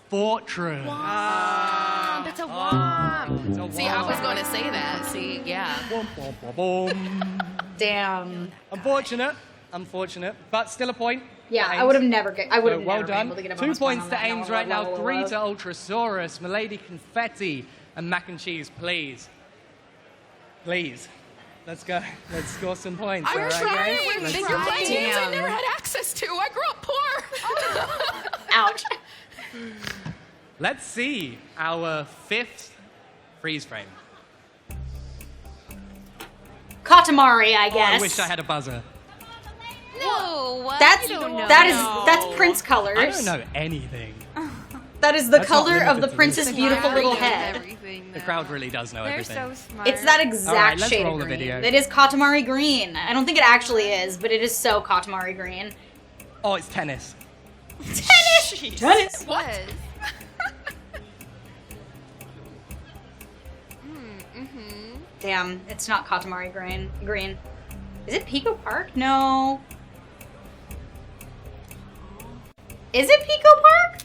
Fortress. Womp. It's a womp. It's a See, I was womp. going to say that. See, yeah. Womp, womp, womp, womp. Damn. Unfortunate, but still a point. Yeah, for I Ames. would have never get. I would have So well never been done. able to get a 2 bonus point points on to that. Ames No, right now, level 3 of- to Ultrasaurus, Milady Confetti, and Mac and Cheese, please. Please. Let's go. Let's score some points. I'm all right, trying. guys? Let's You're go. playing games I Damn. never had access to. I grew up poor. Ouch. Let's see our 5th freeze frame. Katamari, I Oh, guess. I wish I had a buzzer. No, what? That's You don't know. that's Prince colors. I don't know anything. That is the That's not color of limited the to prince's this. beautiful little Everything, head. everything, The crowd really does know They're everything. so smart. It's that exact All right, let's shade roll of the green. video. It is Katamari green. I don't think it actually is, but it is so Katamari green. Oh, it's tennis. Tennis! Tennis! What? Damn, it's not Katamari green. Is it Pico Park? No. Is it Pico Park?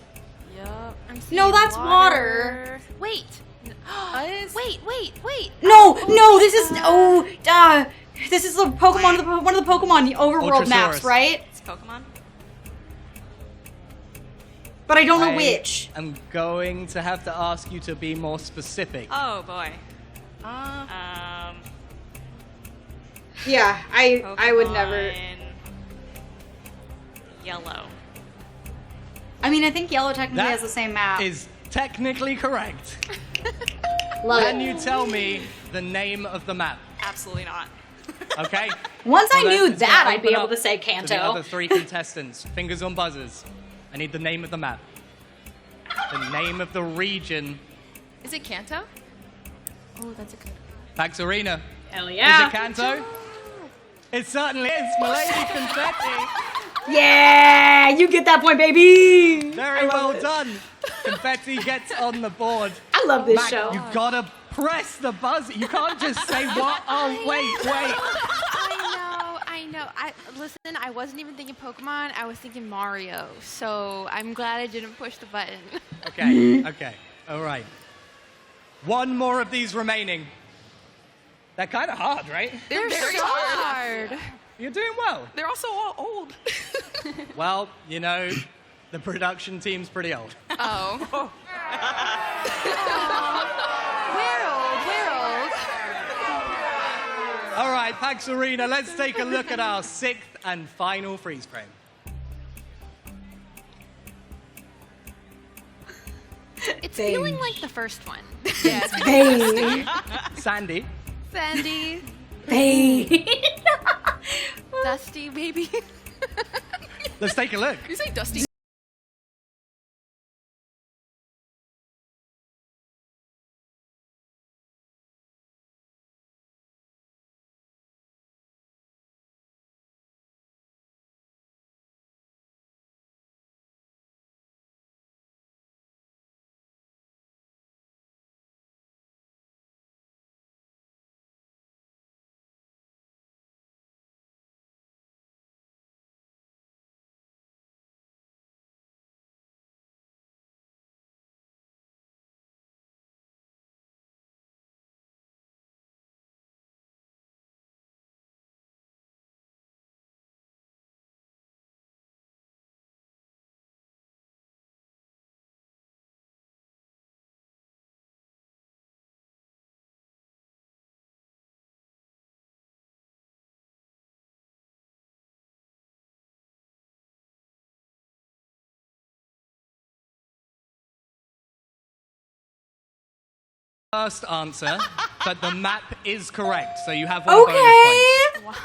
Yup. I'm No, seeing that's water. Wait. Wait. No, this is this is the Pokemon, one of the Pokemon overworld maps, Ultrasaurus. right? It's Pokemon. But I don't know which. I'm going to have to ask you to be more specific. Oh boy. Yeah, I would never. Pokemon Yellow. I mean, I think Yellow technically That has the same map. is technically correct. Love Can it. you tell me the name of the map? Absolutely not. Okay. Once I Well, knew let's go that, I'd be open able up to say To the Kanto. other 3 contestants, fingers on buzzers. I need the name of the map. The name of the region. Is it Kanto? Oh, that's a good. PAXArena. Hell yeah. Is it Kanto? It certainly is. Milady Confetti. Yeah, you get that point, baby. Very well done. Confetti gets on the board. I love this Mac, show. You gotta press the buzzer. You can't just say what. Oh, wait. I know. Listen, I wasn't even thinking Pokemon. I was thinking Mario. So I'm glad I didn't push the button. Okay. All right. One more of these remaining. They're kind of hard, right? They're very so hard. hard. You're doing well. They're also all old. Well, you know, the production team's pretty old. Oh. We're old. All right, PAXArena, let's take a look at our 6th and final freeze frame. It's feeling like the first one. Yes. Hey. Sandy. Sandy. Hey. Dusty, baby. Let's take a look. You say Dusty? First answer, but the map is correct, so you have one bonus point.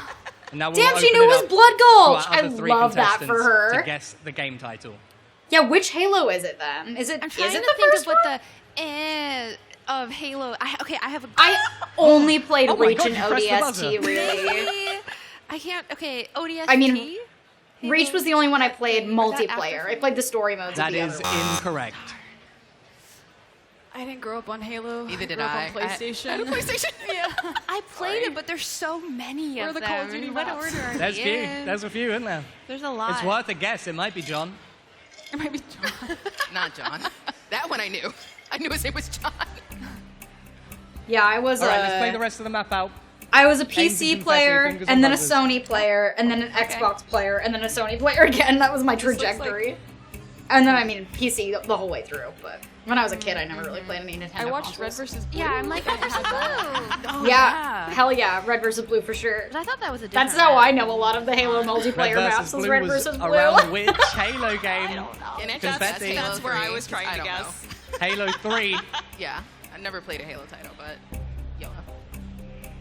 And now we'll Damn, she open knew it it was up Blood to our Gulch. I other 3 love that for contestants her. To guess the game title. Yeah, which Halo is it then? Is it? I'm trying is it to the think first of what the of Halo. I have a. I only played Oh my Reach God, and you pressed the buzzer. ODST, really. Maybe. I can't. Okay, ODST. I mean, Reach was the only one I played Was that multiplayer. after I played the story modes That of the is other one. incorrect. I didn't grow up on Halo. Neither did grew up I. on PlayStation. I had a PlayStation. Yeah. I played it, but there's so many Where of are the them. Call of Duty In what maps? order are There's they few. in? There's a few, isn't there? There's a lot. It's worth a guess. It might be John. It might be John. Not John. That one I knew. I knew his name was John. Yeah, I was All right, let's play the rest of the map out. I was a Aim to PC confetti, player, fingers and on then a buzzers. Sony player, and then an Xbox player, and then a Sony player again. That was my looks like- trajectory. And then, I mean, PC the whole way through, but... When I was a kid, I never really played any Nintendo I watched consoles. Red vs. Blue. Yeah, I'm like, Red vs. Blue. Oh, yeah, hell yeah, Red vs. Blue for sure. But I thought that was a different That's how I know a lot of the Halo multiplayer maps is Red was vs. Blue. around which Halo game? Confetti. That's where I was trying to guess. Halo 3. Yeah, I never played a Halo title, but YOLO.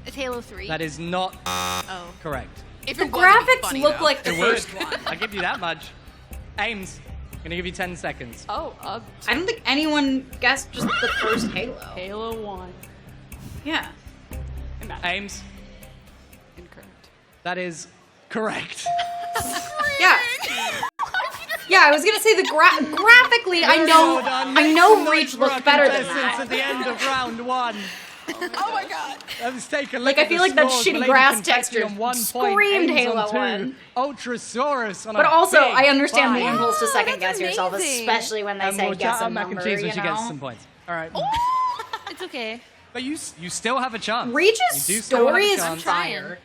It's Halo 3. That is not correct. If The it was, it'd be graphics funny, look though. like the It would. first one. I give you that much. Ames, gonna give you 10 seconds. Oh, I don't think anyone guessed just the first Halo. Halo 1. Yeah. Ames. Incorrect. That is correct. Yeah. Yeah, I was gonna say graphically, I know Reach looked better than that. At the end of round 1. Oh my god. Let's take a look Like, I at the feel like that scores. shitty Lady grass Confetti texture on 1 point, screamed Ames Halo on 2, 1. Ultrasaurus on But a also, big I understand the 5. impulse to second guess yourself, amazing. especially when they And say we'll guess chat a on mac and number, cheese when you she gets know? some points. All right. It's okay. But you still have a chance. Reach's You do still have a story is chance. fire.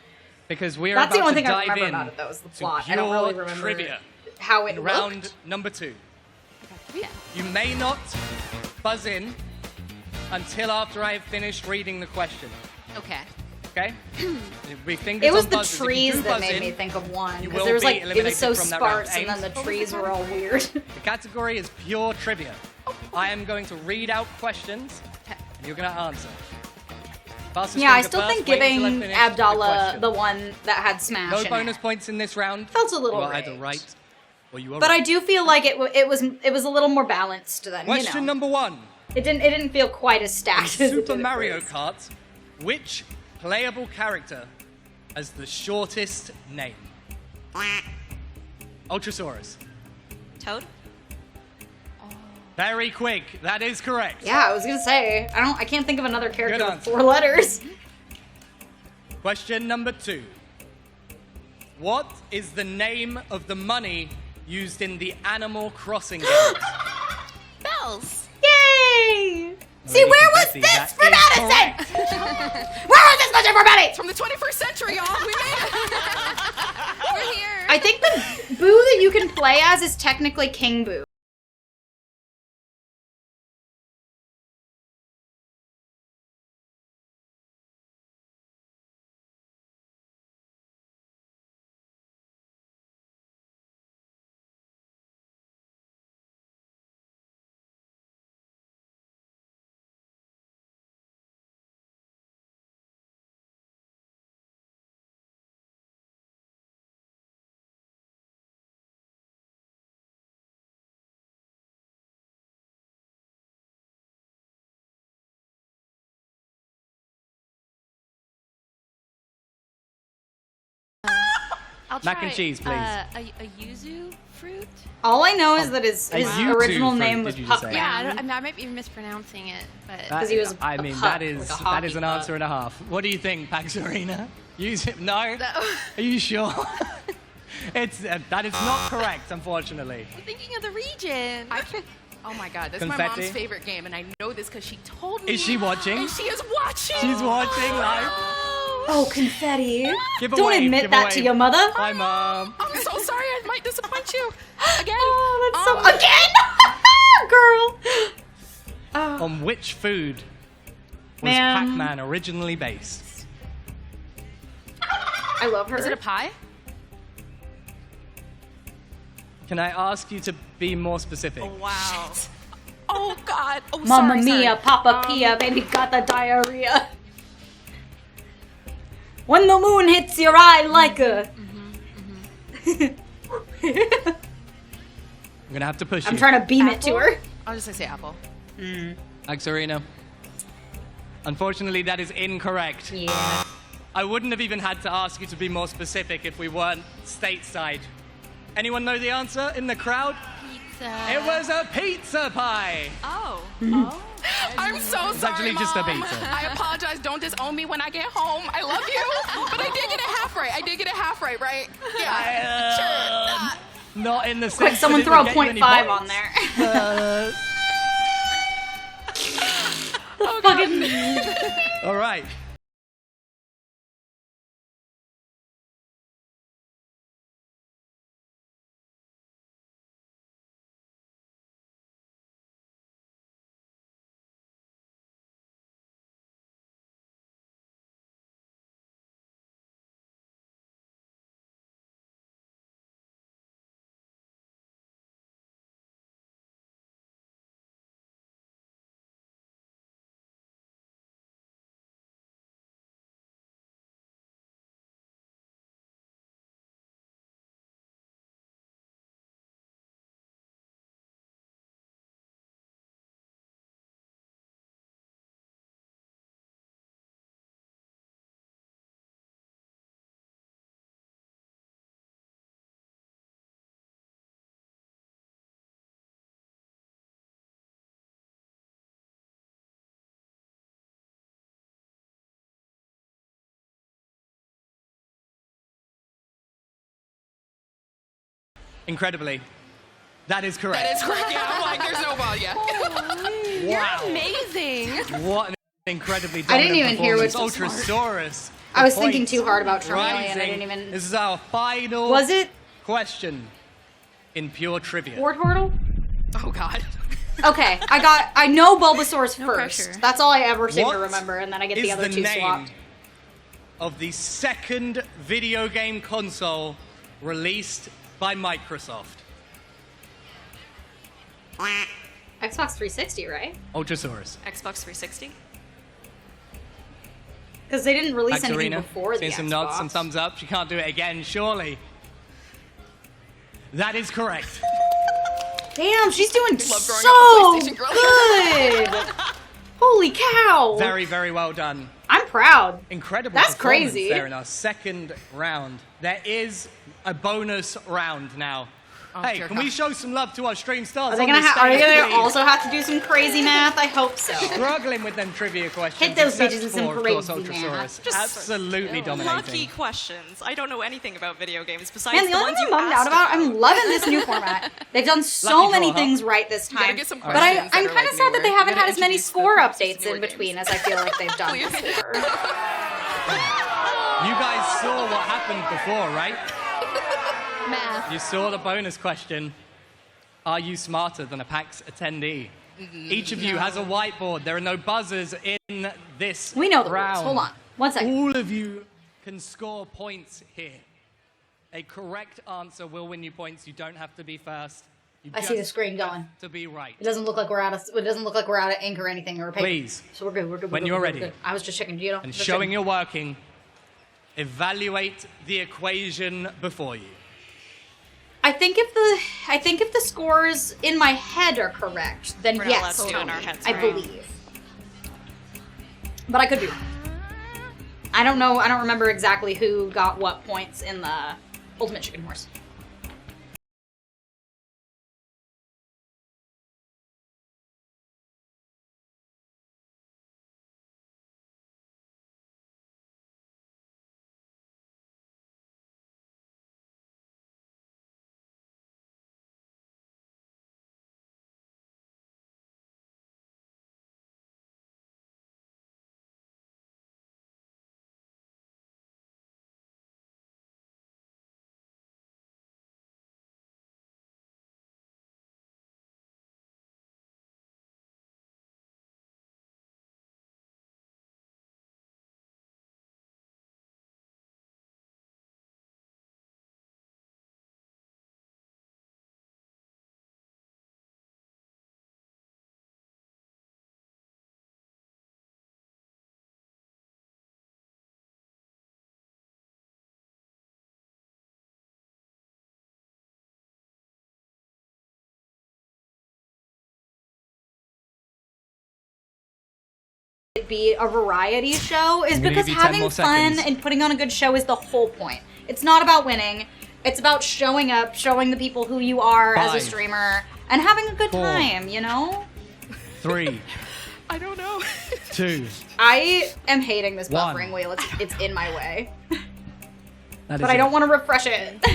Because we are That's the about only to thing I dive remember in about it, though, is the to plot. I don't really pure remember trivia. how it in round looked. number 2. Yeah. You may not buzz in until after I have finished reading the question. Okay. Okay? We think It it's was on the buzzers. If you trees do that buzz made in, me think of one. you Because will there was be like, it was eliminated so from that round. sparse and then the Ames? trees were all weird. The category is pure trivia. I am going to read out questions, and you're going to answer. Fastest Yeah, I finger still first, think wait until I giving finish Abdallah question. the one that had Smash No in bonus it. points in this round. Felt a little You are either rigged. right or you are But wrong. I do feel like it was a little more balanced than, Question you know. number 1. It didn't feel quite as In stacked as it did Super at Mario first. Kart, which playable character has the shortest name? Ultrasaurus. Toad? Very quick. That is correct. Yeah, I was gonna say I can't think of another character Good with answer. 4 letters. Question number 2. What is the name of the money used in the Animal Crossing games? Bells. Yay! See, Lady where was Confetti, this that for is Madison? correct. Where was this question for Maddie? It's from the 21st century, y'all. We made it. We're here. I think the Boo that you can play as is technically King Boo. I'll Mac and try, cheese, please. A yuzu fruit? All I know is that his YouTube original fruit, name did was you just Puck say? Yeah, Man. I might be mispronouncing it, but Because he was I a mean, puck, that is like a that is hockey an puck. answer and a half. What do you think, PAXArena? Use it? No. Are you sure? It's that is not correct, unfortunately. I'm thinking of the region. Oh my god, this is my Confetti. mom's favorite game, and I know this because she told me. Is she watching? And she is watching. She's watching live. Oh, confetti. Give a Don't wave, admit give a that wave. to your mother. Hi, Mom. I'm so sorry. I might disappoint you again. Oh, that's so again, girl. On which food was Man. Pac-Man originally based? I love her. Is it a pie? Can I ask you to be more specific? Wow. Oh god. Oh, Mamma sorry, mia, sorry. Papa Pia, baby got the diarrhea. When the moon hits your eye like a. I'm gonna have to push you. I'm trying to beam it to Apple? her. I'll just say apple. PAXArena. Unfortunately, that is incorrect. Yeah. I wouldn't have even had to ask you to be more specific if we weren't stateside. Anyone know the answer in the crowd? Pizza. It was a pizza pie. Oh. Mm-hmm. Oh. I'm so It's sorry, actually just a Mom. pizza. I apologize. Don't disown me when I get home. I love you. But I did get it half right. I did get it half right, right? Yeah. Sure. Not in the sense Quick, that someone it throw a would get you any 0.5 on points. there. Oh, Fucking. All right. Incredibly. That is correct. That is correct. Yeah, I'm like, there's no ball yet. Wow. You're amazing. What an incredibly I didn't dominant even hear what performance. Ultrasaurus. I was the thinking points too hard about Charmeleon. I rising. didn't even. This is our final Was it question in pure trivia. Wartortle? Oh, God. Okay, I know Bulbasaur's No first. pressure. That's all I ever seem What to remember, and then I get is the other the two name swapped. of the second video game console released by Microsoft? Xbox 360, right? Ultrasaurus. Xbox 360. Because they didn't release anything PAXArena. before the Seeing some Xbox. nods, some thumbs up. She can't do it again, surely. That is correct. Damn, she's doing Love growing so up a PlayStation girl. good. Holy cow. Very, very well done. I'm proud. Incredible That's performance crazy. there in our second round. There is a bonus round now. Hey, dear can we God. show some love to our stream stars? Are they on gonna the are they stage, gonna please? also have to do some crazy math? I hope so. Struggling with them trivia questions. Hit those except bitches with some for, of course, crazy Ultrasaurus. math. Just Absolutely Lucky dominating. questions. I don't know anything about video games besides Man, the the only ones thing you I'm bummed asked out about, I'm loving this new format. They've done so Lucky many draw, huh? things right this gotta time. get some But questions that I'm are, kind of like, sad that they newer. haven't You had gotta as many introduce the score purpose to updates newer in between games. as I feel like they've done Please. before. You guys saw what happened before, right? Math. You saw the bonus question. Are you smarter than a PAX attendee? Each of you has a whiteboard. There are no buzzers in this We know the round. rules. Hold on. 1 second. All of you can score points here. A correct answer will win you points. You don't have to be first. You I see the just screen have going. to be right. It doesn't look like we're out of ink or anything or paper. Please. So we're good. We're good. When we're you're good, ready. we're good. I was just checking. You know. And just showing checking. you're working, evaluate the equation before you. I think if the scores in my head are correct, then We're not yes, allowed to do it in our heads, I right? believe. But I could be wrong. I don't know. I don't remember exactly who got what points in the Ultimate Chicken Horse. Be a variety show is I'm gonna because give you 10 having more fun seconds. and putting on a good show is the whole point. It's not about winning. It's about showing up, showing the people who you are as a 5, streamer, and having a good 4, time, you know? 3, I don't know. 2. I am hating this One. buffering wheel. It's in my way. That But is I it. don't want to refresh it.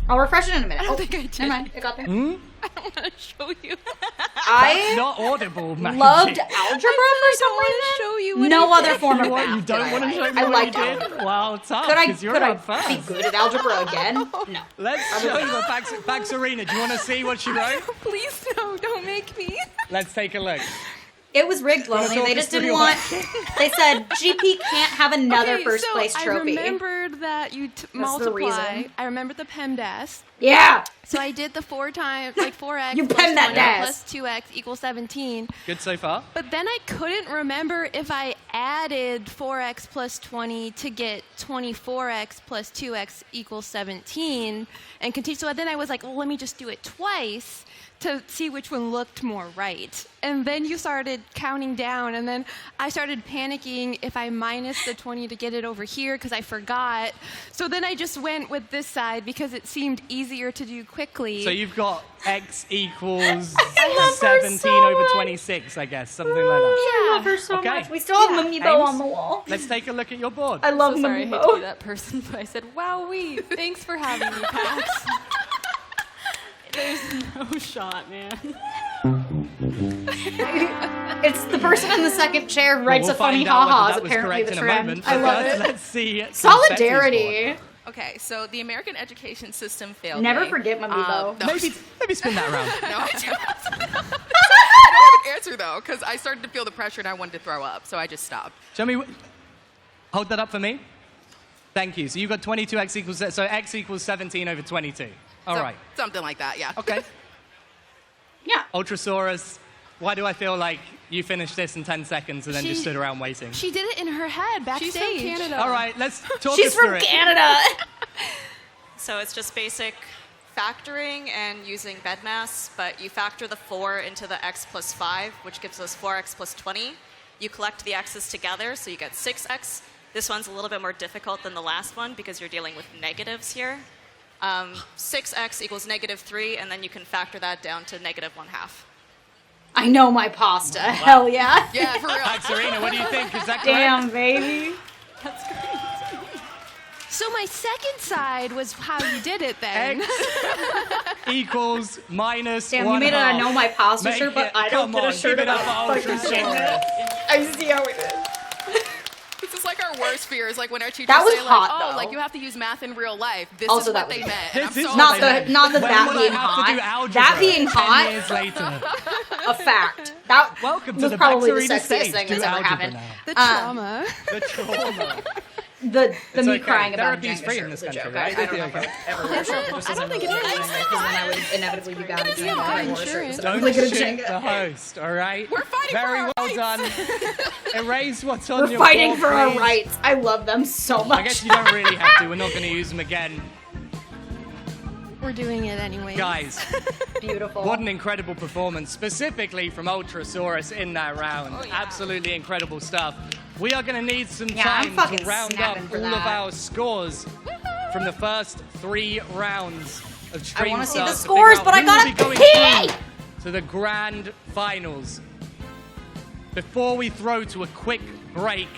I'll refresh it in a minute. I don't think I did. Never mind. It got there. Hmm? I don't want to show you. That's I not audible, Maggie. loved algebra for some want to reason. show you what No I other did. form of You what? math. You don't did I want to like. show me I what liked you algebra. did? Well, tough, Could I because you're could on I first. be good at algebra again? No. Let's show you the PAXArena. Do you want to see what she wrote? Please no, don't make me. Let's take a look. It was rigged, Wanna Lonely. talk They us just through didn't your want. They said GP can't have another Okay, first so place trophy. I remembered that you the multiply. reason. I remembered the PEMDAS. Yeah. So I did the 4x, like 4x You plus PEMmed that 20 DAS. plus 2x equals 17. Good so far. But then I couldn't remember if I added 4x plus 20 to get 24x plus 2x equals 17 and continue. So then I was like, well, let me just do it twice to see which one looked more right. And then you started counting down, and then I started panicking if I minus the 20 to get it over here because I forgot. So then I just went with this side because it seemed easier to do quickly. So you've got x equals love her 17 so over much. 26, I guess, something like that. I love her so Okay. much. We still have Yeah. Amiibo Ames? on the wall. Let's take a look at your board. I love So sorry, I hate to be Amiibo. that person, but I said, "Wowee! Thanks for having me, Pax." There's no shot, man. It's the person in the second chair who writes We'll a funny find out whether ha-ha is that was apparently correct the in a trend. moment, I but love first, it. let's see Solidarity. Okay, so the American education system failed Never me. forget Mummy Bo. No. Maybe spin that around. No, I don't. I don't have an answer though, because I started to feel the pressure and I wanted to throw up, so I just stopped. Show me. Hold that up for me. Thank you. So you got 22x equals, so x equals 17 over 22. All right. Something like that, yeah. Okay. Yeah. Ultrasaurus, why do I feel like you finished this in 10 seconds and then just She- stood around waiting? She did it in her head backstage. She's from Canada. All right, let's talk She's us through from it. Canada. So it's just basic factoring and using bedmass, but you factor the 4 into the x plus 5, which gives us 4x plus 20. You collect the x's together, so you get 6x. This one's a little bit more difficult than the last one because you're dealing with negatives here. 6x equals -3, and then you can factor that down to -1/2. I know my pasta. Hell yeah. Yeah, for real. PAXArena, what do you think? Is that correct? Damn, baby. That's great. So my second side was how you did it then. X equals minus Damn, 1/2. you made it a know my pasta Make shirt, but it- I don't come get a on, shirt give it up about for fucking Ultrasaurus. I see how it is. This is like our worst fears, like when our teachers That was say hot, like, oh, though. like you have to use math in real life. This Also, is what that they was- meant. And I'm This is so Not upset. the not the When that will I being have to do hot. algebra That being 10 hot. years later. A fact. That Welcome to was the probably the PAXArena sexiest stage. thing Do that's ever algebra happened. now. The trauma. The trauma. The It's me okay. crying about Therapy's Jenga free shirt in this was a country, joke. right? I don't know if Okay. I've ever wear a shirt that just doesn't think it is. because then I would inevitably be bad at Jenga. I wore a shirt because I Don't was really good at shit Jenga. the host, all right? We're fighting Very for our well rights. done. Erase what's on We're your fighting board, for our please. rights. I love them so much. I guess you don't really have to. We're not going to use them again. We're doing it anyway. Guys, Beautiful. what an incredible performance, specifically from Ultrasaurus in that round. Absolutely incredible stuff. We are going to need some Yeah, I'm time fucking to round up snapping all for of that. our scores from the first 3 rounds of Stream I wanna see the Stars to scores, figure out but I who gotta will be going pee! through to the grand finals. Before we throw to a quick break,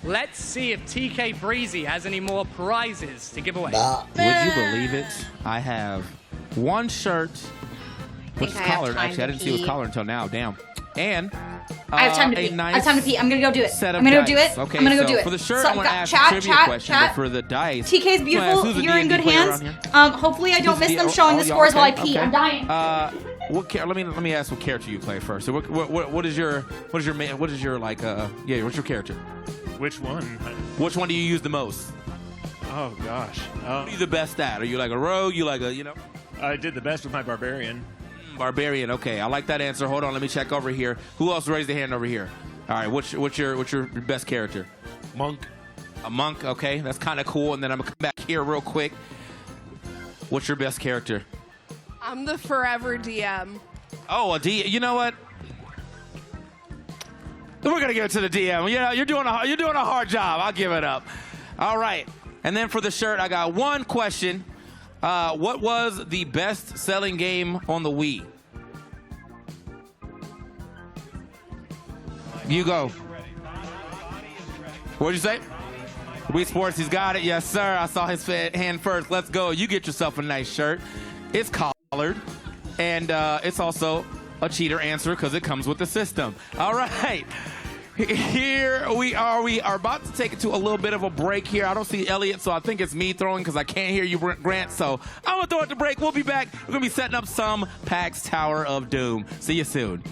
let's see if TK Breezy has any more prizes to give away. Would you believe it? I have one shirt, which is I have collared. time Actually, I to didn't see it was pee. collared until now. Damn. And I have time to a pee. nice I have time to pee. I'm gonna go do it. set of I'm gonna go do dice. it. Okay, I'm gonna go so do it. for the shirt, So, I want to ask chat, a trivia chat, question, chat. but for the dice, TK's I'm gonna ask, beautiful. who's a You're in D&D good player hands. around here? Hopefully I don't Who's miss the- them showing the y'all scores while I okay? pee. Okay. I'm dying. Let me ask what character you play first. So what is your what's your character? Which one? Which one do you use the most? Oh gosh. What are you the best at? Are you like a rogue? You like a I did the best with my barbarian. Barbarian. Okay, I like that answer. Hold on, let me check over here. Who else raised their hand over here? All right, what's your best character? Monk. A monk. Okay, that's kind of cool. And then I'm gonna come back here real quick. What's your best character? I'm the forever DM. Oh, a D. You know what? We're gonna give it to the DM. Yeah, you're doing a hard job. I'll give it up. All right. And then for the shirt, I got one question. What was the best-selling game on the Wii? You go. What'd you say? Wii Sports, he's got it. Yes, sir. I saw his hand first. Let's go. You get yourself a nice shirt. It's collared. And it's also a cheater answer because it comes with the system. All right. Here we are. We are about to take it to a little bit of a break here. I don't see Elliot, so I think it's me throwing because I can't hear you, Grant. So I'm going to throw it to break. We'll be back. We're going to be setting up some PAX Tower of Doom. See you soon.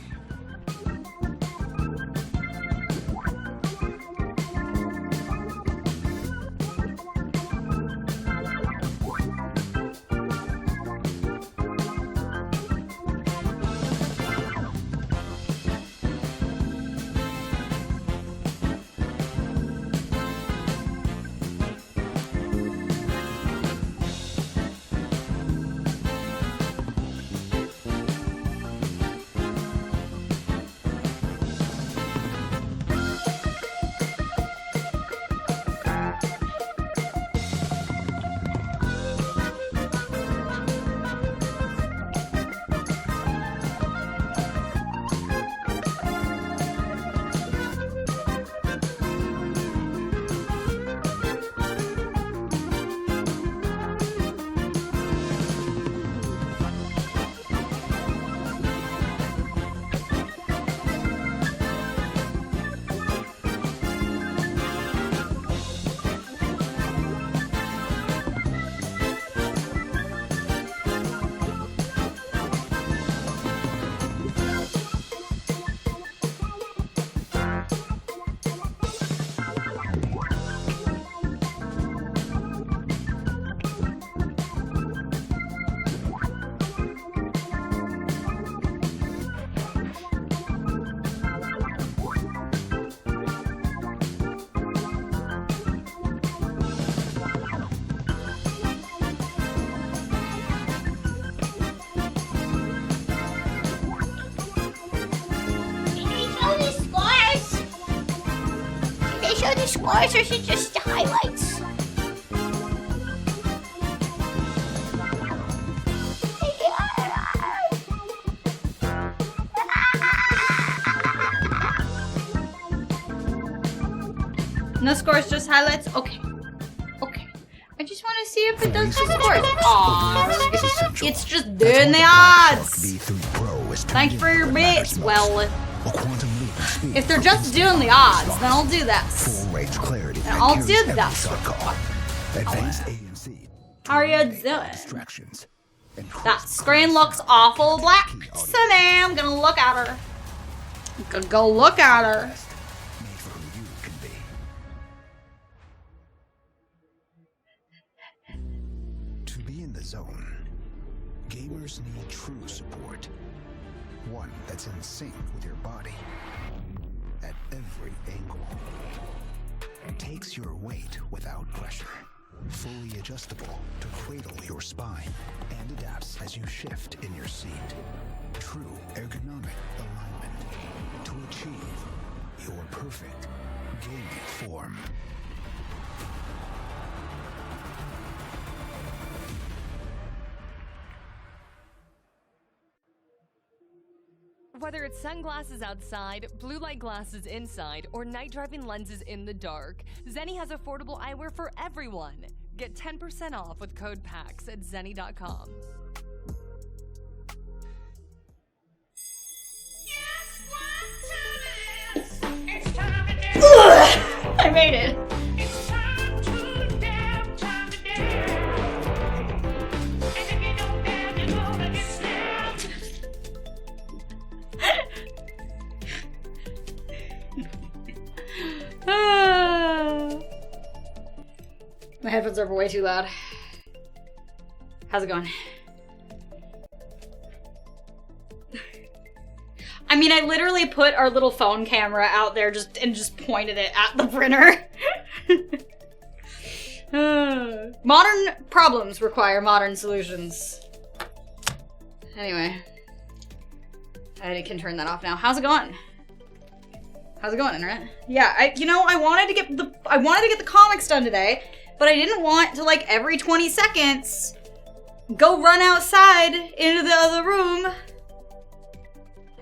they show the scores or is it just the highlights? No scores, just highlights? Okay. Okay. I just want to see if it does the scores. Aww. It's just doing the odds. Thanks for your bits. Well, if they're just doing the odds, then I'll do this. And I'll do this. How are you doing? That screen looks awful black. So now I'm gonna look at her. I'm gonna go look at her. To be in the zone, gamers need true support. One that's in sync with your body at every angle. Takes your weight without pressure. Fully adjustable to cradle your spine and adapts as you shift in your seat. True ergonomic alignment to achieve your perfect gaming form. Whether it's sunglasses outside, blue light glasses inside, or night driving lenses in the dark, Zenni has affordable eyewear for everyone. Get 10% off with code PAX at zenni.com. I made it. My headphones are way too loud. How's it going? I mean, I literally put our little phone camera out there and just pointed it at the printer. Modern problems require modern solutions. Anyway, I can turn that off now. How's it going? How's it going, internet? Yeah, I wanted to get the comics done today, but I didn't want to, like, every 20 seconds go run outside into the other room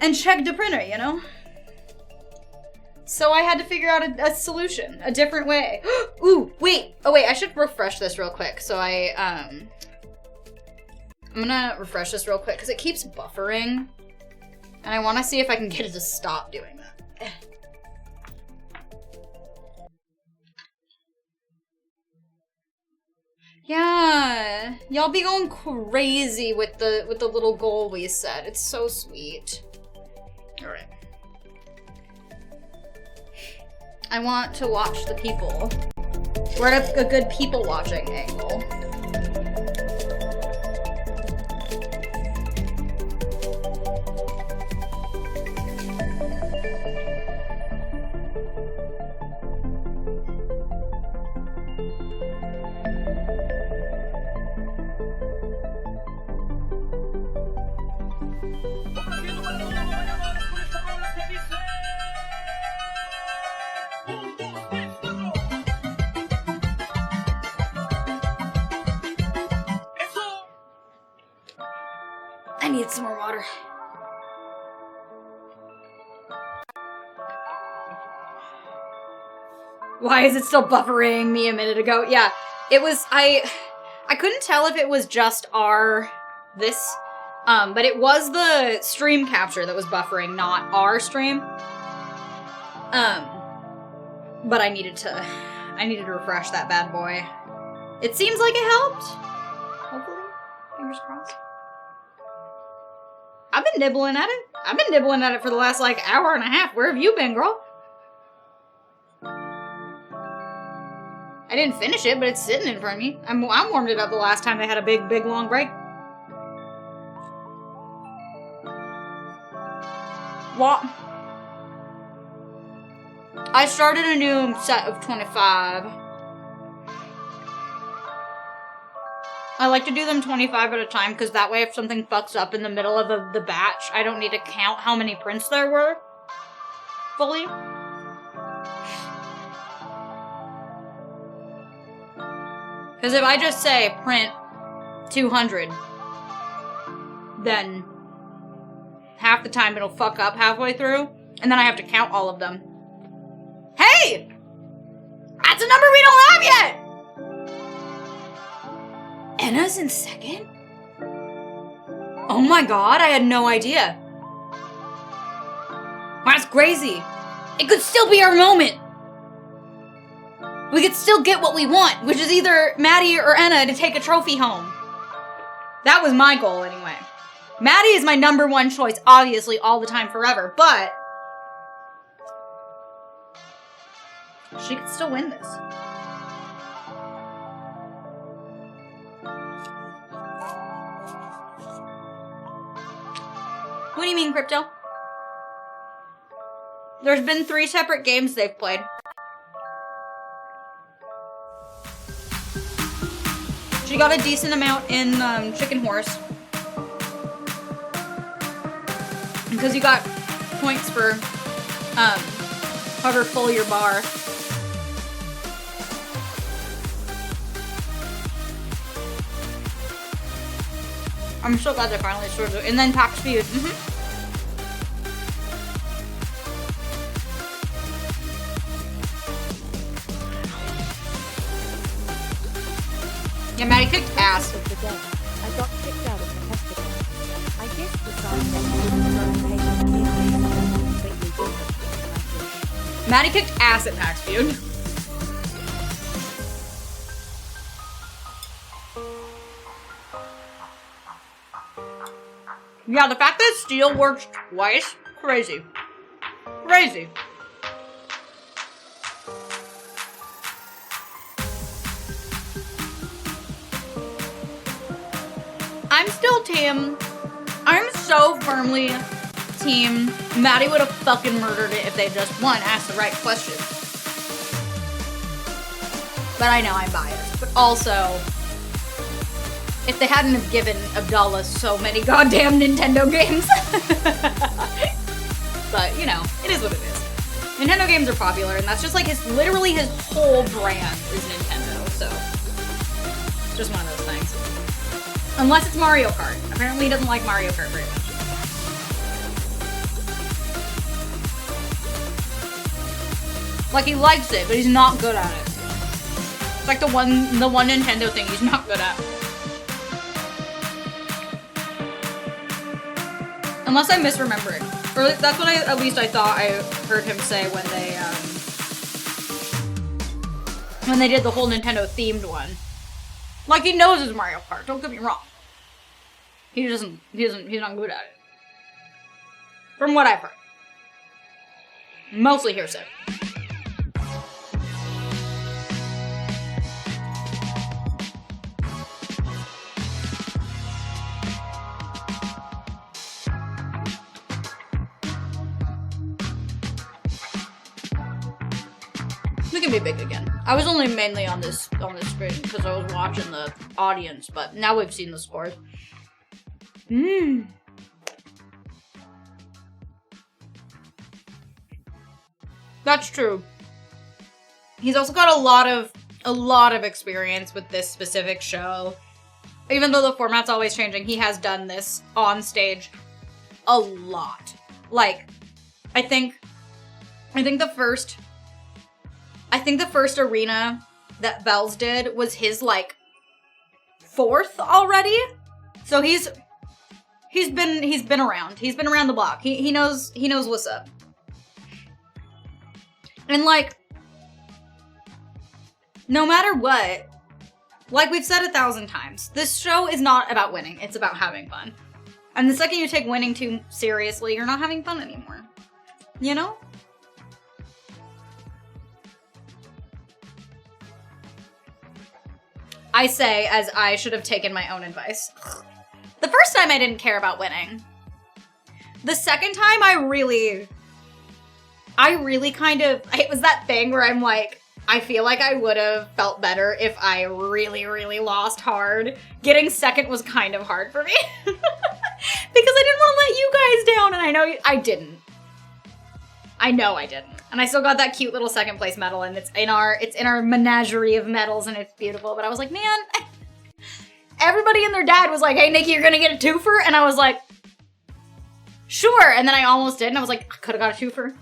and check the printer, you know? So I had to figure out a solution, a different way. Ooh, wait. Oh, wait, I should refresh this real quick. So I'm gonna refresh this real quick because it keeps buffering. And I want to see if I can get it to stop doing that. Yeah, y'all be going crazy with the little goal we set. It's so sweet. All right. I want to watch the people. We're at a good people watching angle. I need some more water. Why is it still buffering me a minute ago? Yeah, it was, I couldn't tell if it was just this, but it was the stream capture that was buffering, not our stream. But I needed to refresh that bad boy. It seems like it helped. Hopefully, fingers crossed. I've been nibbling at it. I've been nibbling at it for the last, like, hour and a half. Where have you been, girl? I didn't finish it, but it's sitting in front of me. I warmed it up the last time they had a big, long break. What? I started a new set of 25. I like to do them 25 at a time, because that way if something fucks up in the middle of the batch, I don't need to count how many prints there were fully. Because if I just say print 200, then half the time it'll fuck up halfway through, and then I have to count all of them. Hey! That's a number we don't have yet! Anna's in second? Oh my god, I had no idea. That's crazy. It could still be our moment. We could still get what we want, which is either Maddie or Anna to take a trophy home. That was my goal anyway. Maddie is my number one choice, obviously, all the time, forever, but she could still win this. What do you mean, Crypto? There's been 3 separate games they've played. She got a decent amount in Chicken Horse. Because you got points for however full your bar. I'm so glad they finally sorted it. And then PAX Feud. Yeah, Maddie kicked ass. I got kicked out of the hospital. I guess the sign that Maddie kicked ass at PAX Feud. Yeah, the fact that Steel worked twice, crazy. Crazy. I'm still team. I'm so firmly team. Maddie would have fucking murdered it if they just, one, asked the right question. But I know I'm biased. But also, if they hadn't have given Abdallah so many goddamn Nintendo games. But, you know, it is what it is. Nintendo games are popular, and that's just like literally his whole brand is Nintendo, so. It's just one of those things. Unless it's Mario Kart. Apparently he doesn't like Mario Kart very much. Like, he likes it, but he's not good at it. It's like the one Nintendo thing he's not good at. Unless I'm misremembering. Or that's what at least I thought I heard him say when they did the whole Nintendo themed one. Like, he knows it's Mario Kart, don't get me wrong. He's not good at it. From what I've heard. Mostly hearsay. We can be big again. I was only mainly on this screen because I was watching the audience, but now we've seen the scores. That's true. He's also got a lot of experience with this specific show. Even though the format's always changing, he has done this on stage a lot. Like, I think the first arena that Bells did was his, like, 4th already. So he's been around. He's been around the block. He knows what's up. And, like, no matter what, like we've said 1,000 times, this show is not about winning. It's about having fun. And the second you take winning too seriously, you're not having fun anymore. You know? I say as I should have taken my own advice. The first time I didn't care about winning. The second time I really kind of, it was that thing where I'm like, I feel like I would have felt better if I really, really lost hard. Getting second was kind of hard for me. Because I didn't want to let you guys down, and I know I didn't. I know I didn't. And I still got that cute little second place medal, and it's in our menagerie of medals, and it's beautiful. But I was like, man, everybody and their dad was like, hey, Nikki, you're gonna get a twofer? And I was like, sure. And then I almost did, and I was like, I could've got a twofer.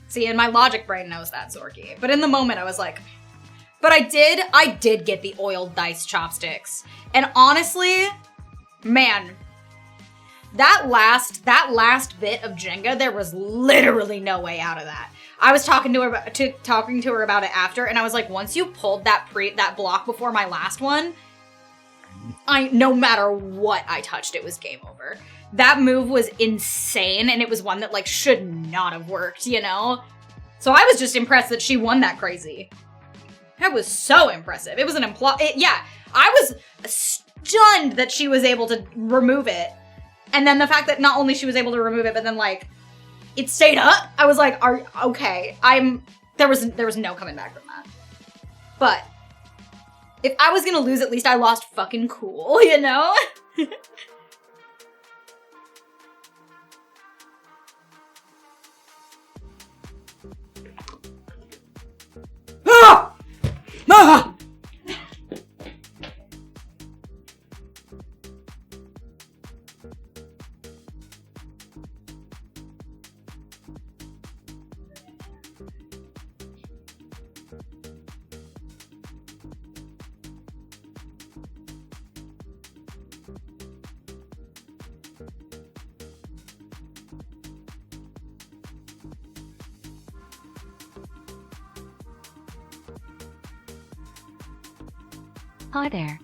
See, and my logic brain knows that, Zorky. But in the moment, I was like, but I did get the oiled dice chopsticks. And honestly, man, that last bit of Jenga, there was literally no way out of that. I was talking to her about it after, and I was like, once you pulled that block before my last one, no matter what I touched, it was game over. That move was insane, and it was one that like should not have worked, you know? So I was just impressed that she won that crazy. That was so impressive. It was yeah, I was stunned that she was able to remove it. And then the fact that not only she was able to remove it, but then like it stayed up. I was like, okay. There was no coming back from that. But if I was gonna lose, at least I lost fucking cool, you know? Ah! Ah! Hi there.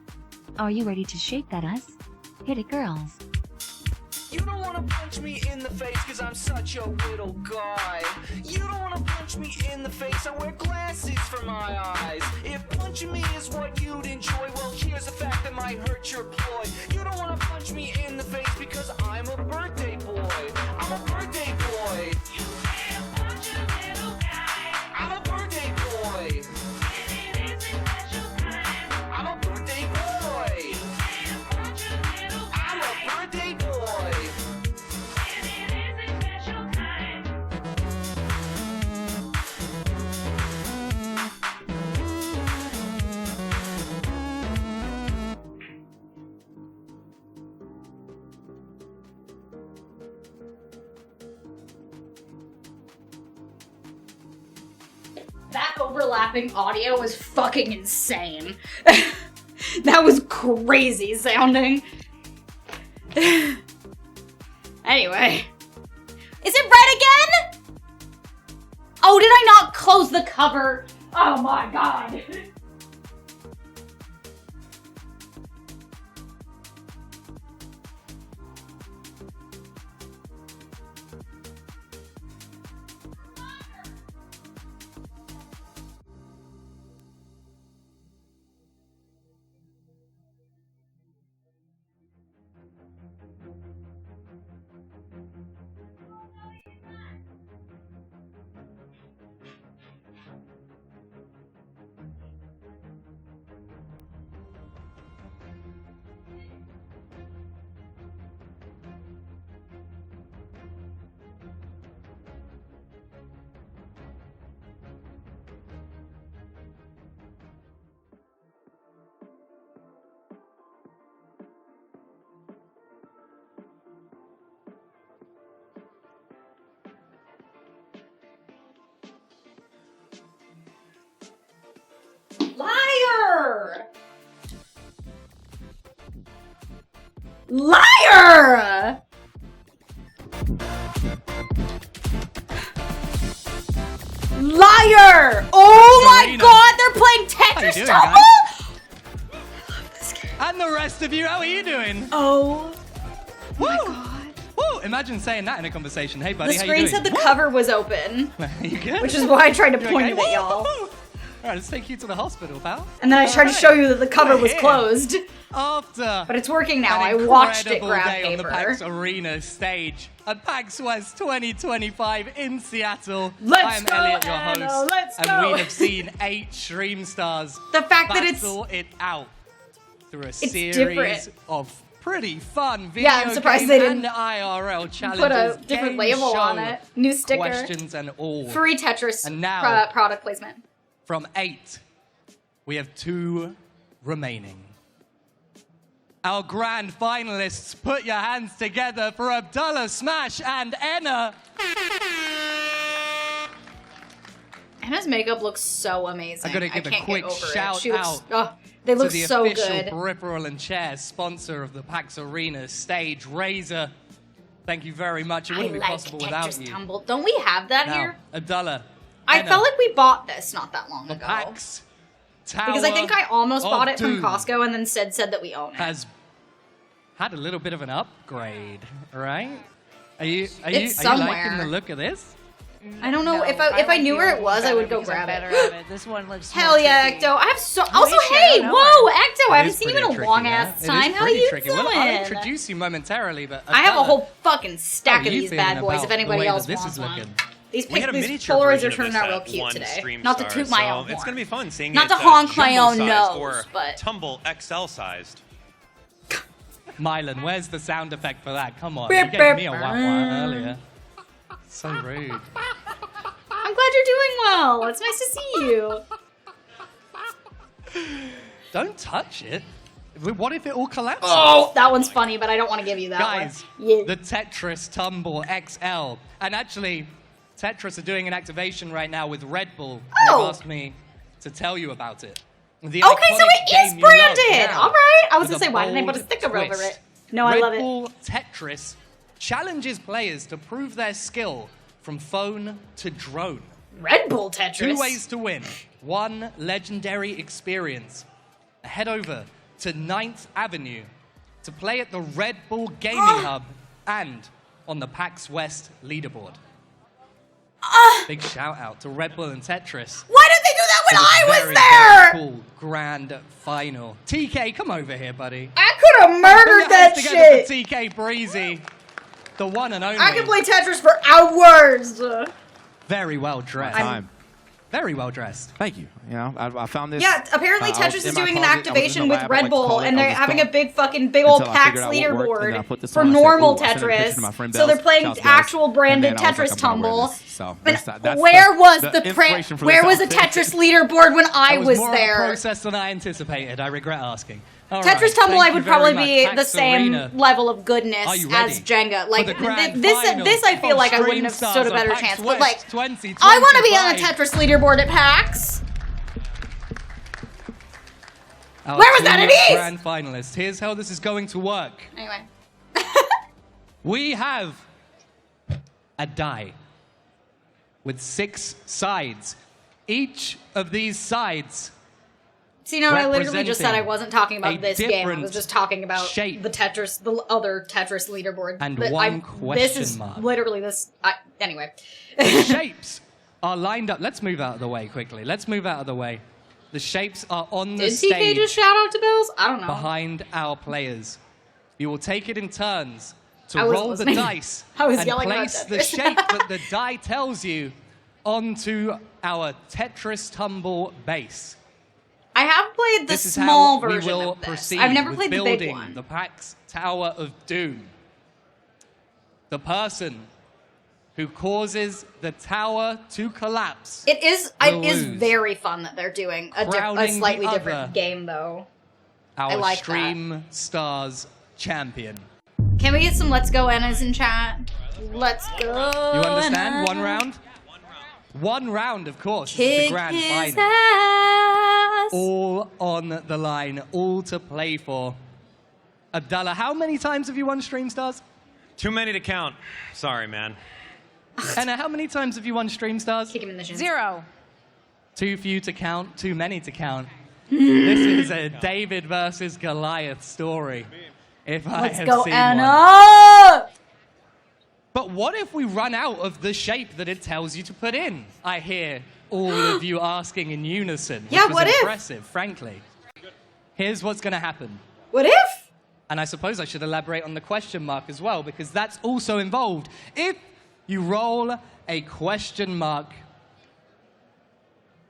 Are you ready to shake that ass? Hit it, girls. You don't wanna punch me in the face cause I'm such a little guy. You don't wanna punch me in the face, I wear glasses for my eyes. If punching me is what you'd enjoy, well here's the fact that might hurt your ploy. You don't wanna punch me in the face because I'm a birthday boy. I'm a birthday boy. You can't punch a little guy. I'm a birthday boy. And it isn't special time. I'm a birthday boy. You can't punch a little guy. I'm a birthday boy. And it isn't special time. That overlapping audio was fucking insane. That was crazy sounding. Anyway. Is it red again? Oh, did I not close the cover? Oh my god. Liar! Liar! Liar! Oh my god, they're playing Tetris doing, Double? And the rest of you, how are you doing? Oh my god. Woo! Imagine saying that in a conversation. Hey buddy, The how you screen doing? said the cover was open. You good? Which is why I tried to You point okay? it at y'all. All right, let's take you to the hospital, pal. And then I tried to show you that the cover We're was here. closed. After But it's working now. an I watched it incredible grab day on the paper. PAXArena stage at PAX West 2025 in Seattle. Let's I am go, Elliot, your Anna, host, let's and go. we have seen 8 stream stars The fact that it's- battle it out through a It's series different. of pretty fun video Yeah, I'm surprised game they didn't and IRL challenges. put a different game label on show it. New sticker. Questions and all. Free Tetris And now, product placement. from 8, we have 2 remaining. Our grand finalists, put your hands together for Abdullah Smash and Enna. Anna's makeup looks so amazing. I gotta give a can't quick get over shout it. She looks, out oh, they look to the so official good. peripheral and chair sponsor of the PAXArena stage, Razer. Thank you very much. It I wouldn't be like possible without Tetris you. Tumble. Don't we have that Now, here? Abdullah. I Enna, felt like we bought this not that long the ago. PAX Because I think I almost of bought it from Doom Costco and then said that we own it. has had a little bit of an upgrade, right? Are you It's liking somewhere. the look of this? I don't know. if I knew where it was, I would go grab it. This one looks Hell yeah, tricky. Ecto. I have so. Wait, Also, I hey, don't know whoa, her. Ecto. I It haven't is seen you in pretty a tricky, long yeah. ass It time. is How are pretty you tricky. doing? Well, I'll introduce you momentarily, but I have a Abdullah, whole fucking stack how of are you these feeling bad boys. about If anybody the way else that this wants is one. looking? These We had a these miniature Polaroids version are of turning this out real at cute one today. Stream Not to Stars, toot my so own it's horn. gonna be fun seeing Not it to honk my own jumbo-sized nose, or but Tumble XL sized. Mylan, where's the sound effect for that? Come on, Beep, you gave me beep, a wah-wah earlier. So rude. I'm glad you're doing well. It's nice to see you. Don't touch it. What if it all collapses? Oh, that one's funny, but I don't want to give you that Guys, one. Yeah. the Tetris Tumble XL. And actually, Tetris are doing an activation right now with Red Bull. And Oh. they've asked me to tell you about it. The Okay, so iconic it is game you love branded. now All right. I was with gonna say, a why didn't they put a bold sticker over twist. it? No, I Red love it. Bull Tetris challenges players to prove their skill from phone to drone. Red Bull Tetris. 2 ways to win. 1 legendary experience. Head over to 9th Avenue to play at the Red Bull Gaming Hub and on the PAX West leaderboard. Big shout out to Red Bull and Tetris. Why did they do that when I was Very, there? very cool grand final. TK, come over here, buddy. I could have Put murdered your that hands together shit. for TK Breezy, the one and only. I can play Tetris for hours. Very well dressed. Time. Very well dressed. Thank you. You know, I found this. Yeah, apparently I was Tetris in is my doing an closet, I was in activation the with lab, Red like, Bull, calling, and I they're was having a going big fucking big old until I PAX figured out what worked, and then I leaderboard put this for on, I said, normal ooh, I sent a picture Tetris. to my friend So Bells, they're playing shouts Bells, actual and branded then I was like, Tetris I'm gonna wear Tumble. this. So And that's where was the the inspiration for where this was the outfit. Tetris leaderboard when I That was more there? of a process than I anticipated. I regret asking. All Tetris right, Tumble, thank I you would very probably much. be the PAX same Arena. level of goodness Are you as ready Jenga. Like for the grand this final I feel of like I wouldn't Stream have Stars stood a of better PAX chance. But West like, 2025. I want to be on a Tetris leaderboard at PAX. Our Where was that? two It is! grand finalists. Here's how this is going to work. Anyway. We have a die with 6 sides. Each of these sides. See, no, I literally just said I representing wasn't talking a about this game. I different was just talking about shape. the Tetris, the other Tetris leaderboard. And But one This question is mark. literally this. Anyway. The shapes are lined up. Let's move out of the way quickly. Let's move out of the way. The shapes are on the Did stage. TK just shout out to Bills? I don't know. Behind our players. You will take it in turns to I was roll the listening. dice I was and yelling about place the Tetris. shape that the die tells you onto our Tetris Tumble base. I have played the This is small how we version will of this. proceed I've never with played the building big one. the PAX Tower of Doom. The person who causes the tower to collapse. It is will is lose. very fun that they're doing a Crowning slightly the different other. game, though. Our I like Stream Stars champion. Can we get some Let's Go Ennas in chat? Let's go. You understand? Enna. One round? One round, of course. This is Kick the grand his final. ass. All on the line, all to play for. Abdullah, how many times have you won Stream Stars? Too many to count. Sorry, man. Anna, how many times have you won Stream Stars? Kick him in the shins. 0. Too few to count, too many to count. This is a David versus Goliath story. If I Let's have go, seen Anna! one. But what if we run out of the shape that it tells you to put in? I hear all of you asking in unison. Yeah, which was what if? impressive, frankly. Here's what's going to happen. What if? And I suppose I should elaborate on the question mark as well, because that's also involved. If you roll a question mark,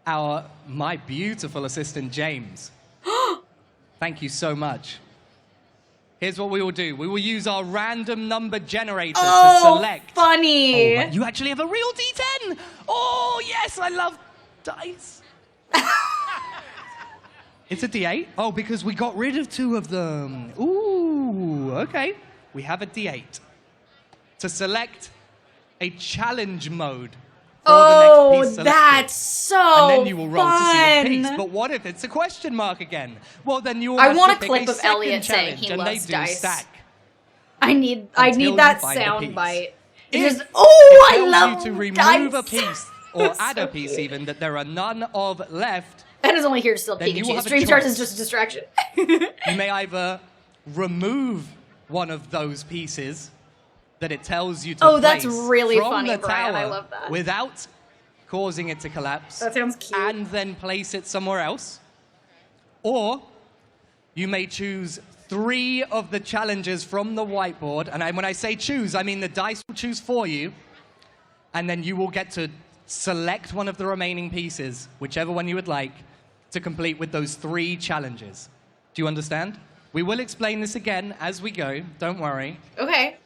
my beautiful assistant, James, thank you so much. Here's what we will do. We will use our random number generator to Oh, select. funny. Oh, right. You actually have a real D10. Oh, yes, I love dice. It's a D8? Oh, because we got rid of 2 of them. Ooh, okay. We have a D8 to select a challenge mode for the next piece selected. That's so And then you will roll to see fun. which piece. But what if it's a question mark again? Well, then you will I have want to a pick clip of second Elliot saying challenge, he and loves they do dice. stack. I need Until you that find a sound piece. bite. If It's just, oh, I tells love you to remove a dice. piece or That's add so a piece cute. even that there are none of left, Ben is only here to steal then you will Pikachu. have a Stream charge choice. is just a distraction. you may either remove one of those pieces that it tells you to Oh, that's place really from funny, the Brian. I tower love that. without causing it to collapse. That sounds cute. And then place it somewhere else. Or you may choose 3 of the challenges from the whiteboard. And when I say choose, I mean the dice will choose for you. And then you will get to select one of the remaining pieces, whichever one you would like, to complete with those 3 challenges. Do you understand? We will explain this again as we go. Don't worry. Okay.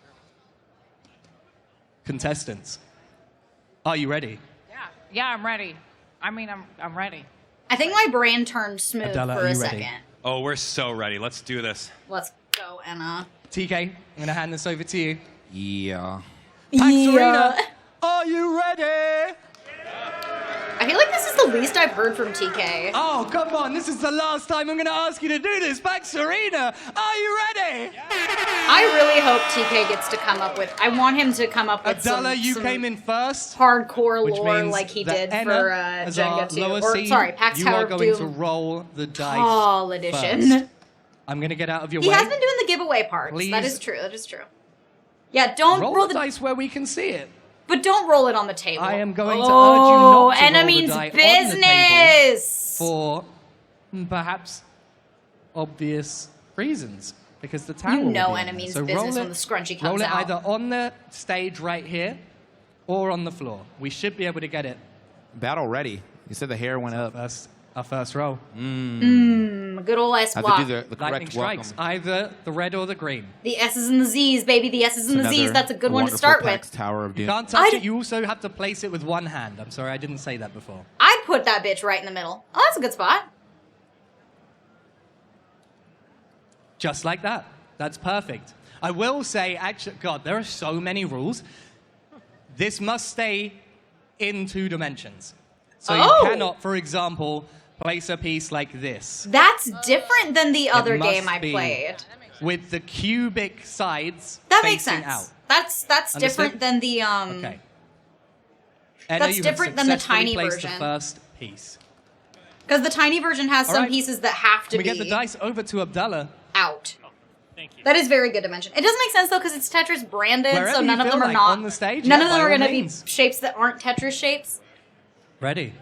Contestants, are you ready? Yeah, I'm ready. I mean, I'm ready. I think my brain turned smooth Adela, for are a you ready? second. Oh, we're so ready. Let's do this. Let's go, Anna. TK, I'm going to hand this over to you. Yeah. PAXArena, are you ready? I feel like this is the least I've heard from TK. Oh, come on. This is the last time I'm going to ask you to do this. PAXArena, are you ready? I really hope TK gets to come up with. I want him to come up with Adela, some, you some came in first. hardcore Which lore means like he that did Anna, for as our Jenga 2. lower Or, seed, sorry, PAX you Tower are of going Doom. to roll the dice Tall edition. first. I'm going to get out of your He way. has been doing the giveaway parts. Please. That is true. That is true. Yeah, don't roll roll the dice where we can see it. But don't roll it on the table. I am going to urge you Oh, not to Anna roll the means die on the table business. for perhaps obvious reasons. Because the tower You will know be Anna on there. means So business roll when it- the scrunchie Roll comes it out. either on the stage right here or on the floor. We should be able to get it. Battle ready. You said the hair went up. Our first roll. Good old S I block. have to do the Lightning correct strikes, welcome. either the red or the green. The S's and the Z's, baby. The S's and the Z's. Another That's a good one to wonderful start PAX with. Tower of You Doom. can't touch it. You also have to place it with one hand. I'm sorry, I didn't say that before. I'd put that bitch right in the middle. Oh, that's a good spot. Just like that. That's perfect. I will say, actually, God, there are so many rules. This must stay in 2 dimensions. So Oh. you cannot, for example, place a piece like this. That's different than the other It must game I be played. with the cubic sides That makes facing sense. out. That's Understood? different than the Okay. Anna, That's you have different than the successfully tiny placed version. The first piece. because the tiny version has All some right. pieces that have to Can we be get the dice over to Abdullah? out. That is very good to mention. It doesn't make sense though because it's Tetris branded, Wherever so you none of feel them are like, not on the stage, None yeah, of them by are all going to be means. shapes that aren't Tetris shapes. Ready.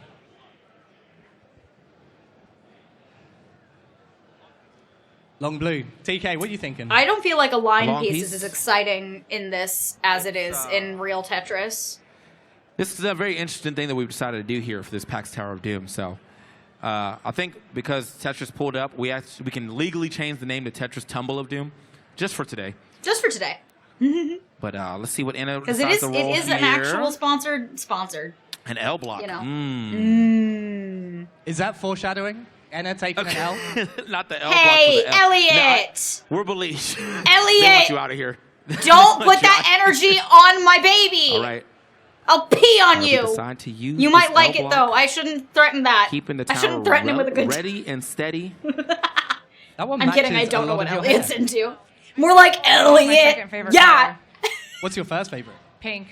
Long blue. TK, what are you thinking? I don't feel like a line long piece piece? is as exciting in this as it is in real Tetris. This is a very interesting thing that we've decided to do here for this PAX Tower of Doom. So I think because Tetris pulled up, we can legally change the name to Tetris Tumble of Doom just for today. Just for today. But let's see what Anna Because decides to roll it is an here. actual sponsored. An L block. You know. Is that foreshadowing? Anna taking an L? Not the L Hey, block for the L. Elliot! No, we're Belize. Elliot! They want you out of here. Don't put that energy on my baby! All right. I'll pee on We you! decide to use You might this like L it block, though. I shouldn't threaten that. Keeping the I tower shouldn't threaten him with a good ready and steady. That one I'm kidding, I matches don't a know lot what of your Elliot's hair. into. More like Elliot! My second favorite Yeah! color. What's your first favorite? Pink.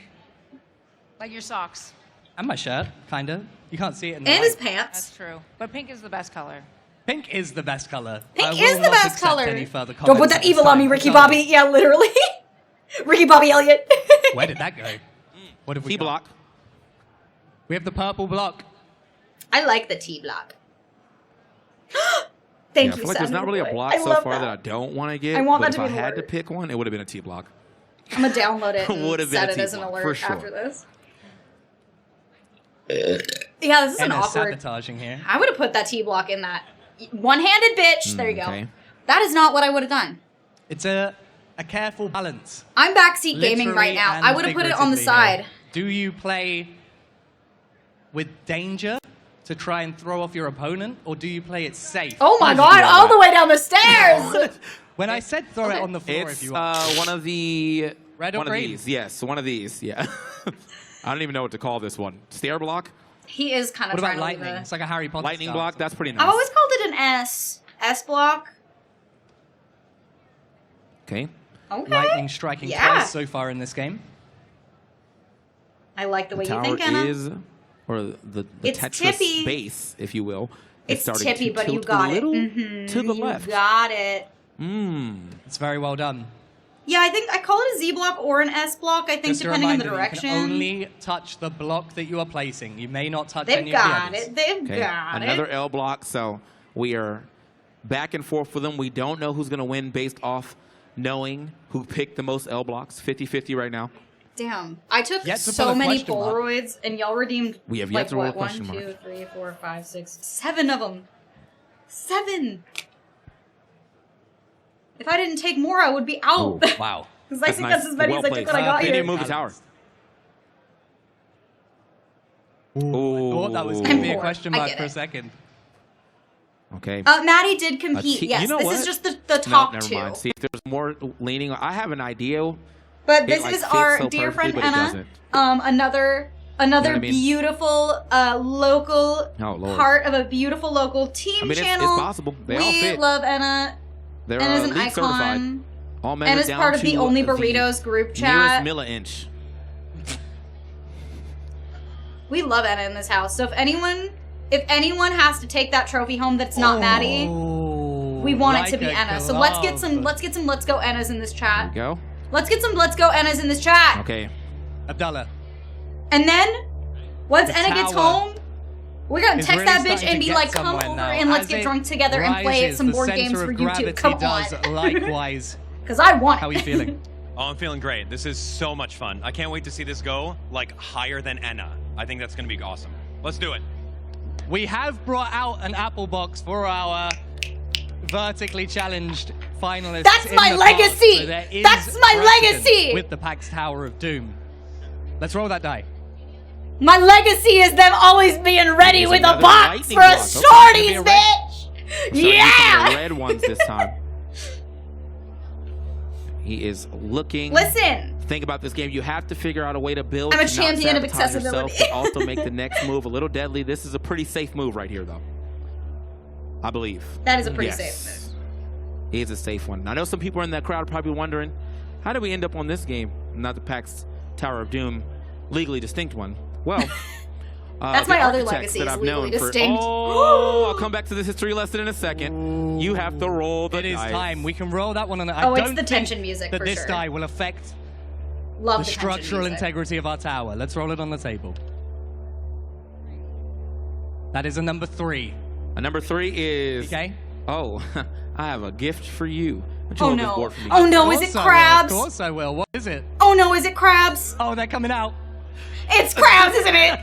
Like your socks. And my shirt, kind of. You can't see it in the And light. his pants. That's true. But pink is the best color. Pink is the best color. Pink I will is the not best accept color. Any further Don't put comments that at this evil on time. me, Ricky No. Bobby. Yeah, literally. Ricky Bobby Elliot. Where did that go? What have we got? block. We have the purple block. I like the T block. I Thank feel you, like there's Saturn not really a Boy. block I so love far that I that. don't want to get. I want but that if to be I an had to alert. pick one, it would have been a T block. I'm gonna download it and Would've been set a it as an T-block, alert for sure. after this. Yeah, this is an Anna's awkward. sabotaging here. I would have put that T block in that one-handed bitch. There you go. Okay. That is not what I would have done. It's a careful balance. I'm backseat gaming right Literally now. and I would have put it on the figuratively here. side. Do you play with danger to try and throw off your opponent, or do you play it safe? Oh my god, all the way down the stairs! When I said throw it on the floor, It's if you want. one of the Red or one green? of these. Yes, one of these. Yeah. I don't even know what to call this one. Stair block. He is kind of What about trying to lightning? leave It's like a Harry Potter Lightning style. block. That's pretty nice. I've always called it an S. S block. Okay. Okay. Lightning striking Yeah. twice so far in this game. I like the way you tower think, Anna. is, or the It's Tetris tippy. base, if you will. It's starting tippy, to but you tilt got a it. little Mhm, to the you left. got it. It's very well done. Yeah, I think I call it a Z block or an S block, I think, Just a depending on the reminder that direction. You can only touch the block that you are placing. You may not touch They've any of the got others. it. They've Okay. got Another it. L block. So we are back and forth with them. We don't know who's going to win based off knowing who picked the most L blocks. 50-50 right now. Damn. I took Yet to put so a many question mark. Polaroids, and y'all redeemed We have yet like to roll a what? 1, question 2, mark. 3, 4, 5, 6, 7 of them. 7. If I didn't take more, I would be out. Wow. Because I think that's as many as I took when I got They here. didn't move the tower. Ooh. I thought that was going to be a question I mark get for a it. second. Okay. Maddie did compete. You Yes, know this what? is just the No, top never 2. mind. See, if there's more leaning, I have an idea. But It, this like, is fits our so dear perfectly, friend but it Anna. doesn't. Another You know what I mean? beautiful local Oh, Lord. part of a beautiful local team I mean, it's channel. possible. They all we fit. love Anna. They're Anna's an league certified. icon. All men Anna's are down part of to the Only Burritos group nearest chat. milli-inch. We love Anna in this house. So if anyone has to take that trophy home that's not Maddie, we want it to be Anna. So let's get some Let's Go Annas in this chat. Go. Let's get some Let's Go Annas in this chat. Okay. Abdallah. And then once The Anna gets tower home, we're gonna is text really that bitch starting and to be get like, come somewhere over now. and let's As get it drunk together and play rises, some the board center games of for you too. gravity Come on. does likewise. Because I want it. How are you feeling? Oh, I'm feeling great. This is so much fun. I can't wait to see this go like higher than Enna. I think that's going to be awesome. Let's do it. We have brought out an Apple box for our vertically challenged finalists. That's in my the legacy! past, so there is That's my precedent legacy! With the PAX Tower of Doom. Let's roll that die. My legacy is them always being ready It's with a another box lightning for a block. Okay. shorties, Maybe a bitch! Starting using Yeah! the red ones this time. He is looking. Listen. Think about this game. You have to figure out a way to build. I'm a to not champion of sabotage accessibility. yourself, but also make the next move a little deadly. This is a pretty safe move right here, though. I believe. That is a pretty Yes. safe move. It is a safe one. I know some people in that crowd are probably wondering, how did we end up on this game, not the PAX Tower of Doom legally distinct one? Well, That's the my other architects legacy, that is I've legally known for- distinct. Oh, I'll come back to this history lesson in a second. You have to roll the It is dice. time. We can roll that one on. Oh, I it's don't the think tension music that for this sure. die will affect Love the the tension structural music. integrity of our tower. Let's roll it on the table. That is a number 3. A number 3 is. Okay. Oh, I have a gift for you. Why don't you Oh hold this no. board for me? Oh no, Of is course it I will, crabs? Of course I will. What is it? Oh no, is it crabs? Oh, they're coming out. It's crabs, isn't it?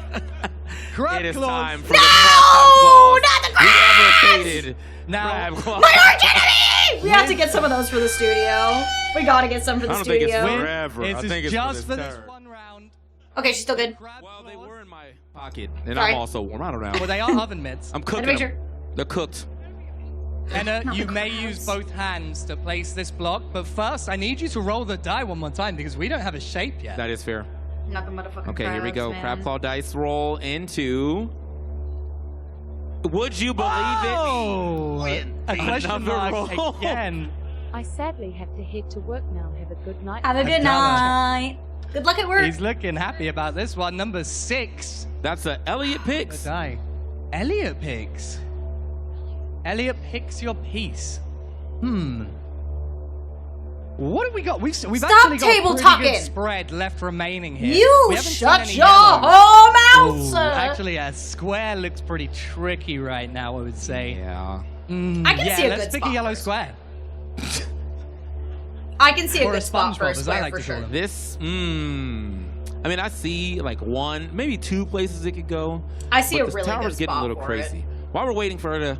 Crab It is claws. time for No, the not the the crabs! ever-hated Now, crab claw. My arch enemy! We have to get some of those for the studio. We gotta get some for the I don't think it's studio. forever. I This think is it's just for this turn. one round. Okay, she's still good. Well, they were in my pocket, and Sorry. I'm also warm. I don't know. Well, they are oven mitts. I'm Had to cooking make them. sure. They're cooked. Anna, Not you the may crabs. use both hands to place this block, but first I need you to roll the die one more time because we don't have a shape yet. That is fair. Not the motherfucking Okay, here we crabs, go. man. Crab claw dice roll into. Would you believe Oh, a question Another mark roll. again. I sadly have to head to work now. Have a good night. Have a good night. Good luck at work. He's looking happy about this one. Number 6. it? That's a Elliot The picks. die. Elliot picks. Elliot picks your piece. What have we got? We've Stop actually got table a pretty talking. good spread left remaining here. You We haven't seen shut any your yellows. whole mouth, Ooh, sir. Actually, a square looks pretty tricky right now, I would say. Yeah. I can yeah, see a let's good pick spot a yellow first. square. I can see a Or a good spot SpongeBob, for a as I square like for to call sure. them. This, I mean, I see like one, maybe two places it could go. I see but a this really tower's good getting a spot little for crazy. While we're waiting for her to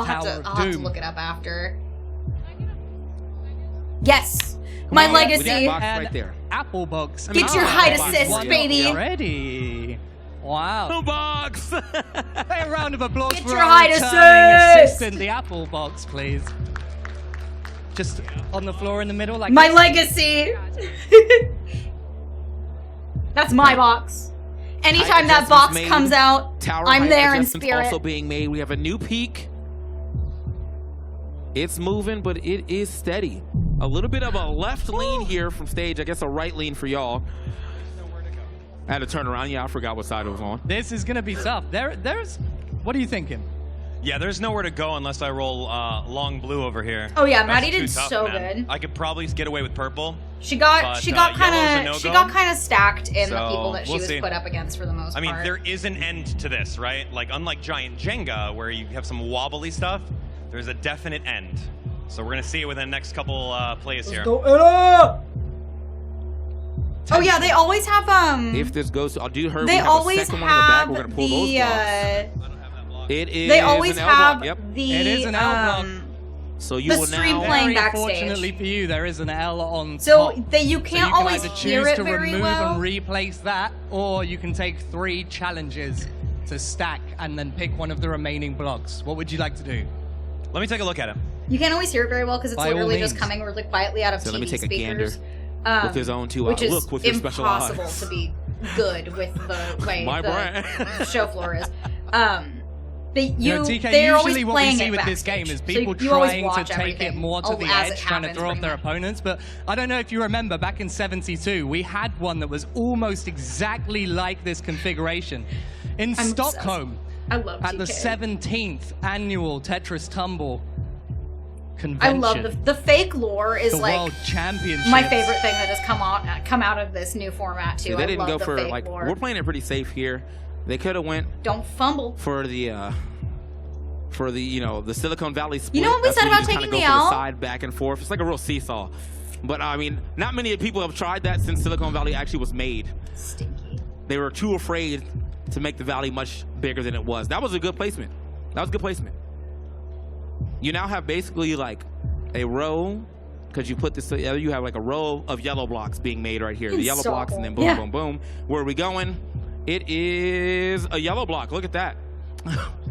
I'll have Tower to of I'll have to Doom. look it up after. Yes. My legacy. Box right there. Apple box. Get your height assist, baby. Ready. Wow. Apple box. Hey, a round of applause Get for your our height returning assist. assistant, the Apple box, please. Just on the floor in the middle, like My this. legacy. That's my box. Anytime Height that box adjustments comes made. out, Tower I'm height there in adjustments spirit. also being made. We have a new peak. It's moving, but it is steady. A little bit of a left lean here from stage. I guess a right lean for y'all. I had to turn around. Yeah, I forgot what side it was on. This is gonna be tough. There's. What are you thinking? Yeah, there's nowhere to go unless I roll long blue over here. Oh, yeah, That's Maddie too did tough, so man. good. I could probably get away with purple. She got but, kind yellow's of a no-go. stacked in the So, people that she we'll was see. put up against for the most I mean, part. there is an end to this, right? Like, unlike Giant Jenga, where you have some wobbly stuff, there's a definite end. So we're gonna see it within the next couple plays here. Oh yeah, they always have If this goes, I'll do her. They we have always a second one in the back. have We're gonna pull those the blocks. It is. they always an L block. have Yep. the It is an L block. So you the will stream now. playing Very backstage. Fortunately for you, there is an L on So top. that you So can't you can always either hear choose it to very remove well. and replace that, or you can take 3 challenges to stack and then pick one of the remaining blocks. What would you like to do? Let me take a look at it. You can't always hear it very well because it's By all literally just means. coming really quietly out of So TV let me take speakers. a gander with his own 2 which eyes. is Look with your special eyes. impossible to be good with the way My the brand. show floor is. TK, they're always usually what we playing see it with this backstage. game is So people you always trying to watch take it everything more to the as it edge, trying to happens, throw off pretty their much. opponents. But I don't know if you remember, back in 72, we had one that was almost exactly like this configuration. In I'm Stockholm, I love at the TK. 17th annual Tetris Tumble I convention. love the fake lore is the like World Championship. my favorite thing that has come out of this new format too. See, they I didn't love go the for fake like lore. we're playing it pretty safe here. They could have went Don't fumble. for the the Silicon Valley split. You know what we That's said where about just kinda taking the go for L? side back and forth. It's like a real seesaw. But I mean, not many people have tried that since Silicon Valley actually was made. Stinky. They were too afraid to make the valley much bigger than it was. That was a good placement. That was good placement. You now have basically like a row, because you put this together, you have like a row of yellow blocks being made right here. The yellow blocks, and then boom, Yeah. boom, boom. Where are we going? It is a yellow block. Look at that.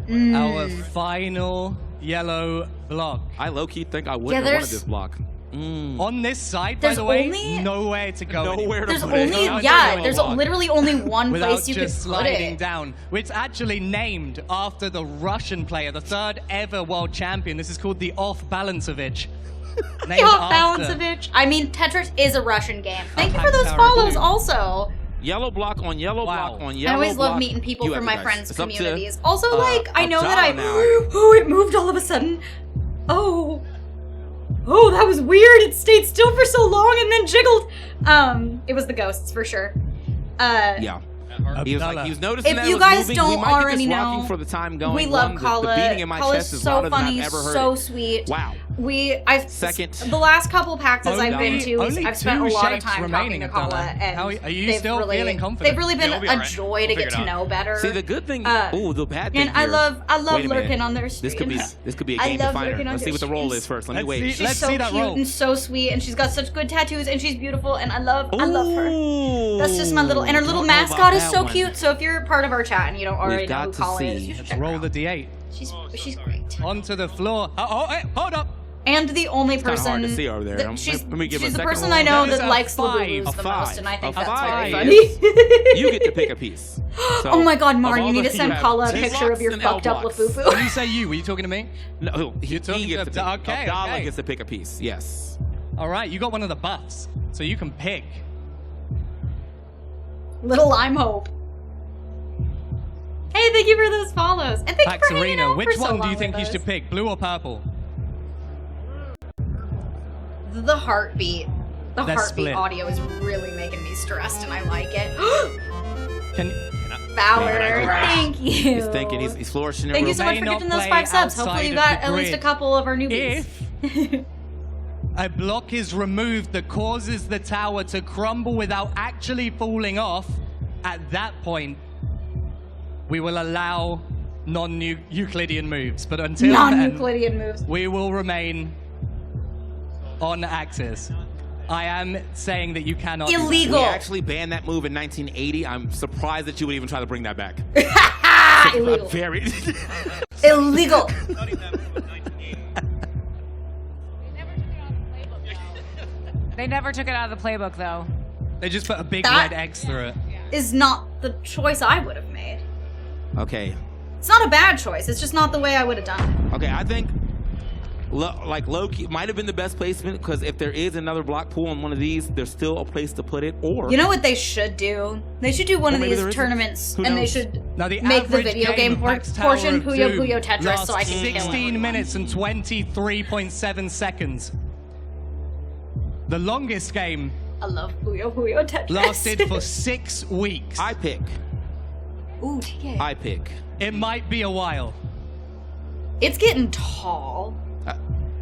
Our final yellow block. I low-key think I wouldn't Yeah, have wanted there's- this block. On this side, by There's the way, only- nowhere to go. Nowhere to There's put it. only No, there's block. literally only one Without place you could just put sliding it. down. It's actually named after the Russian player, the 3rd ever world champion. This is called the Off Balancevich. Named after- Balancevich. I mean, Tetris is a Russian game. Thank you for Pax those Arena. follows also. Yellow block on yellow block on yellow I always block. love meeting people You from have my it, guys. friends' It's up to, communities. Also, like, I know that Abdallah now. oh, it moved all of a sudden. Oh, that was weird. It stayed still for so long and then jiggled. It was the ghosts for sure. Yeah. He was noticing If that you it was guys moving. don't we might already get this rocking know, for the time going. we love One, the Kala. beating in my Kala's chest is so louder funny, than I've ever heard so it. sweet. Wow. Second. The last couple PAXs I've been to, only I've spent a 2 lot of shapes time talking remaining, to Kala, Abdallah. and How are you they've still really, feeling confident? They've really been Yeah, we'll be a all right. joy We'll to figure get it to out. know better. See, the good thing, the bad thing And I here- love Wait a minute. lurking on their streams. This could be a I game love definer. lurking on Let's see their what the roll streams. is first. Let me Let's wait. see- She's Let's so see that cute roll. and so sweet, and she's got such good tattoos, and she's beautiful, and I love her. That's just my little, and her little Don't know about mascot is that so one. cute. So if you're part of our chat and you don't already know got who to Kala is, see. you should Let's check her roll out. the D8. She's great. Onto the floor. Hey, hold up. And the only kinda person hard to see over there. that- Let she's me give she's a the second person roll. I know That is that a likes 5. Labubu's A the 5. most, and I think A that's 5. very funny. You get to pick a piece. So, Oh my God, of Mar, all you need the- to send have Kala a T picture blocks of your and L fucked up blocks. Lafufu. When you say you, were you talking to me? No, he talking gets to pick. okay, Abdallah okay. gets to pick a piece. Yes. All right, you got one of the buffs, so you can pick. Little Lime Hope. Hey, thank you for those follows, and thank you for hanging PAXArena, out which for so one do long you think with you us. should pick, blue or purple? The heartbeat. The They're heartbeat split. audio is really making me stressed, and I like it. Can Bauer, thank you. He's thinking. He's flourishing. it Thank you real so much May for not gifting those play 5 subs. outside Hopefully you of got the at least a grid. couple of our newbies. If a block is removed that causes the tower to crumble without actually falling off, at that point, we will allow non-Euclidean moves. But until then, Non-Euclidean moves. we will remain on Axis. I am saying that you cannot. Illegal. We actually banned that move in 1980. I'm surprised that you would even try to bring that back. Illegal. Very Illegal. They never took it out of the playbook, though. They just put a big That- red X through it. Is not the choice I would have made. Okay. It's not a bad choice. It's just not the way I would have done it. Okay, I think like low-key might have been the best placement because if there is another block pool on one of these, there's still a place to put it. Or You know what they should do? They should do one Or of maybe there these isn't. tournaments, Who and they knows? should Now, the make the average video game of Max Tower portion of Puyo Doom Puyo Tetris lasts so I can kill 16 it. minutes and 23.7 seconds. The longest game I love Puyo Puyo Tetris. lasted for 6 weeks. I pick. Ooh, TK. I pick. It might be a while. It's getting tall.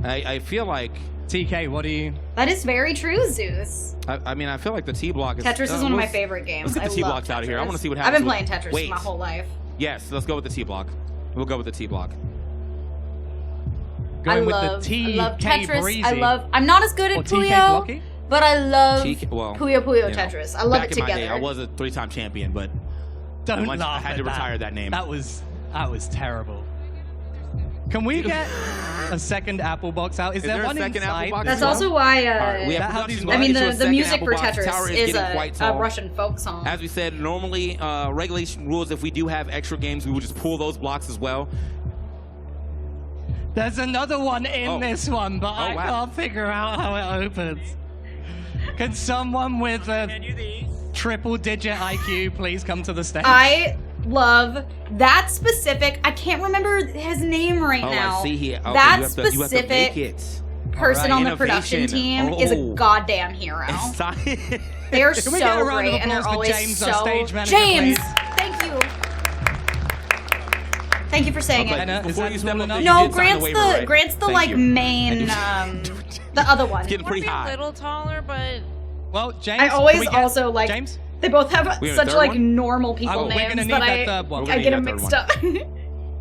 I feel like TK. What do you? That is very true, Zeus. I mean, I feel like the T block is. Tetris is one of my favorite games. Let's get the I T love blocks out of here. I Tetris. want to see what I've happens. been playing with- Tetris Wait. my whole life. Yes, let's go with the T block. We'll go with the T block. Going with love, the TK I love Tetris. Breezy. I love. I'm not as good Or at TK Puyo, Blocky? but I love Well, Puyo Puyo you know, Tetris. I love back it in my together. day, I was a 3-time champion, but Don't I laugh had at to retire that name. That was terrible. Can we get a second Apple box out? Is there there a one second Apple inside? box That's also why. Alright, we have That- production I mean, value to a the second music Apple for box. Tetris Tower is getting quite a tall. Russian folk song. As we said, normally regulation rules, if we do have extra games, we would just pull those blocks as well. There's another one in Oh. this one, but I wow. can't figure out how it opens. Can someone with a triple-digit IQ please come to the stage? I love that specific. I can't remember his name right Oh, now. I see here. Okay, that you have to make specific it. person Alright. on the production Innovation. team is a Oh. goddamn hero. It's They are Can we get a so round of great, and they're applause for always James, our so. stage manager, James, please? thank you. Thank you for saying Okay, it. before you step up, No, you did sign Grant's the the waiver, right? Grant's the Thank like you. main the other one. It's getting pretty A high. little taller, but Well, James, I can always we get- also like James? they both have We have a such third like one? normal people Oh, we're names gonna need that that third one. We're I gonna get need them that mixed third up.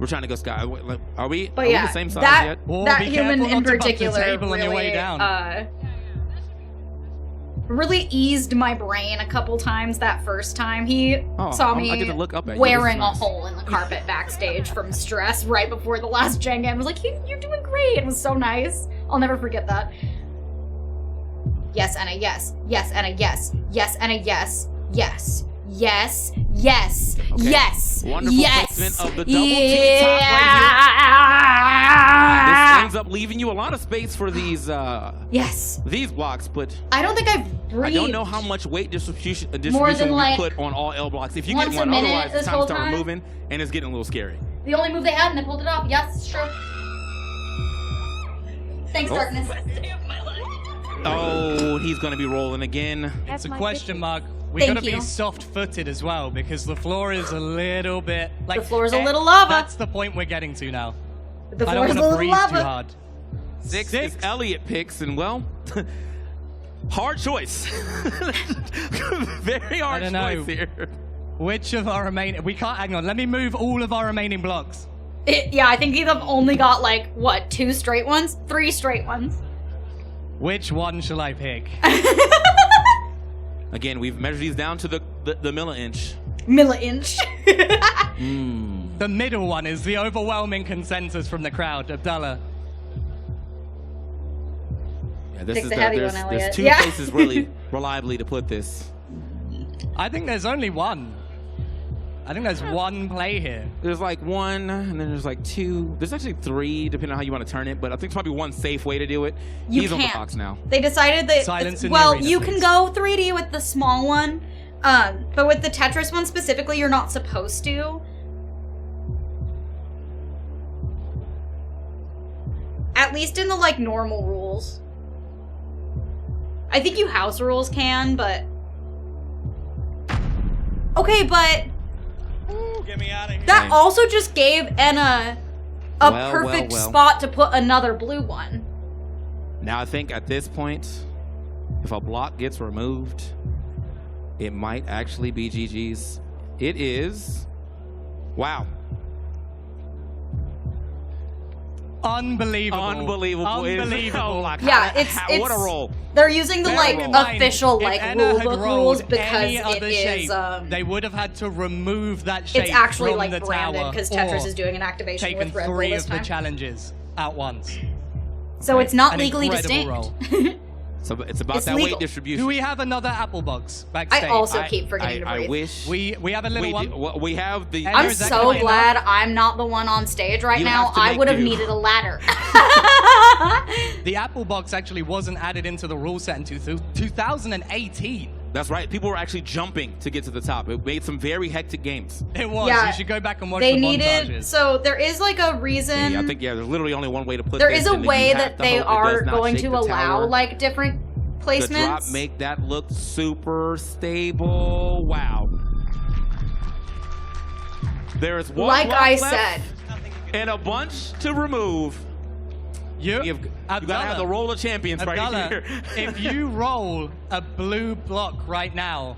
We're trying to go sky. Are we? But are we yeah, the same size that yet? Oh, that be human careful in not to bump the particular table on your way really, down. really eased my brain a couple times that first time he Oh, saw I me get to look up at you. wearing This is a hole in the carpet backstage from stress right before the last Jenga and was like, you're doing great. It was so nice. I'll never forget that. Yes and a yes. Yes and a yes. Yes and a yes. Yes. Yes. Yes. Okay. Yes. Wonderful yes. placement of the double T top right here. This ends up leaving you a lot of space for these Yes. these blocks, but I don't think I've I breathed don't know how much weight distribution More than, will like, be put on all L blocks. If you once get a one, minute otherwise this it's time whole to start time. removing, and it's getting a little scary. The only move they had and they pulled it off. Yes, it's true. Thanks, Oh. Darkness. Oh, he's going to be rolling again. It's a question mark. We Thank gotta be you. soft-footed as well because the floor is a little bit like The floor is a little lava. That's the point we're getting to now. The I don't floor is want a to little breathe lava. too hard. Six is Elliot picks, and well, hard choice. Very hard I don't know. choice here. Which of our remaining? We can't. Hang on. Let me move all of our remaining blocks. Yeah, I think they've only got like, what, 2 straight ones? 3 straight ones. Which one shall I pick? Again, we've measured these down to the milli-inch. Milli-inch. The middle one is the overwhelming consensus from the crowd. Abdullah. Yeah, this Pick is the heavy there's, one, there's Elliot. 2 Yeah. places really reliably to put this. I think there's only one. I think there's one play here. There's like 1, and then there's like 2. There's actually 3, depending on how you want to turn it. But I think it's probably one safe way to do it. You He's on the can't. box now. They decided that, Silence in the well, arena, you please. can go 3D with the small one, but with the Tetris one specifically, you're not supposed to. At least in the, like, normal rules. I think you house rules can, but... Okay, but... Get me out of here. That also just gave Enna a Well, perfect well, well. spot to put another blue one. Now I think at this point, if a block gets removed, it might actually be GG's. It is. Wow. Unbelievable. Unbelievable. Unbelievable. Yeah, it's what a roll. They're using the like official If like Enna rule had book rolled rules because any it other is. shape, they would have had to remove that shape It's actually from like the branded tower, because Tetris or is doing an activation taken with Red Bull 3 this of the time. challenges at once. So it's not An legally incredible distinct. roll. So it's about It's that legal. weight distribution. Do we have another apple box backstage? I also keep forgetting to breathe. I wish we have a little one. We have the. I'm so glad I'm not the one on stage right You now. have to I make would have do. needed a ladder. The apple box actually wasn't added into the rule set until 2018. That's right. People were actually jumping to get to the top. It made some very hectic games. It was. Yeah. You should go back and watch They the needed montages. so there is like a reason. Yeah, I think there's literally only one way to put there this, is a and then way you have that to they hope it are does not going shake to the allow tower. like different The drop placements. make that look super stable. Wow. There's one Like block I left said. and a bunch to remove. You gotta have the roll of champions right Abdallah, here. if you roll a blue block right now,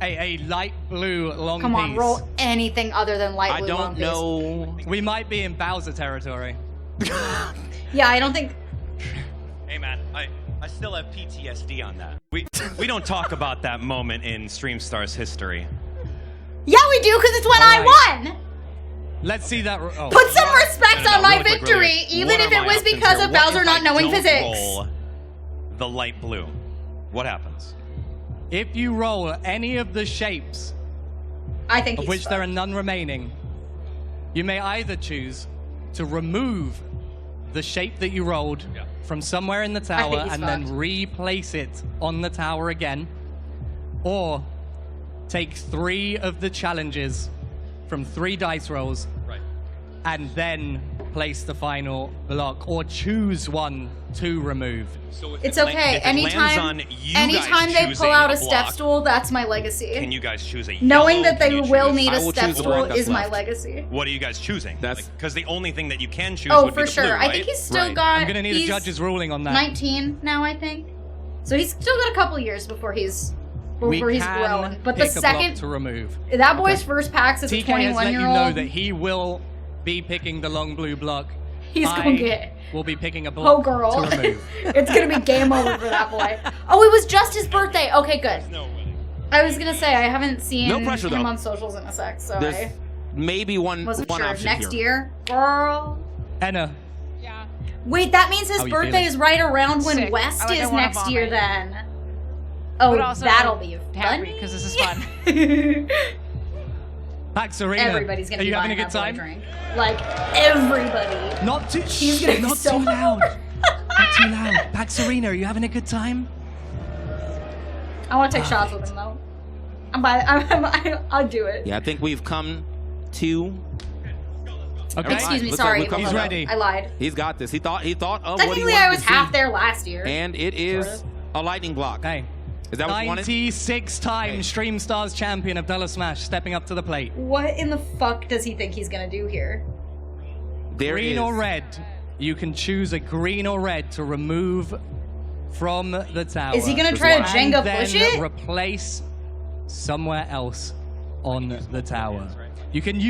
a light blue long Come on, piece. roll anything other than light blue long piece. know. We might be in Bowser territory. Yeah, I don't think. Hey man, I still have PTSD on that. We don't talk about that moment in StreamStar's history. Yeah, we do because it's when I won. Let's see that. Oh. Put some respect No, on my real quick, victory, real quick. even What if are it my was options because here? of What Bowser if not I knowing don't physics. roll the light blue? What happens? If you roll any of the shapes, I think of he's which there are fucked. none remaining, you may either choose to remove the shape that you rolled from somewhere in the I think tower he's and then fucked. replace it on the tower again, or take 3 of the challenges from 3 dice rolls and then place the final block, or choose one to remove. So if It's it okay. if it lands Anytime, on you anytime guys they choosing pull out a a step block, stool, that's my legacy. can you guys choose a Knowing yellow? that they Can you will choose- need I a will step choose the stool one that's is my left. legacy. What are you guys choosing? Because the only thing that you can choose Oh, would be for the sure. blue, I right? think he's still got. I'm gonna need a he's judge's ruling on that. 19 now, I think. So he's still got a couple years before he's We he's can grown. But the pick a block second to remove. that boy's first PAX as a TK has let you 21-year-old, know that he will be picking the long blue block. he's gonna get We'll be picking a block oh girl. to remove. It's gonna be game over for that boy. Oh, it was just his birthday. Okay, good. I was gonna say I haven't seen No pressure, him though. on socials in a sec, so There's I maybe one wasn't sure. option Next here. year, girl. Enna, Wait, that means his How you birthday feeling? is right around when Sick. West I is wanna next year. vomit. Then. Oh, But also that'll be happy fun. because this is fun. PAXArena. Everybody's gonna Are be you having a buying good that boy time? drink. Like everybody. Not too. He's gonna be not so too loud. Not too loud. PAXArena, are you having a good time? I want to take shots with him though. I'll do it. Yeah, I think we've come to. Okay. Excuse me, Looks like sorry. we've come He's to- ready. I lied. He's got this. He thought of what he Technically, wanted I was to see, half there last year. and it is a lightning block. Hey. Is that what you wanted? 96-time StreamStars champion Abdullah Smash stepping up to the plate. What in the fuck does he think he's gonna do here? There Green is. or red? You can choose a green or red to remove from the tower. Is he gonna try to And Jenga then push it? replace somewhere else on the tower. You can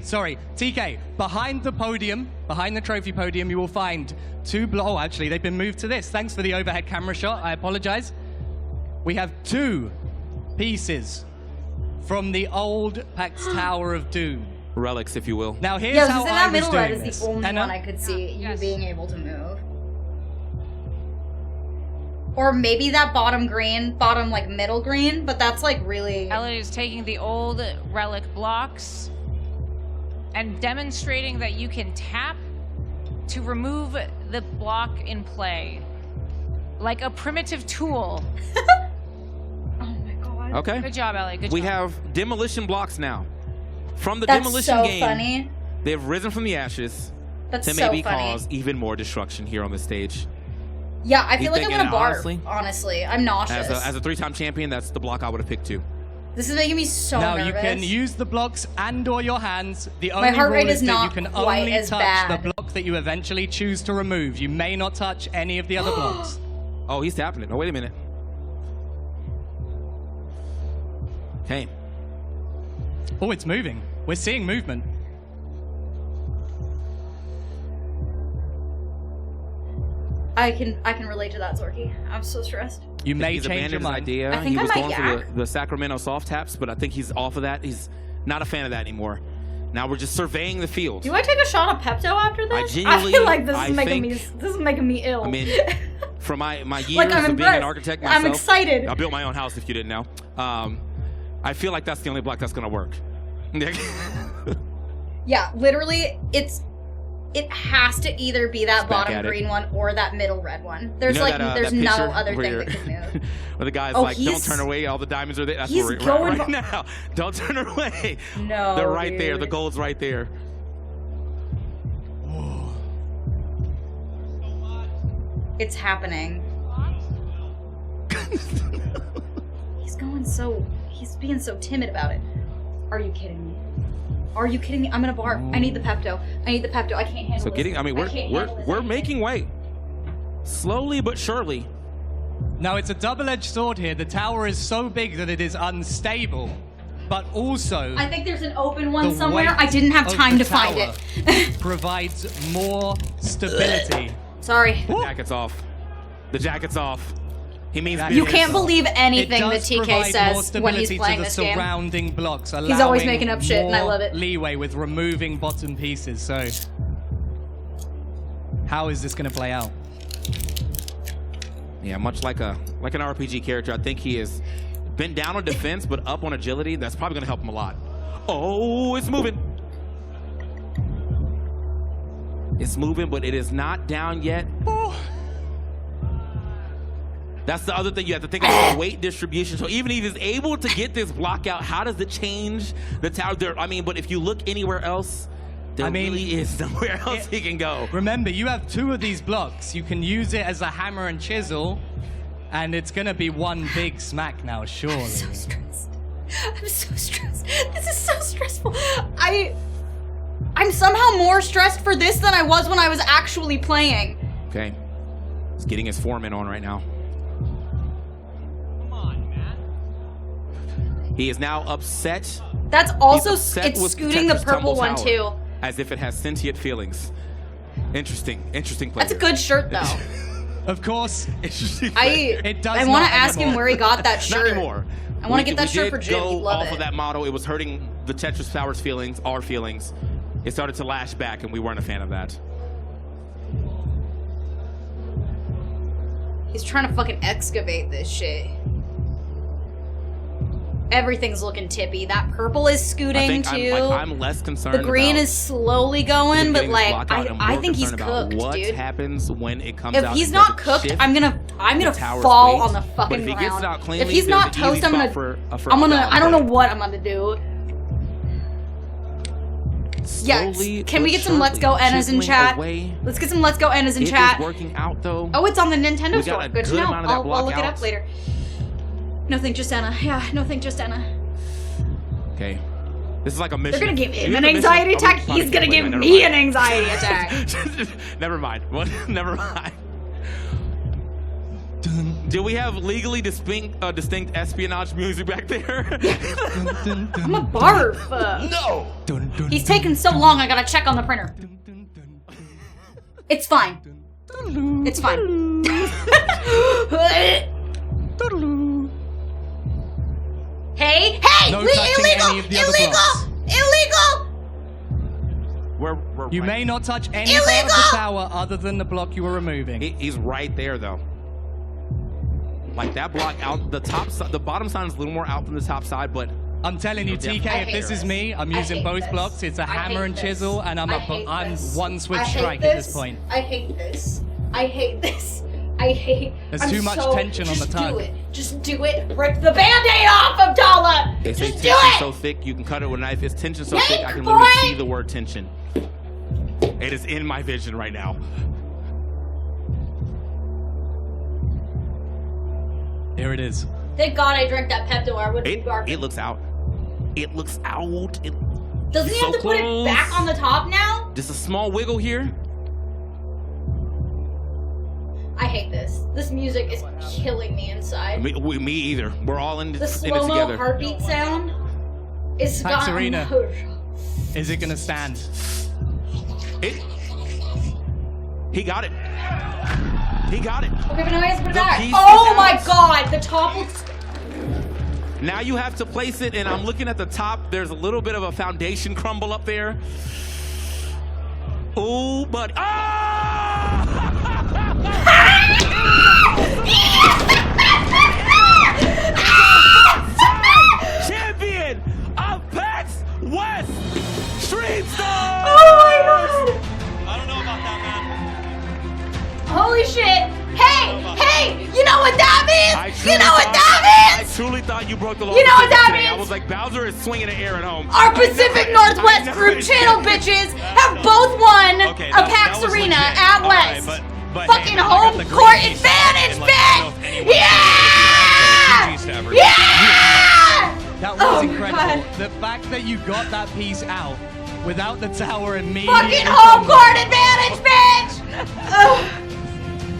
sorry, TK, behind the podium, behind the trophy podium, you will find 2 oh, actually, they've been moved to this. Thanks for the overhead camera shot. I apologize. We have 2 pieces from the old PAX Tower of Doom. Relics, if you will. Now here's Yeah, how because in I that was middle doing red is this. the only Enna? one I could see you being able to move. Or maybe that bottom green, like middle green, but that's like really. Elliot is taking the old relic blocks and demonstrating that you can tap to remove the block in play. Like a primitive tool. Okay. Good job, Elliot. Good We job. have demolition blocks now. From the That's demolition so game, funny. they've risen from the ashes That's to so maybe funny. cause even more destruction here on the stage. Yeah, I You feel like I'm thinking, gonna barf. honestly? Honestly, I'm nauseous. As a 3-time champion, that's the block I would have picked too. This is making me so now nervous. you can use the blocks and/or your hands. The My only heart rate rule is that not you can quite only as touch bad. the block that you eventually choose to remove. You may not touch any of the other blocks. Oh, he's tapping it. Oh, wait a minute. Hey. Oh, it's moving. We're seeing movement. I can relate to that, Zorky. I'm so stressed. You may he's change your abandoned his mind. idea. I think he I was might going yak. for the Sacramento soft taps, but I think he's off of that. He's not a fan of that anymore. Now we're just surveying the field. Do I take a shot of Pepto after this? genuinely- feel like this I is making think- me ill. I mean, from my years Like, I'm of being an impressed. architect I'm myself, excited. I built my own house. If you didn't know, I feel like that's the only block that's gonna work. Yeah, literally, it has to either be that back bottom at it. green one or that middle red one. There's You know like that, there's that no picture other thing where that can move. where the guy's Oh, like, "Don't he's- turn away, all the diamonds are there." That's he's where we're going right now. Don't turn away. No, they're right there. The dude. gold's right there. It's happening. He's being so timid about it. Are you kidding me? Are you kidding me? I'm gonna barf. I need the Pepto. I need the Pepto. I can't handle So this. getting, I mean, we're making way, slowly but surely. Now, it's a double-edged sword here. The tower is so big that it is unstable, but also I think there's an open one the somewhere. weight I didn't have of time the to find tower it. provides more stability. Sorry. The jacket's off. The jacket's off. He means You business. can't believe anything It that does TK provide more says when he's stability playing to the this game. surrounding blocks, He's always allowing making up shit, and I more love it. leeway with removing bottom pieces. So, how is this going to play out? Yeah, much like an RPG character, I think he has been down on defense, but up on agility. That's probably going to help him a lot. Oh, it's moving. It's moving, but it is not down yet. Oh. That's the other thing you have to think about, the weight distribution. So even if he's able to get this block out, how does it change the tower? There, I mean, but if you look anywhere else, there really is nowhere else he can go. Remember, you have two of these blocks. You can use it as a hammer and chisel, and it's going to be one big smack now, surely. I'm so stressed. I'm so stressed. This is so stressful. I'm somehow more stressed for this than I was when I was actually playing. Okay, he's getting his foreman on right now. He is now upset. That's also, He's upset it's with scooting the Tetris purple Tumble one Tower, too. as if it has sentient feelings. Interesting play. That's a good shirt though. Of course. I want to ask him where he got that shirt. Not anymore. I want to get that shirt for Jim. Go He'd love off it. of that motto. It was hurting the Tetris Tower's feelings, our feelings. It started to lash back, and we weren't a fan of that. He's trying to fucking excavate this shit. Everything's looking tippy. That purple is scooting too. I'm less concerned. The green about is slowly going, him but getting this like block out and I more think he's concerned about cooked, what dude. happens when it comes If out? he's and not doesn't cooked, shift I'm gonna the tower's fall weight. on the But fucking if he ground. gets it out cleanly, If he's there's not an easy toast, I'm spot gonna for I'm gonna Abdallah. I don't know what I'm gonna do. Yes. Slowly Can we but get some Let's Go surely Ennas in chiseling chat? away. Let's get some Let's Go Ennas in It is chat. working out though. Oh, it's on the Nintendo We got store. a Good to good know. amount of that I'll block look it out. up later. No, think just Anna. Yeah, no, think just Anna. Okay. This is like a mission. They're gonna give Is him this an a mission? anxiety Oh, attack. we probably He's gonna can't give win. Never me mind. an anxiety attack. Never mind. What? Never mind. Do we have legally distinct espionage music back there? I'm a barf. No. He's taking so long. I gotta check on the printer. It's fine. It's fine. Hey! No touching any of the other blocks. Illegal! We're You right. may not touch any part of the tower other than the block you were removing. He's right there though. Like that block out the top side, the bottom side is a little more out from the top side, but I'm telling you, TK, if this is me, I'm using both blocks. It's a hammer and chisel, and I'm one switch strike at this point. I hate this. I hate this. I hate. There's I'm too much so- tension on the just tongue. Do it. Just do it. Rip the Band-Aid off, Abdallah. they say Just do tension it. so thick you can cut it with a knife. It's tension so Yank, thick I can literally boy. see the word tension. It is in my vision right now. Here it is. Thank God I drank that Pepto, or I would be barfing. It looks out. It looks out. Doesn't he so have to put it close. back on the top now? Just a small wiggle here. I hate this. This music is killing me inside. Me either. We're all in The it slow-mo together. heartbeat sound is PAXArena. Is it going to stand? He got it. He got it. Okay, but now he has to put it The back. piece Oh is my out. god, the top looks... Now you have to place it, and I'm looking at the top. There's a little bit of a foundation crumble up there. Oh, but champion of PAX West Stream Stars! Oh my god! I don't know about that, man. Holy shit! Hey! Hey! You know what that means? You know what I that means? truly thought you broke the law. You know what that today. I means? was like, Bowser is swinging the air at home. Our Pacific Northwest group channel bitches have both won Okay, a that was PAXArena legit. at All right, West. but Fucking hey, man, I got home the court green piece advantage, and, like, I don't know if bitch! anyone Yeah! else did, so GG's to everyone. Yeah! That was Oh my incredible. God. The fact that you got that piece out without the tower immediately. Fucking home court advantage, bitch! Ugh.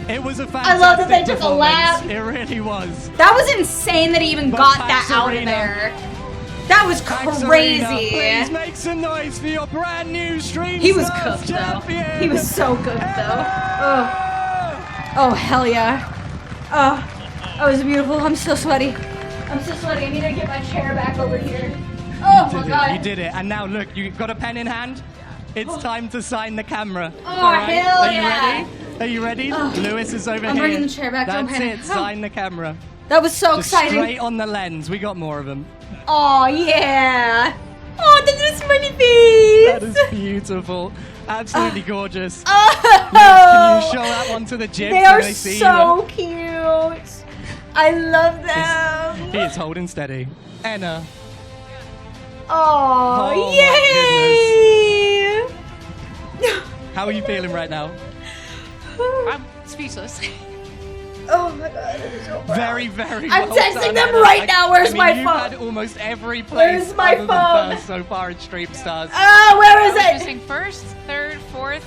It was a I fantastic love that they took a lap. performance. It really was. That was insane that he even But got that out of PAXArena- there. That was PAXArena, crazy. Please make some noise for your brand new Stream He was Stars cooked though. champion. He was so cooked though. Oh hell yeah. Oh, that was beautiful. I'm so sweaty. I'm so sweaty. I need to get my chair back over here. Oh my god. You did it. And now look, you've got a pen in hand. It's time to sign the camera. Oh, All right? hell Are you yeah. ready? Are you ready? Oh. Lewis is over I'm here. bringing the chair back. Don't That's panic. it. Sign the camera. That was so Just exciting. straight on the lens. We got more of them. Oh yeah. Oh, that's a smiley face. That is beautiful. Absolutely gorgeous. Oh. Can you show that one to the gym? They so are they see so cute. I love them. He is holding steady. Enna. Oh, Oh, yay! How are you feeling right now? I'm speechless. Oh my god, I'm so proud. Very, very I'm well texting done, them Enna. right now. Where's my you've phone? had almost every place Where's my other phone? than first so far in Stream Stars. Oh, where I is was it? missing first, third, fourth,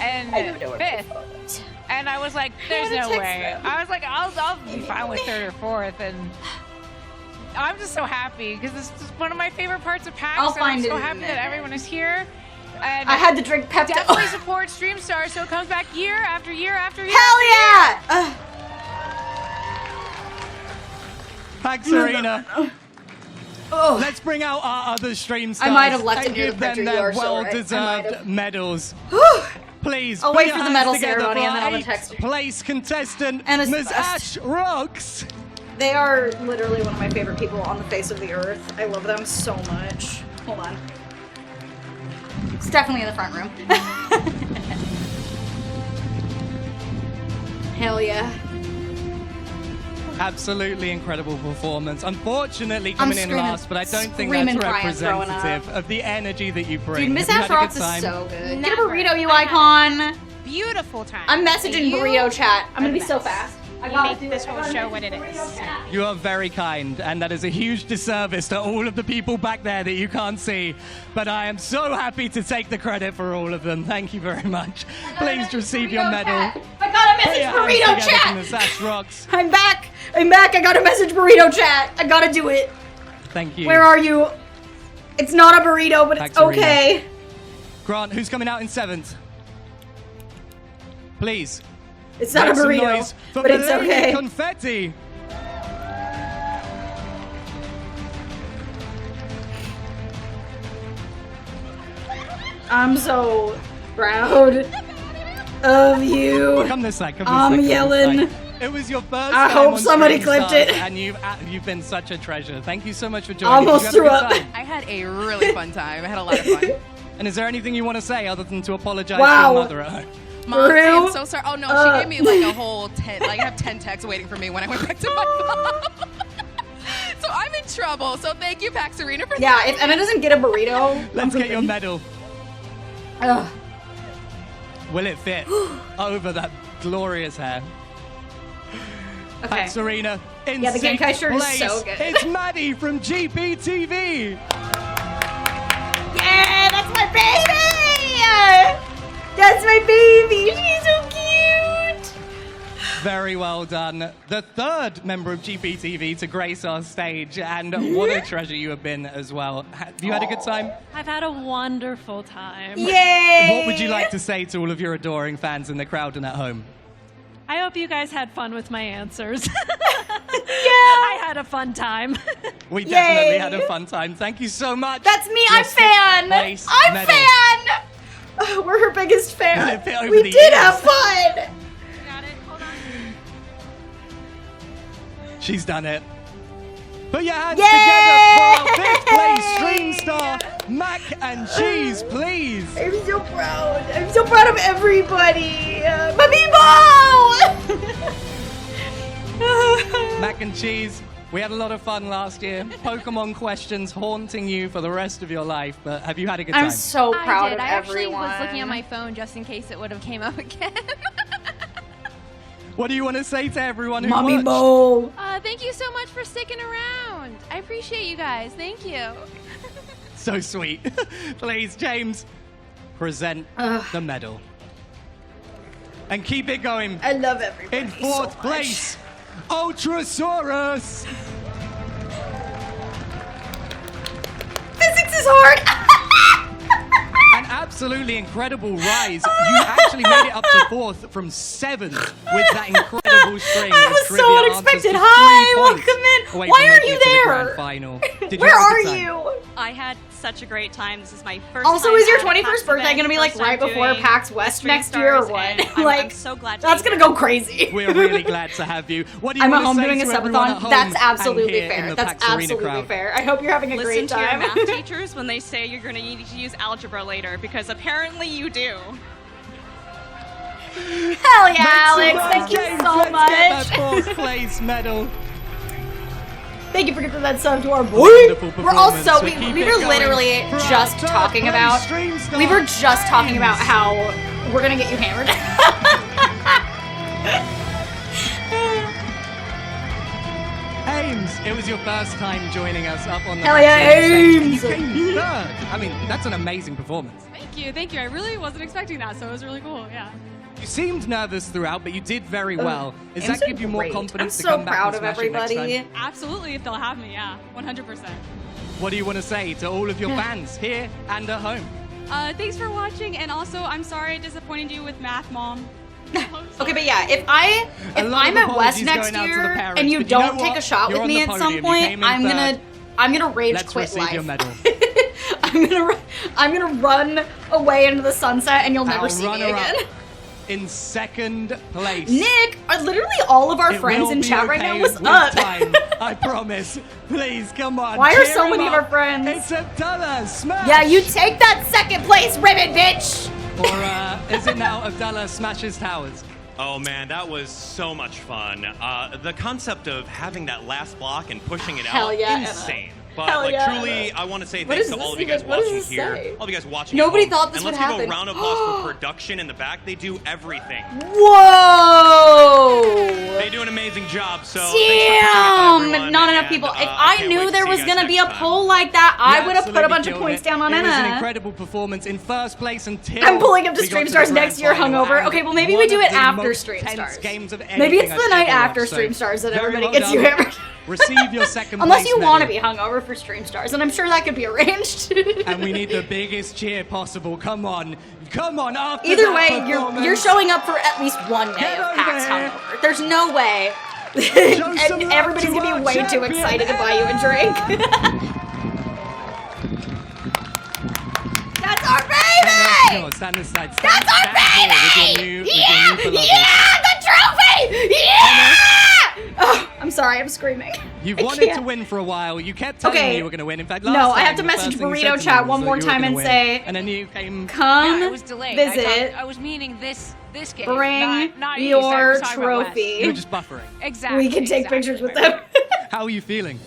and fifth. And I was like, there's wanna no text way. them. I was like, I'll be fine with third or fourth. And I'm just so happy because this is one of my favorite parts of PAX. I'll and find I'm it so in a happy that minute. everyone is here. And I had to drink Pepto. definitely support Stream Stars so it comes back year after year after year. Hell yeah! PAXArena. Oh. Let's bring out our other Stream Stars. I might have left and it near give the them picture. You their are so right. I might well-deserved have. medals. Please, I'll put wait your for the hands medal together ceremony for and then our I'll eighth text her. place contestant, And it's Ms. the best. Ash Rocks. They are literally one of my favorite people on the face of the earth. I love them so much. Hold on. It's definitely in the front room. Hell yeah. Absolutely incredible performance. Unfortunately, I'm coming in screaming- last, but I don't think screaming, that's crying, throwing up. representative of the energy that you bring. Dude, Miss Have you Ash had a Rocks good is time? so good. Never. Get a burrito, you icon. Beautiful time. I'm messaging You burrito chat. I'm are gonna be the so best. fast. I You gotta make do this it. I whole gotta show make what it burrito is. chat. You are very kind, and that is a huge disservice to all of the people back there that you can't see. But I am so happy to take the credit for all of them. Thank you very much. Please receive your burrito medal. chat. I got a Put message your hands burrito together chat. from the Sash Rocks. I'm back. I'm back. I got a message burrito chat. I gotta do it. Thank you. Where are you? It's not a burrito, but it's PAXArena. okay. Grant, who's coming out in 7th? Please. It's not Make a some burrito, noise for but it's Melanie okay. Confetti. I'm so proud of you. Come this side. Come this I'm side, come this yelling. side. It was your first I time hope on somebody Stream clipped Stars, it. And you've been such a treasure. Thank you so much for joining. Almost Did you threw have a good up. time? I had a really fun time. I had a lot of fun. And is there anything you want to say other than to apologize Wow. to your mother at home? Mom, I Drew? am so sorry. Oh no, she gave me like a whole 10. Like I have 10 texts waiting for me when I went back to my phone. So I'm in trouble. So thank you, PAXArena, for Yeah, that. if Emma doesn't get a burrito, Let's get your medal. Ugh. Will it fit over that glorious hair? Okay. PAXArena in Yeah, the sixth Genkai shirt is place. so good. It's Maddie from GPTV. Yeah, that's my baby! That's my baby. She's so cute. Very well done. The third member of GPTV to grace our stage, and what a treasure you have been as well. Have you had a good time? I've had a wonderful time. Yay! What would you like to say to all of your adoring fans in the crowd and at home? I hope you guys had fun with my answers. I had a fun time. We definitely had a fun time. Thank you so much. That's me. Your I'm fan. sixth-place I'm medal. fan. Oh, we're her biggest fan. Over We the did years. have fun. She's done it. Put your hands Yay! together for fifth place stream star Mac and Cheese, please. I'm so proud. I'm so proud of everybody. Mamibo! Mac and Cheese, we had a lot of fun last year. Pokemon questions haunting you for the rest of your life, but have you had a good time? I'm so proud I of did. I actually everyone. was looking at my phone just in case it would have came up again. What do you want to say to everyone who Mommy watched? Mo. Thank you so much for sticking around. I appreciate you guys. Thank you. So sweet. Please, James, present the medal. And keep it going. I love everybody In fourth place, Ultrasaurus. Physics is hard. An absolutely incredible rise. You actually made it up to fourth from seventh with that incredible string. That of was trivia so answers unexpected. to 3 Hi, points welcome in. away Why from are making you it to the there? grand final. Did you Where have a are good time? you? I had such a great time. This is my first Also, time is your at a 21st PAX birthday event, going to be like first time right before doing PAX West Stream next year or Stars, what? and I'm Like, so glad to that's be going to here. go crazy. We're really glad to have you. What do you I'm at want home to say doing a to everyone at subathon. home That's and absolutely here in fair. the That's PAXArena absolutely crowd? fair. I hope you're having a Listen great to your time. math teachers when they say you're going to need to use algebra later, because apparently you do. Hell yeah, Alex. Thank you James, so let's much. get that fourth place medal. Thank you for giving that sub to our boy. Wonderful We're also, performance. we keep were it going literally for our just third talking place about, stream star, we were just talking about James. how we're going to get you hammered. Ames, it was your first time joining us up on the Hell yeah, PAXArena stage, and Ames. You came third. I mean, that's an amazing performance. Thank you, thank you. I really wasn't expecting that, so it was really cool, yeah. You seemed nervous throughout, but you did very well. Does Ames that did give you more great. confidence I'm to so come back proud and of smash it next everybody. time? Absolutely, if they'll have me, yeah, 100%. What do you want to say to all of your fans here and at home? Thanks for watching, and also, I'm sorry I disappointed you with Math Mom. Okay, but yeah, if I'm at West next year and you don't take a shot with me at some point, I'm gonna rage Let's quit receive life. your medal. I'm gonna run away into the sunset and you'll never Our see me runner-up again. in second place. Nick, literally all of our It friends will in be chat right okay now was with up. time, I promise. Please, come on. Why are cheer so him many of up. our friends? It's Abdullah Smash. Yeah, you take that second place ribbon, bitch. Or is it now Abdullah Smashes Towers? Oh man, that was so much fun. The concept of having that last block and pushing it Hell out, yeah, insane. Emma. But Hell like yeah, truly, Emma. I want to say What thanks is to all this of you guys even- what does watching this here, say? all of you guys watching. Nobody at home. thought this and would let's give happen. a round of applause for production in the back. They do everything. Whoa! They do an amazing job. So Damn! Not enough people. If I knew there was gonna be a poll like that, I would have put a bunch of points down on It was an Emma. incredible performance in first place until I'm pulling up to we got Stream the Stars grand next year final, hungover. and Okay, well maybe we one do of it the after most Stream tense Stars. games of Maybe it's anything the I've night ever after watched, so Stream Stars that very everybody well gets you done. hammered. Receive your second Unless place you medal. want to be hungover for Stream Stars, and I'm sure that could be arranged. And we need the biggest cheer possible. Come on. Come on. After Either that way, you're performance. showing up for at least one day Get of over PAX there. hungover. There's no way. some And love everybody's to gonna our be way too champion, excited to buy you a drink. That's our baby! No, stand aside. That's our baby! Yeah! The trophy! Yeah! Oh, I'm sorry, I'm screaming. You've I wanted to can't. win for a while. You kept telling Okay. me you were going to win. In fact, last No, I time, have to the message first thing you Burrito said to me Chat was one that more you were time gonna and win. say, And then you came. Come Yeah, it was delayed. visit. I was meaning this game. Bring not you, so I your was talking about Wes. trophy. You were just buffering. Exactly. We can take exactly. pictures with them. How are you feeling?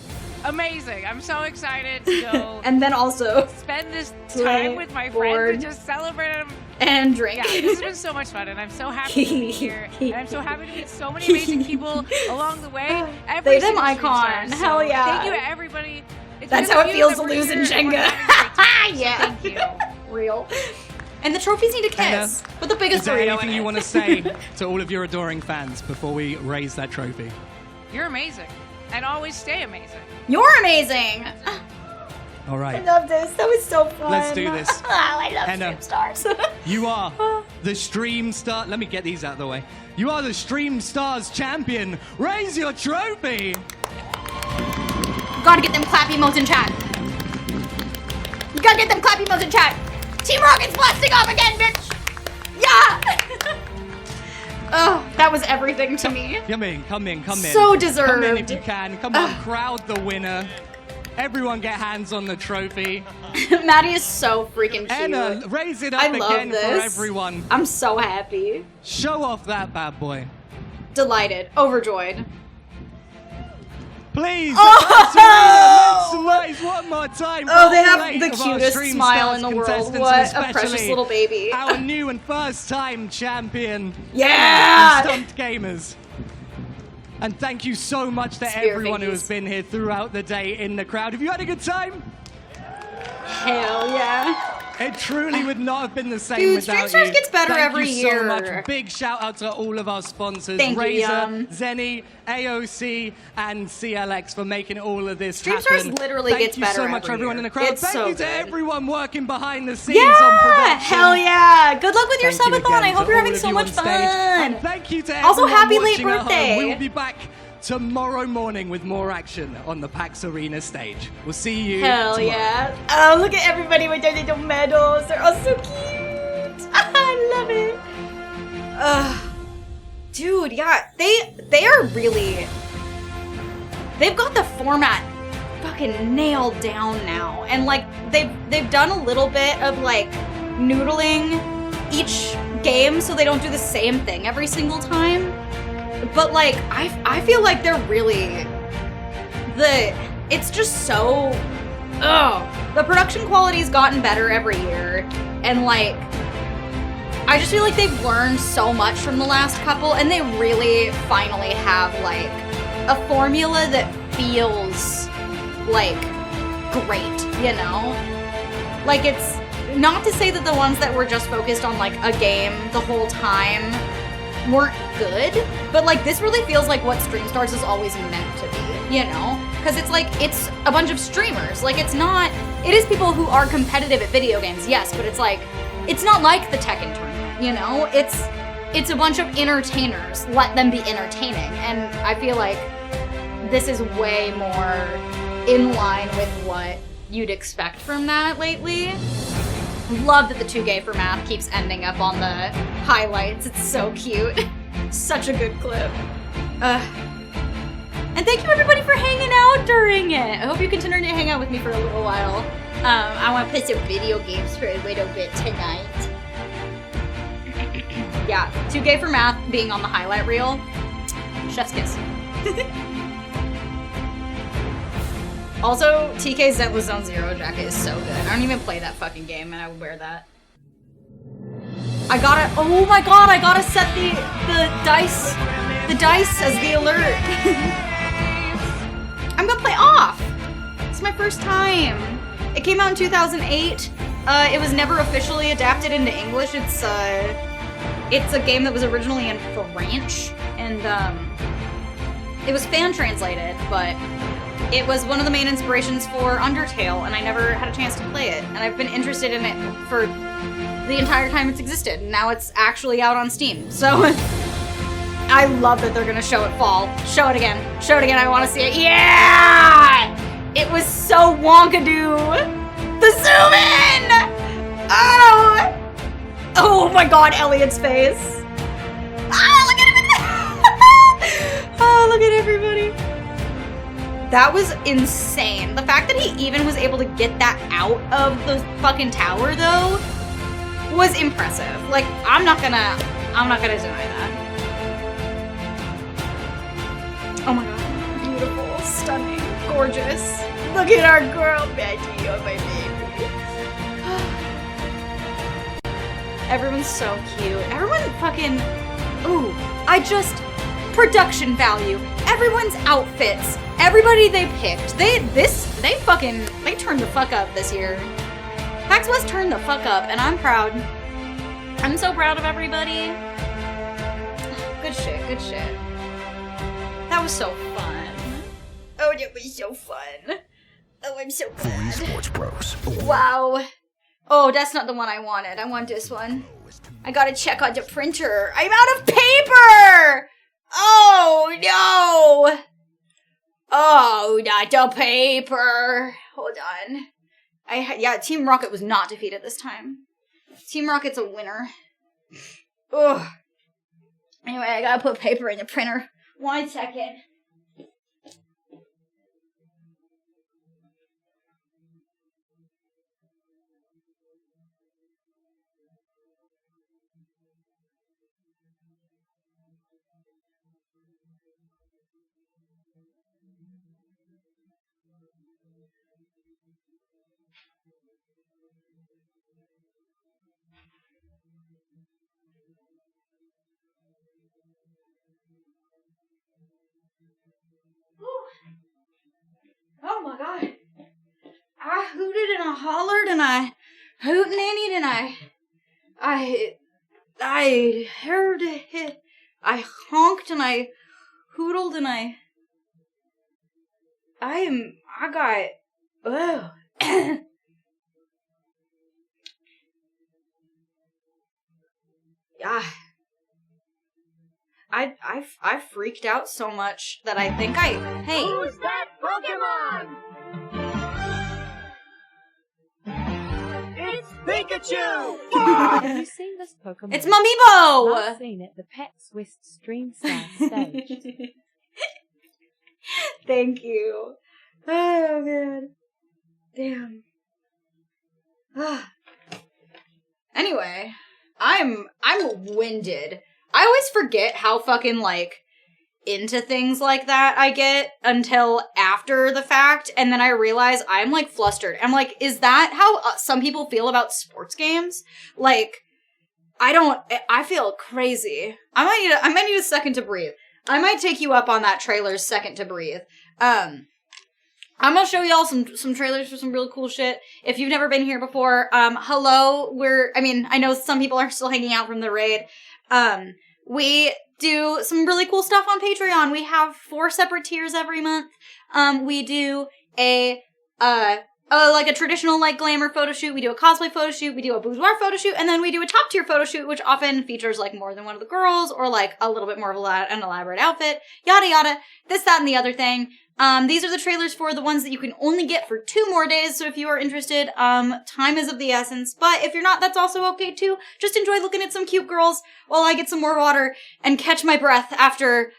Amazing. I'm so excited to go And then also spend this play time with my friends board and just celebrate them. and drink. Yeah, this has been so much fun, and I'm so happy to be here. And I'm so happy to meet so many amazing people along the way. Every They them single Stream icon. Star, so Hell yeah. Thank you to everybody. It's That's been how a it few feels that to were lose in here. We're Jenga. having a great time, so Yeah. Thank you. Real. And the trophies need a kiss. With the biggest Is there burrito anything in you it. want to say to all of your adoring fans before we raise that trophy? You're amazing. And always stay amazing. You're amazing. All right. I love this. That was so fun. Let's do this. I love And, Stream Stars. You are the Stream Star. Let me get these out of the way. You are the Stream Stars champion. Raise your trophy. Gotta get them clap emotes in chat. You gotta get them clap emotes in chat. Team Rocket's blasting off again, bitch. Yeah. Oh, that was everything to me. Come in. So deserved. Come in if you can. Come on, crowd the winner. Everyone get hands on the trophy. Maddie is so freaking cute. Anna, raise it up I love again this. for everyone. I'm so happy. Show off that bad boy. Delighted. Overjoyed. Please, Oh! make some noise one more time. Oh, they for have all 8 the of our cutest Stream smile Stars in the world. contestants, What and a precious especially little baby. Our new and first time champion. Yeah! Stumped Gamers. And thank you so much to Spear everyone who fingies. has been here throughout the day in the crowd. Have you had a good time? Hell yeah. It truly would not have been the same Dude, without Stream Stars you. gets better Thank every you year. so much. Big shout out to all of our sponsors, Thank you, Razer, Yum. Zenny, AOC, and CLX for making all of this Stream happen. Stars literally Thank gets you better so much every for everyone year. in the crowd. It's Thank so you to good. everyone working behind the scenes on Yeah! production. Hell yeah! Good luck with your Thank you subathon. I again hope to you're all having of so you much on stage. fun. And thank you to Also, everyone happy late watching at home. birthday. We will be back tomorrow morning with more action on the PAXArena stage. We'll see you Hell tomorrow. yeah. Oh, look at everybody with their little medals. They're all so cute. I love it. Dude, yeah. They are really... They've got the format fucking nailed down now. And, like, they've done a little bit of, like, noodling each game so they don't do the same thing every single time. But, like, I feel like they're really... It's just so... The production quality's gotten better every year. And, like... I just feel like they've learned so much from the last couple, and they really finally have, like, a formula that feels, like, great, you know? Like, it's not to say that the ones that were just focused on, like, a game the whole time weren't good, but, like, this really feels like what Stream Stars is always meant to be, you know? Because it's, like, it's a bunch of streamers. Like, it's not... It is people who are competitive at video games, yes, but it's, like... It's not like the Tekken tournament, you know? It's a bunch of entertainers. Let them be entertaining. And I feel like this is way more in line with what you'd expect from that lately. Love that the 2Gay for Math keeps ending up on the highlights. It's so cute. Such a good clip. And thank you everybody for hanging out during it. I hope you continue to hang out with me for a little while. I want to play some video games for a little bit tonight. Yeah, 2Gay for Math being on the highlight reel. Chef's kiss. Also, TK's Zentless Zone Zero jacket is so good. I don't even play that fucking game and I would wear that. I gotta, oh my god, I gotta set the dice as the alert. I'm gonna play off. It's my first time. It came out in 2008. It was never officially adapted into English. It's a game that was originally in French, and it was fan translated, but it was one of the main inspirations for Undertale, and I never had a chance to play it. And I've been interested in it for the entire time it's existed. Now it's actually out on Steam, so I love that they're gonna show it fall. Show it again. Show it again. I want to see it. Yeah! It was so wonkadoo. The zoom in! Oh! Oh my god, Elliot's face. Ah, look at him! Oh, look at everybody. That was insane. The fact that he even was able to get that out of the fucking tower, though, was impressive. Like, I'm not gonna deny that. Oh my god. Beautiful, stunning, gorgeous. Look at our girl, Betty. Oh, my baby. Everyone's so cute. Everyone fucking... Ooh, production value. Everyone's outfits. Everybody they picked. They turned the fuck up this year. PAX West turned the fuck up, and I'm proud. I'm so proud of everybody. Good shit, good shit. That was so fun. Oh, it was so fun. Oh, I'm so glad. Sports Bros. Wow. Oh, that's not the one I wanted. I want this one. I gotta check on the printer. I'm out of paper! Oh, no! Oh, not the paper. Hold on. Yeah, Team Rocket was not defeated this time. Team Rocket's a winner. Ugh. Anyway, I gotta put paper in the printer. 1 second. Oh my god. I hooted and I hollered and I hoot-nannied and I heard it. I honked and I hootled and I got, ugh. Yeah. I freaked out so much that I think hey. Who's that Pokemon? It's Pikachu! Have you seen this Pokemon? It's Mamiibo! I've seen it. The PAXarena stream stage. Thank you. Oh man. Damn. Anyway, I'm winded. I always forget how fucking, like, into things like that I get until after the fact, and then I realize I'm, like, flustered. I'm like, is that how some people feel about sports games? Like, I feel crazy. I might need a second to breathe. I might take you up on that trailer's second to breathe. I'm gonna show y'all some trailers for some really cool shit. If you've never been here before, hello, I know some people are still hanging out from the raid. We do some really cool stuff on Patreon. We have 4 separate tiers every month. We do a traditional, like, glamour photo shoot. We do a cosplay photo shoot. We do a boudoir photo shoot. And then we do a top tier photo shoot, which often features, like, more than one of the girls or, like, a little bit more of an elaborate outfit. Yada, yada. This, that, and the other thing. These are the trailers for the ones that you can only get for 2 more days, so if you are interested, time is of the essence, but if you're not, that's also okay too. Just enjoy looking at some cute girls while I get some more water and catch my breath after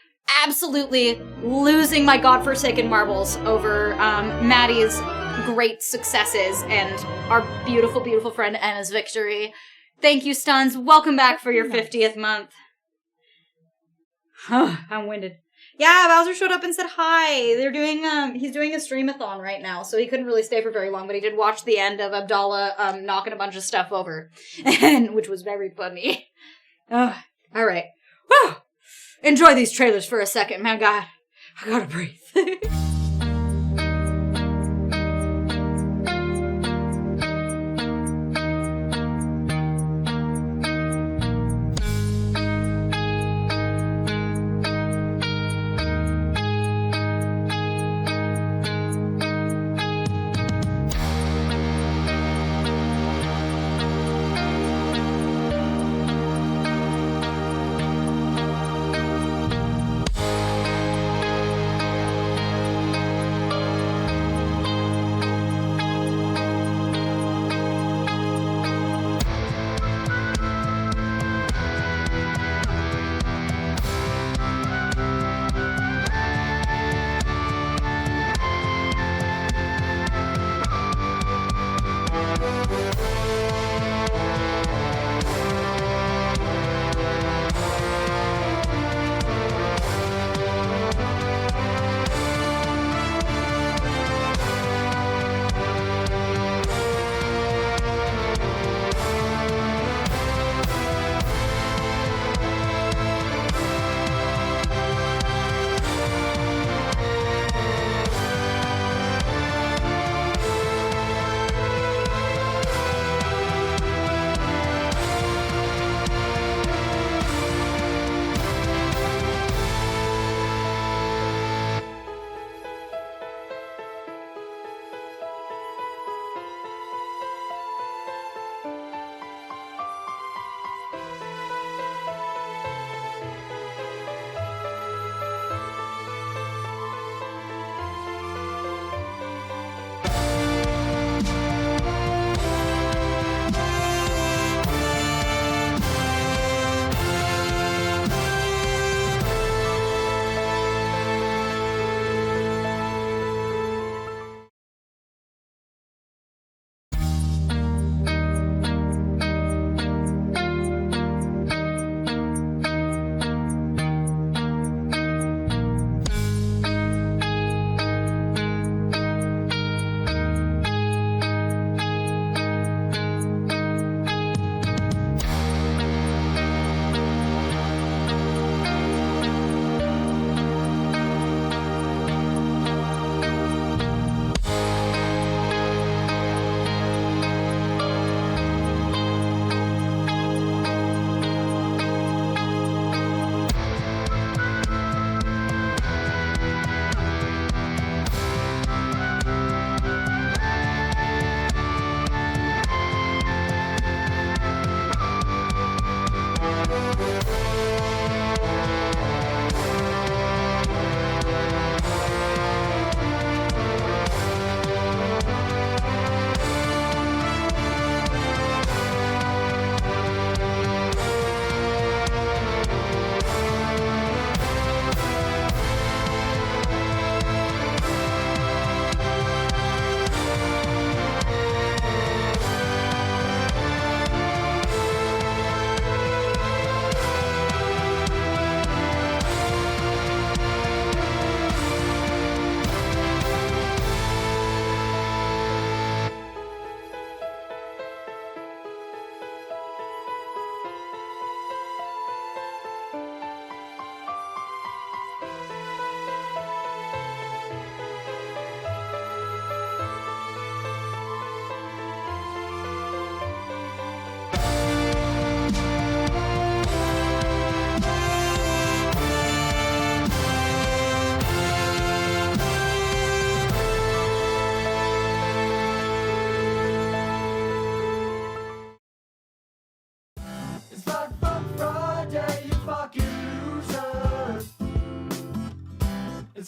absolutely losing my godforsaken marbles over, Maddie's great successes and our beautiful, beautiful friend Anna's victory. Thank you, Stuns. Welcome back for your 50th month. I'm winded. Yeah, Bowser showed up and said hi. They're doing, he's doing a streamathon right now, so he couldn't really stay for very long, but he did watch the end of Abdallah, knocking a bunch of stuff over, which was very funny. Alright. Woo! Enjoy these trailers for a second, man. God, I gotta breathe.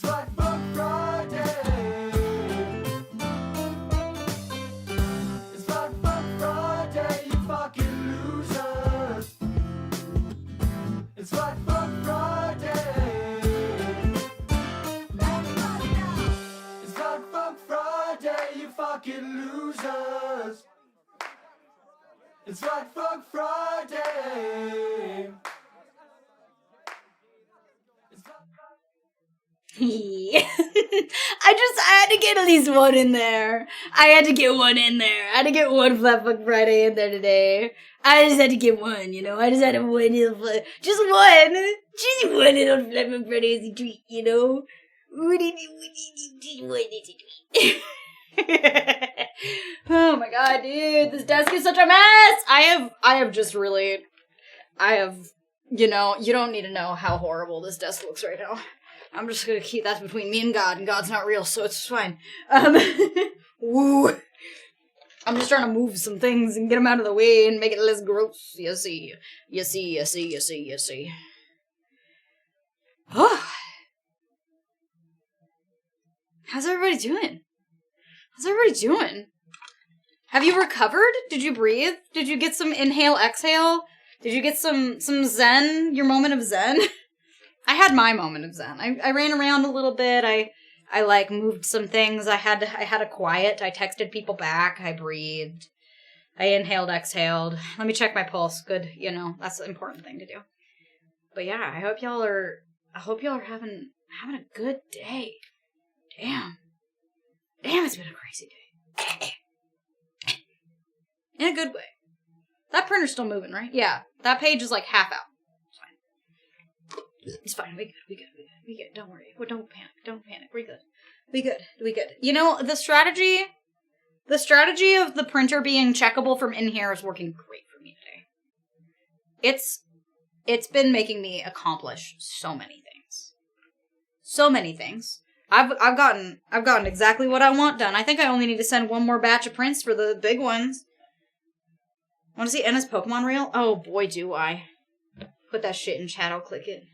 It's Fat Fuck Friday. It's Fat Fuck Friday, you fucking losers. It's Fat Fuck Friday. It's Fat Fuck Friday, you fucking losers. It's Fat Fuck Friday. I had to get at least one in there. I had to get one in there. I had to get one Flat Fuck Friday in there today. I just had to get one, you know. I just had to win just one. Just one little Flat Fuck Friday as a treat, you know. Oh my god, dude, this desk is such a mess. I have just really, you know, you don't need to know how horrible this desk looks right now. I'm just gonna keep that between me and God's not real, so it's fine. Woo. I'm just trying to move some things and get them out of the way and make it less gross. You see. Oh. How's everybody doing? Have you recovered? Did you breathe? Did you get some inhale, exhale? Did you get some zen? Your moment of zen? I had my moment of zen. I ran around a little bit. I like moved some things. I had a quiet. I texted people back. I breathed. I inhaled, exhaled. Let me check my pulse. Good, you know, that's an important thing to do. But yeah, I hope y'all are having a good day. Damn, it's been a crazy day. In a good way. That printer's still moving, right? Yeah, that page is like half out. It's fine. We good. Don't worry. Well, don't panic. We good. You know, the strategy of the printer being checkable from in here is working great for me today. It's been making me accomplish so many things. I've gotten exactly what I want done. I think I only need to send one more batch of prints for the big ones. Want to see Enna's Pokemon reel? Oh boy, do I. Put that shit in chat. I'll click it.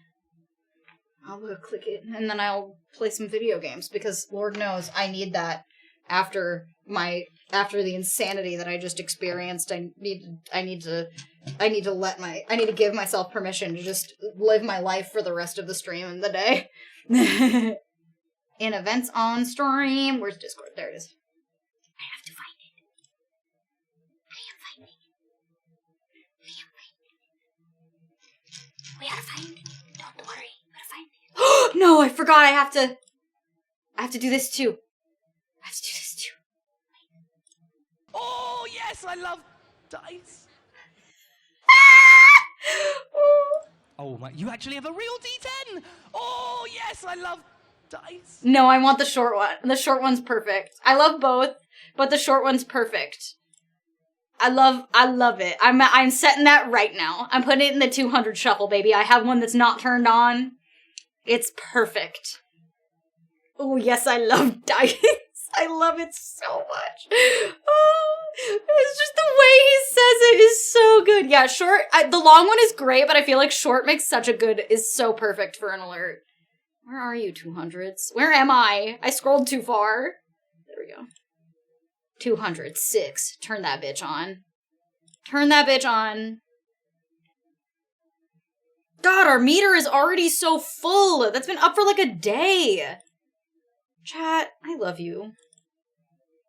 And then I'll play some video games, because Lord knows I need that after the insanity that I just experienced. I need to give myself permission to just live my life for the rest of the stream and the day. In events on stream. Where's Discord? There it is. I have to find it. We gotta find it. Don't worry. We gotta find it. No, I forgot. I have to do this too. Oh, yes, I love dice. Oh, my, you actually have a real D10. Oh, yes, I love dice. No, I want the short one. The short one's perfect. I love both, but the short one's perfect. I love it. I'm setting that right now. I'm putting it in the 200 shuffle, baby. I have one that's not turned on. It's perfect. Oh, yes, I love dice. I love it so much. Oh, it's just the way he says it is so good. Yeah, short. The long one is great, but I feel like short makes is so perfect for an alert. Where are you, 200s? Where am I? I scrolled too far. There we go. 206. Turn that bitch on. God, our meter is already so full. That's been up for like a day. Chat, I love you.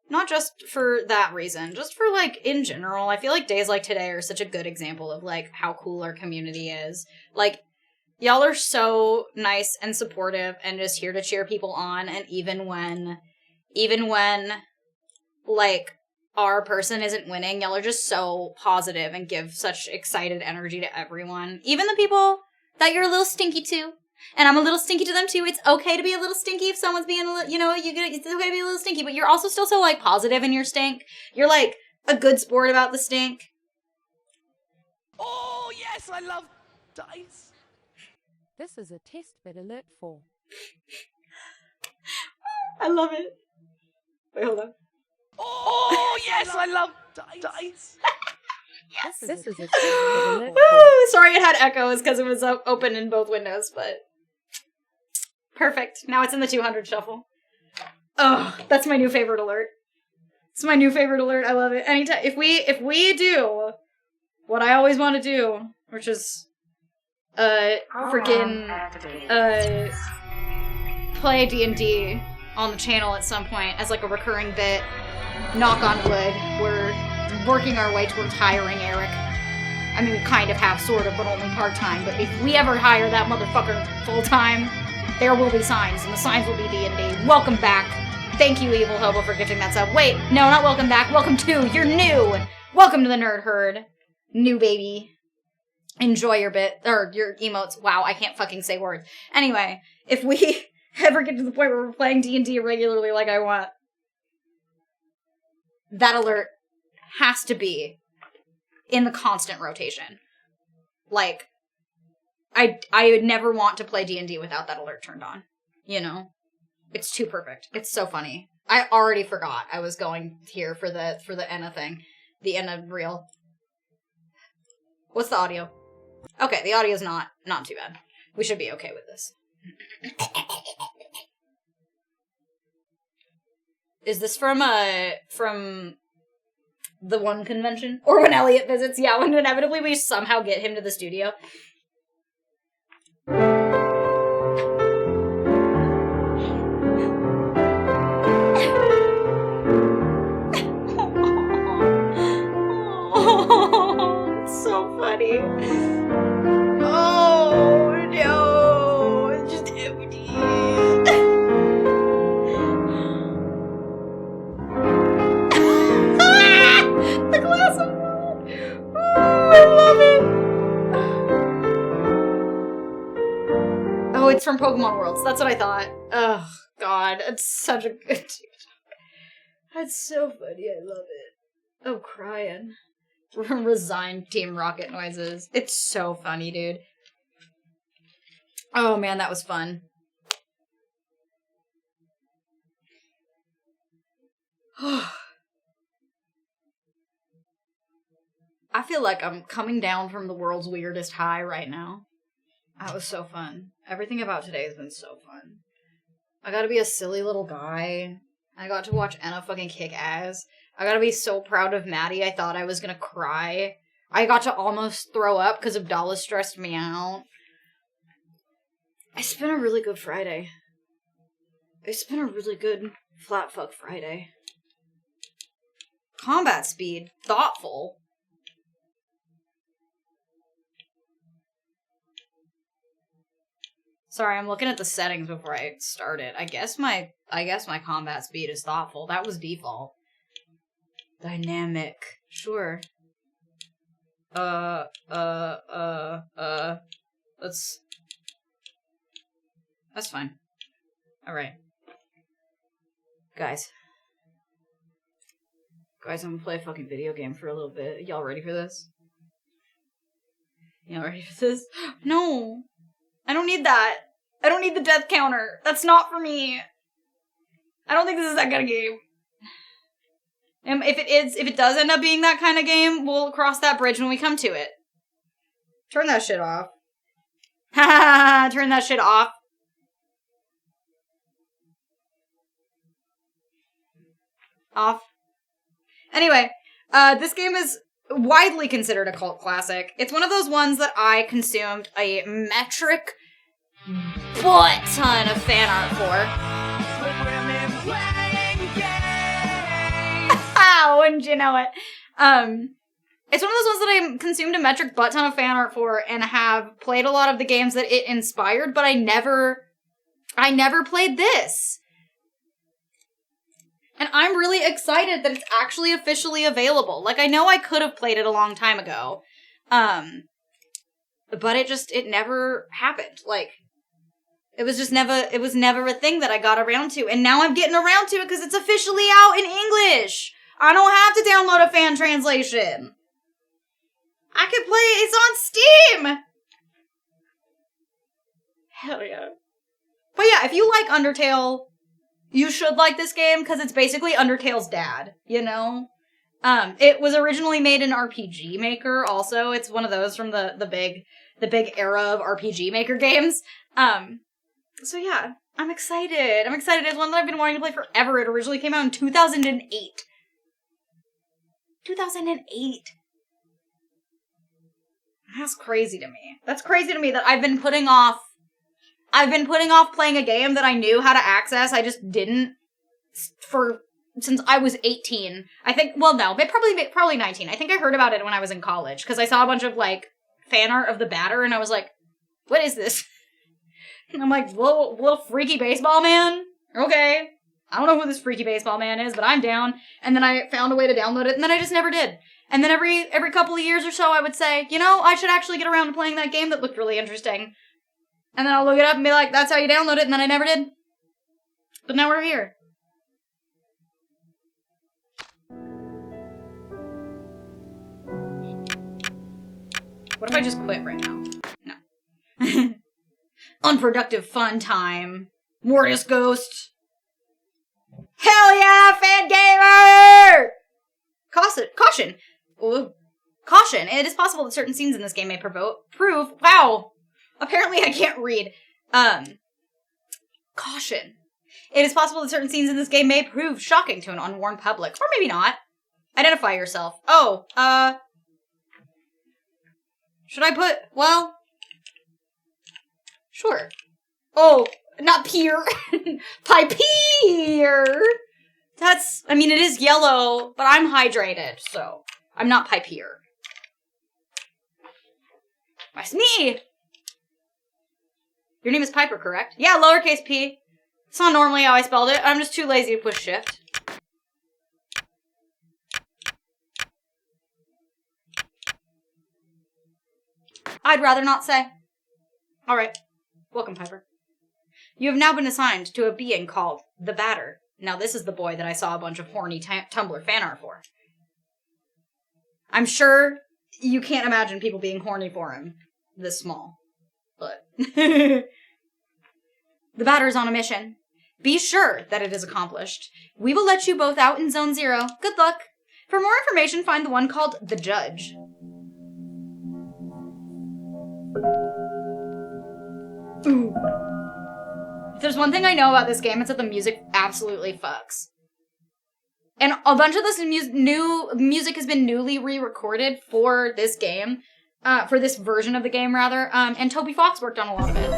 Not just for that reason, just for like in general. I feel like days like today are such a good example of like how cool our community is. Like, y'all are so nice and supportive and just here to cheer people on. And even when like our person isn't winning, y'all are just so positive and give such excited energy to everyone. Even the people that you're a little stinky to. And I'm a little stinky to them too. It's okay to be a little stinky if someone's being a little, it's okay to be a little stinky, but you're also still so like positive in your stink. You're like a good sport about the stink. Oh, yes, I love dice. This is a test bed alert for. I love it. Wait, hold on. Oh, yes, I love dice. Yes, this is a test bed alert Woo! Sorry it had echoes because it was open in both windows, but Perfect. Now it's in the 200 shuffle. Oh, that's my new favorite alert. It's my new favorite alert. I love it. Anytime if we do what I always want to do, which is freaking play D&D on the channel at some point as like a recurring bit. Knock on wood. We're working our way towards hiring Eric. I mean, we kind of have, sort of, but only part-time. But if we ever hire that motherfucker full-time, there will be signs, and the signs will be D&D. Welcome back. Thank you, Evil Hobo, for gifting that sub. Wait, no, not welcome back. Welcome to. You're new. Welcome to the Nerd Herd. New baby. Enjoy your bit, or your emotes. Wow, I can't fucking say words. Anyway, if we ever get to the point where we're playing D&D regularly like I want, that alert has to be in the constant rotation. Like, I would never want to play D&D without that alert turned on. You know? It's too perfect. It's so funny. I already forgot I was going here for the Enna thing. The Enna reel. What's the audio? Okay, the audio's not too bad. We should be okay with this. Is this from the one convention? Or when Elliot visits? Yeah, when inevitably we somehow get him to the studio. Oh, it's so funny. Oh, no. It's just empty. The glass of wine. Oh, I love it. Oh, it's from Pokemon Worlds. That's what I thought. Oh, God. It's such a good That's so funny. I love it. Oh, crying. Resigned Team Rocket noises. It's so funny, dude. Oh, man, that was fun. I feel like I'm coming down from the world's weirdest high right now. That was so fun. Everything about today has been so fun. I got to be a silly little guy. I got to watch Enna fucking kick ass. I got to be so proud of Maddie. I thought I was going to cry. I got to almost throw up because Abdallah stressed me out. It's been a really good Friday. It's been a really good flat fuck Friday. Combat speed. Thoughtful. Sorry, I'm looking at the settings before I start it. I guess my combat speed is thoughtful. That was default. Dynamic. Sure. That's fine. Alright. Guys, I'm gonna play a fucking video game for a little bit. Y'all ready for this? Y'all ready for this? No! I don't need that. I don't need the death counter. That's not for me. I don't think this is that kind of game. And if it does end up being that kind of game, we'll cross that bridge when we come to it. Turn that shit off. Ha ha ha! Turn that shit off. Off. Anyway, this game is widely considered a cult classic. It's one of those ones that I consumed a metric butt ton of fan art for. Wouldn't you know it? It's one of those ones that I consumed a metric butt ton of fan art for and have played a lot of the games that it inspired, but I never played this. And I'm really excited that it's actually officially available. Like, I know I could have played it a long time ago. But it never happened. Like, it was never a thing that I got around to. And now I'm getting around to it because it's officially out in English. I don't have to download a fan translation. I could play it. It's on Steam. Hell yeah. But yeah, if you like Undertale, you should like this game because it's basically Undertale's dad, you know? It was originally made in RPG Maker also. It's one of those from the big era of RPG Maker games. So yeah, I'm excited. I'm excited. It's one that I've been wanting to play forever. It originally came out in 2008. 2008. That's crazy to me. That's crazy to me that I've been putting off playing a game that I knew how to access. I just didn't since I was 18. I think, well, no, but probably 19. I think I heard about it when I was in college because I saw a bunch of like fan art of the batter and I was like, what is this? And I'm like, little freaky baseball man? Okay. I don't know who this freaky baseball man is, but I'm down. And then I found a way to download it, and then I just never did. And then every couple of years or so, I would say, you know, I should actually get around to playing that game that looked really interesting. And then I'll look it up and be like, that's how you download it, and then I never did. But now we're here. What if I just quit right now? No. Unproductive fun time. Mortis Ghost. Hell yeah, fan gamer! Caution. Ooh. Caution. It is possible that certain scenes in this game may prove. Wow. Apparently I can't read. Caution. It is possible that certain scenes in this game may prove shocking to an unwarned public. Or maybe not. Identify yourself. Oh, should I put, well, sure. Oh, not peer. Pipeer. That's, I mean, it is yellow, but I'm hydrated, so I'm not Pipeer. That's me. Your name is Piper, correct? Yeah, lowercase p. It's not normally how I spelled it. I'm just too lazy to push shift. I'd rather not say. Alright. Welcome, Piper. You have now been assigned to a being called the Batter. Now this is the boy that I saw a bunch of horny Tumblr fan art for. I'm sure you can't imagine people being horny for him this small. But the Batter's on a mission. Be sure that it is accomplished. We will let you both out in Zone 0. Good luck. For more information, find the one called The Judge. Ooh. If there's one thing I know about this game, it's that the music absolutely fucks. And a bunch of this new music has been newly re-recorded for this game. For this version of the game, rather. And Toby Fox worked on a lot of it.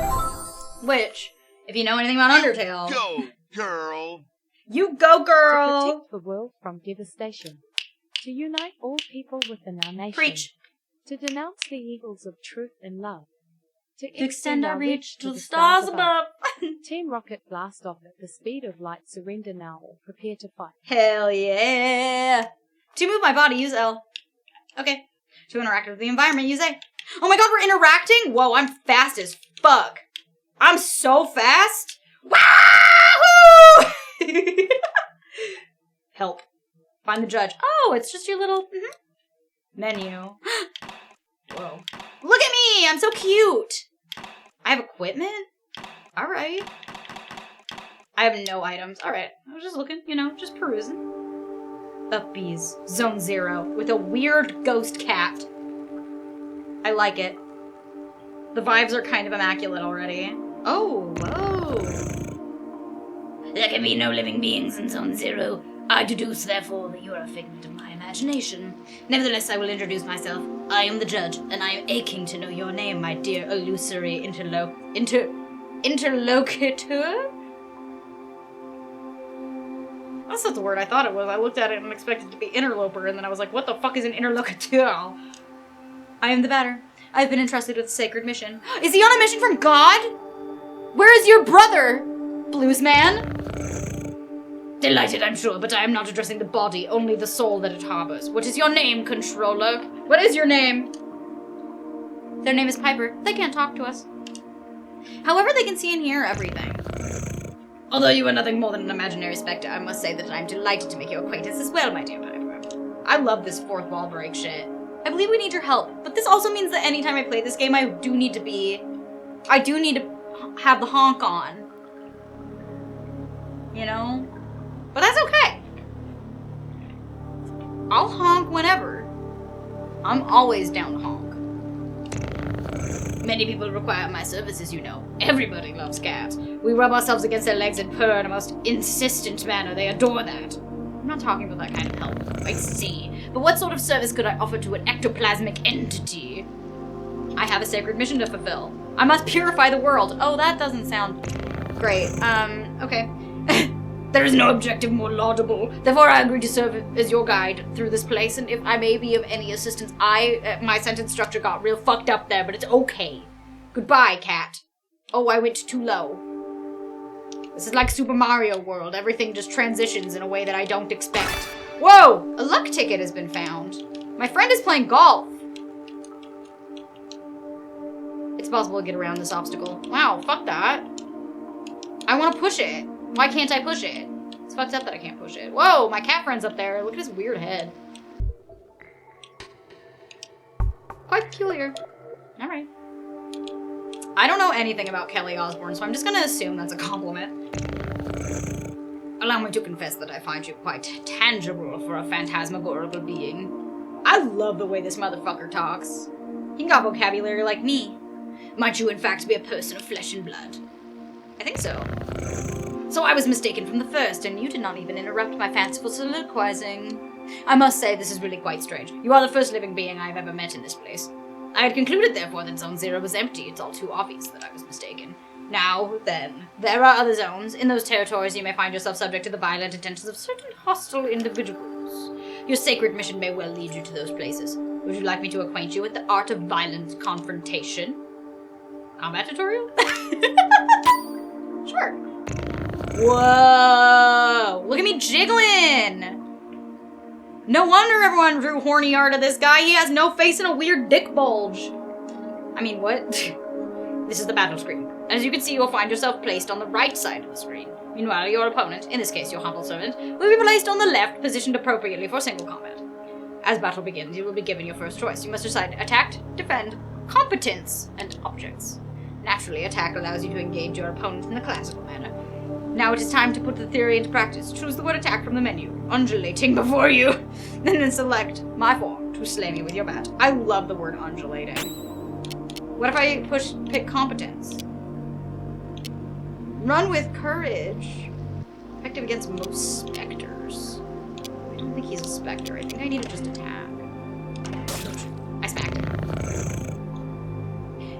Which, if you know anything about Undertale... Go, girl! You go, girl! To protect the world from devastation. To unite all people within our nation. Preach. To denounce the evils of truth and love. To extend our reach to the stars above. Team Rocket blast off at the speed of light. Surrender now or prepare to fight. Hell yeah! To move my body, use L. Okay. To interact with the environment, use A. Oh my god, we're interacting? Whoa, I'm fast as fuck. I'm so fast. Wahoo! Help. Find the judge. Oh, it's just your little menu. Whoa. Look at me! I'm so cute! I have equipment? Alright. I have no items. Alright. I was just looking, you know, just perusing. Upbees. Zone 0. With a weird ghost cat. I like it. The vibes are kind of immaculate already. Oh, whoa. There can be no living beings in Zone 0. I deduce, therefore, that you are a figment of my imagination. Nevertheless, I will introduce myself. I am the judge, and I am aching to know your name, my dear illusory interlocutor? That's not the word I thought it was. I looked at it and expected it to be interloper, and then I was like, what the fuck is an interlocutor? I am the Batter. I have been entrusted with a sacred mission. Is he on a mission from God? Where is your brother, Blues Man? Delighted, I'm sure, but I am not addressing the body, only the soul that it harbors. What is your name, controller? What is your name? Their name is Piper. They can't talk to us. However, they can see and hear everything. Although you are nothing more than an imaginary specter, I must say that I'm delighted to make your acquaintance as well, my dear Piper. I love this fourth wall break shit. I believe we need your help, but this also means that anytime I play this game, I do need to have the honk on. You know? But that's okay. I'll honk whenever. I'm always down to honk. Many people require my services, you know. Everybody loves cats. We rub ourselves against their legs and purr in a most insistent manner. They adore that. I'm not talking about that kind of help. I see. But what sort of service could I offer to an ectoplasmic entity? I have a sacred mission to fulfill. I must purify the world. Oh, that doesn't sound great. Okay. There is no objective more laudable. Therefore, I agree to serve as your guide through this place, and if I may be of any assistance, my sentence structure got real fucked up there, but it's okay. Goodbye, cat. Oh, I went too low. This is like Super Mario World. Everything just transitions in a way that I don't expect. Whoa! A luck ticket has been found. My friend is playing golf. It's possible to get around this obstacle. Wow, fuck that. I want to push it. Why can't I push it? It's fucked up that I can't push it. Whoa, my cat friend's up there. Look at his weird head. Quite peculiar. Alright. I don't know anything about Kelly Osbourne, so I'm just gonna assume that's a compliment. Allow me to confess that I find you quite tangible for a phantasmagorical being. I love the way this motherfucker talks. He got vocabulary like me. Might you in fact be a person of flesh and blood? I think so. So I was mistaken from the first, and you did not even interrupt my fanciful soliloquizing. I must say, this is really quite strange. You are the first living being I have ever met in this place. I had concluded, therefore, that Zone 0 was empty. It's all too obvious that I was mistaken. Now, then, there are other zones. In those territories, you may find yourself subject to the violent intentions of certain hostile individuals. Your sacred mission may well lead you to those places. Would you like me to acquaint you with the art of violent confrontation? Combat tutorial? Sure. Whoa! Look at me jiggling! No wonder everyone drew horny art of this guy. He has no face and a weird dick bulge. I mean, what? This is the battle screen. As you can see, you'll find yourself placed on the right side of the screen. Meanwhile, your opponent, in this case your humble servant, will be placed on the left, positioned appropriately for single combat. As battle begins, you will be given your first choice. You must decide attack, defend, competence, and objects. Naturally, attack allows you to engage your opponent in the classical manner. Now it is time to put the theory into practice. Choose the word attack from the menu, undulating before you, and then select my form to slay me with your bat. I love the word undulating. What if I pick competence? Run with courage. Effective against most specters. I don't think he's a specter. I think I need to just attack. I smacked him.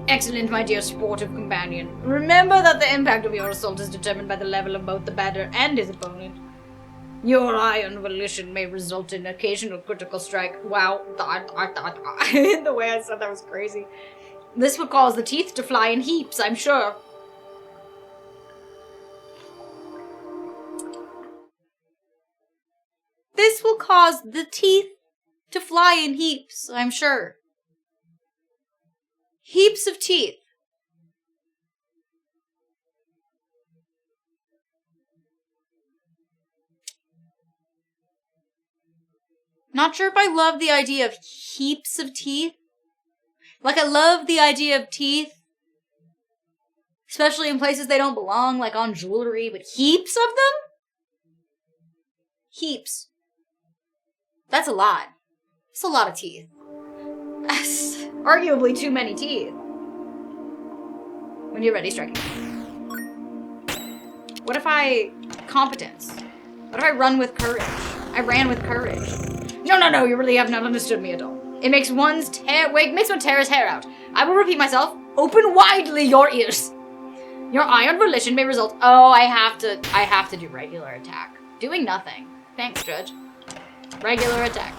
Excellent, my dear sportive companion. Remember that the impact of your assault is determined by the level of both the batter and his opponent. Your iron volition may result in occasional critical strike. Wow. The way I said that was crazy. This would cause the teeth to fly in heaps, I'm sure. This will cause the teeth to fly in heaps, I'm sure. Heaps of teeth. Not sure if I love the idea of heaps of teeth. Like, I love the idea of teeth. Especially in places they don't belong, like on jewelry, but heaps of them? Heaps. That's a lot. That's a lot of teeth. That's arguably too many teeth. When you're ready, strike. What if I... competence? What if I run with courage? I ran with courage. No, you really have not understood me at all. It makes one tear his hair out. I will repeat myself. Open widely your ears. Your iron volition may result... Oh, I have to do regular attack. Doing nothing. Thanks, Judge. Regular attack.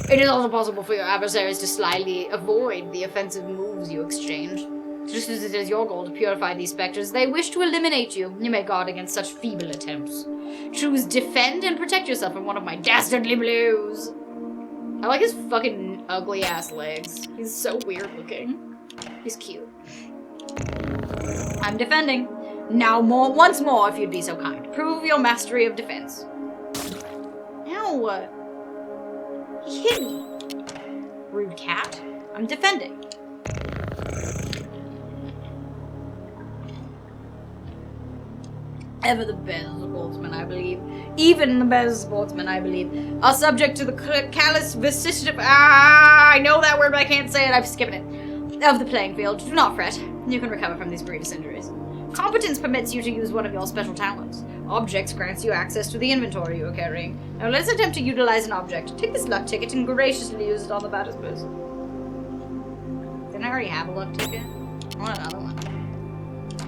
It is also possible for your adversaries to slyly avoid the offensive moves you exchange. Just as it is your goal to purify these specters, they wish to eliminate you. You may guard against such feeble attempts. Choose defend and protect yourself from one of my dastardly blows. I like his fucking ugly ass legs. He's so weird looking. He's cute. I'm defending. Now once more, if you'd be so kind. Prove your mastery of defense. Ow! He hit me. Rude cat. I'm defending. Ever the best sportsman, I believe. Even the best sportsmen, I believe, are subject to the callous vicissitude. I know that word, but I can't say it. I'm skipping it. of the playing field. Do not fret. You can recover from these previous injuries. Competence permits you to use one of your special talents. Objects grants you access to the inventory you are carrying. Now let's attempt to utilize an object. Take this luck ticket and graciously use it on the baddest person. Didn't I already have a luck ticket? I want another one.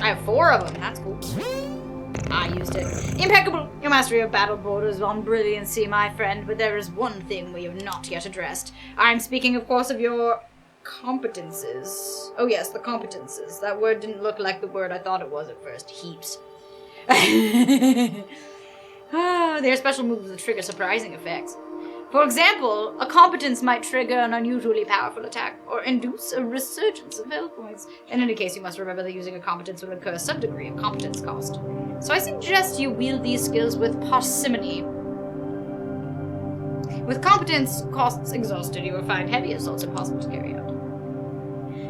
I have 4 of them. That's cool. I used it. Impeccable! Your mastery of battle borders on brilliancy, my friend, but there is one thing we have not yet addressed. I'm speaking, of course, of your competences. Oh yes, the competences. That word didn't look like the word I thought it was at first. Heaps. Their special moves that trigger surprising effects. For example, a competence might trigger an unusually powerful attack or induce a resurgence of health points. In any case, you must remember that using a competence will incur some degree of competence cost. So I suggest you wield these skills with parsimony. With competence costs exhausted, you will find heavy assaults impossible to carry out.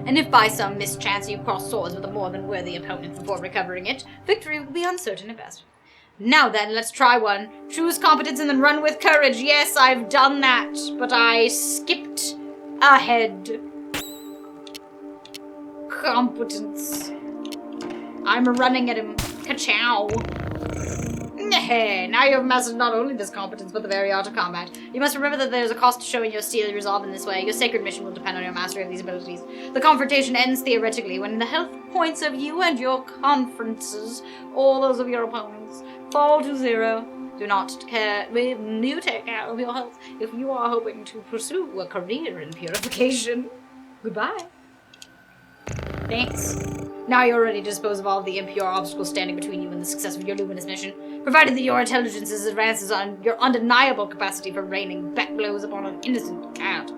And if by some mischance you cross swords with a more than worthy opponent before recovering it, victory will be uncertain at best. Now then, let's try one. Choose competence and then run with courage. Yes, I've done that, but I skipped ahead. Competence. I'm running at him. Ka-chow. Now you have mastered not only this competence, but the very art of combat. You must remember that there's a cost to showing your steely resolve in this way. Your sacred mission will depend on your mastery of these abilities. The confrontation ends theoretically when the health points of you and your conferences, or those of your opponents, fall to 0. Do not care. You take care of your health if you are hoping to pursue a career in purification. Goodbye. Thanks. Now you're ready to dispose of all the impure obstacles standing between you and the success of your luminous mission. Provided that your intelligence advances on your undeniable capacity for raining back blows upon an innocent cat.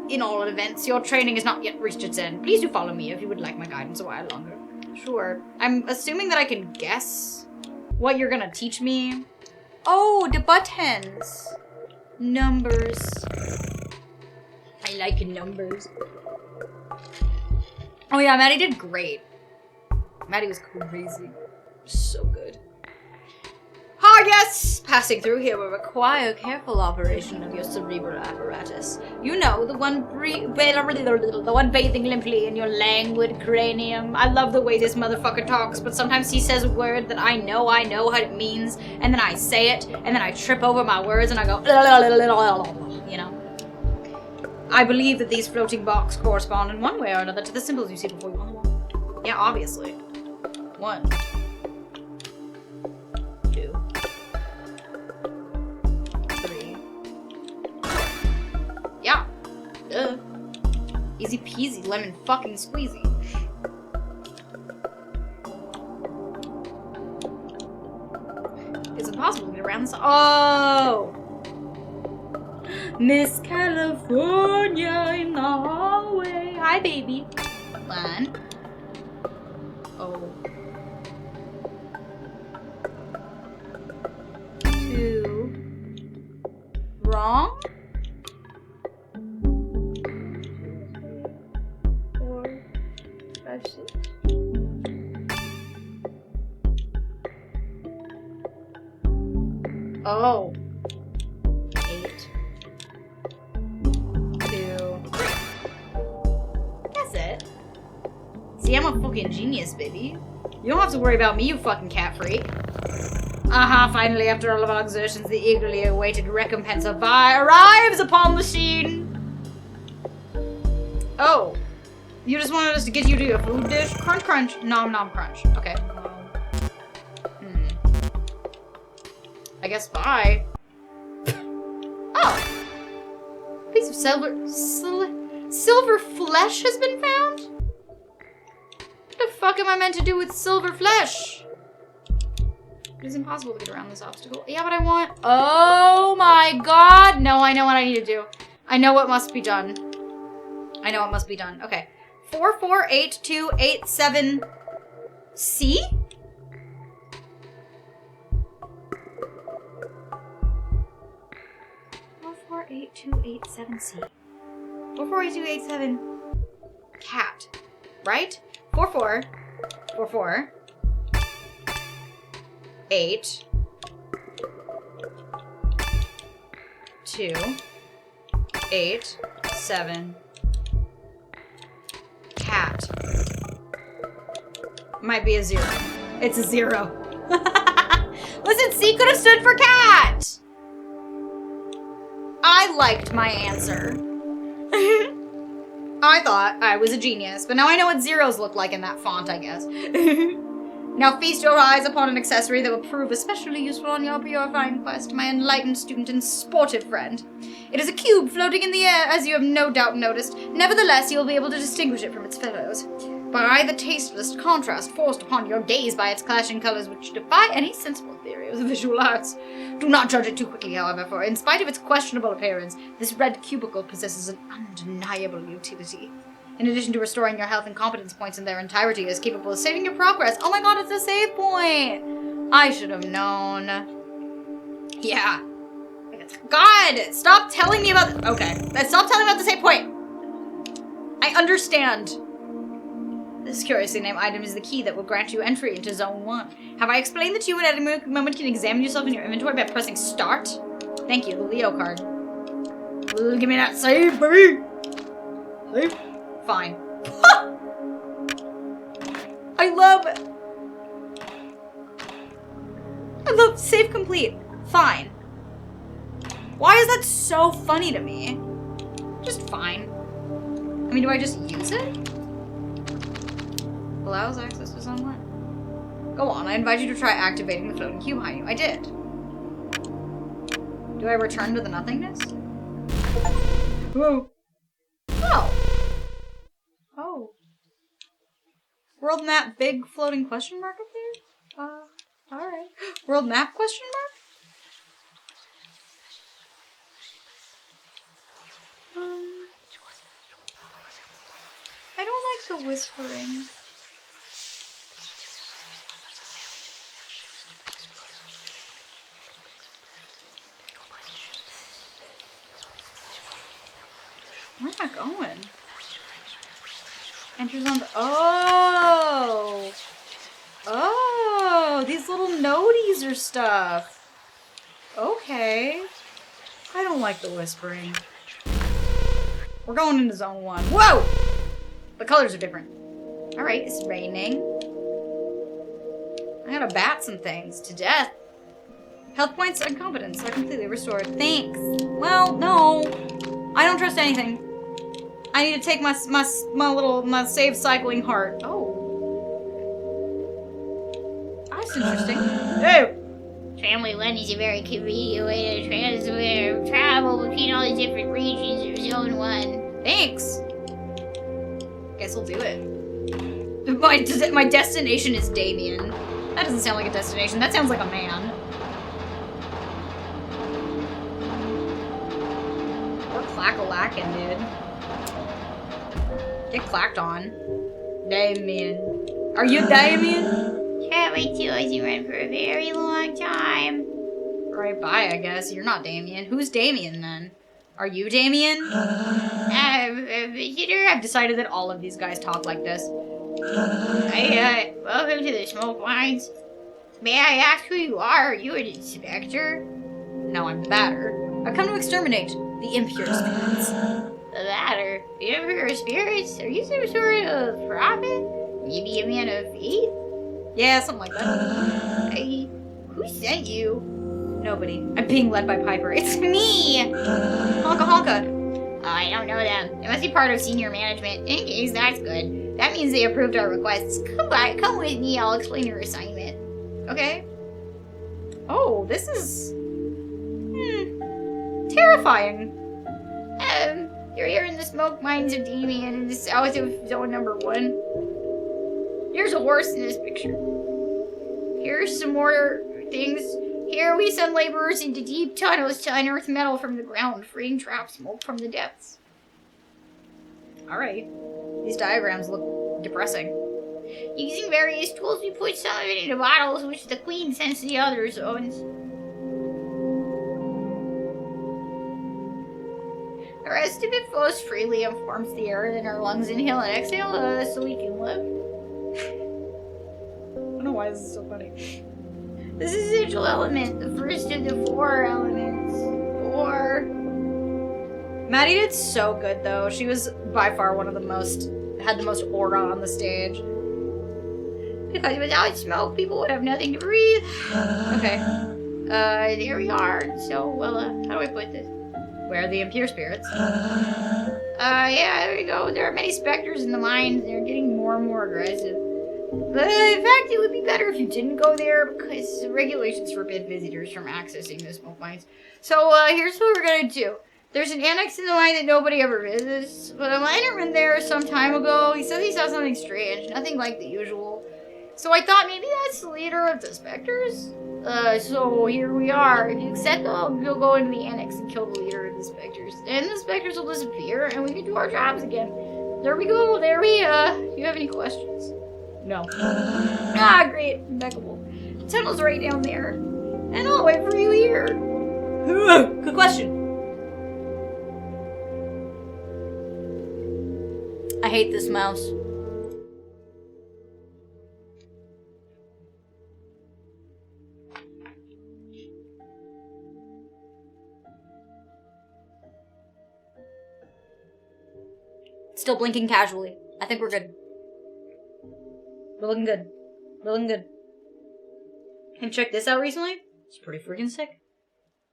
In all events, your training has not yet reached its end. Please do follow me if you would like my guidance a while longer. Sure. I'm assuming that I can guess what you're gonna teach me. Oh, the buttons. Numbers. I like numbers. Oh yeah, Maddie did great. Maddie was crazy. So good. Ah yes! Passing through here will require careful operation of your cerebral apparatus. You know, the one bathing limply in your languid cranium. I love the way this motherfucker talks, but sometimes he says a word that I know what it means, and then I say it, and then I trip over my words, and I go, you know. I believe that these floating blocks correspond in one way or another to the symbols you see before you on the wall. Yeah, obviously. 1, 2, 3. Yeah. Duh. Easy peasy, lemon fucking squeezy. It's impossible to get around this. Oh! Miss California in the hallway. Hi, baby. 1. Oh. 2. Wrong? 4, 5, 6. Oh. 8. 2. That's it. See, I'm a fucking genius, baby. You don't have to worry about me, you fucking cat freak. Aha, finally, after all of our exertions, the eagerly awaited recompense arrives upon the scene. Oh. You just wanted us to get you to your food dish? Crunch, crunch. Nom, nom, crunch. Okay. I guess bye. Oh. A piece of silver flesh has been found? What the fuck am I meant to do with silver flesh? It is impossible to get around this obstacle. Yeah, but I want... Oh my god! No, I know what I need to do. I know what must be done. I know what must be done. Okay. 448287C? 48287C. 44287 cat. Right? 44 8 2 8 7 cat. cat. Might be a 0. It's a 0. Listen, C could have stood for cat! I liked my answer. I thought I was a genius, but now I know what zeros look like in that font, I guess. Now feast your eyes upon an accessory that will prove especially useful on your purifying quest, my enlightened student and sportive friend. It is a cube floating in the air, as you have no doubt noticed. Nevertheless, you will be able to distinguish it from its fellows by the tasteless contrast forced upon your gaze by its clashing colors, which defy any sensible theory of the visual arts. Do not judge it too quickly, however, for in spite of its questionable appearance, this red cubicle possesses an undeniable utility. In addition to restoring your health and competence points in their entirety, it is capable of saving your progress. Oh my god, it's a save point! I should have known. Yeah. God, stop telling me about... Okay, stop telling me about the save point. I understand. This curiously named item is the key that will grant you entry into Zone 1. Have I explained that you at any moment can examine yourself in your inventory by pressing start? Thank you, the Leo card. Give me that save, baby! Save? Fine. I love save complete. Fine. Why is that so funny to me? Just fine. I mean, do I just use it? Allows access to Zone 1. Go on, I invite you to try activating the floating cube behind you. I did. Do I return to the nothingness? Whoa. Oh. Oh. World map, big floating question mark up there? Alright. World map question mark? I don't like the whispering. Where's that going? Enters on the... Oh! Oh! These little noties or stuff. Okay. I don't like the whispering. We're going into Zone 1. Whoa! The colors are different. Alright, it's raining. I gotta bat some things to death. Health points and competence are completely restored. Thanks. Well, no. I don't trust anything. I need to take my save cycling heart. Oh. That's interesting. Oh! Tramway 1 is a very convenient way to travel between all the different regions of Zone 1. Thanks. Guess I'll do it. My destination is Damien. That doesn't sound like a destination. That sounds like a man. Or clack-a-lackin', dude. Get clacked on. Damien. Are you Damien? Tramway 2 hasn't run for a very long time. Right by, I guess. You're not Damien. Who's Damien, then? Are you Damien? Visitor? I've decided that all of these guys talk like this. Welcome to the smoke mines. May I ask who you are? Are you an inspector? No, I'm the batter. I've come to exterminate the impure spirits. The batter? The impure spirits? Are you some sort of prophet? Maybe a man of faith? Yeah, something like that. Who sent you? Nobody. I'm being led by Piper. It's me! Honka honka. Oh, I don't know them. They must be part of senior management. In case, that's good. That means they approved our requests. Come with me, I'll explain your assignment. Okay. Oh, this is... terrifying. You're here in the smoke mines of Damien in the south of Zone Number 1. Here's a horse in this picture. Here's some more things. Here we send laborers into deep tunnels to unearth metal from the ground, freeing trapped smoke from the depths. Alright. These diagrams look depressing. Using various tools, we put some of it into bottles, which the queen sends to the other zones. The rest of it flows freely and forms the air that our lungs inhale and exhale so we can live. I don't know why this is so funny. This is the essential element, the first of the 4 elements. 4. Maddie did so good, though. She was by far one of the most had the most aura on the stage. Because without smoke, people would have nothing to breathe. Okay. There we are. So, well, how do I put this? Where are the impure spirits? Yeah, there we go. There are many specters in the mines. They're getting more and more aggressive. But in fact, it would be better if you didn't go there because the regulations forbid visitors from accessing the smoke mines. So, here's what we're gonna do. There's an annex in the mine that nobody ever visits, but a miner went there some time ago. He said he saw something strange, nothing like the usual. So I thought maybe that's the leader of the specters. So here we are. If you accept, you'll go into the annex and kill the leader of the specters. And the specters will disappear, and we can do our jobs again. There we go. There we, do you have any questions? No. Ah, great. Impeccable. The tunnel's right down there. And I'll wait for you here. Good question. I hate this mouse. Still blinking casually. I think we're good. We're looking good. We're looking good. Have you checked this out recently? It's pretty freaking sick.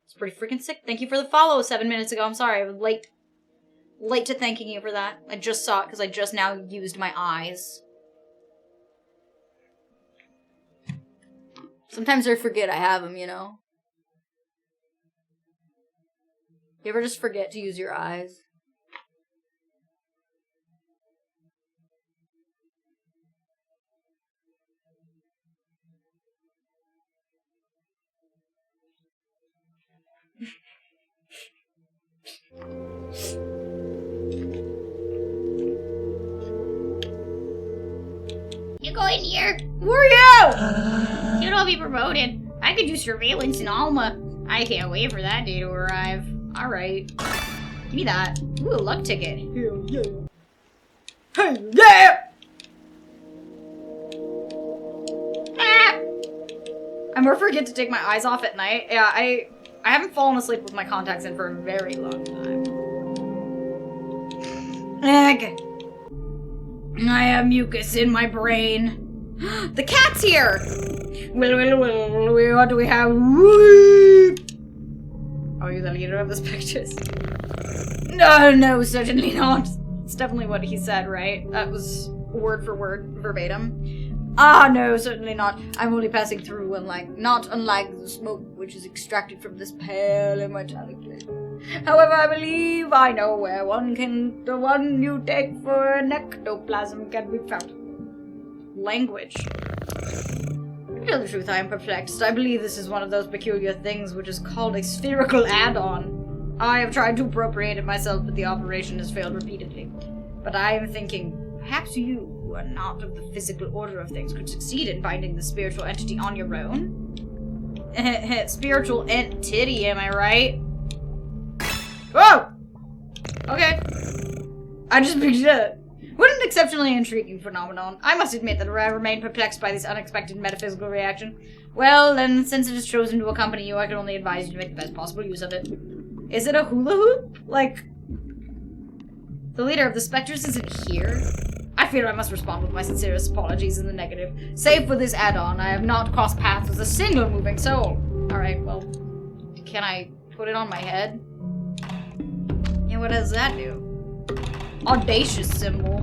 It's pretty freaking sick. Thank you for the follow 7 minutes ago. I'm sorry, I was late. Late to thanking you for that. I just saw it because I just now used my eyes. Sometimes I forget I have them, you know? You ever just forget to use your eyes? You go in here. Who are you? You'll all be promoted. I could do surveillance in Alma. I can't wait for that day to arrive. Alright. Give me that. Ooh, a luck ticket. Hell yeah. Hey, yeah! Ah! I more forget to take my eyes off at night. Yeah, I haven't fallen asleep with my contacts in for a very long time. Okay. I have mucus in my brain. The cat's here! What do we have? Are you the leader of the specters? No, certainly not. It's definitely what he said, right? That was word for word, verbatim. Ah, no, certainly not. I'm only passing through, not unlike the smoke which is extracted from this pale and metallic liquid. However, I believe I know where the one you take for an ectoplasm can be found. Language. To tell the truth, I am perplexed. I believe this is one of those peculiar things which is called a spherical add-on. I have tried to appropriate it myself, but the operation has failed repeatedly. But I am thinking, perhaps you, who are not of the physical order of things, could succeed in finding the spiritual entity on your own? Spiritual entity, am I right? Whoa! Okay. I just picked it up. What an exceptionally intriguing phenomenon. I must admit that I remain perplexed by this unexpected metaphysical reaction. Well, then, since it is chosen to accompany you, I can only advise you to make the best possible use of it. Is it a hula hoop? Like, the leader of the specters isn't here? I fear I must respond with my sincerest apologies in the negative. Save for this add-on, I have not crossed paths with a single moving soul. Alright, well, can I put it on my head? Yeah, what does that do? Audacious symbol.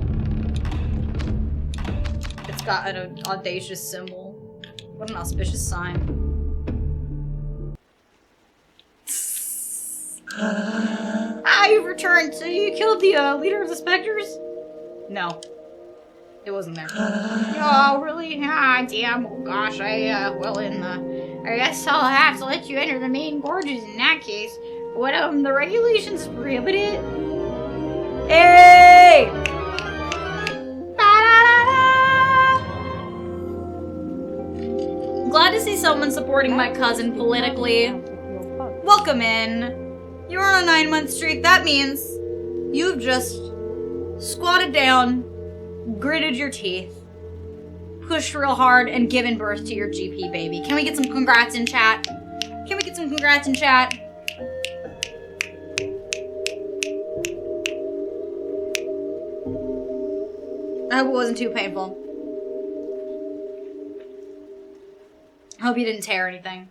It's got an audacious symbol. What an auspicious sign. You've returned. So you killed the leader of the specters? No. It wasn't there. Oh, really? Ah, damn. Oh, gosh. I guess I'll have to let you enter the main gorges in that case. What, the regulations prohibit it? Hey! Glad to see someone supporting my cousin politically. Welcome in. You're on a 9-month streak. That means you've just squatted down, gritted your teeth, pushed real hard, and given birth to your GP baby. Can we get some congrats in chat? Can we get some congrats in chat? hope it wasn't too painful. I hope you didn't tear anything.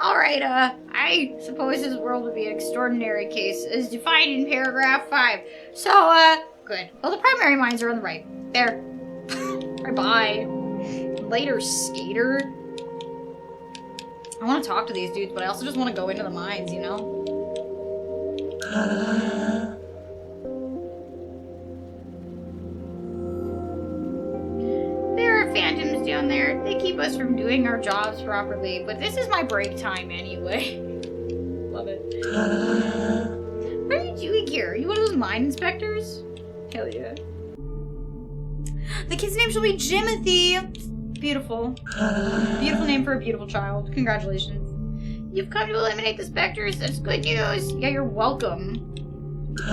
Alright, I suppose this world would be an extraordinary case, as defined in paragraph 5. So, good. Well, the primary mines are on the right. There. Bye-bye. Later, skater. I want to talk to these dudes, but I also just want to go into the mines, you know? There are phantoms down there. They keep us from doing our jobs properly, but this is my break time anyway. Love it. What are you doing here? Are you one of those mine inspectors? Hell yeah. The kid's name shall be Jimothy. Beautiful. Beautiful name for a beautiful child. Congratulations. You've come to eliminate the specters. That's good news. Yeah, you're welcome.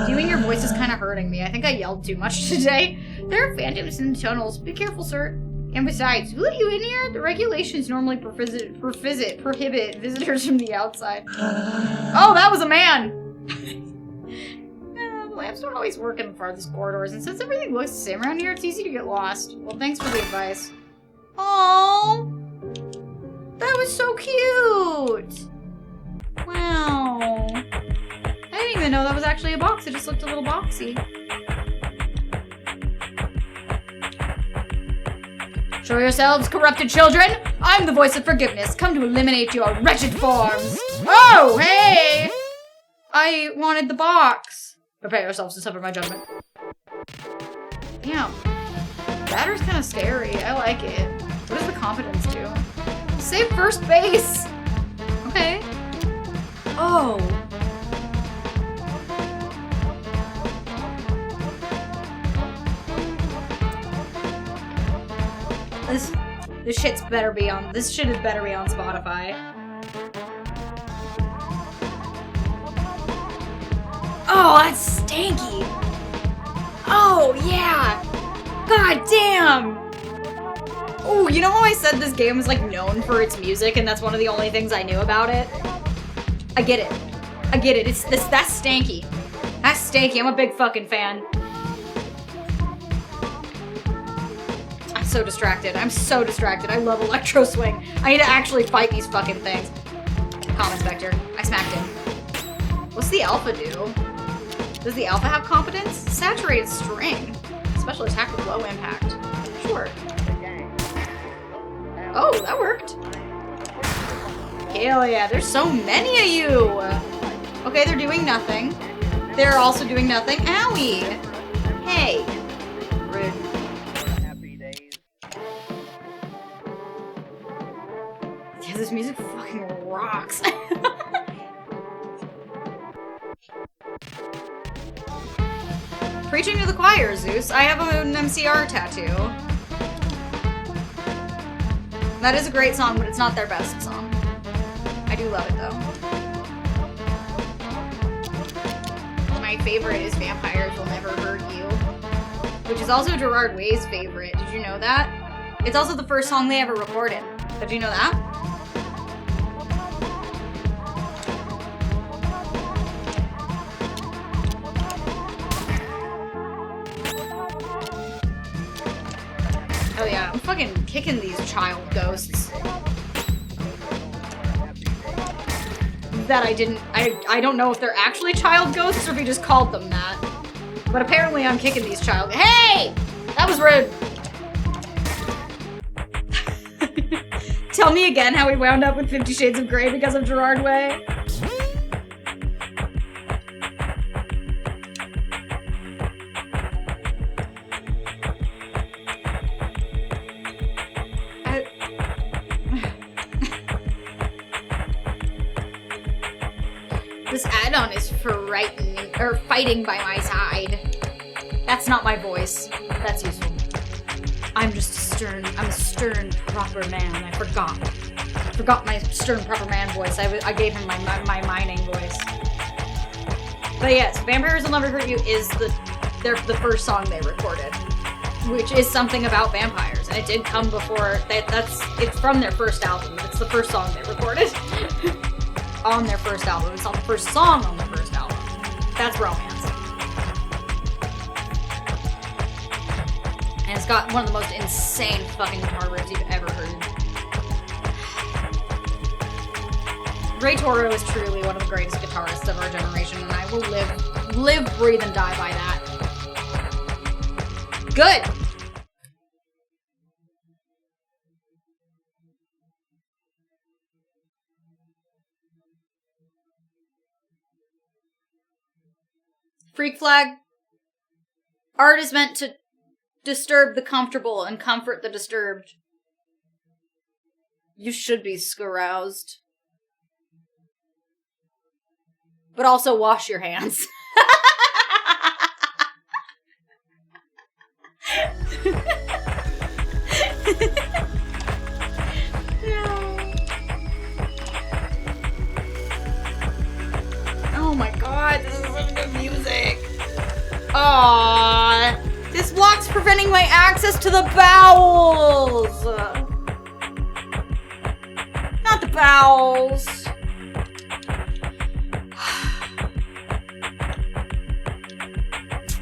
Doing your voice is kind of hurting me. I think I yelled too much today. There are phantoms in the tunnels. Be careful, sir. And besides, who let you in here? The regulations normally prohibit visitors from the outside. Oh, that was a man! Lamps don't always work in the farthest corridors, and since everything looks the same around here, it's easy to get lost. Well, thanks for the advice. Oh, that was so cute! Wow. I didn't even know that was actually a box. It just looked a little boxy. Show yourselves, corrupted children! I'm the voice of forgiveness, come to eliminate your wretched forms! Oh, hey! I wanted the box. Prepare yourselves to suffer my judgment. Damn. Batter's kind of scary. I like it. What does the confidence do? Save first base! Okay. Oh. This shit is better be on Spotify. Oh, that's stanky. Oh, yeah. God damn. Oh, you know how I said this game was like known for its music and that's one of the only things I knew about it? I get it. I get it. That's stanky. That's stanky. I'm a big fucking fan. I'm so distracted. I'm so distracted. I love Electro Swing. I need to actually fight these fucking things. Calm Inspector. I smacked him. What's the Alpha do? Does the Alpha have competence? Saturated string. Special attack with low impact. Sure. Oh, that worked. Hell yeah, there's so many of you. Okay, they're doing nothing. They're also doing nothing. Owie. Hey. Rude. Yeah, this music fucking rocks. Preaching to the choir, Zeus. I have an MCR tattoo. That is a great song, but it's not their best song. I do love it, though. My favorite is Vampires Will Never Hurt You, which is also Gerard Way's favorite. Did you know that? It's also the first song they ever recorded. Did you know that? Oh yeah, I'm fucking kicking these child ghosts. That I don't know if they're actually child ghosts or if we just called them that. But apparently I'm kicking these child— Hey! That was rude! Tell me again how we wound up with 50 Shades of Grey because of Gerard Way. This add-on is fighting by my side. That's not my voice. That's useful. I'm a stern, proper man. I forgot my stern, proper man voice. I gave him my mining voice. But yes, Vampires Will Never Hurt You is the first song they recorded, which is something about vampires, and it did come before it's from their first album. It's the first song they recorded. On their first album. It's not the first song on their first album. That's romance. And it's got one of the most insane fucking guitar riffs you've ever heard. Ray Toro is truly one of the greatest guitarists of our generation, and I will live, breathe, and die by that. Good! Freak flag. Art is meant to disturb the comfortable and comfort the disturbed. You should be scaroused. But also wash your hands. Oh my god, this is such good music. Aww. This block's preventing my access to the bowels. Not the bowels.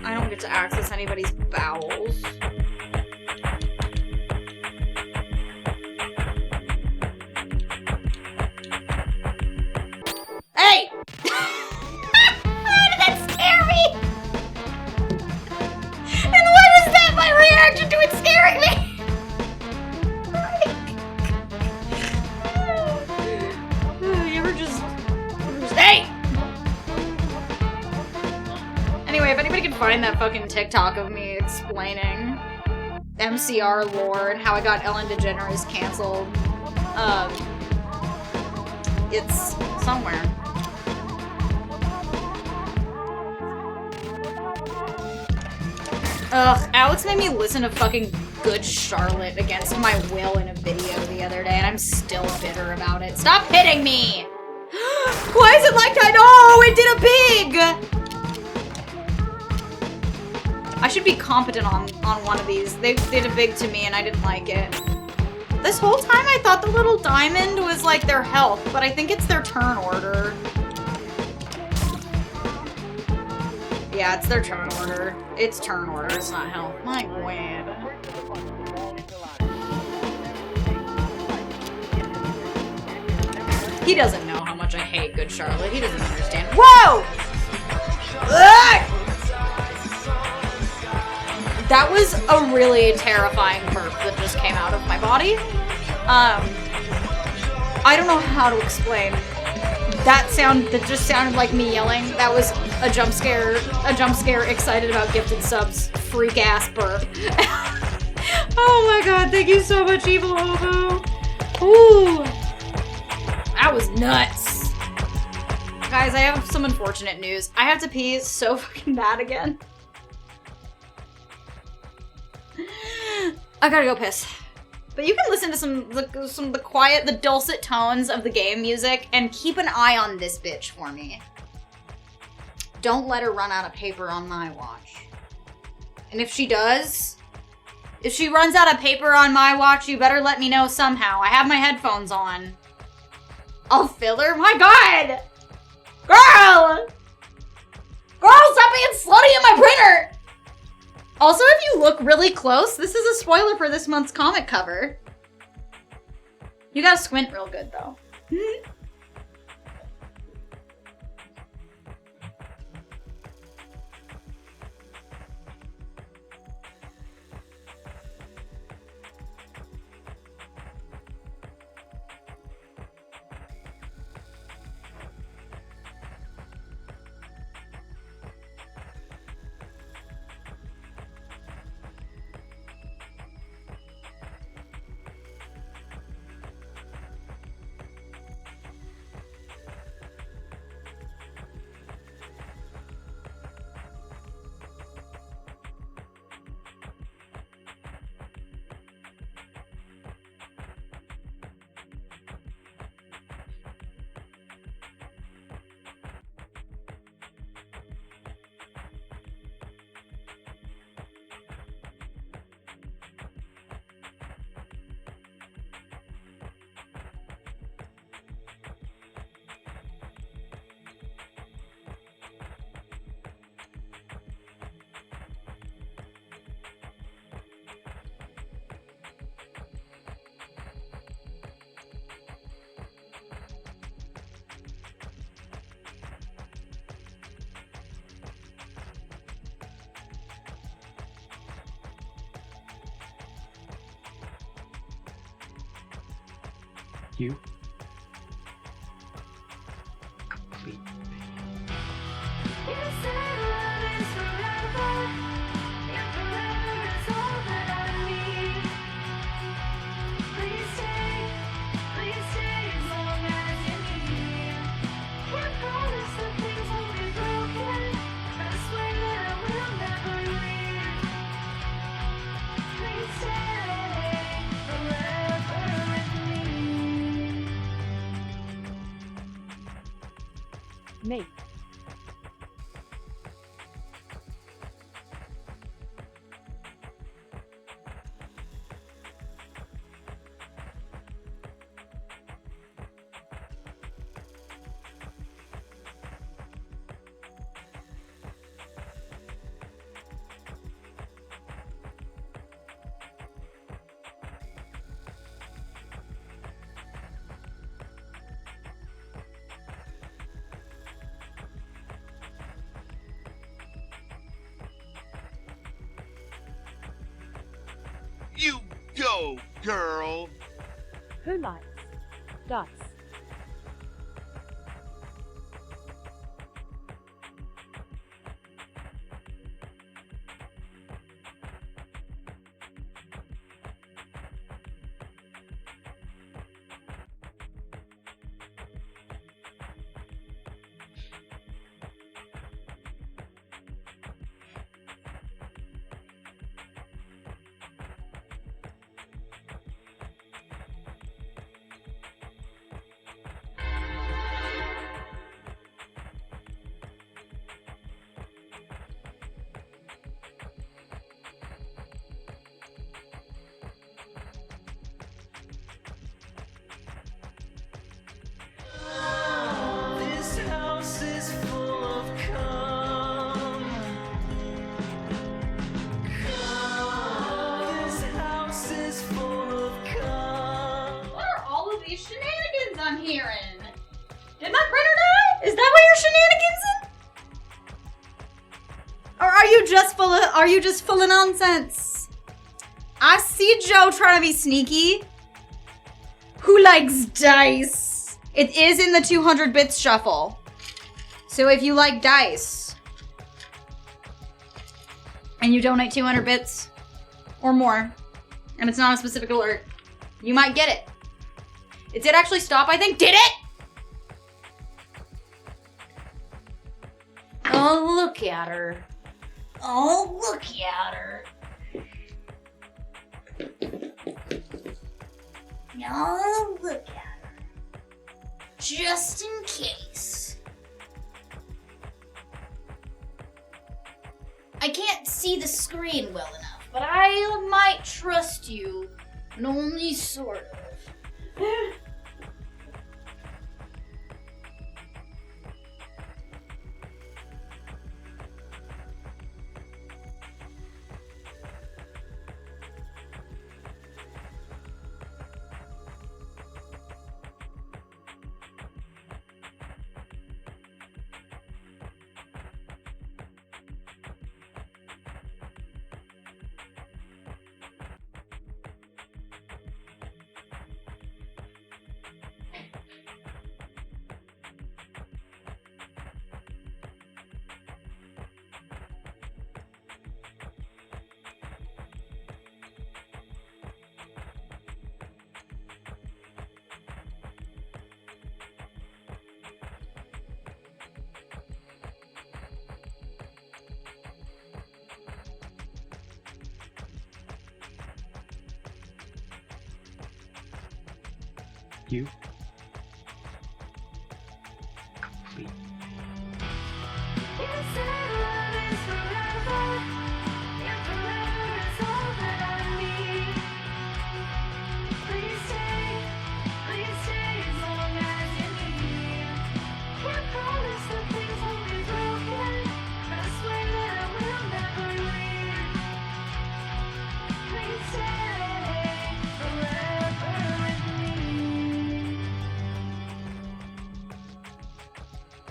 I don't get to access anybody's bowels. Hey! Why did that scare me? And why was that my reaction to it scaring me? You ever just... Hey! Anyway, if anybody can find that fucking TikTok of me explaining MCR lore and how I got Ellen DeGeneres canceled, it's somewhere. Ugh, Alex made me listen to fucking Good Charlotte against my will in a video the other day, and I'm still bitter about it. Stop hitting me! Why is it like that? Oh, it did a big! I should be competent on one of these. They did a big to me and I didn't like it. This whole time I thought the little diamond was like their health, but I think it's their turn order. Yeah, it's their turn order. It's turn order, it's not health. My god. He doesn't know how much I hate Good Charlotte. He doesn't understand. Whoa! Ugh! That was a really terrifying burp that just came out of my body. I don't know how to explain. That just sounded like me yelling. That was a jump scare excited about gifted subs, freak ass burp. Oh my god, thank you so much, Evil Hobo. Ooh. That was nuts. Guys, I have some unfortunate news. I have to pee so fucking bad again. I gotta go piss. But you can listen to some of the quiet, the dulcet tones of the game music and keep an eye on this bitch for me. Don't let her run out of paper on my watch. And if she does, if she runs out of paper on my watch, you better let me know somehow. I have my headphones on. I'll fill her? My god! Girl! Girl, stop being slutty in my printer! Also, if you look really close, this is a spoiler for this month's comic cover. You gotta squint real good, though. You. Me. You go, girl. Who likes dice? This house is full of cum. This house is full of cum. What are all of these shenanigans I'm hearing? Did my printer die? Is that what you're shenanigansing? Or are you just full of nonsense? I see Joe trying to be sneaky. Who likes dice? It is in the 200 bits shuffle. So if you like dice and you donate 200 bits or more, and it's not a specific alert, you might get it. It did actually stop, I think. Did it? Oh, look at her. Oh, look at her. Oh, look at her. Just in case. I can't see the screen well enough, but I might trust you, and only sort of. You.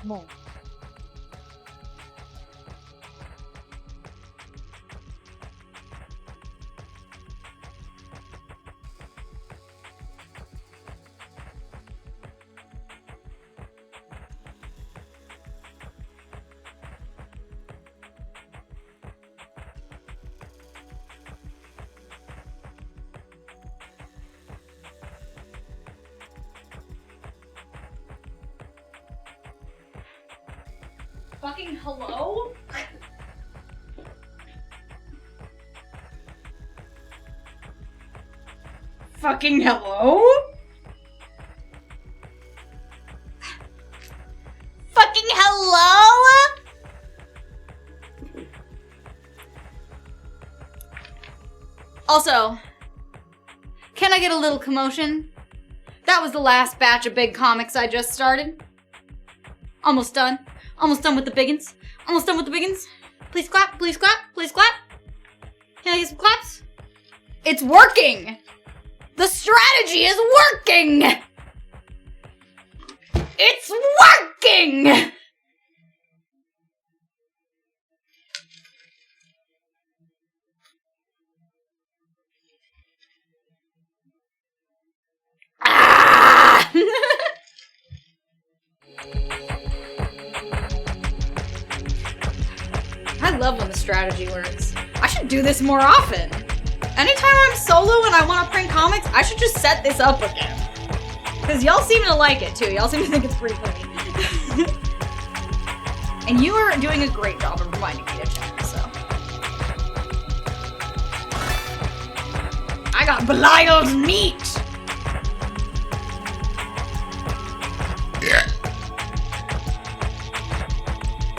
More. Fucking hello? Fucking hello? Fucking hello? Also, can I get a little commotion? That was the last batch of big comics I just started. Almost done. Almost done with the biggins. Almost done with the biggins. Please clap, please clap, please clap. Can I get some claps? It's working! The strategy is working! It's working! Ah! I love when the strategy works. I should do this more often. Anytime I'm solo and I want to print comics, I should just set this up again. Because y'all seem to like it too. Y'all seem to think it's pretty funny. And you are doing a great job of reminding me to check, so. I got Belial's meat!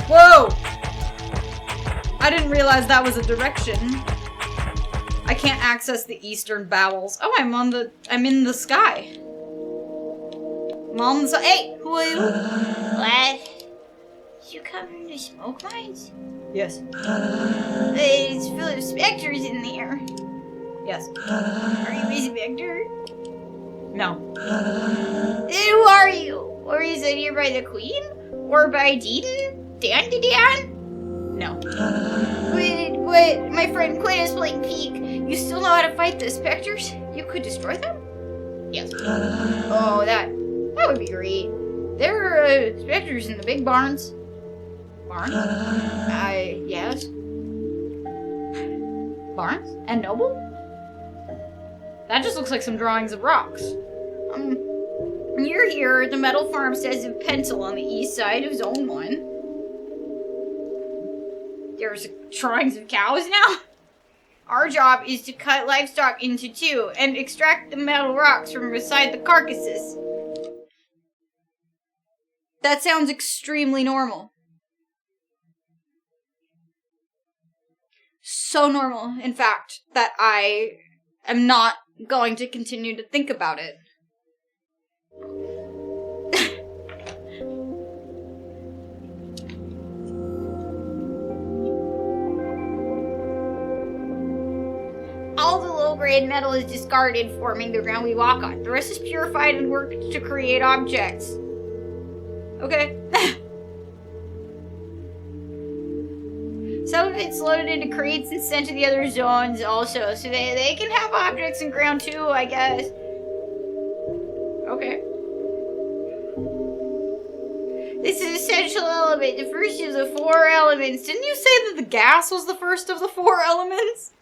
Whoa! I didn't realize that was a direction. I can't access the eastern bowels. Oh, I'm in the sky. I'm on the Hey, who are you? What? You come from the smoke mines? Yes. It's full of specters in there. Yes. Are you a specter? No. Then who are you? Or is it here by the queen? Or by Deedon? Dan to Dan? No. But my friend Quinn is playing Peak. You still know how to fight the specters? You could destroy them? Yes. Oh, that would be great. There are specters in the big barns. Barns? Yes. Barnes? And Noble? That just looks like some drawings of rocks. You're here at the metal farmsteads of Pencil on the east side of Zone 1. There's drawings of cows now? Our job is to cut livestock into two and extract the metal rocks from beside the carcasses. That sounds extremely normal. So normal, in fact, that I am not going to continue to think about it. All the low-grade metal is discarded, forming the ground we walk on. The rest is purified and worked to create objects. Okay. Some of it's loaded into crates and sent to the other zones also, so they can have objects in ground too, I guess. Okay. This is an essential element, the first of the 4 elements. Didn't you say that the gas was the first of the 4 elements?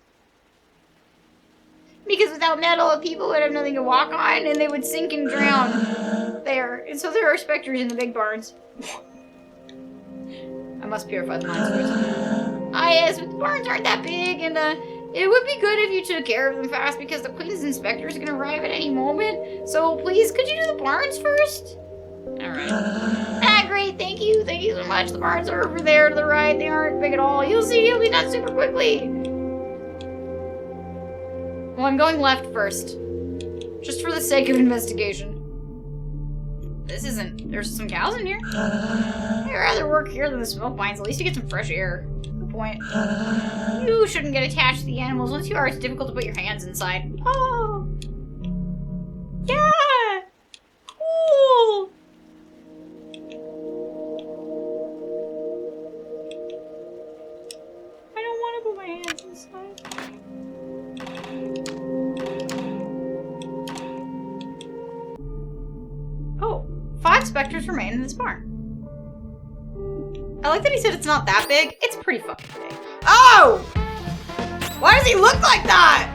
Because without metal, people would have nothing to walk on, and they would sink and drown there. And so there are specters in the big barns. I must purify the mines first. Ah, yes, but the barns aren't that big, and it would be good if you took care of them fast, because the Queen's inspectors can arrive at any moment. So please, could you do the barns first? Alright. Ah, great, thank you so much. The barns are over there to the right. They aren't big at all. You'll see, you'll be done super quickly. Well, I'm going left first. Just for the sake of investigation. This isn't... There's some cows in here. I'd rather work here than the smoke mines. At least you get some fresh air. Good point. You shouldn't get attached to the animals. Once you are, it's difficult to put your hands inside. Oh! Yeah! Cool! I don't want to put my hands inside. Oh, 5 specters remain in this barn. I like that he said it's not that big. It's pretty fucking big. Oh! Why does he look like that?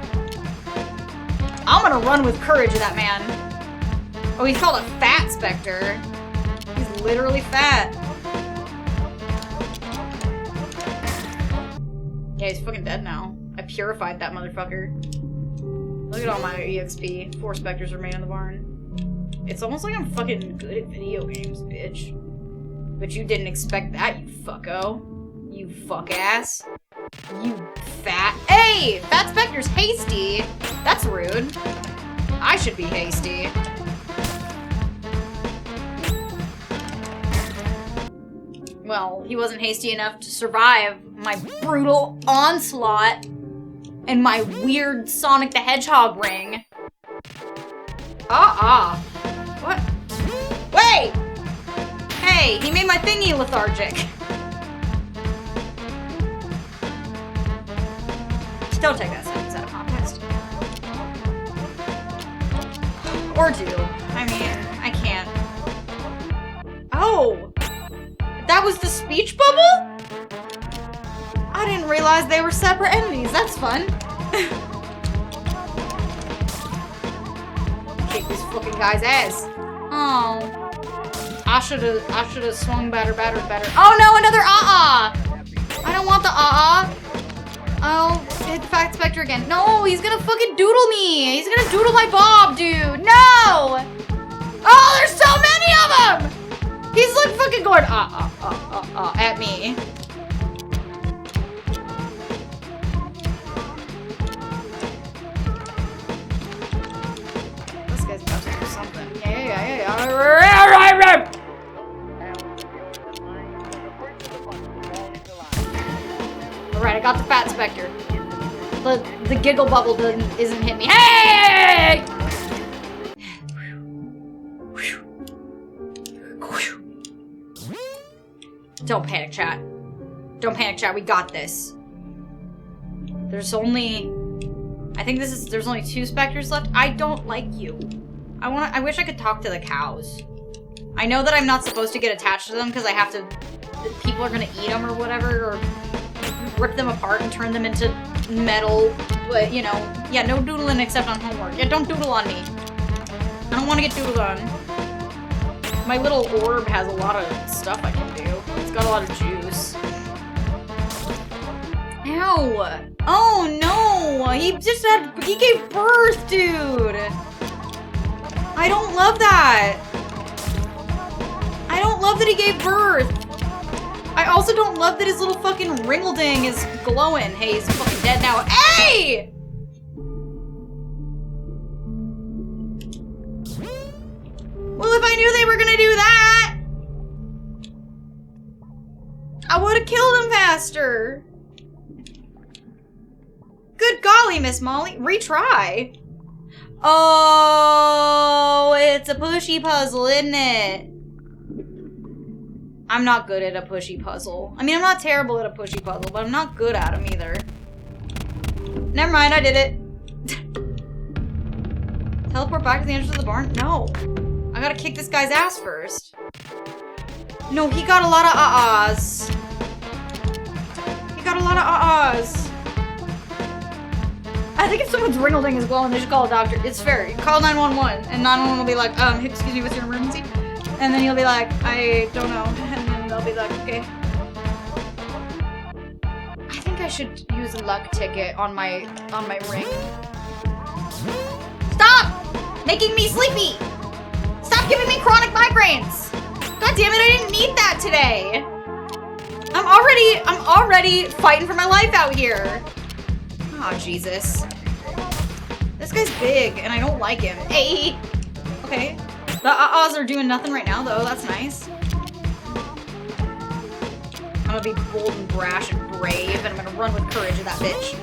I'm gonna run with courage at that man. Oh, he's called a fat specter. He's literally fat. Yeah, he's fucking dead now. I purified that motherfucker. Look at all my EXP. 4 specters remain in the barn. It's almost like I'm fucking good at video games, bitch. But you didn't expect that, you fucko. You fuck ass. You fat. Hey! Fat Spectre's hasty! That's rude. I should be hasty. Well, he wasn't hasty enough to survive my brutal onslaught and my weird Sonic the Hedgehog ring. What? Wait! Hey, he made my thingy lethargic. Don't take that sentence out of context. Or do. I mean, I can't. Oh! That was the speech bubble? I didn't realize they were separate entities. That's fun. Kick this fucking guy's ass. Oh. I should've swung better. Oh no, another I don't want the Oh, hit the Fat Spectre again. No, he's gonna fucking doodle me. He's gonna doodle my bob, dude. No! Oh, there's so many of them! He's like fucking going at me. This guy's about to do something. Yeah. Alright, I got the Fat Spectre. The giggle bubble isn't hit me. Hey! Don't panic, chat. Don't panic, chat. We got this. There's only... I think there's only 2 specters left. I don't like you. I wish I could talk to the cows. I know that I'm not supposed to get attached to them because I have to... People are gonna eat them or whatever, or rip them apart and turn them into metal. But, you know, yeah, no doodling except on homework. Yeah, don't doodle on me. I don't want to get doodled on. My little orb has a lot of stuff I can do. It's got a lot of juice. Ow! Oh no! He gave birth, dude! I don't love that! I don't love that he gave birth! I also don't love that his little fucking ringleding is glowing. Hey, he's fucking dead now. Hey! Well, if I knew they were gonna do that, I would have killed him faster. Good golly, Miss Molly. Retry. Oh, it's a pushy puzzle, isn't it? I'm not good at a pushy puzzle. I mean, I'm not terrible at a pushy puzzle, but I'm not good at them either. Never mind, I did it. Teleport back to the entrance of the barn? No. I gotta kick this guy's ass first. No, he got a lot of ah-ahs. He got a lot of ah-ahs. I think if someone's ringleding is glowing, they should call a doctor. It's fair. Call 911, and 911 will be like, excuse me, what's your emergency? And then you'll be like, I don't know. And then they'll be like, okay. I think I should use a luck ticket on my ring. Stop making me sleepy! Stop giving me chronic migraines! God damn it, I didn't need that today! I'm already fighting for my life out here. Oh, Jesus. This guy's big, and I don't like him. Hey! Okay. The ah-ahs are doing nothing right now, though. That's nice. I'm gonna be bold and brash and brave, and I'm gonna run with courage of that bitch.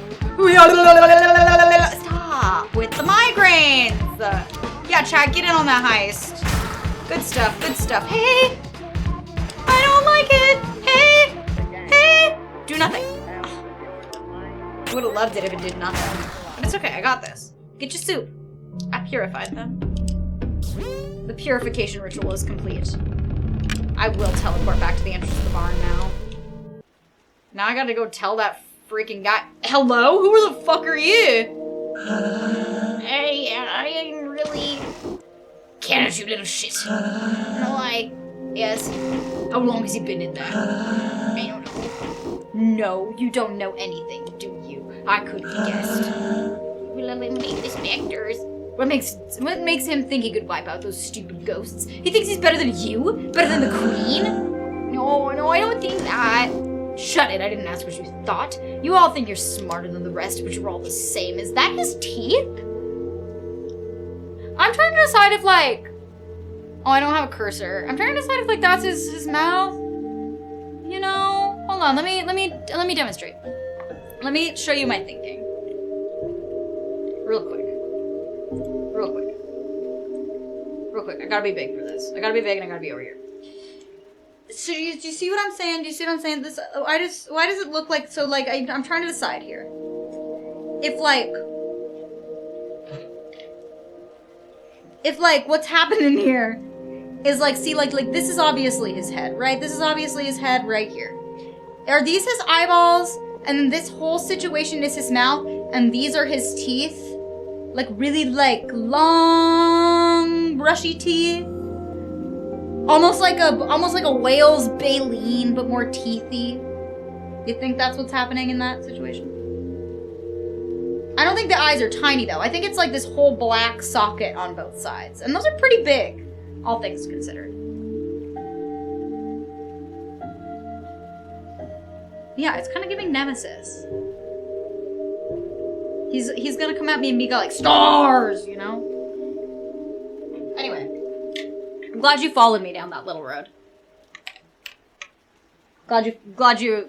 Stop with the migraines! Yeah, chat, get in on that heist. Good stuff, good stuff. Hey! I don't like it! Hey! Hey! Do nothing. I would have loved it if it did nothing. But it's okay, I got this. Get your soup. I purified them. The purification ritual is complete. I will teleport back to the entrance of the barn now. Now I gotta go tell that freaking guy. Hello? Who the fuck are you? Hey, I ain't really... Can't you little shit. No, yes. How long has he been in there? I don't know. No, you don't know anything, do you? I couldn't have guessed. We'll eliminate the specters. What makes him think he could wipe out those stupid ghosts? He thinks he's better than you? Better than the queen? No, I don't think that. Shut it, I didn't ask what you thought. You all think you're smarter than the rest, but you're all the same. Is that his teeth? I'm trying to decide if, like... Oh, I don't have a cursor. I'm trying to decide if, like, that's his mouth. You know? Hold on, let me demonstrate. Let me show you my thinking. Real quick. I gotta be big for this. I gotta be big and I gotta be over here. So do you see what I'm saying? Do you see what I'm saying? This, why does it look like, so like, I'm trying to decide here. If like, what's happening here is like, see, like this is obviously his head, right? This is obviously his head right here. Are these his eyeballs? And then this whole situation is his mouth, and these are his teeth? Like really like long, brushy teeth? Almost like a whale's baleen, but more teethy. You think that's what's happening in that situation? I don't think the eyes are tiny though. I think it's like this whole black socket on both sides. And those are pretty big, all things considered. Yeah, it's kind of giving Nemesis. He's gonna come at me and be like, stars, you know? Anyway. I'm glad you followed me down that little road. Glad you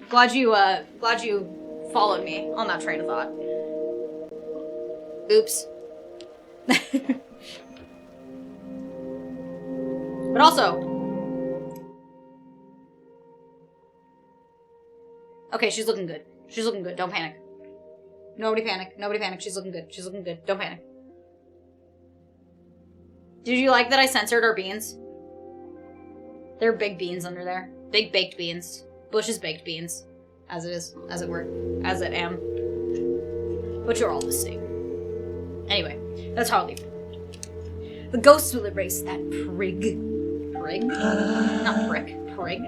followed me on that train of thought. Oops. But also, okay, she's looking good. She's looking good. Don't panic. Nobody panic. Nobody panic. She's looking good. She's looking good. Don't panic. Did you like that I censored our beans? There are big beans under there. Big baked beans. Bush's baked beans. As it is. As it were. As it am. But you're all the same. Anyway, that's Harley. The ghosts will erase that prig. Prig? Not prick. Prig.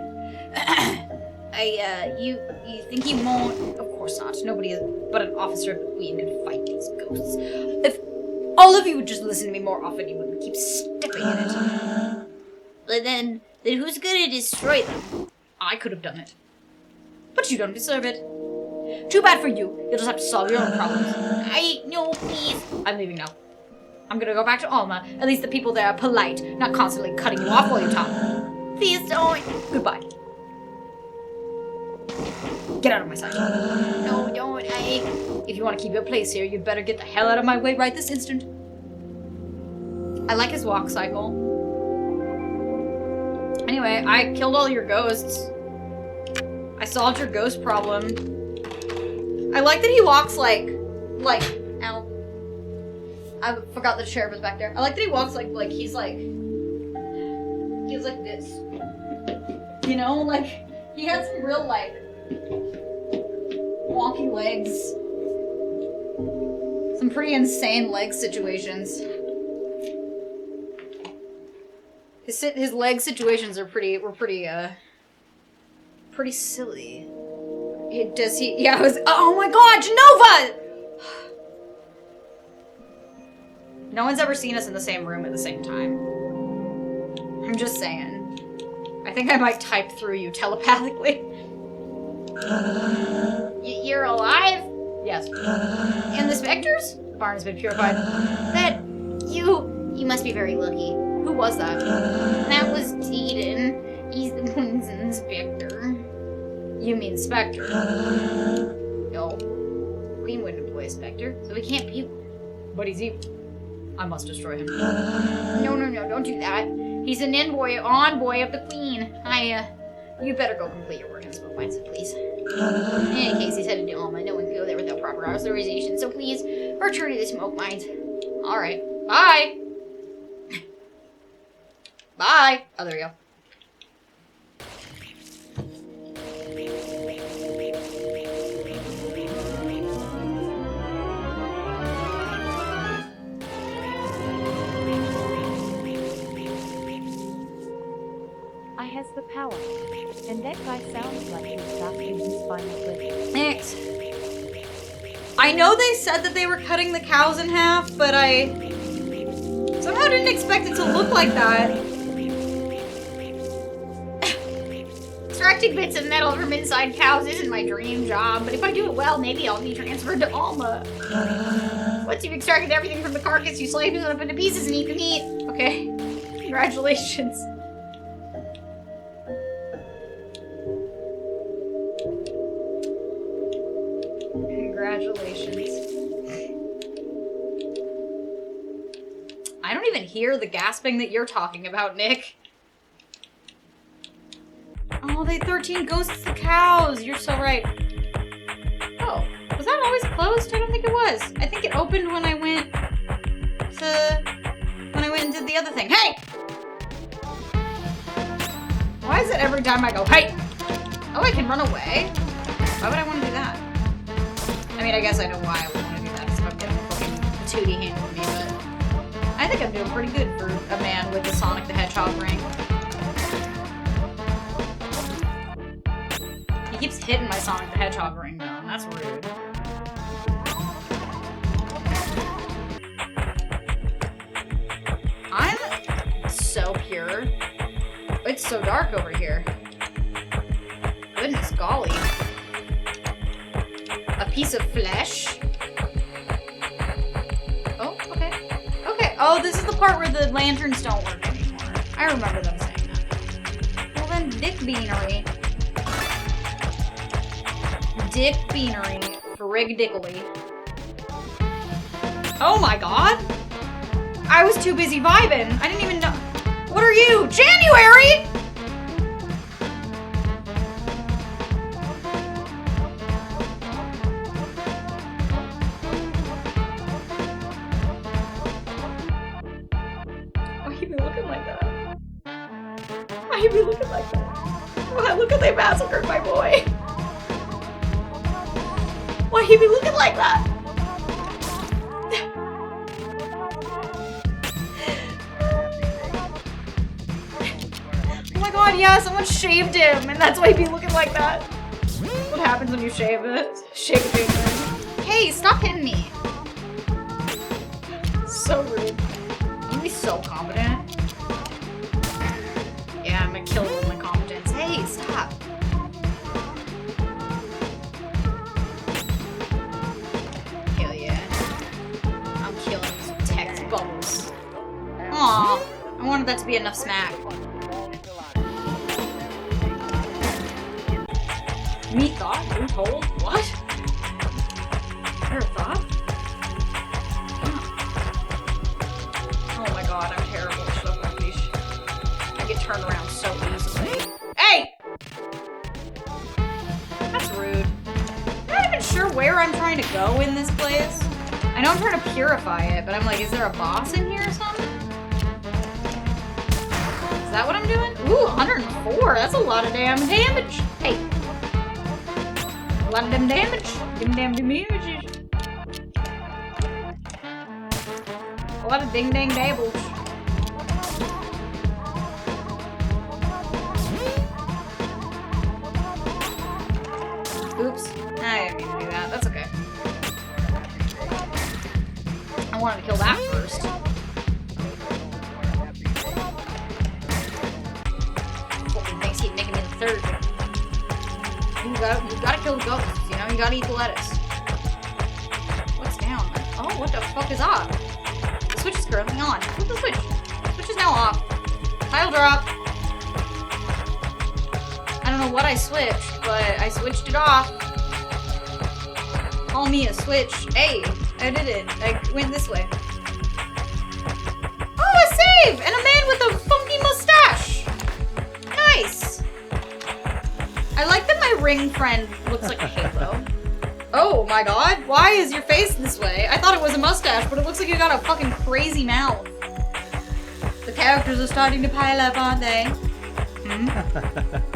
You think he won't? Of course not. Nobody but an officer of the Queen can fight these ghosts. If all of you would just listen to me more often, you wouldn't keep stepping in it. But then who's gonna destroy them? I could have done it. But you don't deserve it. Too bad for you. You'll just have to solve your own problems. No, please. I'm leaving now. I'm gonna go back to Alma. At least the people there are polite, not constantly cutting you off while you talk. Please don't. Goodbye. Get out of my sight. No, don't. If you want to keep your place here, you'd better get the hell out of my way right this instant. I like his walk cycle. Anyway, I killed all your ghosts. I solved your ghost problem. I like that he walks like, ow. I forgot the sheriff was back there. I like that he walks like he's like this. You know, like, he had some real, like, wonky legs. Some pretty insane leg situations. His leg situations were pretty silly. Yeah, it was, oh my god, Genova! No one's ever seen us in the same room at the same time. I'm just saying. I think I might type through you telepathically. You're alive? Yes. And the specters? Barn has been purified. That, you must be very lucky. Who was that? That was Teeden. He's the Queen's inspector. You mean Spectre? No. Queen wouldn't employ a Spectre, so he can't be one. But he's evil. I must destroy him. No, don't do that. He's an envoy of the Queen. You better go complete your work in Smoke Mines, please. In any case, he's headed to Alma. No one can go there without proper authorization, so please, return to the Smoke Mines. Alright. Bye! Bye! Oh, there we go. I has the power. And that guy sounds like he's back in his final breath. Next. I know they said that they were cutting the cows in half, but I somehow didn't expect it to look like that. Extracting bits of metal from inside cows isn't my dream job, but if I do it well, maybe I'll be transferred to Alma. Once you've extracted everything from the carcass, you slice it up into pieces and eat the meat. Okay. Congratulations. Congratulations. I don't even hear the gasping that you're talking about, Nick. Oh, they 13 ghosts the cows. You're so right. Oh, was that always closed? I don't think it was. I think it opened when I went and did the other thing. Hey! Why is it every time I go, hey? Oh, I can run away? Why would I want to do that? I mean, I guess I know why I would want to do that, because I'm getting fucking 2D handed to me, but I think I'm doing pretty good for a man with the Sonic the Hedgehog ring. He keeps hitting my Sonic the Hedgehog ring, though, and that's rude. I'm so pure. It's so dark over here. Goodness golly. A piece of flesh. Oh, okay. Okay. Oh, this is the part where the lanterns don't work anymore. I remember them saying that. Well then, Dick Beanery. Dick Beanery. Frig Dickly. Oh my god! I was too busy vibing. I didn't even know. What are you? January?! Why you be looking like that? Why you be looking like that? Why look at they massacred my boy? Why you be looking like that? Oh my god, yeah, someone shaved him, and that's why he'd be looking like that. What happens when you shave it? Shave a finger. Hey, stop hitting me. So rude. You be so confident. Yeah, I'm gonna kill you with my competence. Hey, stop. Hell yeah. I'm killing these text bubbles. Aw, I wanted that to be enough smack. Me thought? Who told? What? Your thought? Oh my god, I'm terrible at stuff like this. I get turned around so easily. Hey! That's rude. I'm not even sure where I'm trying to go in this place. I know I'm trying to purify it, but I'm like, is there a boss in here or something? Is that what I'm doing? Ooh, 104. That's a lot of damn damage. Hey. A lot of them damage. Them damn damages. A lot of ding dang dabbles. Oops. I didn't mean to do that. That's okay. I wanted to kill that first. Fucking things keep making me the third. You gotta kill the ghosts, you know? You gotta eat the lettuce. What's down? Oh, what the fuck is up? The switch is currently on. Flip the switch. The switch is now off. Tile drop. I don't know what I switched, but I switched it off. Call me a switch. Hey, I did it. I went this way. Oh, a save! And a man with a funky mustache! Nice! I like that my ring friend looks like a halo. Oh my god, why is your face this way? I thought it was a mustache, but it looks like you got a fucking crazy mouth. The characters are starting to pile up, aren't they? Hmm?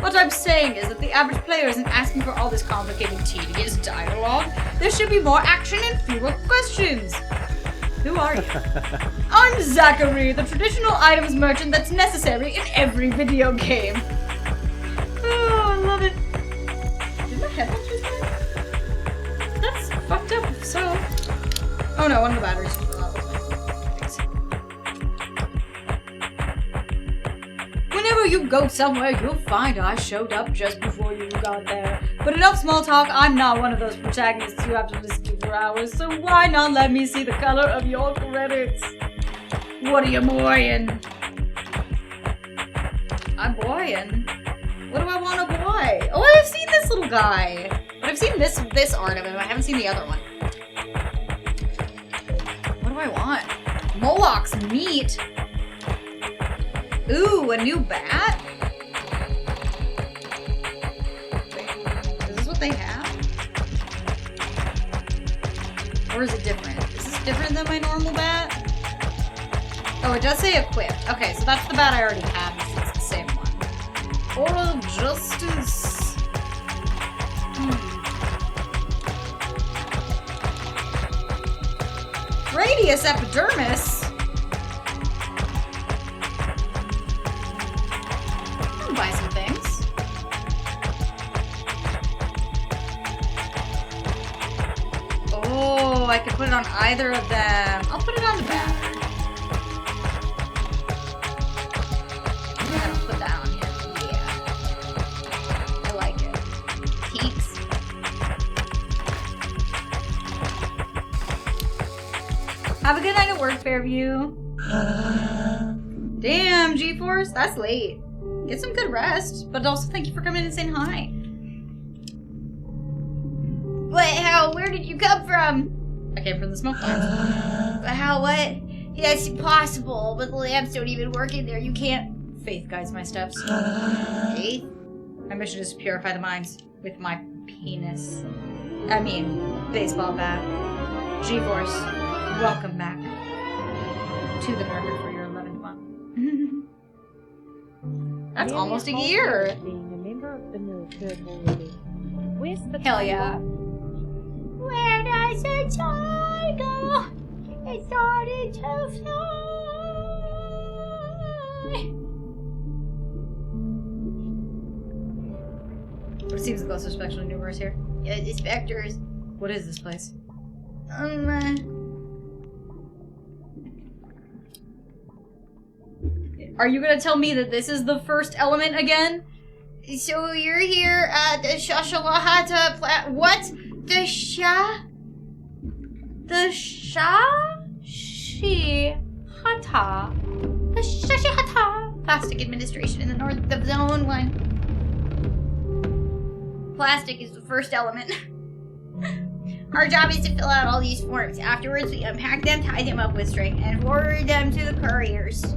What I'm saying is that the average player isn't asking for all this complicated, tedious dialogue. There should be more action and fewer questions. Who are you? I'm Zachary, the traditional items merchant that's necessary in every video game. so. Oh no, one of the batteries fell out. Thanks. Whenever you go somewhere, you'll find I showed up just before you got there. But enough small talk, I'm not one of those protagonists you have to listen to for hours, so why not let me see the color of your credits? What are you boying? I'm boying. What do I want to boy? Oh, I've seen this little guy. But I've seen this art of him. I haven't seen the other one. What do I want? Moloch's meat. Ooh, a new bat? Is this what they have? Or is it different? Is this different than my normal bat? Oh, it does say equipped. Okay, so that's the bat I already have. It's the same one. Oral Justice. Radius Epidermis. I'll buy some things. Oh, I could put it on either of them. I'll put it on the back. I don't put that on here. Yeah. I like it. Peaks. Have a good night at work, Fairview. Damn, G-Force, that's late. Get some good rest, but also thank you for coming in and saying hi. What? How? Where did you come from? I came from the smoke mines. But how? What? That's impossible, but the lamps don't even work in there. You can't. Faith guides my steps. Faith? My mission is to purify the mines with my penis. I mean, baseball bat. G-Force, welcome back to the market for your 11th month. That's almost a year. Being a member of the military already. Where's the Hell yeah. Where does the time go? It started to fly. It seems the close to spectral numerous here. Yeah, the specters. What is this place? Are you gonna tell me that this is the first element again? So you're here at the Shashalahata what? The Shashihata. The Shashihata. Plastic Administration in the north of Zone 1. Plastic is the first element. Our job is to fill out all these forms. Afterwards, we unpack them, tie them up with string, and forward them to the couriers.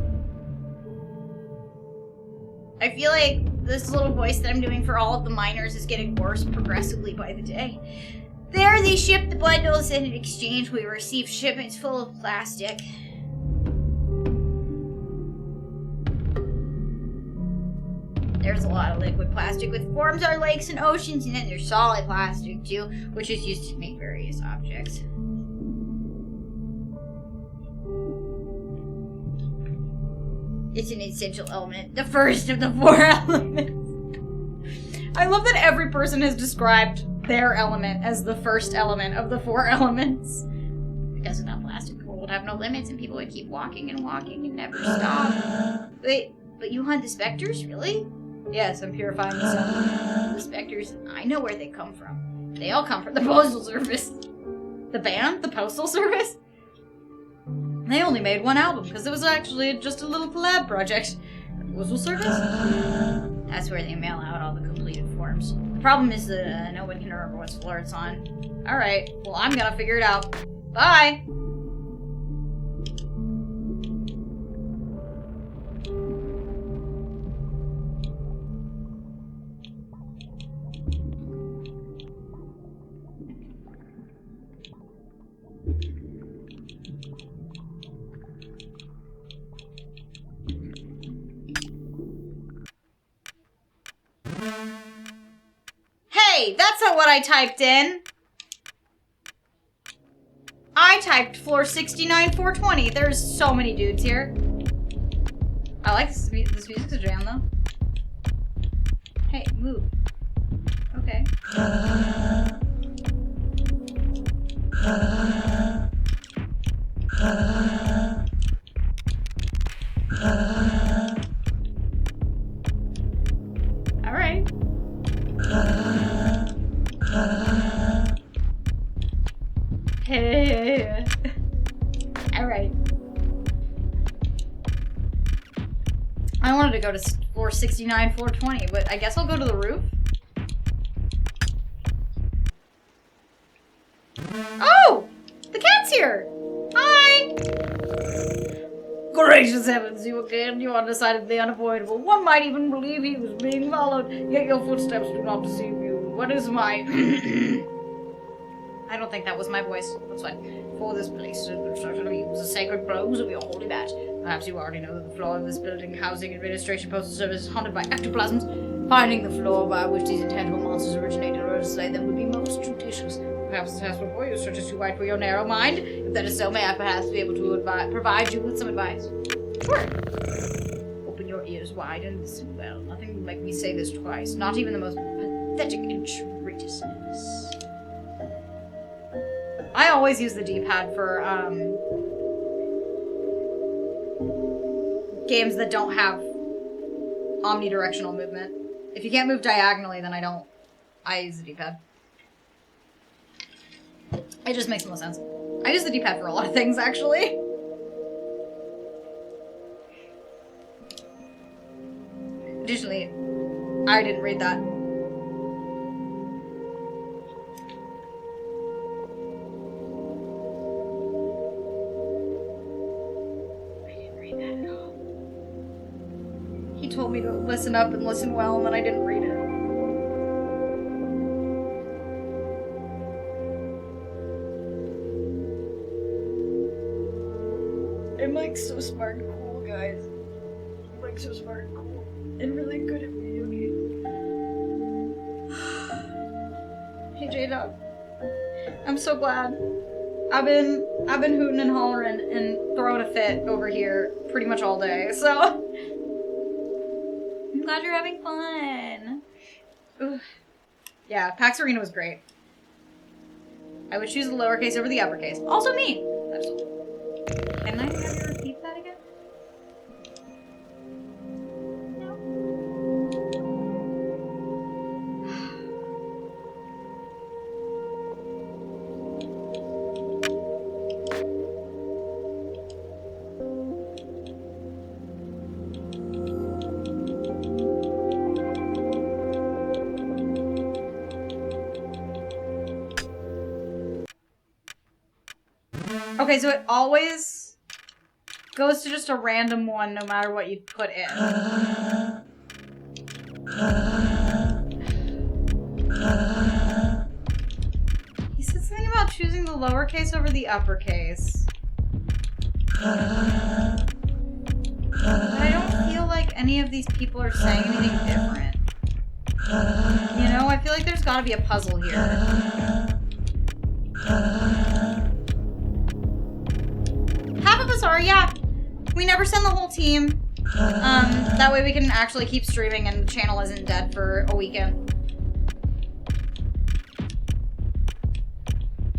I feel like this little voice that I'm doing for all of the miners is getting worse progressively by the day. There, they ship the bundles, and in exchange, we receive shipments full of plastic. There's a lot of liquid plastic, which forms our lakes and oceans, and then there's solid plastic too, which is used to make various objects. It's an essential element, the first of the 4 elements. I love that every person has described their element as the first element of the 4 elements. Because without plastic, the world would have no limits, and people would keep walking and walking and never stop. Wait, but you hunt the specters, really? Yes, I'm purifying the sun. The specters, I know where they come from. They all come from the Postal Service. The band? The Postal Service? They only made 1 album, because it was actually just a little collab project. The Postal Service? That's where they mail out all the completed forms. The problem is that no one can remember what floor it's on. Alright, well I'm gonna figure it out. Bye! Hey, that's not what I typed in. I typed floor 69, 420. There's so many dudes here. I like this music's a jam though. Hey, move. Okay. All right. Hey. All right. I wanted to go to floor 69, floor 20, but I guess I'll go to the roof. Oh! The cat's here! Hi! Gracious heavens, you again. You undecided the unavoidable. One might even believe he was being followed, yet your footsteps do not deceive you. What is my... I don't think that was my voice. That's fine. For this place, certainly use the sacred probes of your holy bat. Perhaps you already know that the floor of this building, housing, administration, postal service, is haunted by ectoplasms. Finding the floor by which these intangible monsters originated or to slay them would be most judicious. Perhaps the task before you is too wide for your narrow mind. If that is so, may I perhaps be able to provide you with some advice? Sure. Open your ears wide and listen well. Nothing will make me say this twice. Not even the most pathetic entreaties. I always use the D-pad for games that don't have omnidirectional movement. If you can't move diagonally, then I use the D-pad. It just makes the most sense. I use the D-pad for a lot of things, actually. Additionally, I didn't read that. He told me to listen up and listen well, and then I didn't read it. I'm like so smart and cool, guys. I'm like so smart and cool. And really good at video games. Hey J-Dog. I'm so glad. I've been hooting and hollering and throwing a fit over here pretty much all day, so I'm glad you're having fun. Ooh. Yeah, PAXArena was great. I would choose the lowercase over the uppercase. Also me. Can I have you repeat that again? Okay, so it always goes to just a random one no matter what you put in. He said something about choosing the lowercase over the uppercase. But I don't feel like any of these people are saying anything different. You know, I feel like there's gotta be a puzzle here. Sorry, yeah. We never send the whole team. That way we can actually keep streaming and the channel isn't dead for a weekend.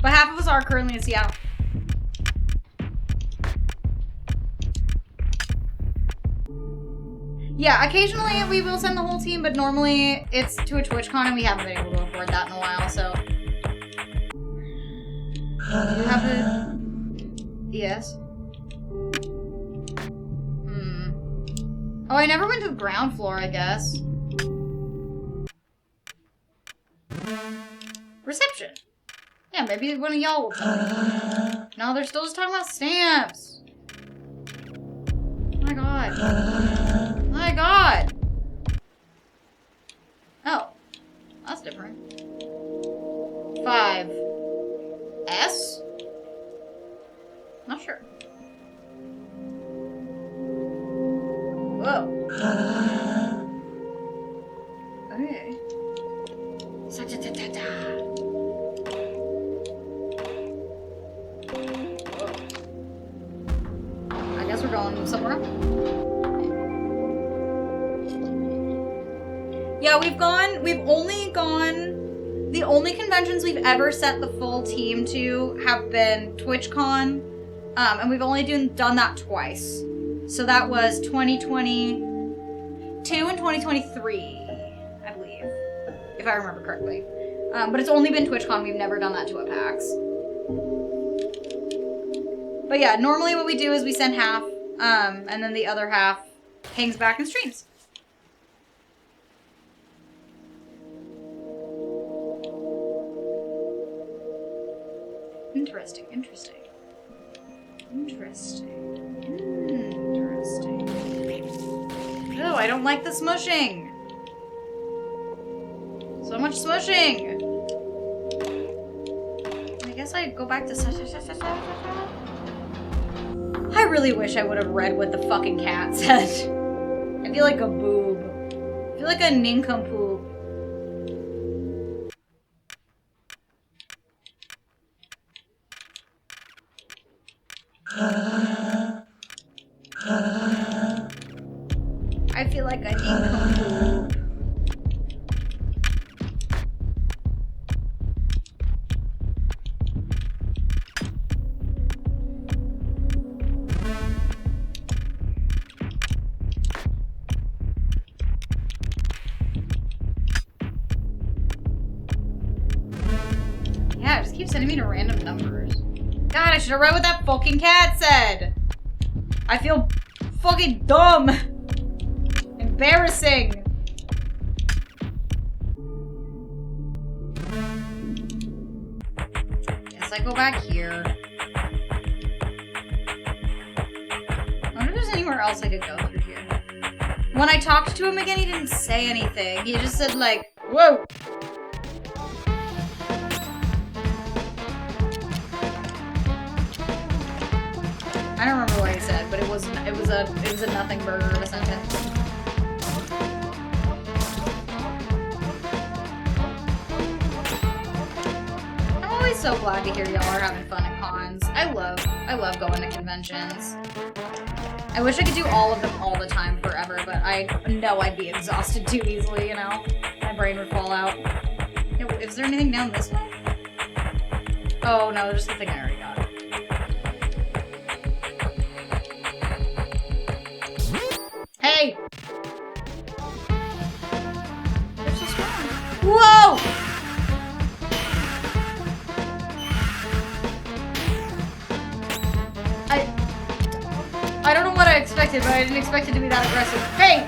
But half of us are currently in Seattle. Yeah, occasionally we will send the whole team, but normally it's to a TwitchCon and we haven't been able to afford that in a while, so. Do you have a... Yes? Oh, I never went to the ground floor, I guess. Reception. Yeah, maybe one of y'all will tell me. No, they're still just talking about stamps. Oh my god. Oh my god. Oh. That's different. 5. S? Not sure. Whoa. Okay. Sa-ta-ta-ta-ta. I guess we're going somewhere. Yeah, we've only gone The only conventions we've ever sent the full team to have been TwitchCon, and we've only done that twice. So that was 2022 and 2023, I believe, if I remember correctly. But it's only been TwitchCon. We've never done that to a PAX. But yeah, normally what we do is we send half, and then the other half hangs back and streams. Interesting, interesting. Interesting. Interesting. Oh, I don't like the smushing. So much smushing. I guess I go back to... I really wish I would have read what the fucking cat said. I feel like a boob. I feel like a nincompoop. I feel like a nincompoop. Yeah, it just keeps sending me to random numbers. God, I should have read what that fucking cat said. I feel fucking dumb. Embarrassing. Guess I go back here. I wonder if there's anywhere else I could go through here. When I talked to him again, he didn't say anything. He just said like, whoa. I don't remember what he said, but it was a nothing burger of a sentence. I'm always so glad to hear y'all are having fun at cons. I love going to conventions. I wish I could do all of them all the time forever, but I know I'd be exhausted too easily, you know? My brain would fall out. Is there anything down this way? Oh no, there's the thing I already got. Hey! There's just one. Whoa! I don't know what I expected, but I didn't expect it to be that aggressive. Hey!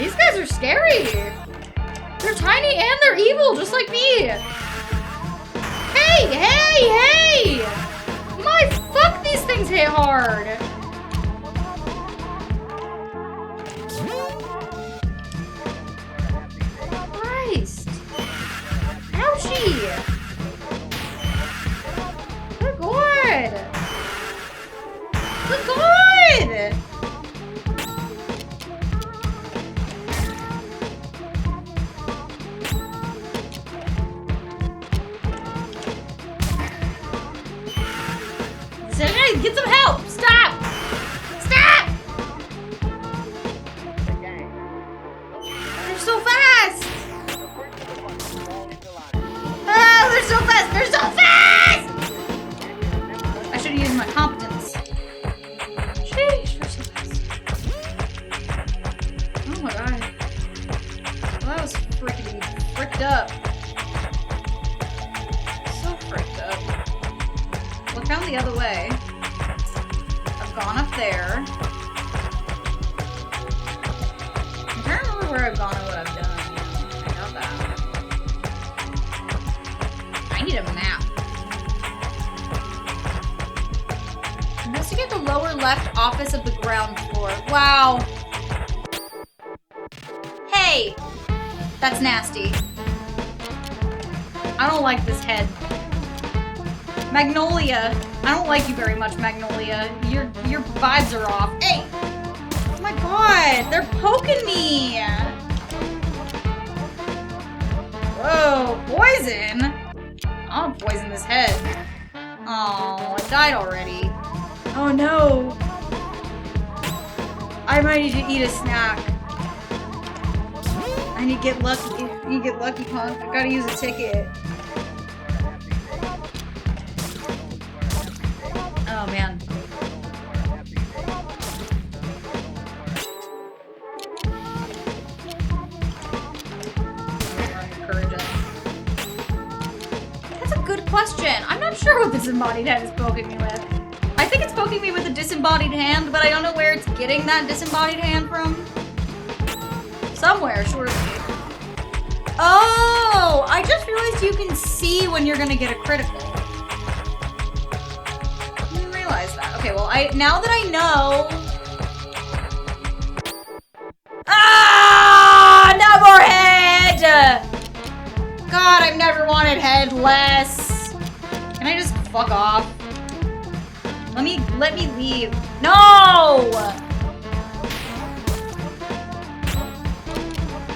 These guys are scary. They're tiny and they're evil, just like me. Hey! Hey! Hey! My fuck, these things hit hard. Christ. Ouchie. Good God. Good God. Get some help! Stop! Stop! They're so fast! Oh, they're so fast! They're so fast! I should have used my competence. Sheesh, they're so fast. Oh my god. Well, that was freaking fricked up. So fricked up. Look down the other way. Gone up there. I'm trying to remember where I've gone and what I've done. I know that. I need a map. Investigate the lower left office of the ground floor. Wow. Hey! That's nasty. I don't like this head. Magnolia. I don't like you very much, Magnolia. Your vibes are off. Hey! Oh my god, they're poking me! Whoa, poison? I'll poison this head. Oh, it died already. Oh no. I might need to eat a snack. I I need to get lucky. You get lucky, punk. I gotta use a ticket. Oh man. That's a good question. I'm not sure what this embodied hand is poking me with. I think it's poking me with a disembodied hand, but I don't know where it's getting that disembodied hand from. Somewhere, surely. Oh! I just realized you can see when you're gonna get a critical. I didn't realize that. Okay, well, now that I know... Ah! No more head! God, I've never wanted head less. Can I just fuck off? Let me leave. No!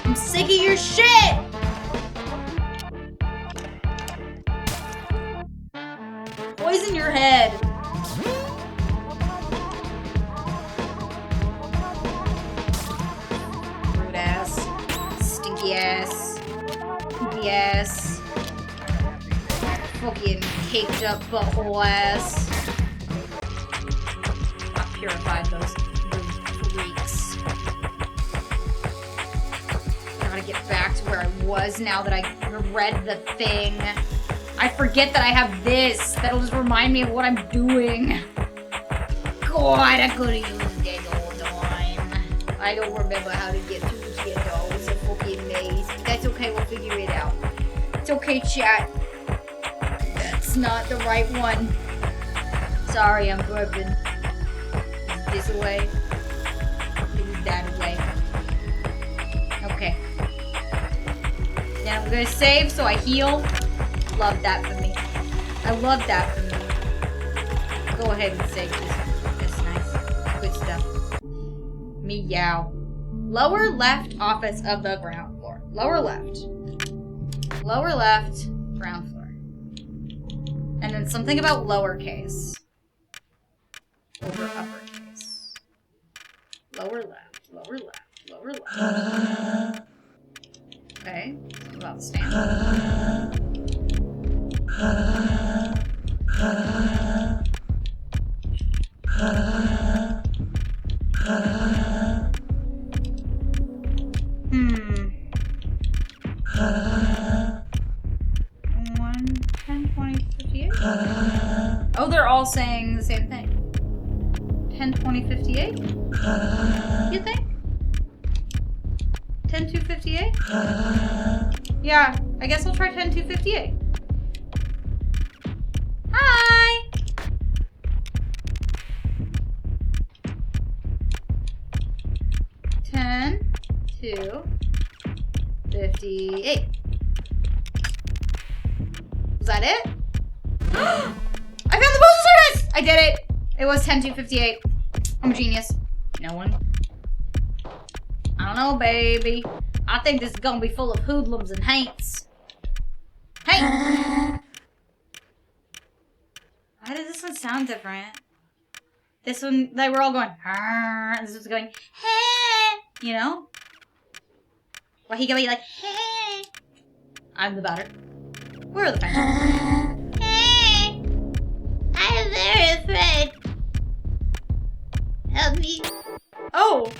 I'm sick of your shit! Poison your head. Rude ass. Stinky ass. Poopy ass. Fucking caked up butthole ass. Not purified those freaks. Gotta get back to where I was now that I read the thing. I forget that I have this. That'll just remind me of what I'm doing. God, I could've used that all the time. I don't remember how to get through this yet, though. It's a fucking maze. But that's okay, we'll figure it out. It's okay, chat. That's not the right one. Sorry, I'm broken. Is this away? Is that away? Okay. Now I'm gonna save so I heal. Love that for me. I love that for me. Go ahead and save this. That's nice. Good stuff. Meow. Lower left office of the ground floor. Lower left. Lower left, ground floor. And then something about lowercase. Over uppercase. Lower left, lower left, lower left. Okay. Something about stand. Oh, they're all saying the same thing. 10, 20, 58? You think? 10, 2, 58? Yeah, I guess I'll try 10, 2, 58. Hi! Ten, 2, 58. Was that it? I found the postal service! I did it! It was 10, 2, 58. I'm a genius. No one. I don't know, baby. I think this is gonna be full of hoodlums and haints. Hey! Why did this one sound different? This one, they were all going, and this was going, hey! You know? Why he gonna be like, hey! I'm the batter. Where are the fans? Hey! I'm very afraid. Help me. Oh!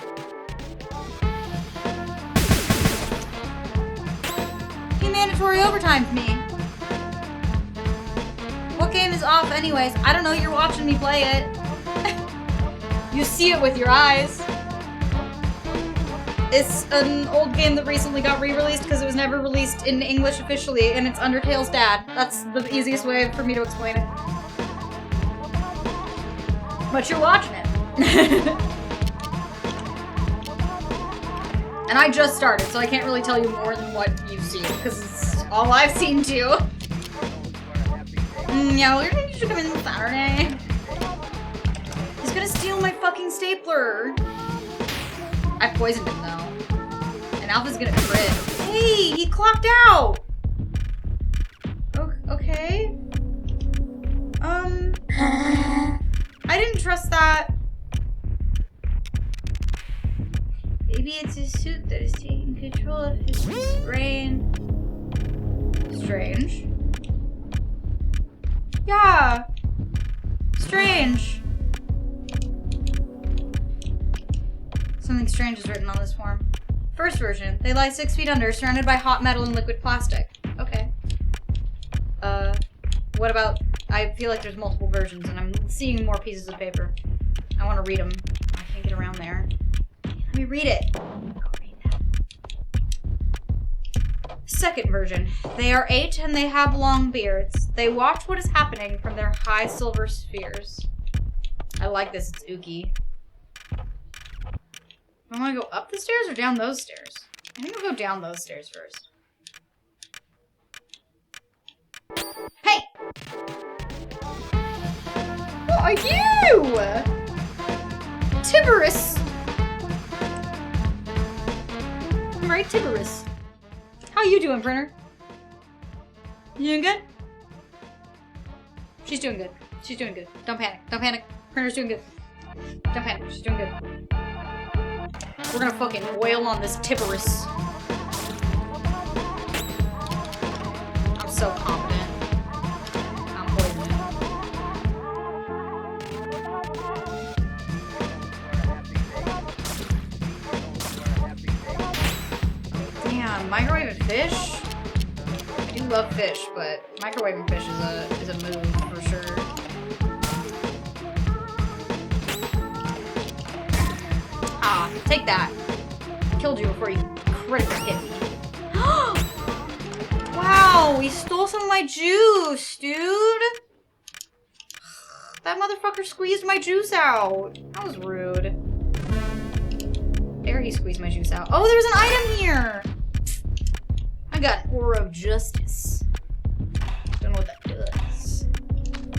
He mandatory overtimed me. What game is off anyways? I don't know, you're watching me play it. You see it with your eyes. It's an old game that recently got re-released because it was never released in English officially, and it's Undertale's dad. That's the easiest way for me to explain it. But you're watching it. And I just started, so I can't really tell you more than what you've seen, because it's all I've seen too. Yeah, we're gonna need you to come in Saturday. He's gonna steal my fucking stapler. I poisoned him though. And Alpha's gonna crit. Hey, he clocked out! Okay. I didn't trust that. Baby Maybe it's his suit that is taking control of his brain. Strange. Yeah. Strange. Something strange is written on this form. First version. They lie 6 feet under, surrounded by hot metal and liquid plastic. Okay. What about... I feel like there's multiple versions, and I'm seeing more pieces of paper. I want to read them. I can't get around there. Let me read it. Second version. They are 8 and they have long beards. They watch what is happening from their high silver spheres. I like this. It's ooky. I want to go up the stairs or down those stairs? I think I'll go down those stairs first. Hey! What are you? Tiberius! I'm right, Tiberius. How you doing, printer? You doing good? She's doing good. She's doing good. Don't panic. Don't panic. Printer's doing good. Don't panic. She's doing good. We're gonna fucking wail on this Tiberius. I'm so confident. I'm poisoning. Damn, microwave fish? I do love fish, but microwaving fish is a move for sure. Ah, take that. Killed you before you critically hit me. Wow, he stole some of my juice, dude. That motherfucker squeezed my juice out. That was rude. There he squeezed my juice out. Oh, there's an item here. I got an Aura of Justice. Don't know what that does.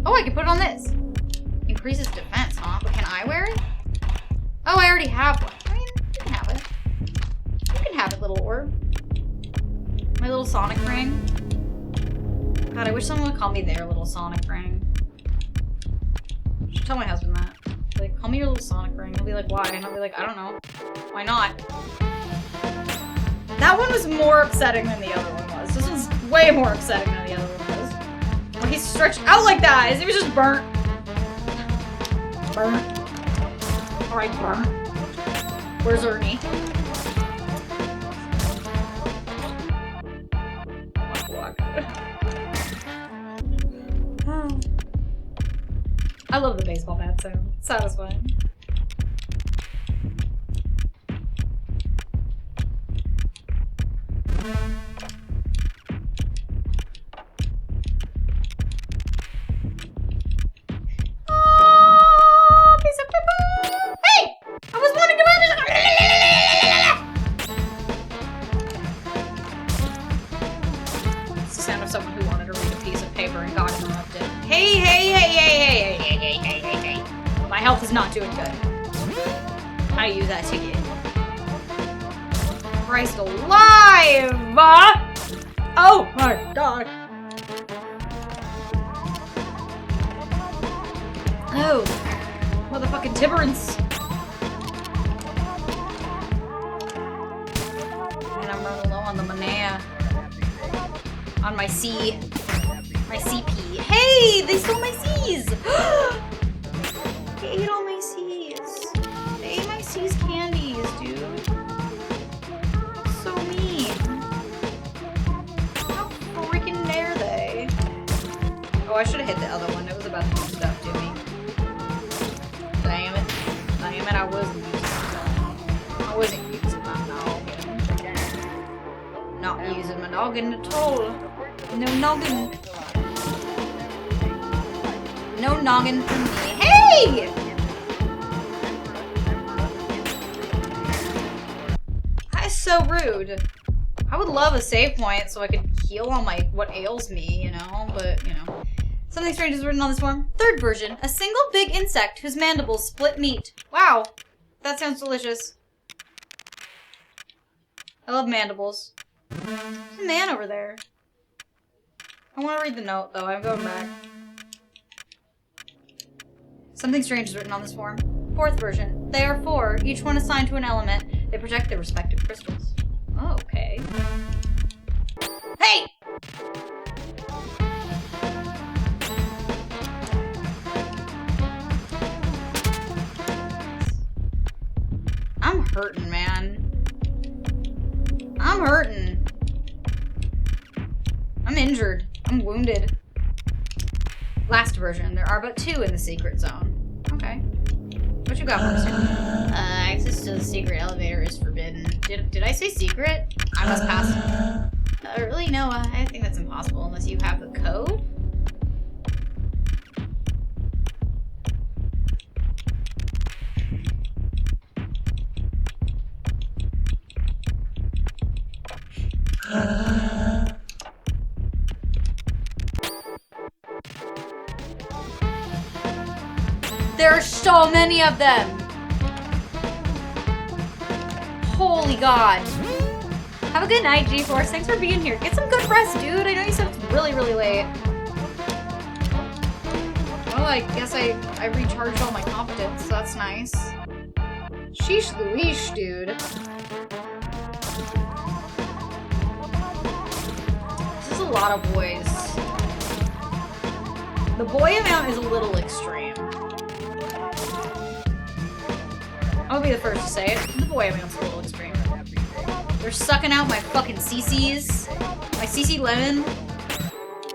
Oh, I can put it on this. Increases defense, huh? But can I wear it? Oh, I already have one. I mean, you can have it. You can have it, little orb. My little Sonic ring. God, I wish someone would call me their little Sonic ring. I should tell my husband that. Like, call me your little Sonic ring. He'll be like, why? And I'll be like, I don't know. Why not? That one was more upsetting than the other one was. This one's way more upsetting than the other one was. When he's stretched out like that, he was just burnt. Burnt. Alright, burnt. Where's Ernie? I love the baseball bat sound. It's satisfying. Oh, piece of paper! Hey! I was wanting to run it! It's the sound of someone who wanted to read a piece of paper and got interrupted. Hey, hey, hey, hey, hey, hey, hey, hey, hey, hey, hey. My health is not doing good. I use that ticket. Christ alive! Oh my god. Oh. Motherfucking Tiberance. Man, I'm running low on the mana. On my C. My CP. Hey! They stole my C's! They ate all my C's. They ate my C's candies, dude. So mean. How freaking dare they? Oh, I should have hit the other one. It was about to do stuff to me. Damn it. Damn it, I wasn't using my noggin. Not using my noggin at all. No noggin. No noggin for me. Hey! That is so rude. I would love a save point so I could heal on my what ails me, you know, but, you know. Something strange is written on this form. Third version. A single big insect whose mandibles split meat. Wow. That sounds delicious. I love mandibles. There's a man over there. I want to read the note, though. I'm going back. Something strange is written on this form. Fourth version. They are 4, each one assigned to an element. They protect their respective crystals. Oh, okay. Hey! I'm hurting, man. I'm hurting. I'm injured. I'm wounded. Last version. There are but 2 in the secret zone. Okay. What you got for us here? Access to the secret elevator is forbidden. Did I say secret? I must pass. Really? No, I think that's impossible unless you have the code? There are so many of them! Holy God. Have a good night, G-Force. Thanks for being here. Get some good rest, dude. I know you said it's really, really late. Well, I guess I recharged all my competence, so that's nice. Sheesh Louise, dude. This is a lot of boys. The boy amount is a little extreme. I'll be the first to say it. The boy amount's a little extreme. They're sucking out my fucking CCs. My CC lemon.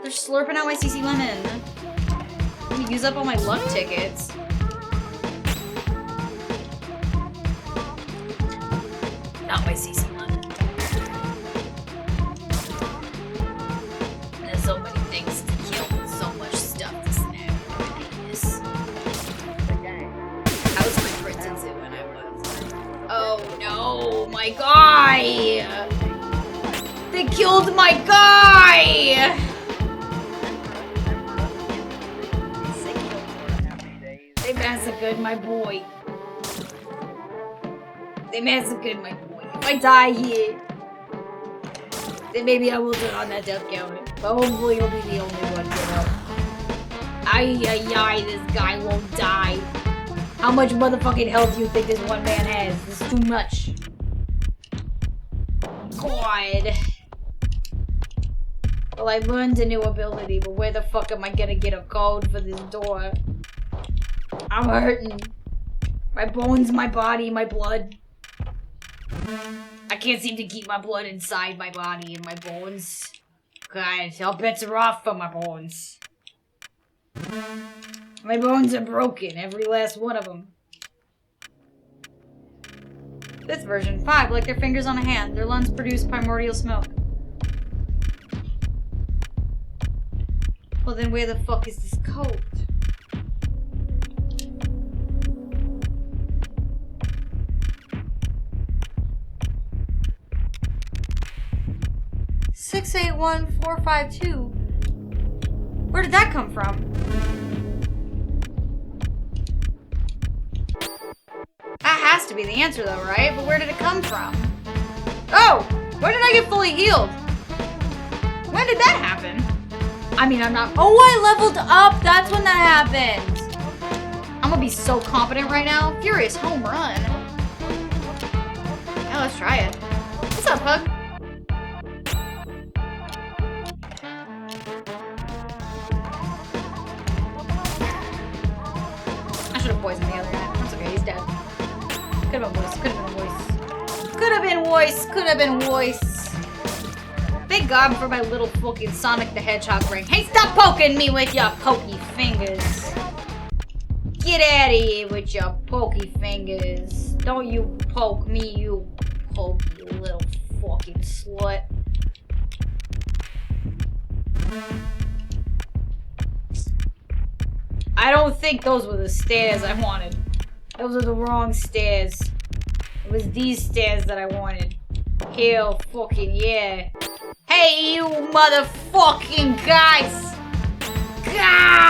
They're slurping out my CC lemon. I'm gonna use up all my luck tickets. Not my CC lemon. There's so many things to kill and so much stuff to snap. Yes. How's my princess when I was? Oh no, my guy! They killed my guy! They massacred my boy. They massacred my boy. If I die here, then maybe I will turn on that death counter. But hopefully he'll be the only one, you know. Ay, this guy won't die. How much motherfucking health do you think this one man has? This is too much. God. Well, I learned a new ability, but where the fuck am I gonna get a code for this door? I'm hurting. My bones, my body, my blood. I can't seem to keep my blood inside my body and my bones. God, all bets are off for my bones. My bones are broken, every last one of them. This version, 5, like their fingers on a hand. Their lungs produce primordial smoke. Well then where the fuck is this code? $681-452. Where did that come from? That has to be the answer though, right? But where did it come from? Oh! When did I get fully healed? When did that happen? I mean, I'm not... Oh, I leveled up! That's when that happened! I'm gonna be so competent right now. Furious home run. Yeah, let's try it. What's up, Pug? I should have poisoned the other guy. That's okay, he's dead. Could have been voice. Could have been voice. Could have been voice. Could have been voice. Thank God for my little fucking Sonic the Hedgehog ring. Hey, stop poking me with your pokey fingers. Get out of here with your pokey fingers. Don't you poke me, you pokey little fucking slut. I don't think those were the stairs I wanted. Those are the wrong stairs. It was these stairs that I wanted. Hell fucking yeah. Hey, you motherfucking guys! God!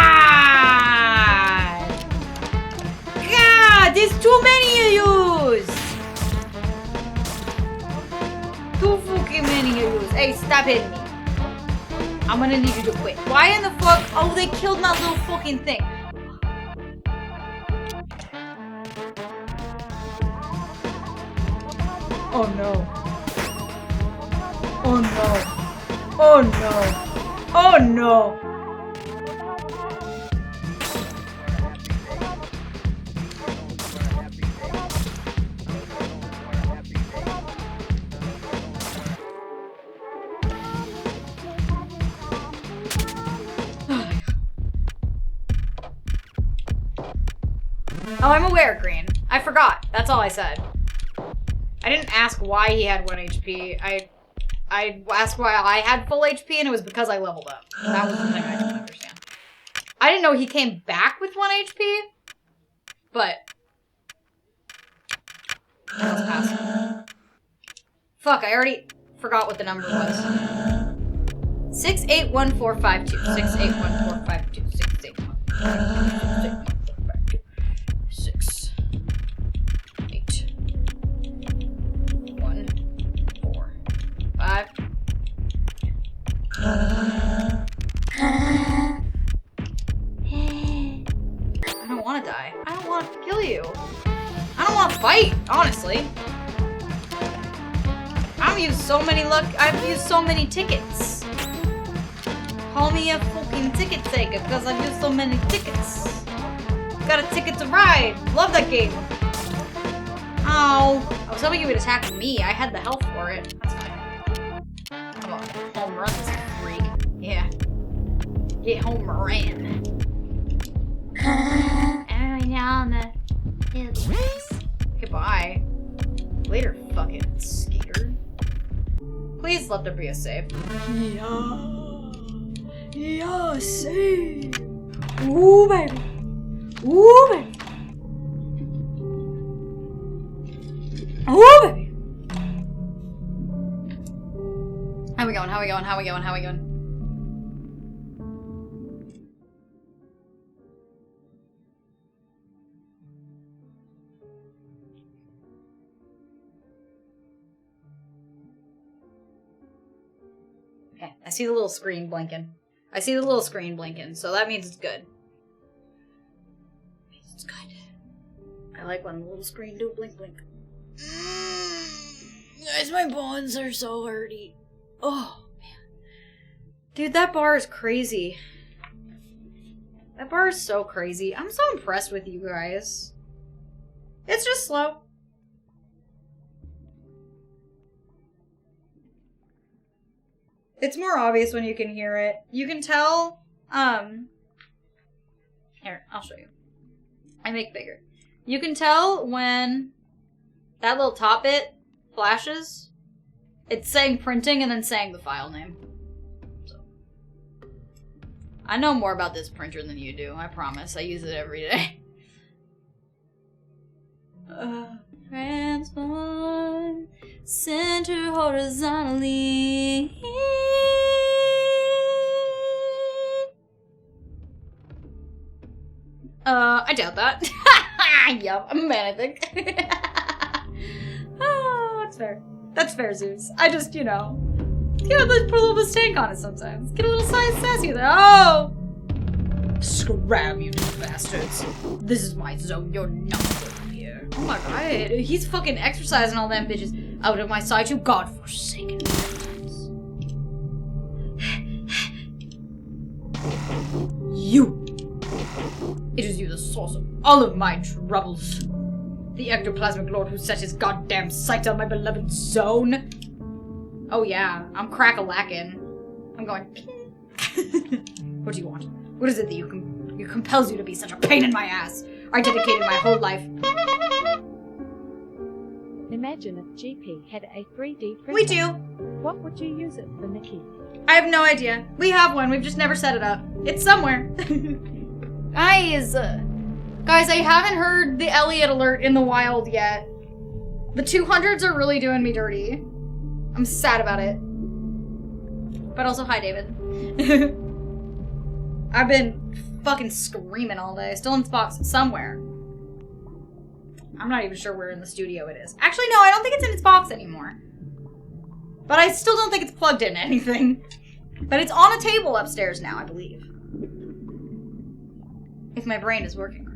God! There's too many of yous! Too fucking many of yous. Hey, stop hitting me. I'm gonna need you to quit. Why in the fuck? Oh, they killed my little fucking thing. Oh no. Oh no. Oh no. Oh no. Oh, I'm aware, Green. I forgot. That's all I said. I didn't ask why he had 1 HP. I asked why I had full HP, and it was because I leveled up. That was the thing I didn't understand. I didn't know he came back with 1 HP, but... Let's pass. Fuck, I already forgot what the number was. 681452. 681452. 681452. 6, 8, 1, 4, 5. I don't want to die. I don't want to kill you. I don't want to fight, honestly. I've used so many I've used so many tickets. Call me a fucking ticket taker because I've used so many tickets. Got a ticket to ride. Love that game. Ow. I was hoping you would attack me. I had the health for it. That's fine. Come on. Home run, this freak. Yeah. Get home ran. Everyone down the Goodbye. Later, fucking skater. Please let there be a save. Yeah. Yeah, save. Ooh, baby. Ooh, baby. Ooh, baby. How we going? How we going? How we going? How we going? Okay, I see the little screen blinking. I see the little screen blinking, so that means it's good. It's good. I like when the little screen do blink blink. Guys, my bones are so hurty. Oh, man. Dude, that bar is crazy. That bar is so crazy. I'm so impressed with you guys. It's just slow. It's more obvious when you can hear it. You can tell, here, I'll show you. I make bigger. You can tell when that little top bit flashes, it's saying printing and then saying the file name. So, I know more about this printer than you do, I promise. I use it every day. Transform, center horizontally. I doubt that. Yup, I'm a man, I think. Oh, that's fair. That's fair, Zeus. I just, you know, put a little mistake on it sometimes. Get a little sassy there. Oh! Scram, you two bastards. This is my zone. You're not over here. Oh my god. He's fucking exercising all them bitches out of my sight, you godforsaken bastards. You! It is you the source of all of my troubles. The ectoplasmic lord who set his goddamn sights on my beloved zone. Oh yeah, I'm crack-a-lackin'. I'm going. What do you want? What is it that you compels you to be such a pain in my ass? I dedicated my whole life. Imagine if GP had a 3D printer. We do. What would you use it for, Niki? I have no idea. We have one. We've just never set it up. It's somewhere. Guys, I haven't heard the Elliot alert in the wild yet. The 200s are really doing me dirty. I'm sad about it. But also, hi, David. I've been fucking screaming all day. Still in spots somewhere. I'm not even sure where in the studio it is. Actually, no, I don't think it's in its box anymore. But I still don't think it's plugged into anything. But it's on a table upstairs now, I believe. If my brain is working.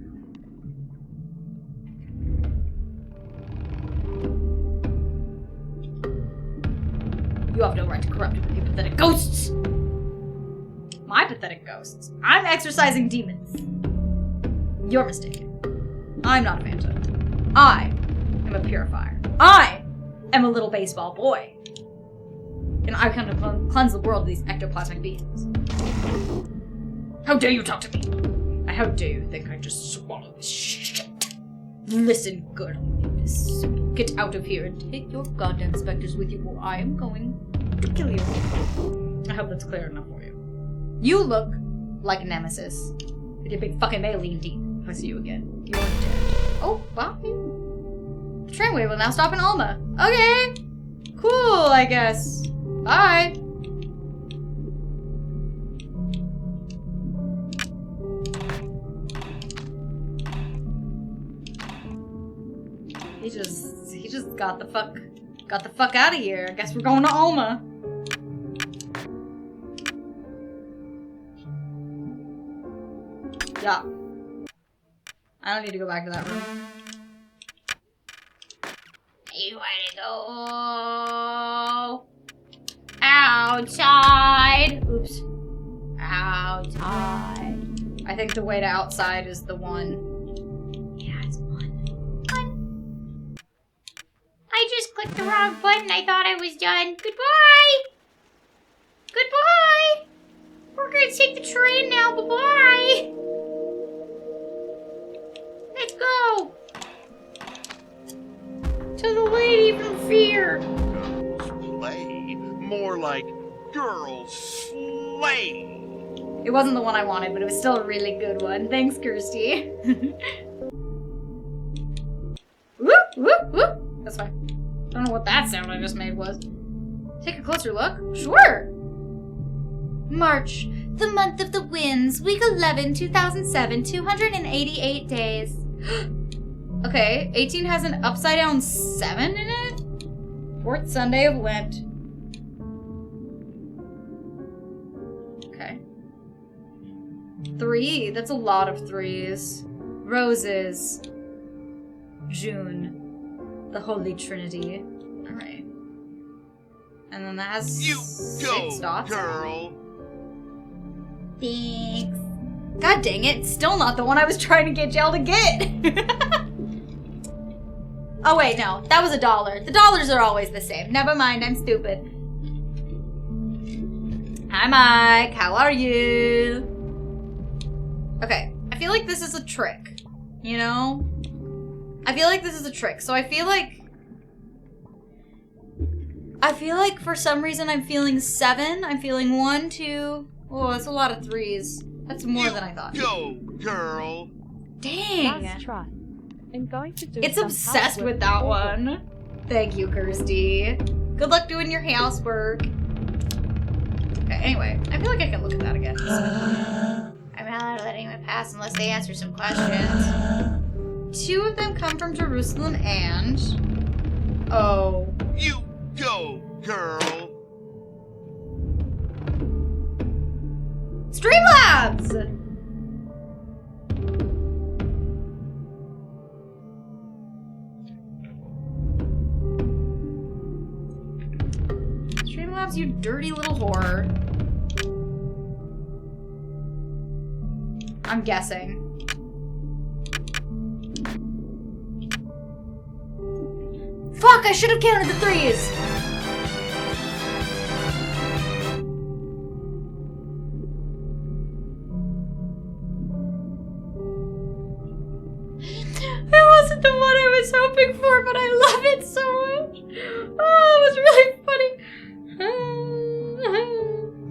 have no right to corrupt me with your pathetic ghosts. My pathetic ghosts. I'm exorcising demons. You're mistaken. I'm not a phantom. I am a purifier. I am a little baseball boy. And I've come to cleanse the world of these ectoplasmic beings. How dare you talk to me? And how dare you think I just swallow this shit? Listen good. Get out of here and take your goddamn specters with you, or I am going to kill you. I hope that's clear enough for you. You look like Nemesis. With your big fucking Maylene teeth. If I see you again, you're dead. Oh, bye. The trainway will now stop in Alma. Okay. Cool, I guess. Bye. He just got the fuck out of here. I guess we're going to Alma. Yeah. I don't need to go back to that room. You wanna go outside? Oops. Outside. I think the way to outside is the one. Yeah, it's one. I just clicked the wrong button. I thought I was done. Goodbye. Goodbye. We're gonna take the train now. Bye-bye. Let's go. To the lady from Fear. Slay. More like girls slay. It wasn't the one I wanted, but it was still a really good one. Thanks, Kirsty. Whoop, whoop, whoop. That's fine. Don't know what that sound I just made was. Take a closer look? Sure. March, the month of the winds, week 11, 2007, 288 days. Okay, 18 has an upside down 7 in it? Fourth Sunday of Lent. Okay. 3, that's a lot of 3s. Roses. June. The Holy Trinity. Alright. And then that has 6 dots. Girl. Thanks. God dang it, it's still not the one I was trying to get Jill to get. Oh wait, no, that was $1. The dollars are always the same. Never mind, I'm stupid. Hi Mike, how are you? Okay, I feel like this is a trick, you know? I feel like this is a trick, so I feel like for some reason I'm feeling 7. I'm feeling 1, 2. Oh, that's a lot of 3s. That's more than I thought. Go, girl. Dang. Last try. I'm going to do It's some obsessed housework with that before work. one. Thank you, Kirsty. Good luck doing your housework. Okay, anyway, I feel like I can look at that again. I'm not letting them pass unless they answer some questions. 2 of them come from Jerusalem and... Oh. You go, girl. Streamlabs! Streamlabs, you dirty little whore. I'm guessing. Fuck, I should have counted the 3s! It wasn't the one I was hoping for, but I love it so much. Oh, it was really funny.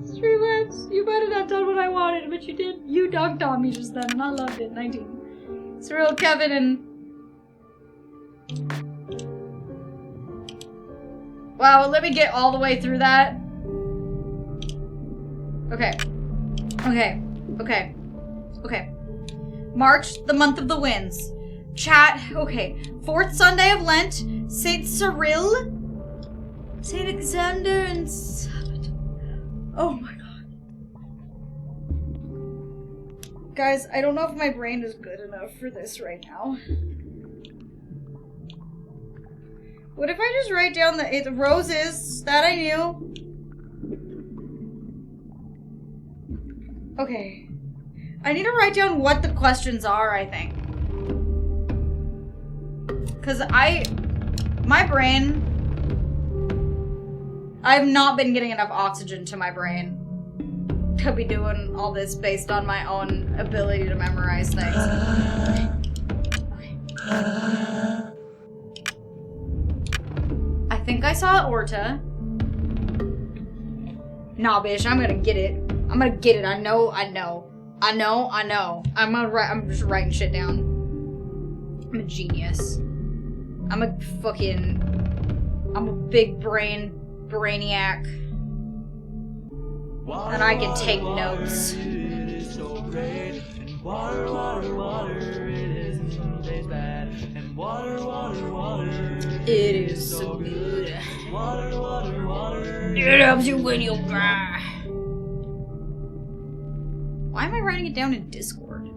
Streamlabs, you might have not done what I wanted, but you did. You dunked on me just then, and I loved it. 19. Cyril, Kevin, and... Wow, let me get all the way through that. Okay. Okay. Okay. Okay. March, the month of the winds. Chat, okay. 4th Sunday of Lent, Saint Cyril, Saint Alexander, and Sabbath. Oh my god. Guys, I don't know if my brain is good enough for this right now. What if I just write down the roses? That I knew. Okay. I need to write down what the questions are, I think. Because my brain, I've not been getting enough oxygen to my brain to be doing all this based on my own ability to memorize things. Okay. I think I saw Orta. Nah, bitch, I'm gonna get it. I'm gonna get it. I know. I'm just writing shit down. I'm a genius. I'm a big brainiac. And I can take notes. It is so good. It helps you when you cry. Why am I writing it down in Discord?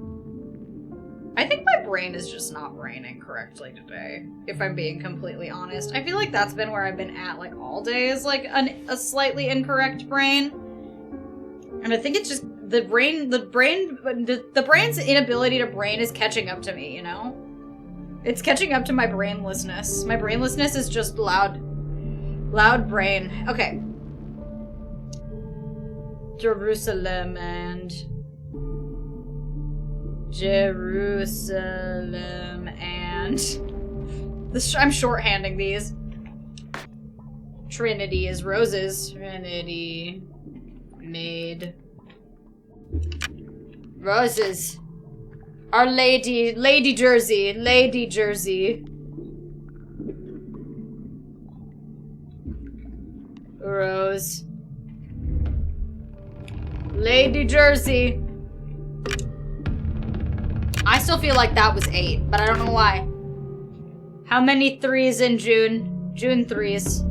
I think my brain is just not braining correctly today, if I'm being completely honest. I feel like that's been where I've been at like all day, is like a slightly incorrect brain. And I think it's just the brain's inability to brain is catching up to me, you know? It's catching up to my brainlessness. My brainlessness is just loud brain. Okay. Jerusalem and I'm shorthanding these. Trinity is roses. Trinity made roses. Our Lady Jersey. Rose. Lady Jersey. I still feel like that was 8, but I don't know why. How many 3s in June? June 3s.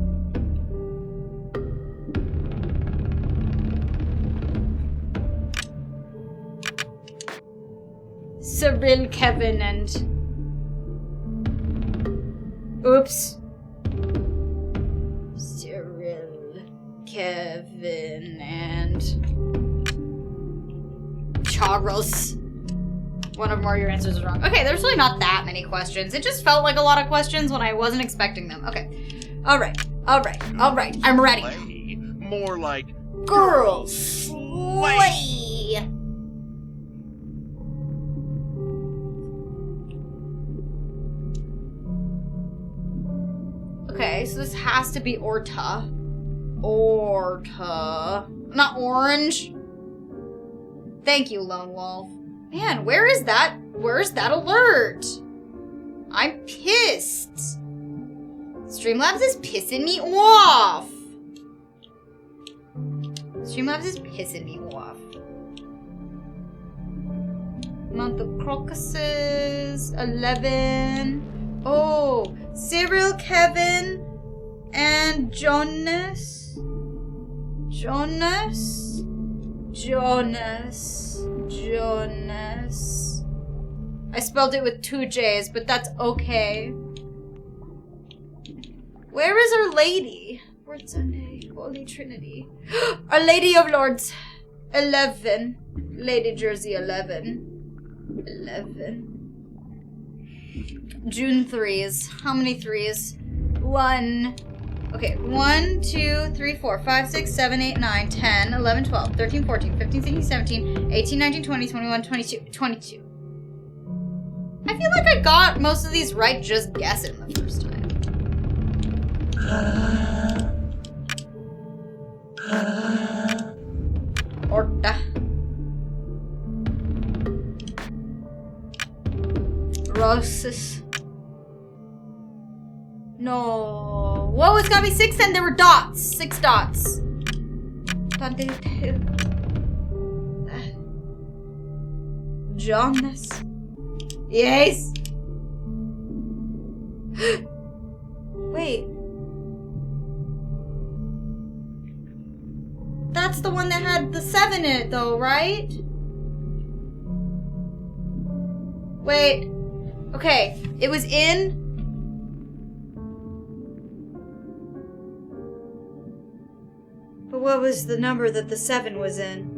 Cyril, Kevin, and... Oops. Cyril, Kevin, and... Charles. One or more of your answers is wrong. Okay, there's really not that many questions. It just felt like a lot of questions when I wasn't expecting them. Okay. Alright. I'm ready. Slay. More like Girls slay. Okay, so this has to be Orta. Not orange. Thank you, Lone Wolf. Man, where is that? Where's that alert? I'm pissed. Streamlabs is pissing me off. Month of crocuses, 11. Oh, Cyril, Kevin, and Jonas. I spelled it with 2 J's, but that's okay. Where is Our Lady? Word Sunday, Holy Trinity. Our Lady of Lords, 11. Lady Jersey, 11. June 3s. How many 3s? 1. Okay, 1, 2, 3, 4, 5, 6, 7, 8, 9, 10, 11, 12, 13, 14, 15, 16, 17, 18, 19, 20, 21, 22. 22. I feel like I got most of these right just guessing the first time. Orta. Roses. No. Whoa, it's gotta be 6 then. There were dots. 6 dots. Jonas. Yes. Wait. That's the one that had the 7 in it though, right? Wait. Okay. It was in... But what was the number that the 7 was in?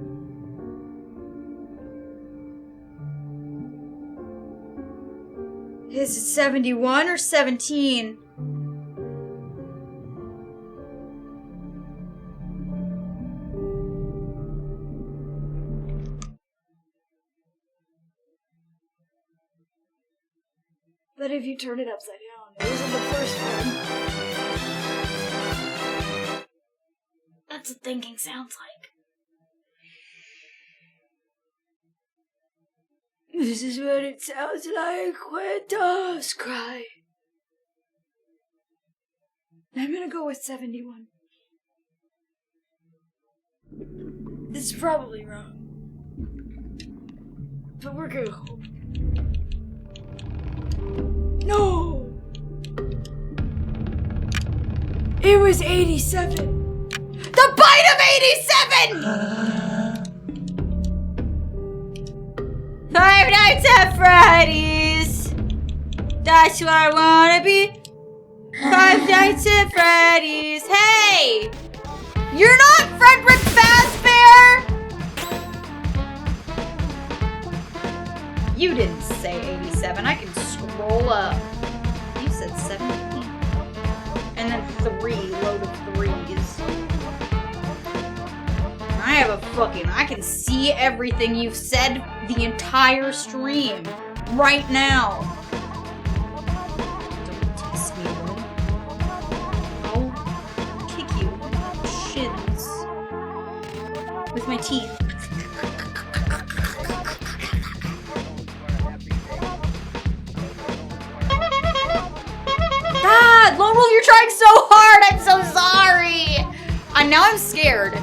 Is it 71 or 17? But if you turn it upside down, it was in the first one. That's what thinking sounds like. This is what it sounds like when doves cry. I'm gonna go with 71. This is probably wrong. But we're gonna hope. No! It was 87! The bite of 87! 5 Nights at Freddy's! That's where I wanna be! 5 Nights at Freddy's! Hey! You're not Frederick Fazbear! You didn't say 87. I can scroll up. You said 17. And then 3, load of 3s. I can see everything you've said the entire stream. Right now. Don't test me, Lily. I'll kick you in the shins. With my teeth. God, Lone Wolf, you're trying so hard. I'm so sorry. Now I'm scared.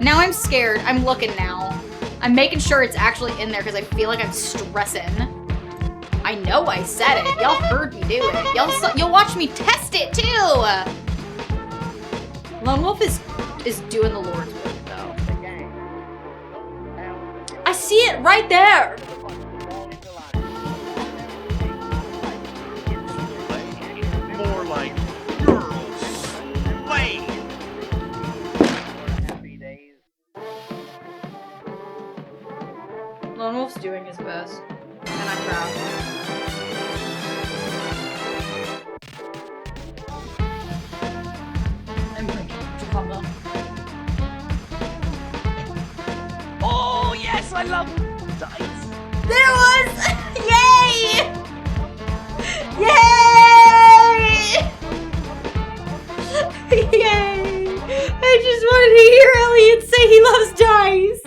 Now I'm scared. I'm looking now. I'm making sure it's actually in there because I feel like I'm stressing. I know I said it. Y'all heard me do it. You'll watch me test it too. Lone Wolf is doing the Lord's work though. I see it right there. More like girls slay. Lone Wolf's doing his best, and I'm proud. I'm bringing drama. Oh, yes, I love dice. There was! Yay! Yay! Yay! I just wanted to hear Elliot say he loves dice.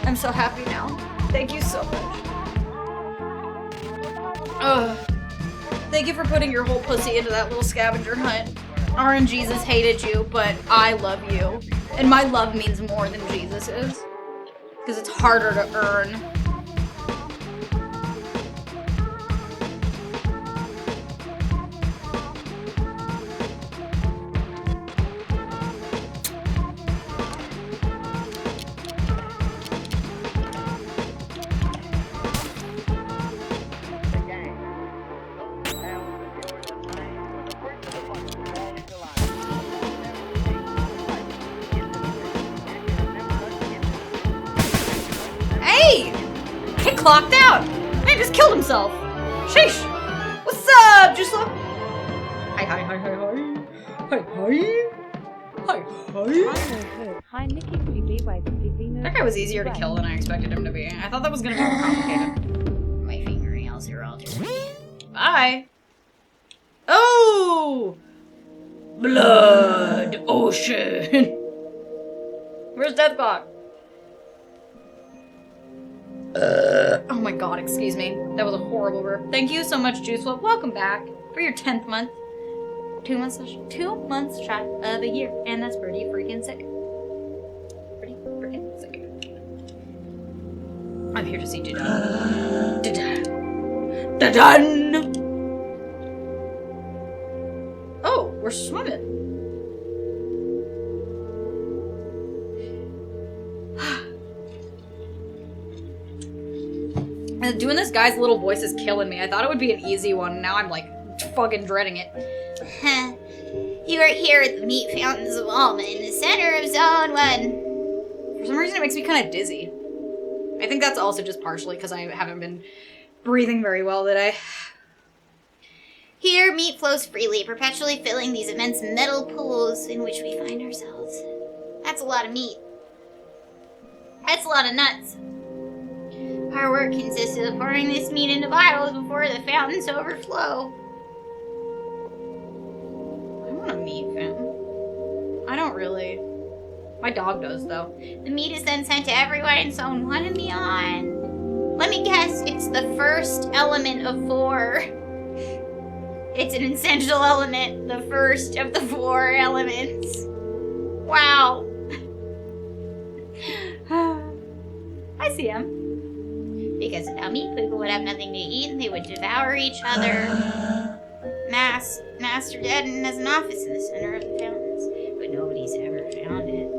I'm so happy now. Thank you so much. Thank you for putting your whole pussy into that little scavenger hunt. RNGesus hated you, but I love you. And my love means more than Jesus is. Because it's harder to earn. Clocked out! Man just killed himself! Sheesh! What's up, just look? Hi. Hi. Hi, Niki. That guy was easier to kill than I expected him to be. I thought that was gonna be more complicated. My fingernails are all dirty. Bye! Oh! Blood ocean! Where's Deathbot? Oh my god, excuse me. That was a horrible burp. Thank you so much, JuiceWolf. Welcome back for your 10th month. 2 months shy of a year. And that's pretty freaking sick. Pretty freaking sick. I'm here to see Dadan. Dadan! Oh, we're swimming. Doing this guy's little voice is killing me. I thought it would be an easy one. Now I'm like fucking dreading it. You are here at the meat fountains of Alma in the center of Zone 1. some reason it makes me kind of dizzy. I think that's also just partially because I haven't been breathing very well today. Here, meat flows freely, perpetually filling these immense metal pools in which we find ourselves. That's a lot of meat. That's a lot of nuts. Our work consisted of pouring this meat into vials before the fountains overflow. I want a meat fountain. I don't really. My dog does, though. The meat is then sent to everyone in Zone 1 and beyond. Let me guess, it's the first element of 4. It's an essential element, the first of the 4 elements. Wow. I see him. Because without meat, people would have nothing to eat and they would devour each other. Master Deaden has an office in the center of the fountains, but nobody's ever found it.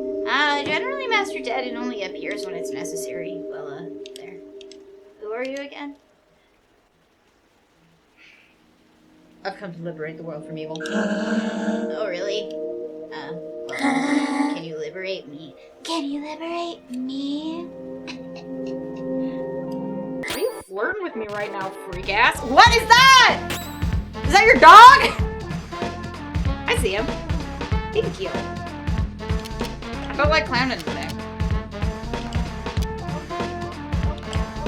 Generally, Master Deaden only appears when it's necessary. Well, there. Who are you again? I've come to liberate the world from evil. Oh, really? Well, can you liberate me? Can you liberate me? Are you flirting with me right now, freak ass? What is that? Is that your dog? I see him. Thank you. I felt like clowning today.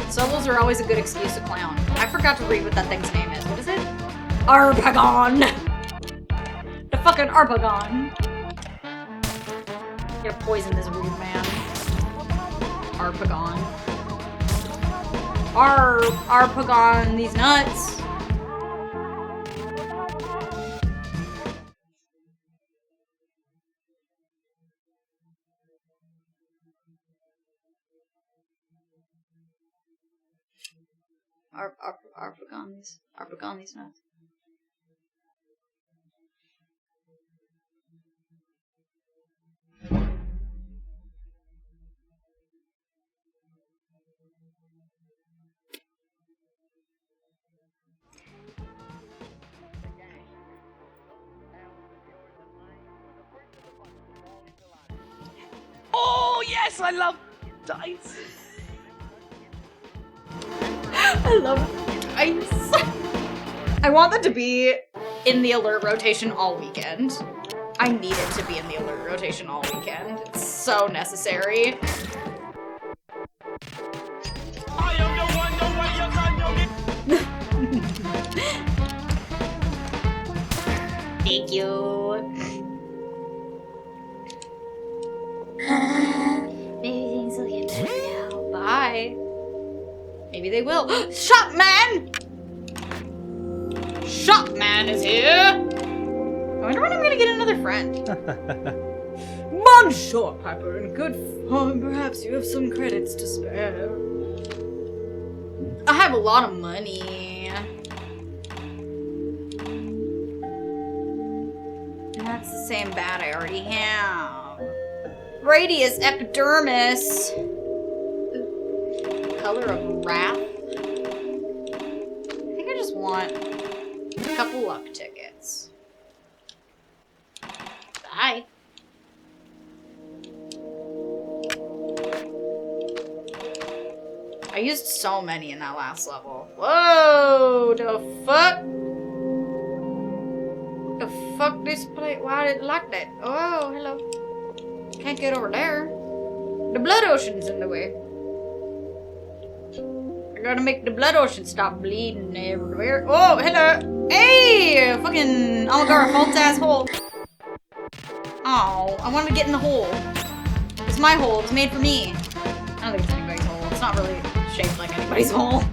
Solos are always a good excuse to clown. I forgot to read what that thing's name is. What is it? Arpagon! The fucking Arpagon! You're gonna poison this rude man. Arpagon. Arpagon, these nuts. Arpagon, these nuts. Oh, yes, I love dice. I love dice. I want that to be in the alert rotation all weekend. I need it to be in the alert rotation all weekend. It's so necessary. Thank you. Maybe things will get better now. Bye. Maybe they will. Shopman! Shopman is here! I wonder when I'm gonna get another friend. Monsieur Piper, in good fun. Perhaps you have some credits to spare. I have a lot of money. That's the same bat I already have. Radius epidermis. Color of wrath. I think I just want a couple luck tickets. Bye. I used so many in that last level. Whoa, the fuck? The fuck this place? Why did it like that? Oh, hello. Can't get over there. The blood ocean's in the way. I gotta make the blood ocean stop bleeding everywhere. Oh, hello. Hey, fucking Algar faults asshole. Oh, I wanted to get in the hole. It's my hole. It's made for me. I don't think it's anybody's hole. It's not really shaped like anybody's hole.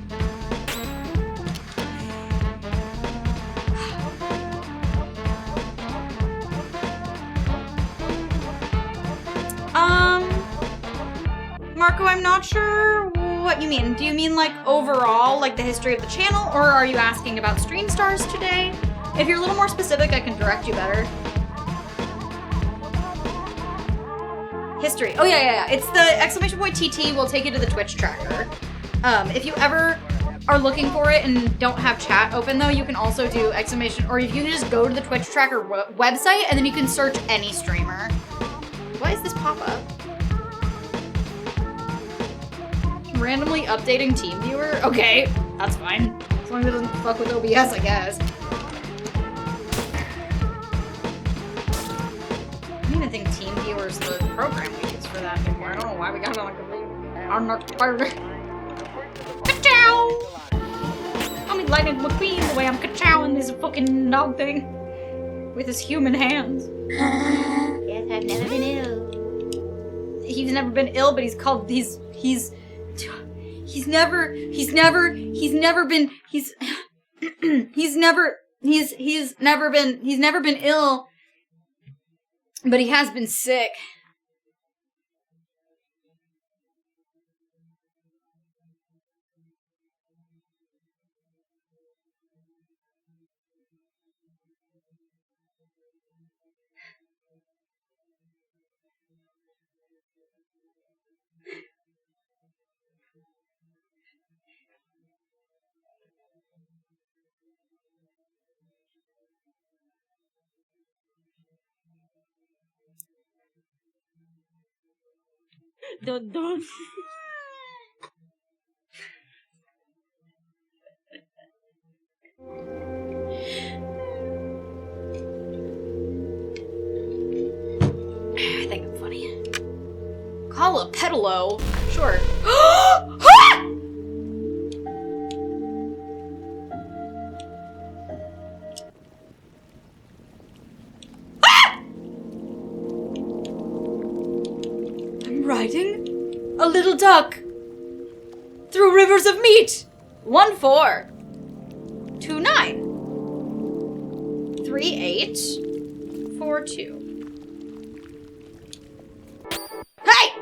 Marco, I'm not sure what you mean. Do you mean like overall, like the history of the channel, or are you asking about stream stars today? If you're a little more specific, I can direct you better. History. Oh yeah. It's the exclamation point TT will take you to the Twitch tracker. If you ever are looking for it and don't have chat open though, you can also do exclamation, or if you can just go to the Twitch tracker website and then you can search any streamer. What is this pop-up? Randomly updating TeamViewer? Okay, that's fine. As long as it doesn't fuck with OBS, I guess. I don't even think TeamViewer's the program we use for that anymore. I don't know why we got it on our computer. Ka-chow! Call me Lightning McQueen the way I'm ka-chowing this fucking dog thing. With his human hands. Yes, I've never been ill. He's never been ill, but he's never been ill, but he has been sick. Dun dun. I think I'm funny. Call a pedalo? Sure. I'm riding a little duck through rivers of meat. 1429 3842. Hey!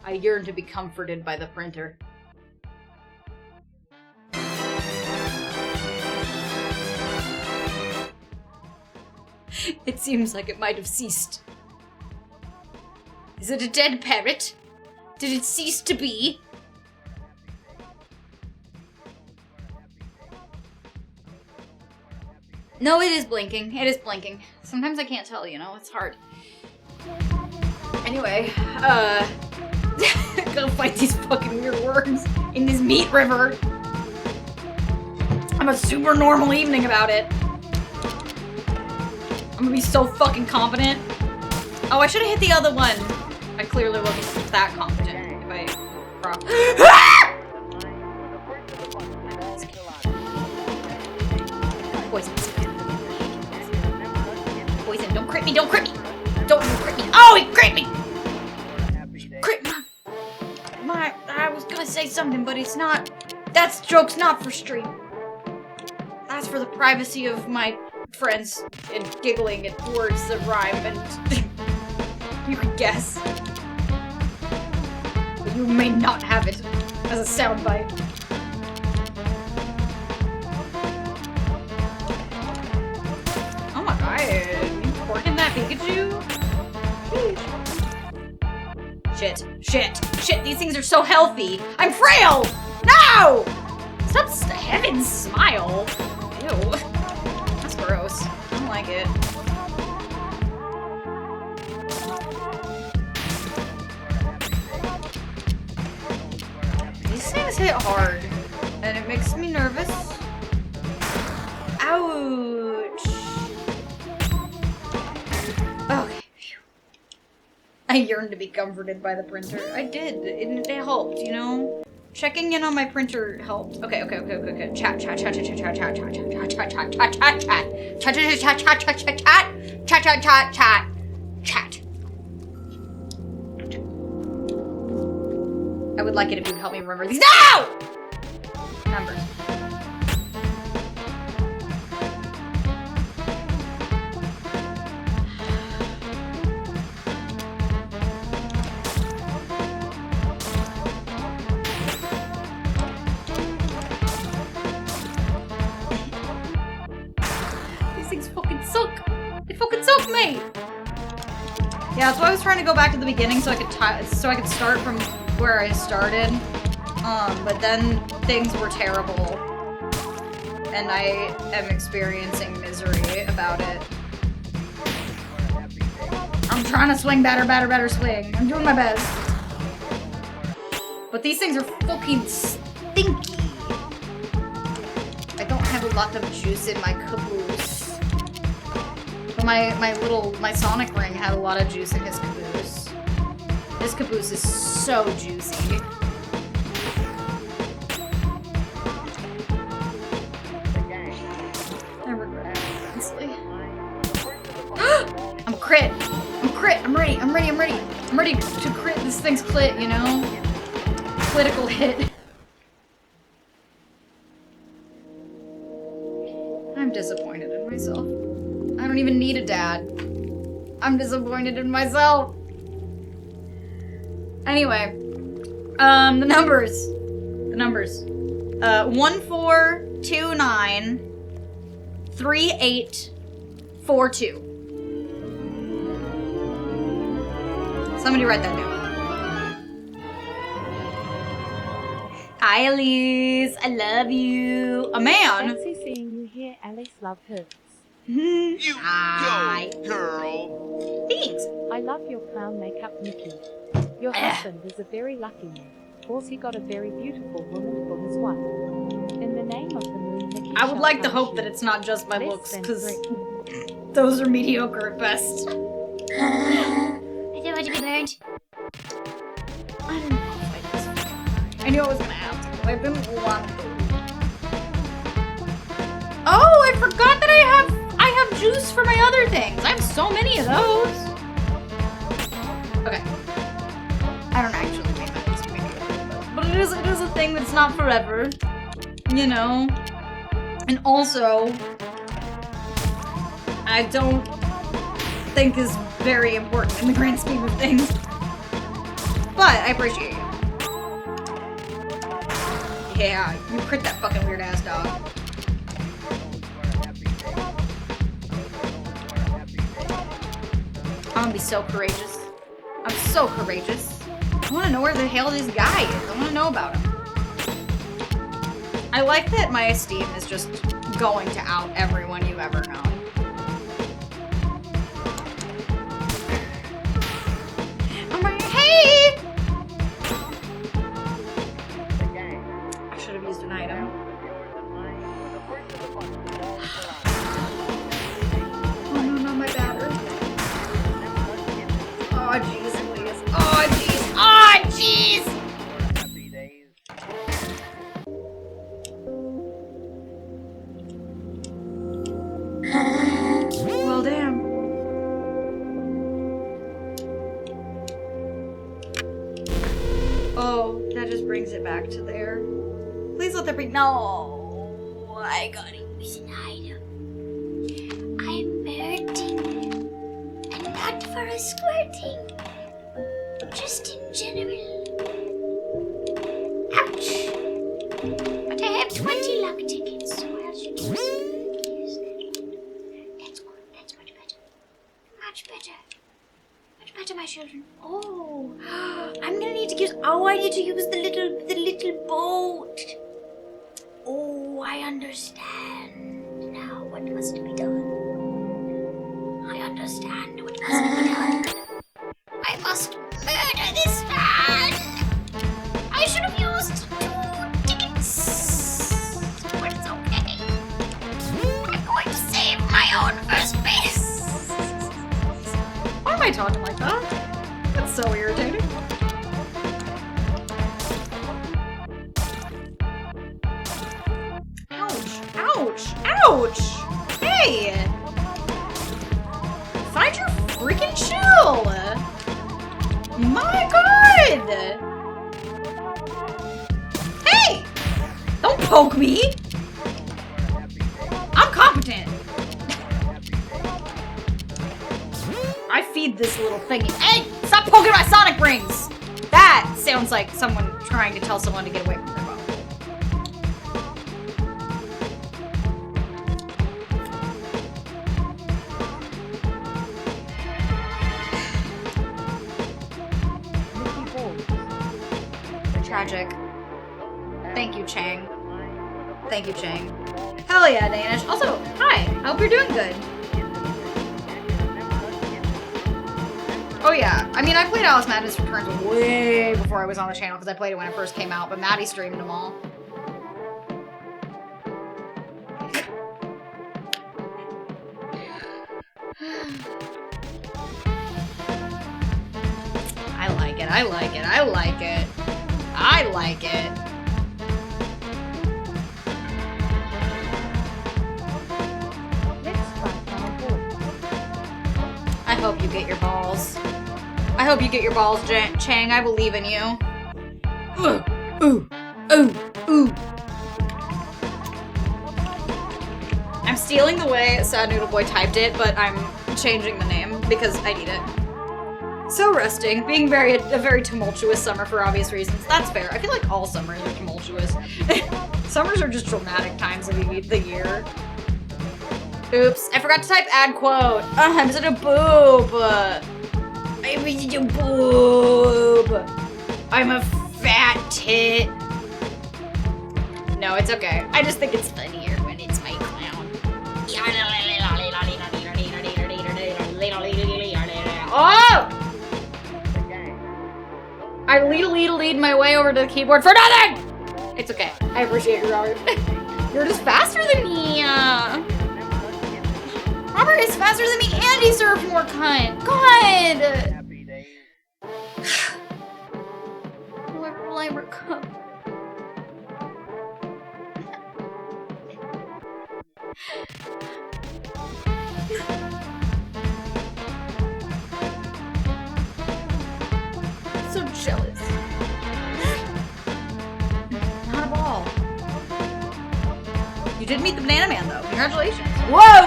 I yearn to be comforted by the printer. It seems like it might have ceased. Is it a dead parrot? Did it cease to be? No, it is blinking. It is blinking. Sometimes I can't tell, you know? It's hard. Anyway, go fight these fucking weird worms in this meat river. I'm a super normal evening about it. I'm gonna be so fucking confident. Oh, I should have hit the other one. I clearly wasn't that confident. If I prop. Poison. Poison. Don't crit me. Don't crit me. Don't crit me. Oh, he crit me. Crit me. I was gonna say something, but it's not. That joke's not for stream. That's for the privacy of my friends and giggling at words that rhyme, and you can guess. But you may not have it as a soundbite. Oh my god, you corking that Pikachu? Shit, shit, shit, these things are so healthy. I'm frail! No! Stop heavens, smile. Ew. That's gross. I don't like it. These things hit hard, and it makes me nervous. Ouch. Okay. I yearned to be comforted by the printer. I did. It helped, you know? Checking in on my printer helped. Okay. Chat. I would like it if you would help me remember these. No! Numbers. Yeah, that's why I was trying to go back to the beginning so I could start from where I started. But then things were terrible. And I am experiencing misery about it. I'm trying to swing better swing. I'm doing my best. But these things are fucking stinky. I don't have a lot of juice in my caboose. But my Sonic ring had a lot of juice in his caboose. His caboose is so juicy. I regret it immensely. I'm a crit. I'm ready. I'm ready to crit this thing's clit, you know? Critical hit. I'm disappointed in myself. I don't even need a dad. I'm disappointed in myself. Anyway, the numbers. 14293842. Somebody write that down. Hi, Elise. I love you. A man. Fancy seeing you here, Alice. Love hurts. You Hi. go, girl. Thanks. I love your clown makeup, Niki. Your husband is a very lucky man. Cause he got a very beautiful woman for his wife. In the name of the moon, Niki. I would like to hope that it's not just my looks, because those are mediocre at best. I don't want to be burned. I didn't know if I just... I knew I was gonna have to. I didn't want to. Oh, I forgot that I have juice for my other things. I have so many of those. Okay. I don't actually mean that to make it, but it is a thing that's not forever. You know? And also, I don't think is very important in the grand scheme of things. But I appreciate you. Yeah, you crit that fucking weird ass dog. I'm gonna be so courageous. I'm so courageous. I wanna know where the hell this guy is. I wanna know about him. I like that my esteem is just going to out everyone you've ever known. I'm like, hey! I should have used an item. Oh no, not my battery. Oh jeez, please. Oh jeez. Oh jeez! Well, damn. Oh, that just brings it back to there. Please let there be. No, I gotta use an item. I'm birding. And not for a squirting. Just in general. Ouch. But I have 20 luck tickets, so I should use them. That's good. That's much better. Much better. Much better, my children. Oh, I'm gonna need to use. Oh, I need to use the little boat. Oh, I understand now what must be done. I understand what must be done. I must murder this man. I should have used 2 tickets, but it's okay. I'm going to save my own first base. Why am I talking like that? That's so irritating. Ouch! Ouch! Ouch! Hey! Find your freaking chill! My god! Hey! Don't poke me! I'm competent! I feed this little thingy. Hey! Stop poking my Sonic rings! That sounds like someone trying to tell someone to get away from their phone. Tragic. Thank you, Chang. Thank you, Chang. Hell yeah, Danish. Also, hi. I hope you're doing good. Oh yeah. I mean, I played Alice Madness Returns way before I was on the channel because I played it when it first came out, but Maddie streamed them all. I like it. I like it. I like it. I like it. I hope you get your balls. I hope you get your balls, Chang. I believe in you. Ooh, ooh, ooh, ooh. I'm stealing the way Sad Noodle Boy typed it, but I'm changing the name because I need it. So resting, being a very tumultuous summer for obvious reasons. That's fair. I feel like all summers are tumultuous. Summers are just dramatic times of the year. Oops, I forgot to type ad quote. I'm such a boob. I'm such a boob. I'm a fat tit. No, it's okay. I just think it's funnier when it's my clown. Oh! I lead my way over to the keyboard for nothing! It's okay. I appreciate you, Robert. You're just faster than me. Robert is faster than me and he served more cunt. God! Whoever will ever come. So jealous. Not a ball. You did meet the Banana Man though. Congratulations. Whoa!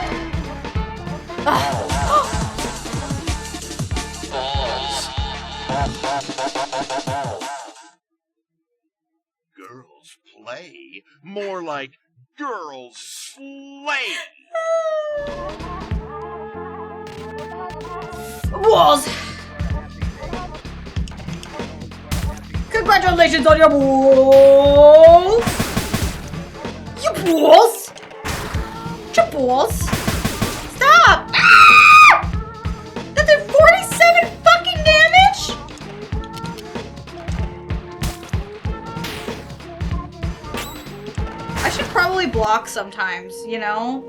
Girls play, more like girls slay. Walls! Congratulations on your balls! Your balls! Your balls! Stop! Ah! That did 47 fucking damage? I should probably block sometimes, you know?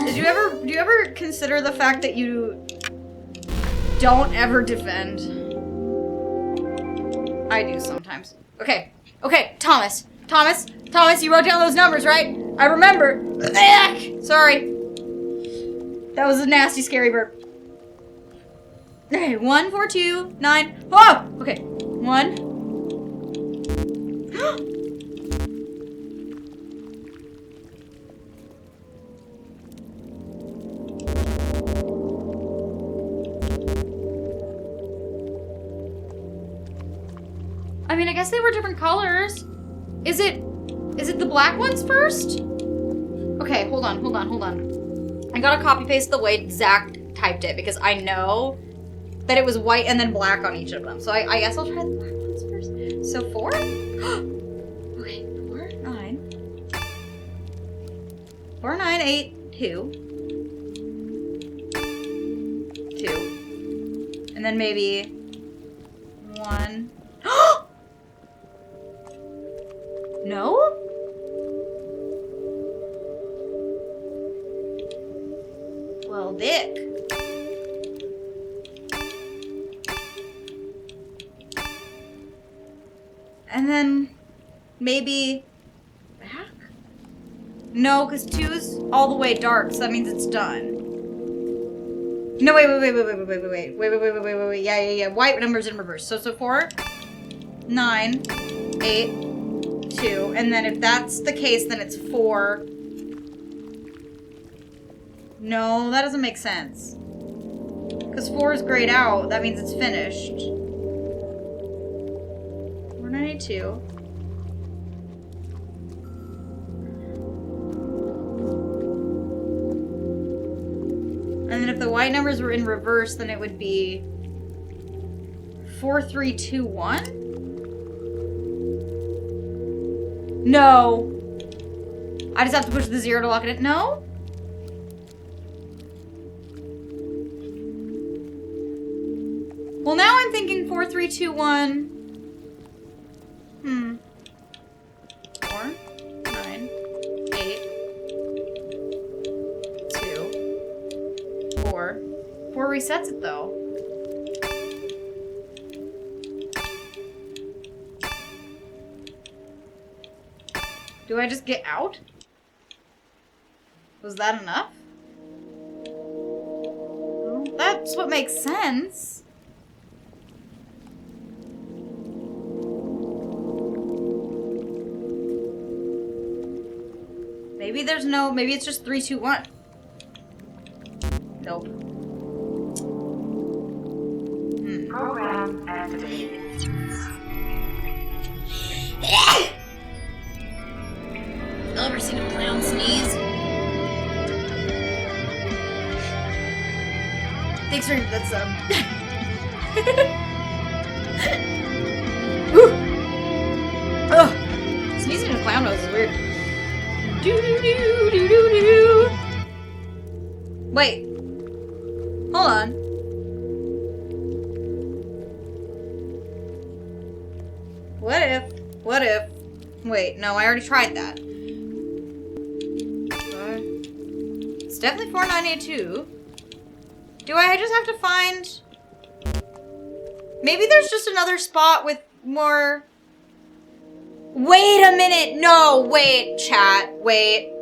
Do you ever consider the fact that you don't ever defend? I do sometimes. Okay, Thomas, you wrote down those numbers, right? I remember. Ugh, sorry. That was a nasty, scary burp. Okay, 1, 4, 2, 9. Oh! Okay, 1. I mean, I guess they were different colors. Is it the black ones first? Okay, hold on. I gotta copy paste the way Zach typed it because I know that it was white and then black on each of them. So I guess I'll try the black ones first. So 4? Okay, 4, 9. 4, 9, 8, 2. 2. And then maybe 1. No? Well, Dick. And then maybe back? No, because 2's all the way dark, so that means it's done. No, wait. Yeah. White numbers in reverse. So 4, 9, 8, 2, and then if that's the case, then it's 4. No, that doesn't make sense. Because 4 is grayed out, that means it's finished. 492. And then if the white numbers were in reverse, then it would be 4, 3, 2, 1? No. I just have to push the 0 to lock it in. No? Well, now I'm thinking 4, 3, 2, 1. 4, 9, 8, 2, 4. 4 resets it though. Do I just get out? Was that enough? Well, that's what makes sense. Maybe there's no, maybe it's just 3, 2, 1. Nope. Program activated. Ever seen a clown sneeze? Thanks for that's Woo! Ugh. Sneezing in a clown nose is weird. Do do do do do do. Wait. Hold on. What if? Wait, no, I already tried that. It's definitely 4982. Do I just have to find... Maybe there's just another spot with more... Wait a minute! No, wait, chat. Wait.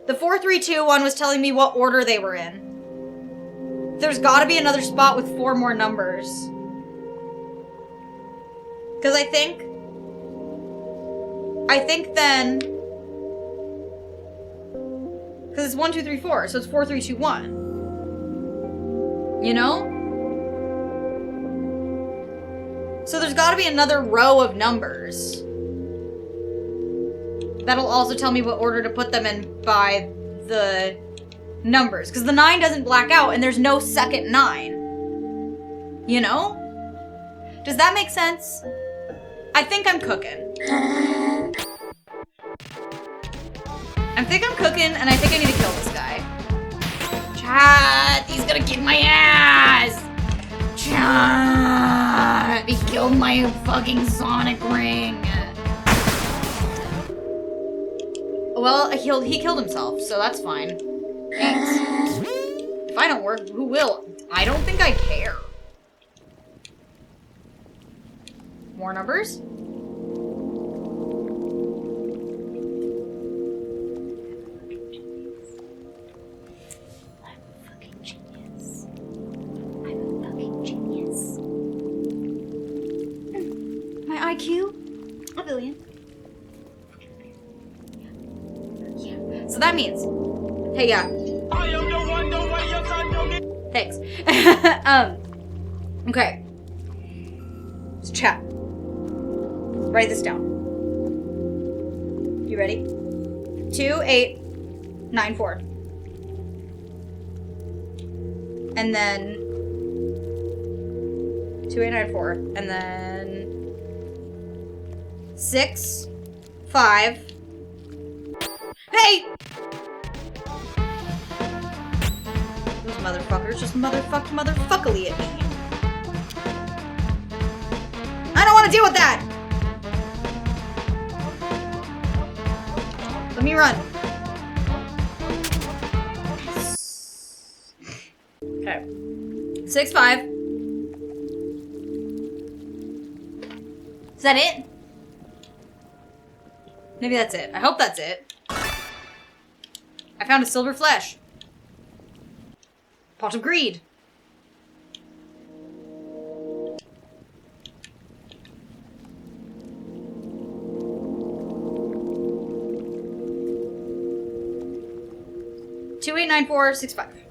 The 4, 3, 2, 1 was telling me what order they were in. There's gotta be another spot with 4 more numbers. Because I think then... Because it's 1, 2, 3, 4, so it's 4, 3, 2, 1. You know? So there's gotta be another row of numbers. That'll also tell me what order to put them in by the numbers. Because the 9 doesn't black out and there's no second 9. You know? Does that make sense? I think I'm cooking. I think I'm cooking, and I think I need to kill this guy. Chat! He's gonna kick my ass! Chat! He killed my fucking Sonic ring. Well, he killed himself, so that's fine. Thanks. If I don't work, who will? I don't think I care. More numbers? My IQ? A billion. Yeah. So that means, hey, yeah. Thanks. Okay. So chat. Write this down. You ready? 2, 8, 9, 4. And then 2, 8, 9, 4. And then 6, 5. Hey! Those motherfuckers just motherfuckily at me. I don't want to deal with that! Let me run. Okay. 6, 5. Is that it? Maybe that's it. I hope that's it. I found a silver flesh. Pot of greed. Two, 8, 9, 4, 6, 5.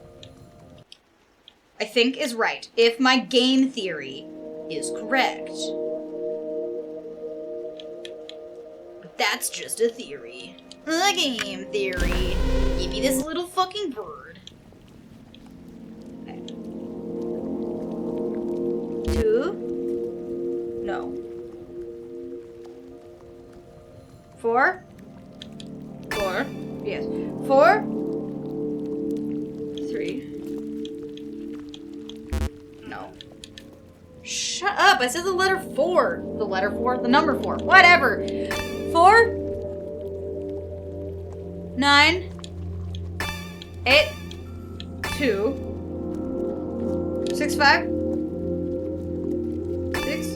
I think is right. If my game theory is correct. But that's just a theory. A game theory. Give me this little fucking bird. Okay. 2. No. 4. 4. Yes. 4. 3. No. Shut up! I said the letter 4. The letter 4? The number 4. Whatever. 4. 9. 8. 2. 6. 5. 6.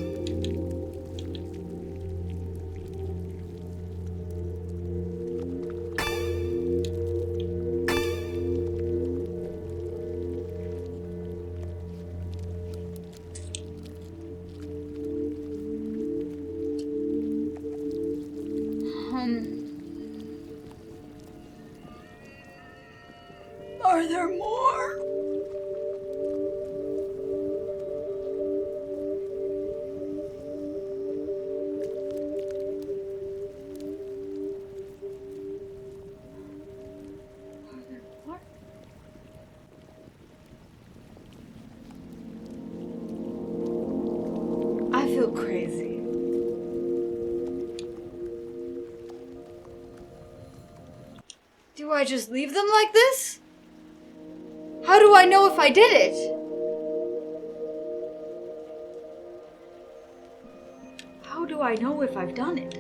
Are there more? I feel crazy. Do I just leave them like this? How do I know if I did it? How do I know if I've done it?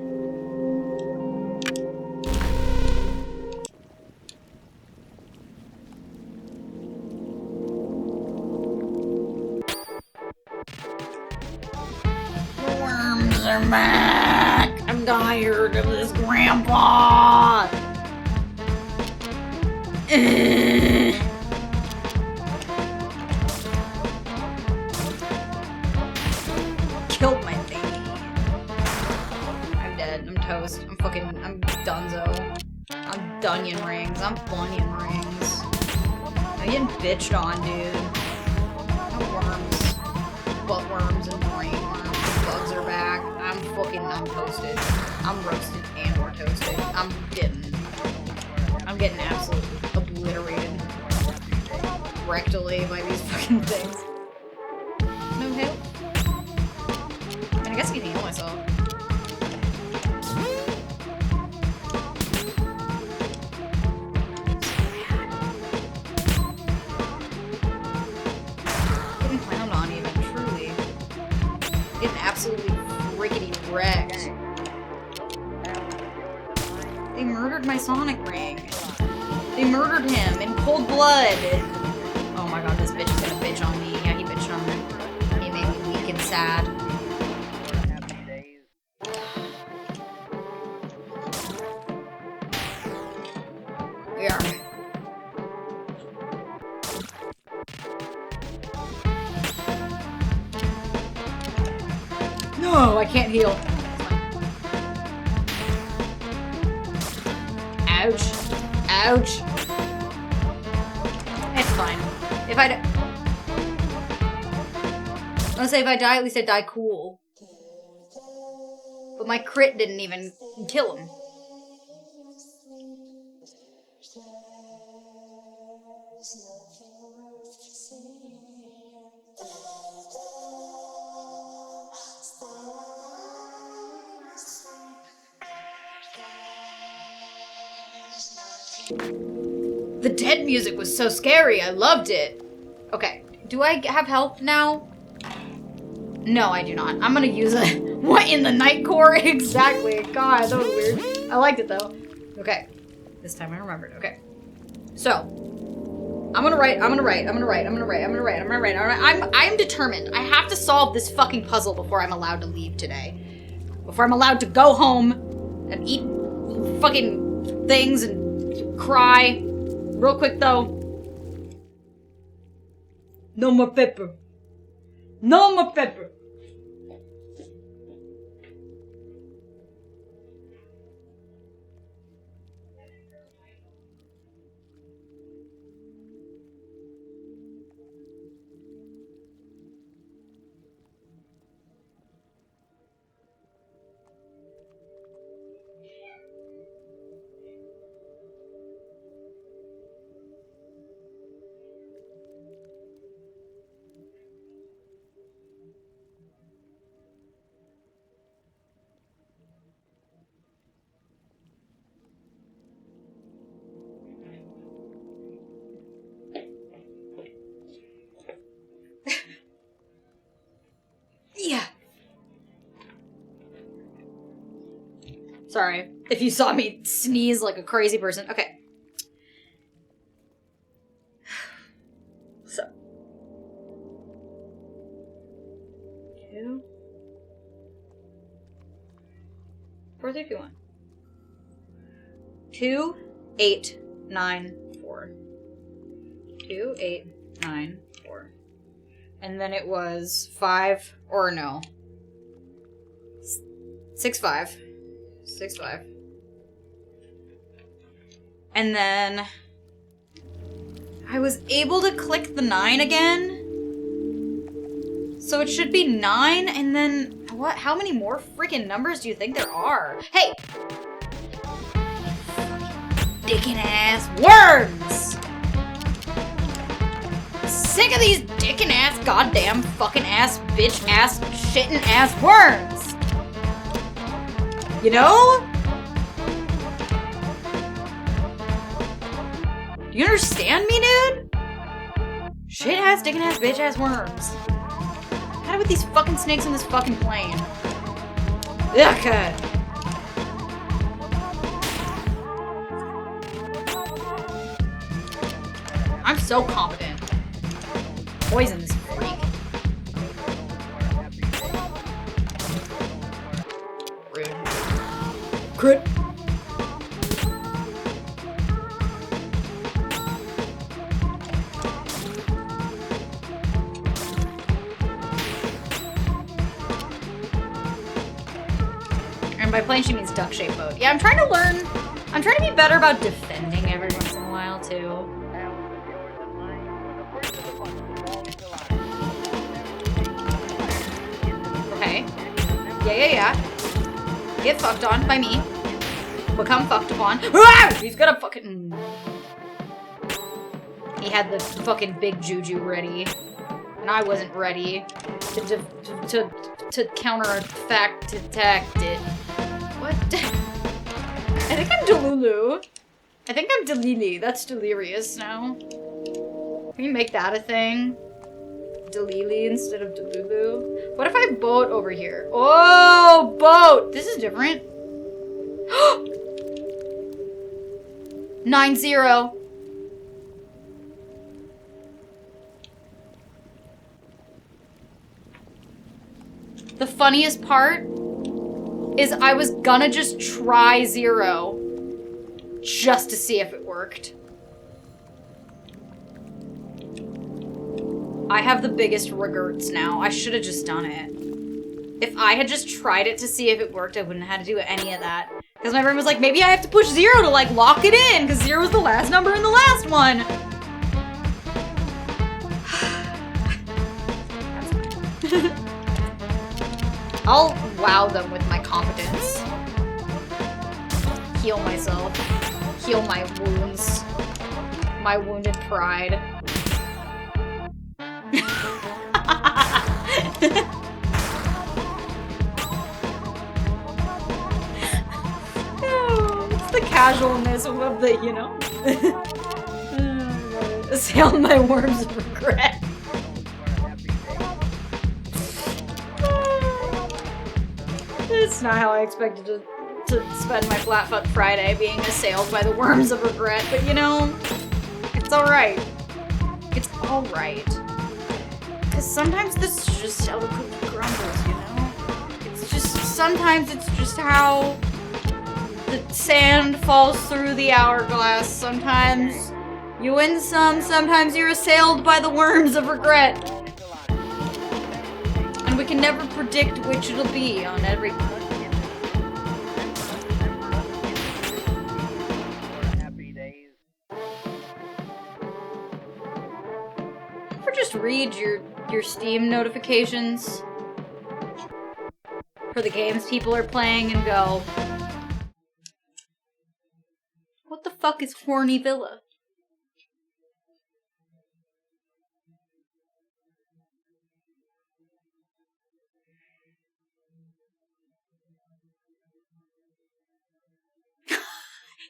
The worms are back! I'm tired of this grandpa! Killed my baby. I'm dead. I'm toast. I'm donezo. I'm Dunyan rings. I'm Bunyan rings. I'm getting bitched on, dude. No worms. Butt worms and brain worms. The bugs are back. I'm toasted. I'm roasted and or toasted. I'm getting absolutely obliterated rectally by these fucking things. No hit. I guess I can heal myself. Getting clowned on even, truly. Getting absolutely rickety wrecked. They murdered my Sonic ring. They murdered him in cold blood. Oh my god, this bitch is gonna bitch on me. Yeah, he bitched on me. He made me weak and sad. We are. No, I can't heal. Ouch. Ouch. It's fine. If I was gonna say if I die, at least I die cool. But my crit didn't even kill him. The dead music was so scary. I loved it. Okay. Do I have health now? No, I do not. I'm gonna use a... What in the night core? Exactly. God, that was weird. I liked it though. Okay. This time I remembered. Okay. So. I'm gonna write. I'm determined. I have to solve this fucking puzzle before I'm allowed to leave today. Before I'm allowed to go home and eat fucking things and cry. Real quick though. No more pepper. No more pepper. Sorry if you saw me sneeze like a crazy person. Okay. So. 2. 4, 3, 2, 1. 2, 8, 9, 4. 2, 8, 9, 4. And then it was 5, or no. 6, 5. 6, 5. And then I was able to click the 9 again. So it should be 9, and then what? How many more freaking numbers do you think there are? Hey! Dickin' ass worms! Sick of these dickin' ass, goddamn fucking ass, bitch ass, shittin' ass worms! You know? Do you understand me, dude? Shit ass, dickin' ass, bitch ass worms. How with these fucking snakes in this fucking plane? Ugh, God. I'm so competent. Poison this freak. Rude. Crit. And by playing, she means duck shape mode. Yeah, I'm trying to learn. I'm trying to be better about defending every once in a while, too. Okay. Yeah. Get fucked on by me. Become fucked upon. Ah! He's gonna fucking... He had the fucking big juju ready. And I wasn't ready to counter-attack it. What? I think I'm Delulu. I think I'm Delili. That's delirious now. Can you make that a thing? Delili instead of Delulu? What if I boat over here? Oh, boat! This is different. 9-0. The funniest part is I was gonna just try 0 just to see if it worked. I have the biggest regrets now. I should have just done it. If I had just tried it to see if it worked, I wouldn't have had to do any of that. Because my brain was like, maybe I have to push 0 to like lock it in, because 0 was the last number in the last one. I'll wow them with my competence. Heal myself. Heal my wounds. My wounded pride. It's the casualness of the, you know? Assail my worms of regret. It's not how I expected to spend my Flatfoot Friday, being assailed by the worms of regret, but you know, it's alright. It's alright. Because sometimes this is just how the cookie crumbles, you know? It's just, sometimes it's just how the sand falls through the hourglass. Sometimes you win some, sometimes you're assailed by the worms of regret. And we can never predict which it'll be on every... Or just read your Steam notifications for the games people are playing and go, what the fuck is Horny Villa?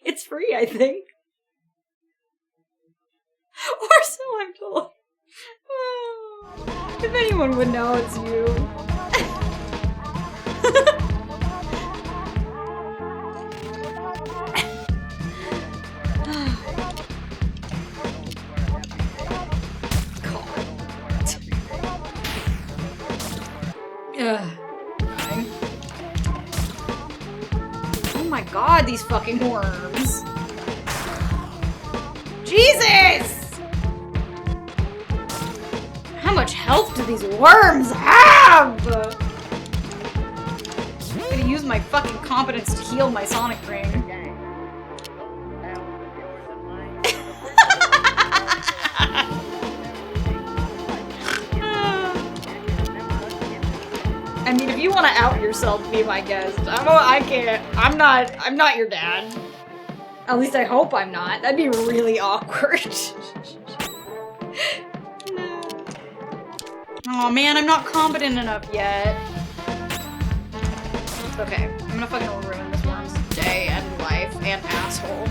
It's free, I think. Or so I'm told. Oh, if anyone would know, it's you. Ugh. Oh my god, these fucking worms. Jesus! How much health do these worms have? I'm gonna use my fucking competence to heal my Sonic ring. I mean, if you want to out yourself, be my guest. I can't. I'm not your dad. At least I hope I'm not. That'd be really awkward. Oh man, I'm not competent enough yet. Okay, I'm gonna fucking ruin this worm's day and life and asshole.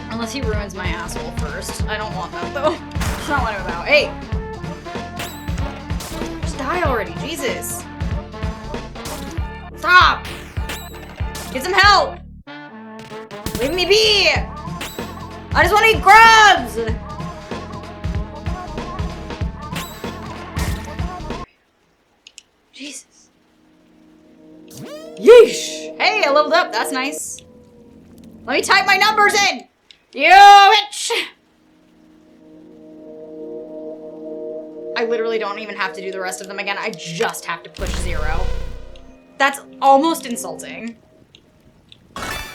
Unless he ruins my asshole first. I don't want that though. That's not what I'm about. Hey! Just die already, Jesus! Stop! Get some help! Leave me be! I just want to eat grubs! Jesus. Yeesh! Hey, I leveled up. That's nice. Let me type my numbers in! You bitch! I literally don't even have to do the rest of them again. I just have to push 0. That's almost insulting. I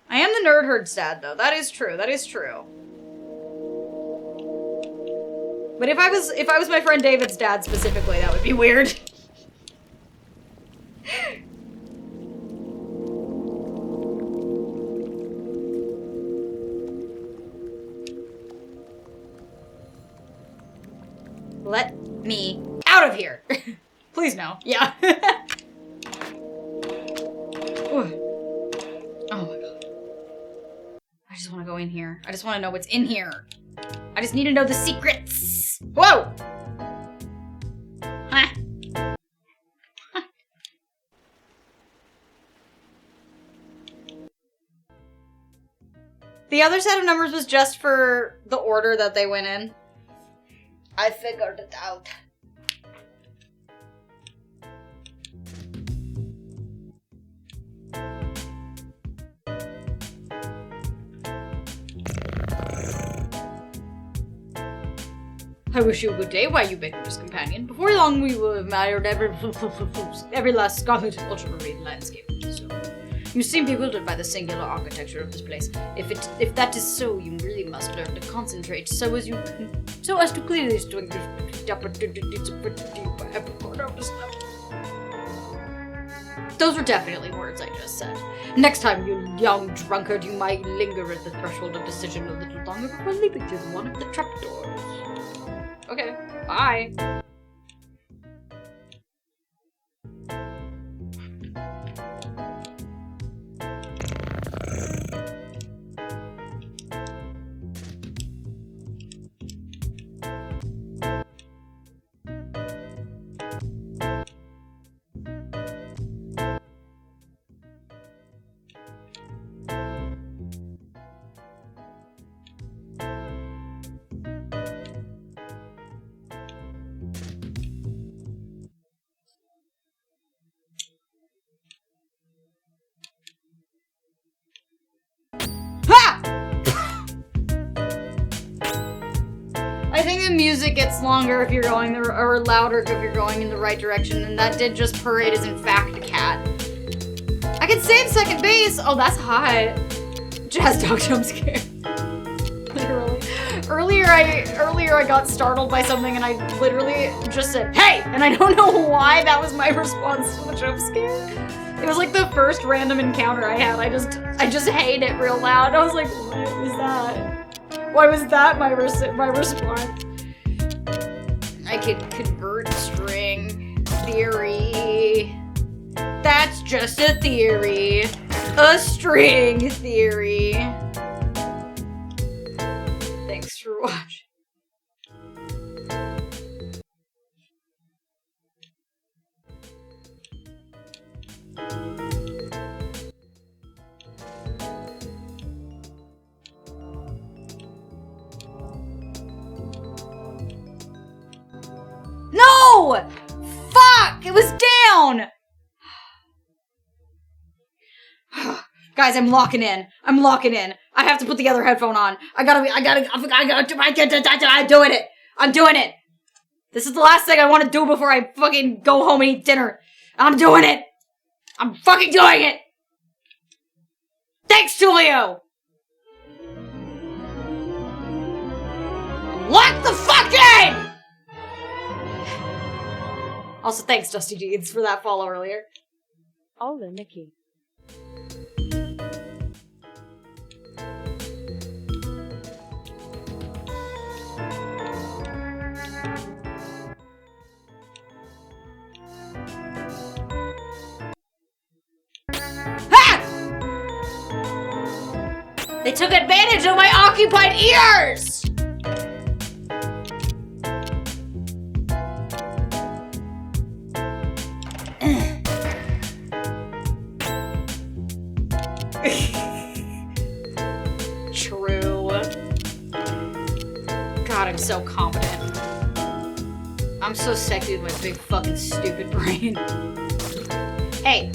am the nerd herd's dad, though. That is true. That is true. But if I was my friend David's dad specifically, that would be weird. Let me out of here. Please no. Yeah. Oh my god. I just want to go in here. I just want to know what's in here. I just need to know the secrets. Whoa! Huh. The other set of numbers was just for the order that they went in. I figured it out. I wish you a good day, why you ubiquitous companion. Before long we will have married every last scarlet ultramarine landscape. So, you seem bewildered by the singular architecture of this place. If that is so, you really must learn to concentrate so as to clearly distinguish Those were definitely words I just said. Next time, you young drunkard, you might linger at the threshold of decision a little longer before leaping through one of the trapdoors. Okay, bye. I think the music gets longer if you're going or louder if you're going in the right direction, and that did just parade is in fact a cat. I can save second base! Oh, that's hot. Jazz dog jump scare. Literally. Earlier I got startled by something and I literally just said, "Hey!" And I don't know why that was my response to the jump scare. It was like the first random encounter I had. I just hate it real loud. I was like, what was that? Why was that my response? I could convert string theory. That's just a theory. A string theory. Thanks for watching. No! Fuck! It was down! Guys, I'm locking in. I'm locking in. I have to put the other headphone on. I'm doing it. I'm doing it. This is the last thing I want to do before I fucking go home and eat dinner. I'm doing it. I'm fucking doing it. Thanks, Julio. Lock the fuck in! Also, thanks, Dusty Deeds, for that follow earlier. Hola, Niki. They took advantage of my occupied ears! True. God, I'm so competent. I'm so sexy with my big fucking stupid brain. Hey.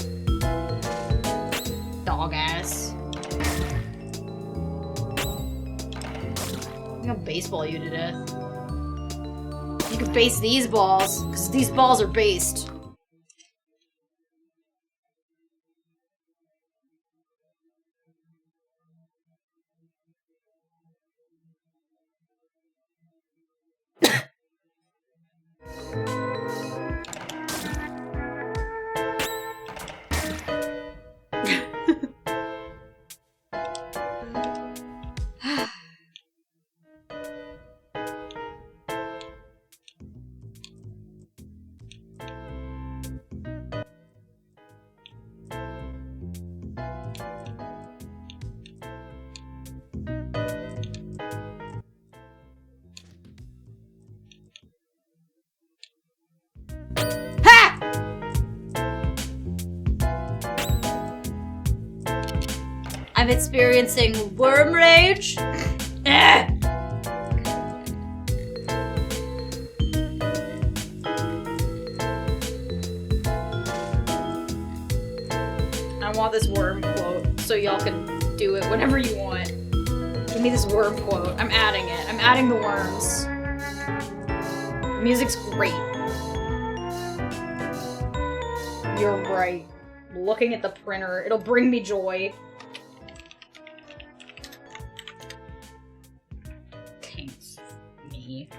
Dog ass. I'm gonna baseball you to death. You can base these balls, because these balls are based. I'm experiencing worm rage. I want this worm quote so y'all can do it whenever you want. Give me this worm quote. I'm adding it. I'm adding the worms. The music's great. You're right. Looking at the printer, it'll bring me joy. Thanks, me.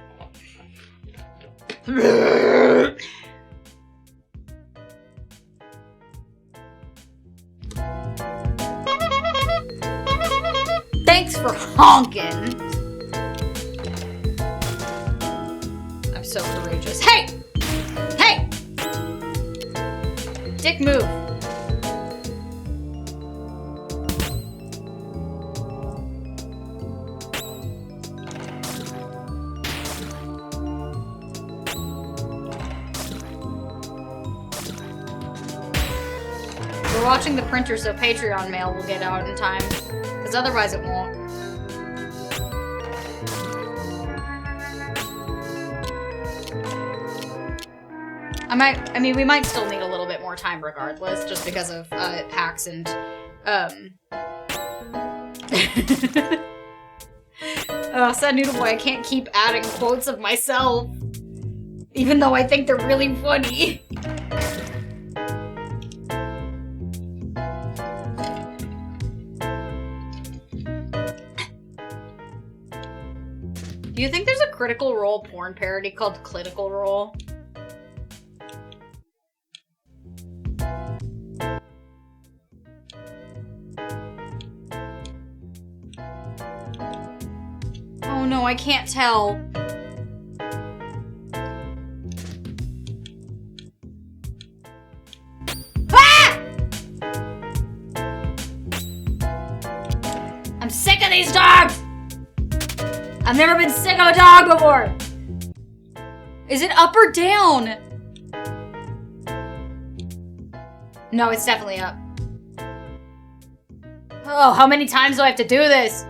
Thanks for honking. I'm so courageous. Hey! Hey! Dick move. We're watching the printer so Patreon mail will get out in time. Because otherwise it won't. I mean, we might still need a little bit more time regardless, just because of PAX and Sad Noodle Boy, I can't keep adding quotes of myself, even though I think they're really funny. Do you think there's a Critical Role porn parody called Clitical Role? Oh no, I can't tell. Ah! I'm sick of these dogs! I've never been sick of a dog before! Is it up or down? No, it's definitely up. Oh, how many times do I have to do this?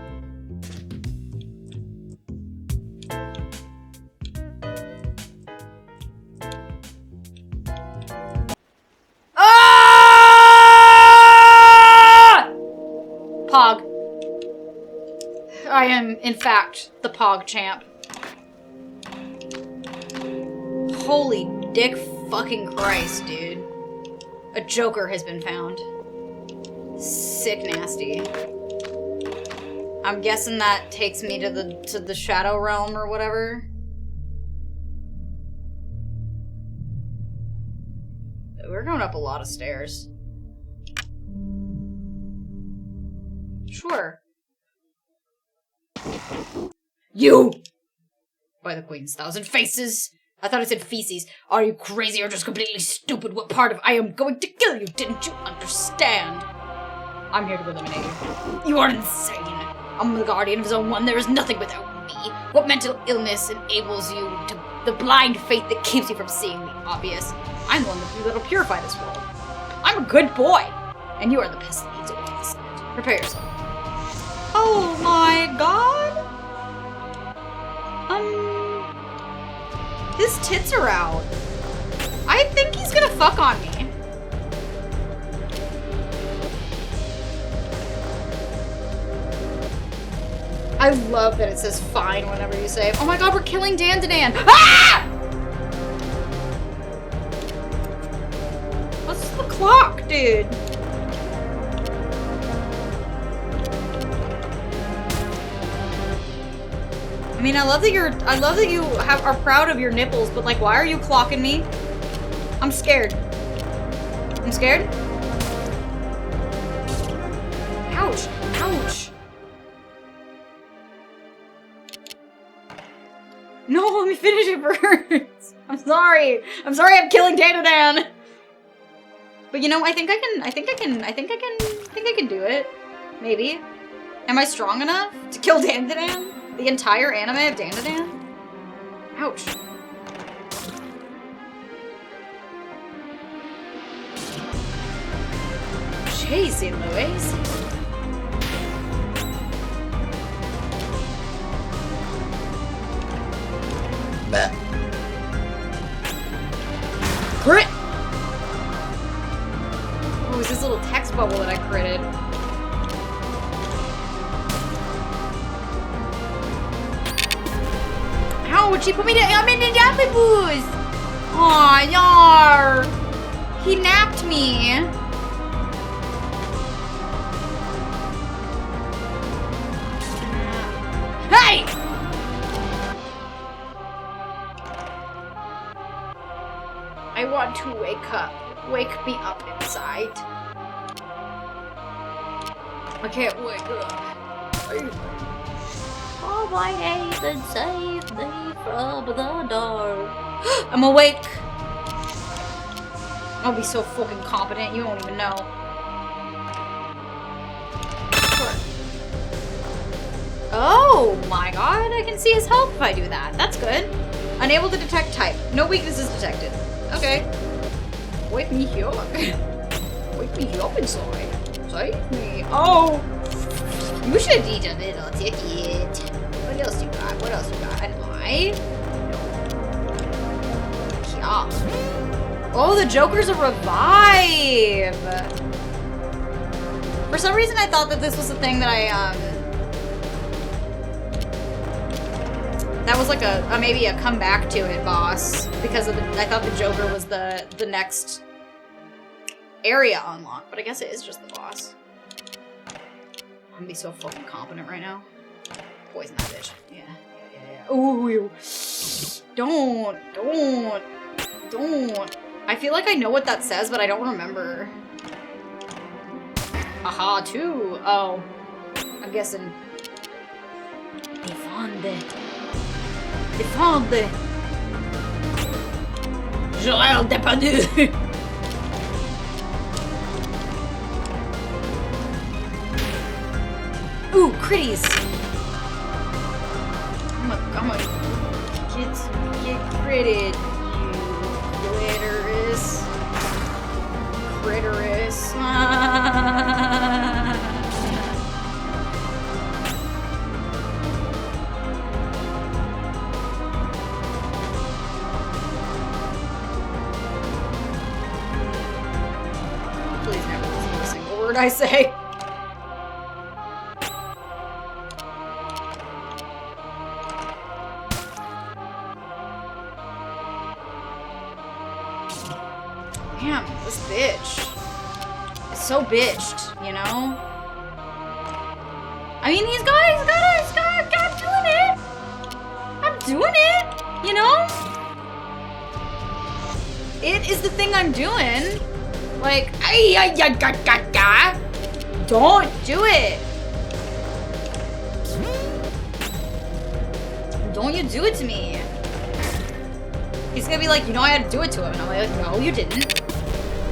am, in fact, the Pog champ. Holy dick fucking Christ, dude. A Joker has been found. Sick nasty. I'm guessing that takes me to the Shadow Realm or whatever. We're going up a lot of stairs. Sure. You! By the Queen's 1,000 faces! I thought it said feces. Are you crazy or just completely stupid? What part of I am going to kill you? Didn't you understand? I'm here to eliminate you. You are insane. I'm the guardian of Zone 1. There is nothing without me. What mental illness enables you to the blind faith that keeps you from seeing the obvious? I'm the one that'll purify this world. I'm a good boy. And you are the pest that needs to witness. Prepare yourself. Oh my god. His tits are out. I think he's gonna fuck on me. I love that it says fine whenever you say, oh my god, we're killing Dan. Ah! What's the clock, dude? I mean, I love that you are proud of your nipples, but like, why are you clocking me? I'm scared. I'm scared. Ouch. Ouch. No, let me finish it first. I'm sorry. I'm sorry I'm killing Dan. But you know, I think I can do it. Maybe. Am I strong enough to kill Dan? The entire anime of Dan? Ouch. Jeez, Louise. Crit! Oh, it's this little text bubble that I critted. Ouch, he put me down. I'm in the nappy booth. Aw, yar. He napped me. Hey! I want to wake up. Wake me up inside. I can't wake up. Oh my Nathan, save me from the dark. I'm awake. I'll be so fucking competent, you won't even know. Sure. Oh my god, I can see his health if I do that. That's good. Unable to detect type. No weaknesses detected. Okay. Wake me up. Wake me up inside. Save me. Oh! You should eat a little ticket. What else you got? What else you got? An eye? Yeah. Oh, the Joker's a revive! For some reason I thought that this was a thing that that was like a maybe a come back to it boss. Because of I thought the Joker was the next area unlock, but I guess it is just the boss. I'm gonna be so fucking competent right now. Poison that bitch. Yeah. Ooh. Don't. I feel like I know what that says, but I don't remember. Aha, two. Oh. I'm guessing. Défende. Joël Depardieu. Ooh, critties! I'm a get critted, you critterous. Please never listen to a single word I say. Damn, this bitch. It's so bitched, you know? I mean, I'm doing it. I'm doing it, you know? It is the thing I'm doing. Like, don't do it. Don't you do it to me. He's gonna be like, you know, I had to do it to him. And I'm like, no, you didn't.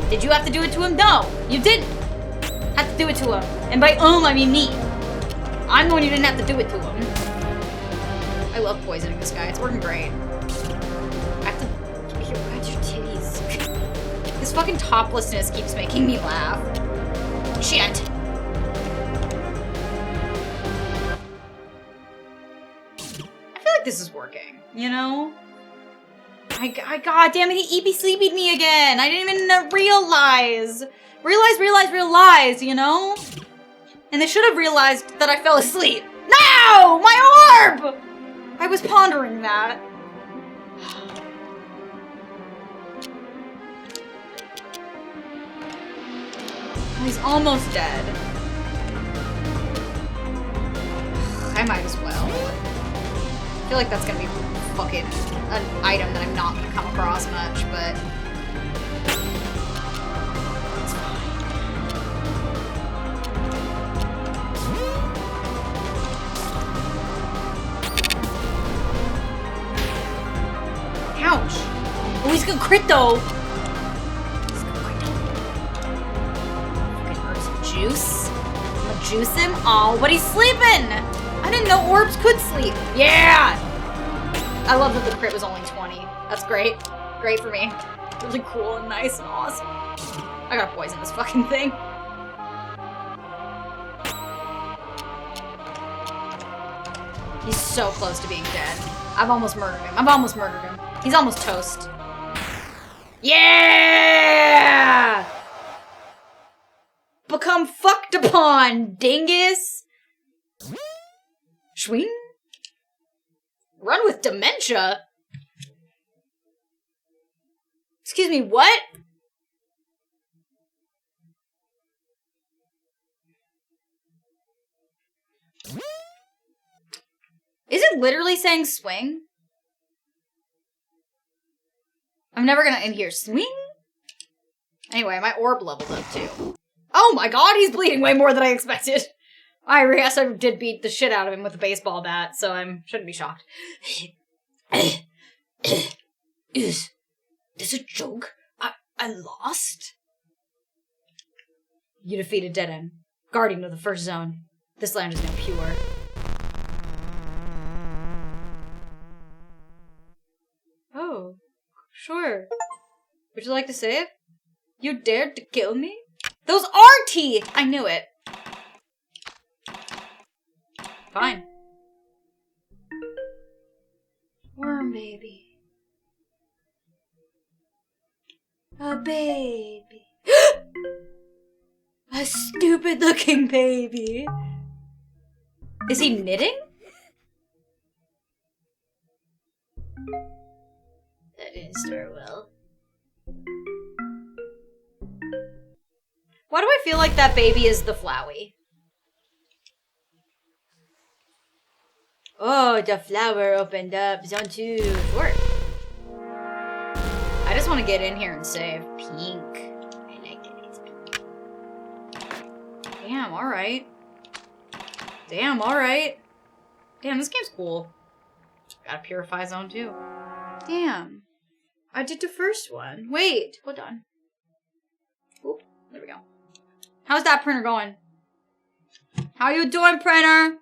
Did you have to do it to him? No, you didn't have to do it to him. And by I mean me. I'm the one who didn't have to do it to him. I love poisoning this guy. It's working great. I have to... Here, watch your titties. His fucking toplessness keeps making me laugh. Shit. I feel like this is working, you know? God damn it, he EB sleepied me again. I didn't even realize. Realize, you know? And they should have realized that I fell asleep. No! My orb! I was pondering that. He's almost dead. I might as well. I feel like that's gonna be fucking an item that I'm not gonna come across much, but... It's fine. Ouch! Oh, he's gonna crit though! Juice? I'm gonna juice him? Oh, but he's sleeping! I didn't know orbs could sleep. Yeah! I love that the crit was only 20. That's great. Great for me. Really cool and nice and awesome. I gotta poison this fucking thing. He's so close to being dead. I've almost murdered him. He's almost toast. Yeah! Become fucked upon, dingus! Schwing? Run with dementia? Excuse me, what? Is it literally saying swing? I'm never gonna end here. Swing? Anyway, my orb leveled up too. Oh my god, he's bleeding way more than I expected. I guess I did beat the shit out of him with a baseball bat, so I shouldn't be shocked. Is this a joke? I lost? You defeated Dead End, guardian of the first zone. This land is now pure. Oh, sure. Would you like to save? You dared to kill me? Those are teeth! I knew it. Fine. Worm baby. A baby. A stupid looking baby. Is he knitting? That didn't start well. Why do I feel like that baby is the Flowey? Oh, the flower opened up. Zone 2. Sure. I just want to get in here and save. Pink. I like it. It's pink. Damn, alright. Damn, alright. Damn, this game's cool. Gotta purify Zone 2. Damn. I did the first one. Wait, hold on. Oop, there we go. How's that printer going? How you doing, printer?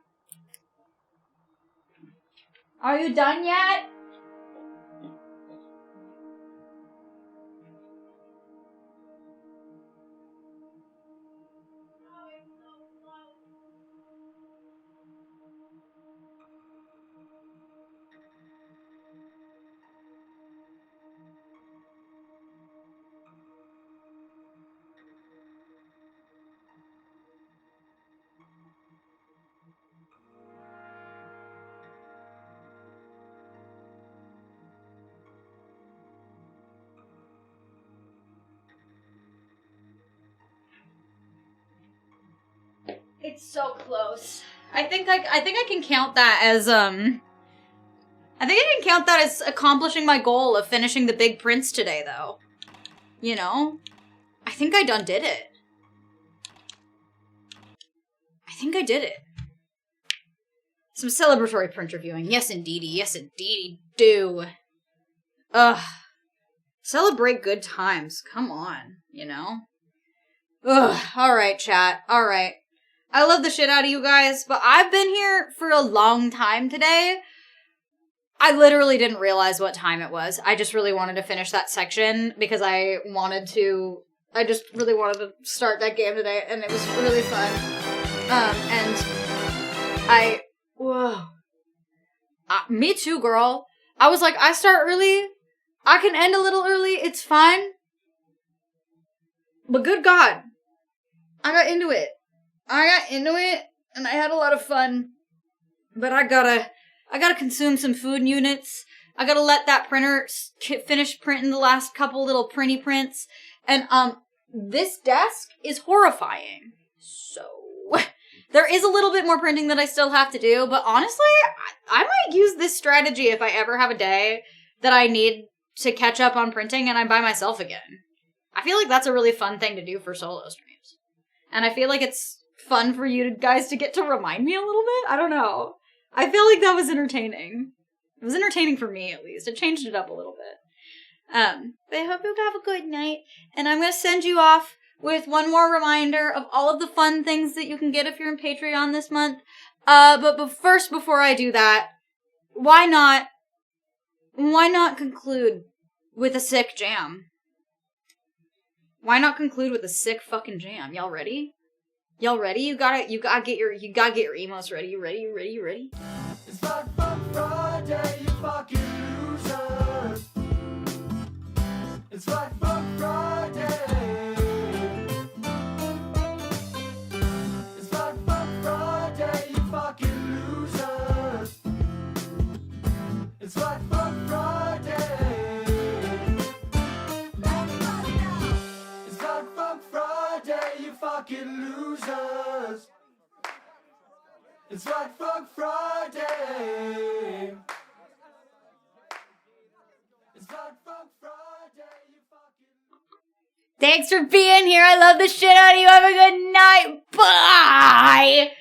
Are you done yet? It's so close. I think I can count that as accomplishing my goal of finishing the Big Prince today, though. You know? I think I done did it. I think I did it. Some celebratory print reviewing. Yes, indeedy. Yes, indeedy. Do. Ugh. Celebrate good times. Come on, you know? Ugh. Alright, chat. Alright. I love the shit out of you guys, but I've been here for a long time today. I literally didn't realize what time it was. I just really wanted to finish that section because I just really wanted to start that game today, and it was really fun. Whoa. Me too, girl. I was like, I start early. I can end a little early. It's fine. But good God. I got into it. And I had a lot of fun. But I gotta consume some food units. I gotta let that printer finish printing the last couple little printy prints. And, this desk is horrifying. So, there is a little bit more printing that I still have to do, but honestly, I might use this strategy if I ever have a day that I need to catch up on printing and I'm by myself again. I feel like that's a really fun thing to do for solo streams. And I feel like it's fun for you guys to get to remind me a little bit. I don't know. I feel like that was entertaining. It was entertaining for me, at least. It changed it up a little bit. But I hope you have a good night. And I'm going to send you off with one more reminder of all of the fun things that you can get if you're in Patreon this month. But first, before I do that, why not conclude with a sick jam? Why not conclude with a sick fucking jam? Y'all ready? Y'all ready? You gotta get your emos ready. You ready? You ready? You ready? It's Fuck Friday, you fucking losers. It's Fuck Friday. It's Fuck Friday, you fucking losers. It's Fuck Friday. It's Fuck Friday, you fucking losers. It's Fuck Friday. It's Fuck Friday, you fucking... Thanks for being here. I love the shit out of you. Have a good night. Bye.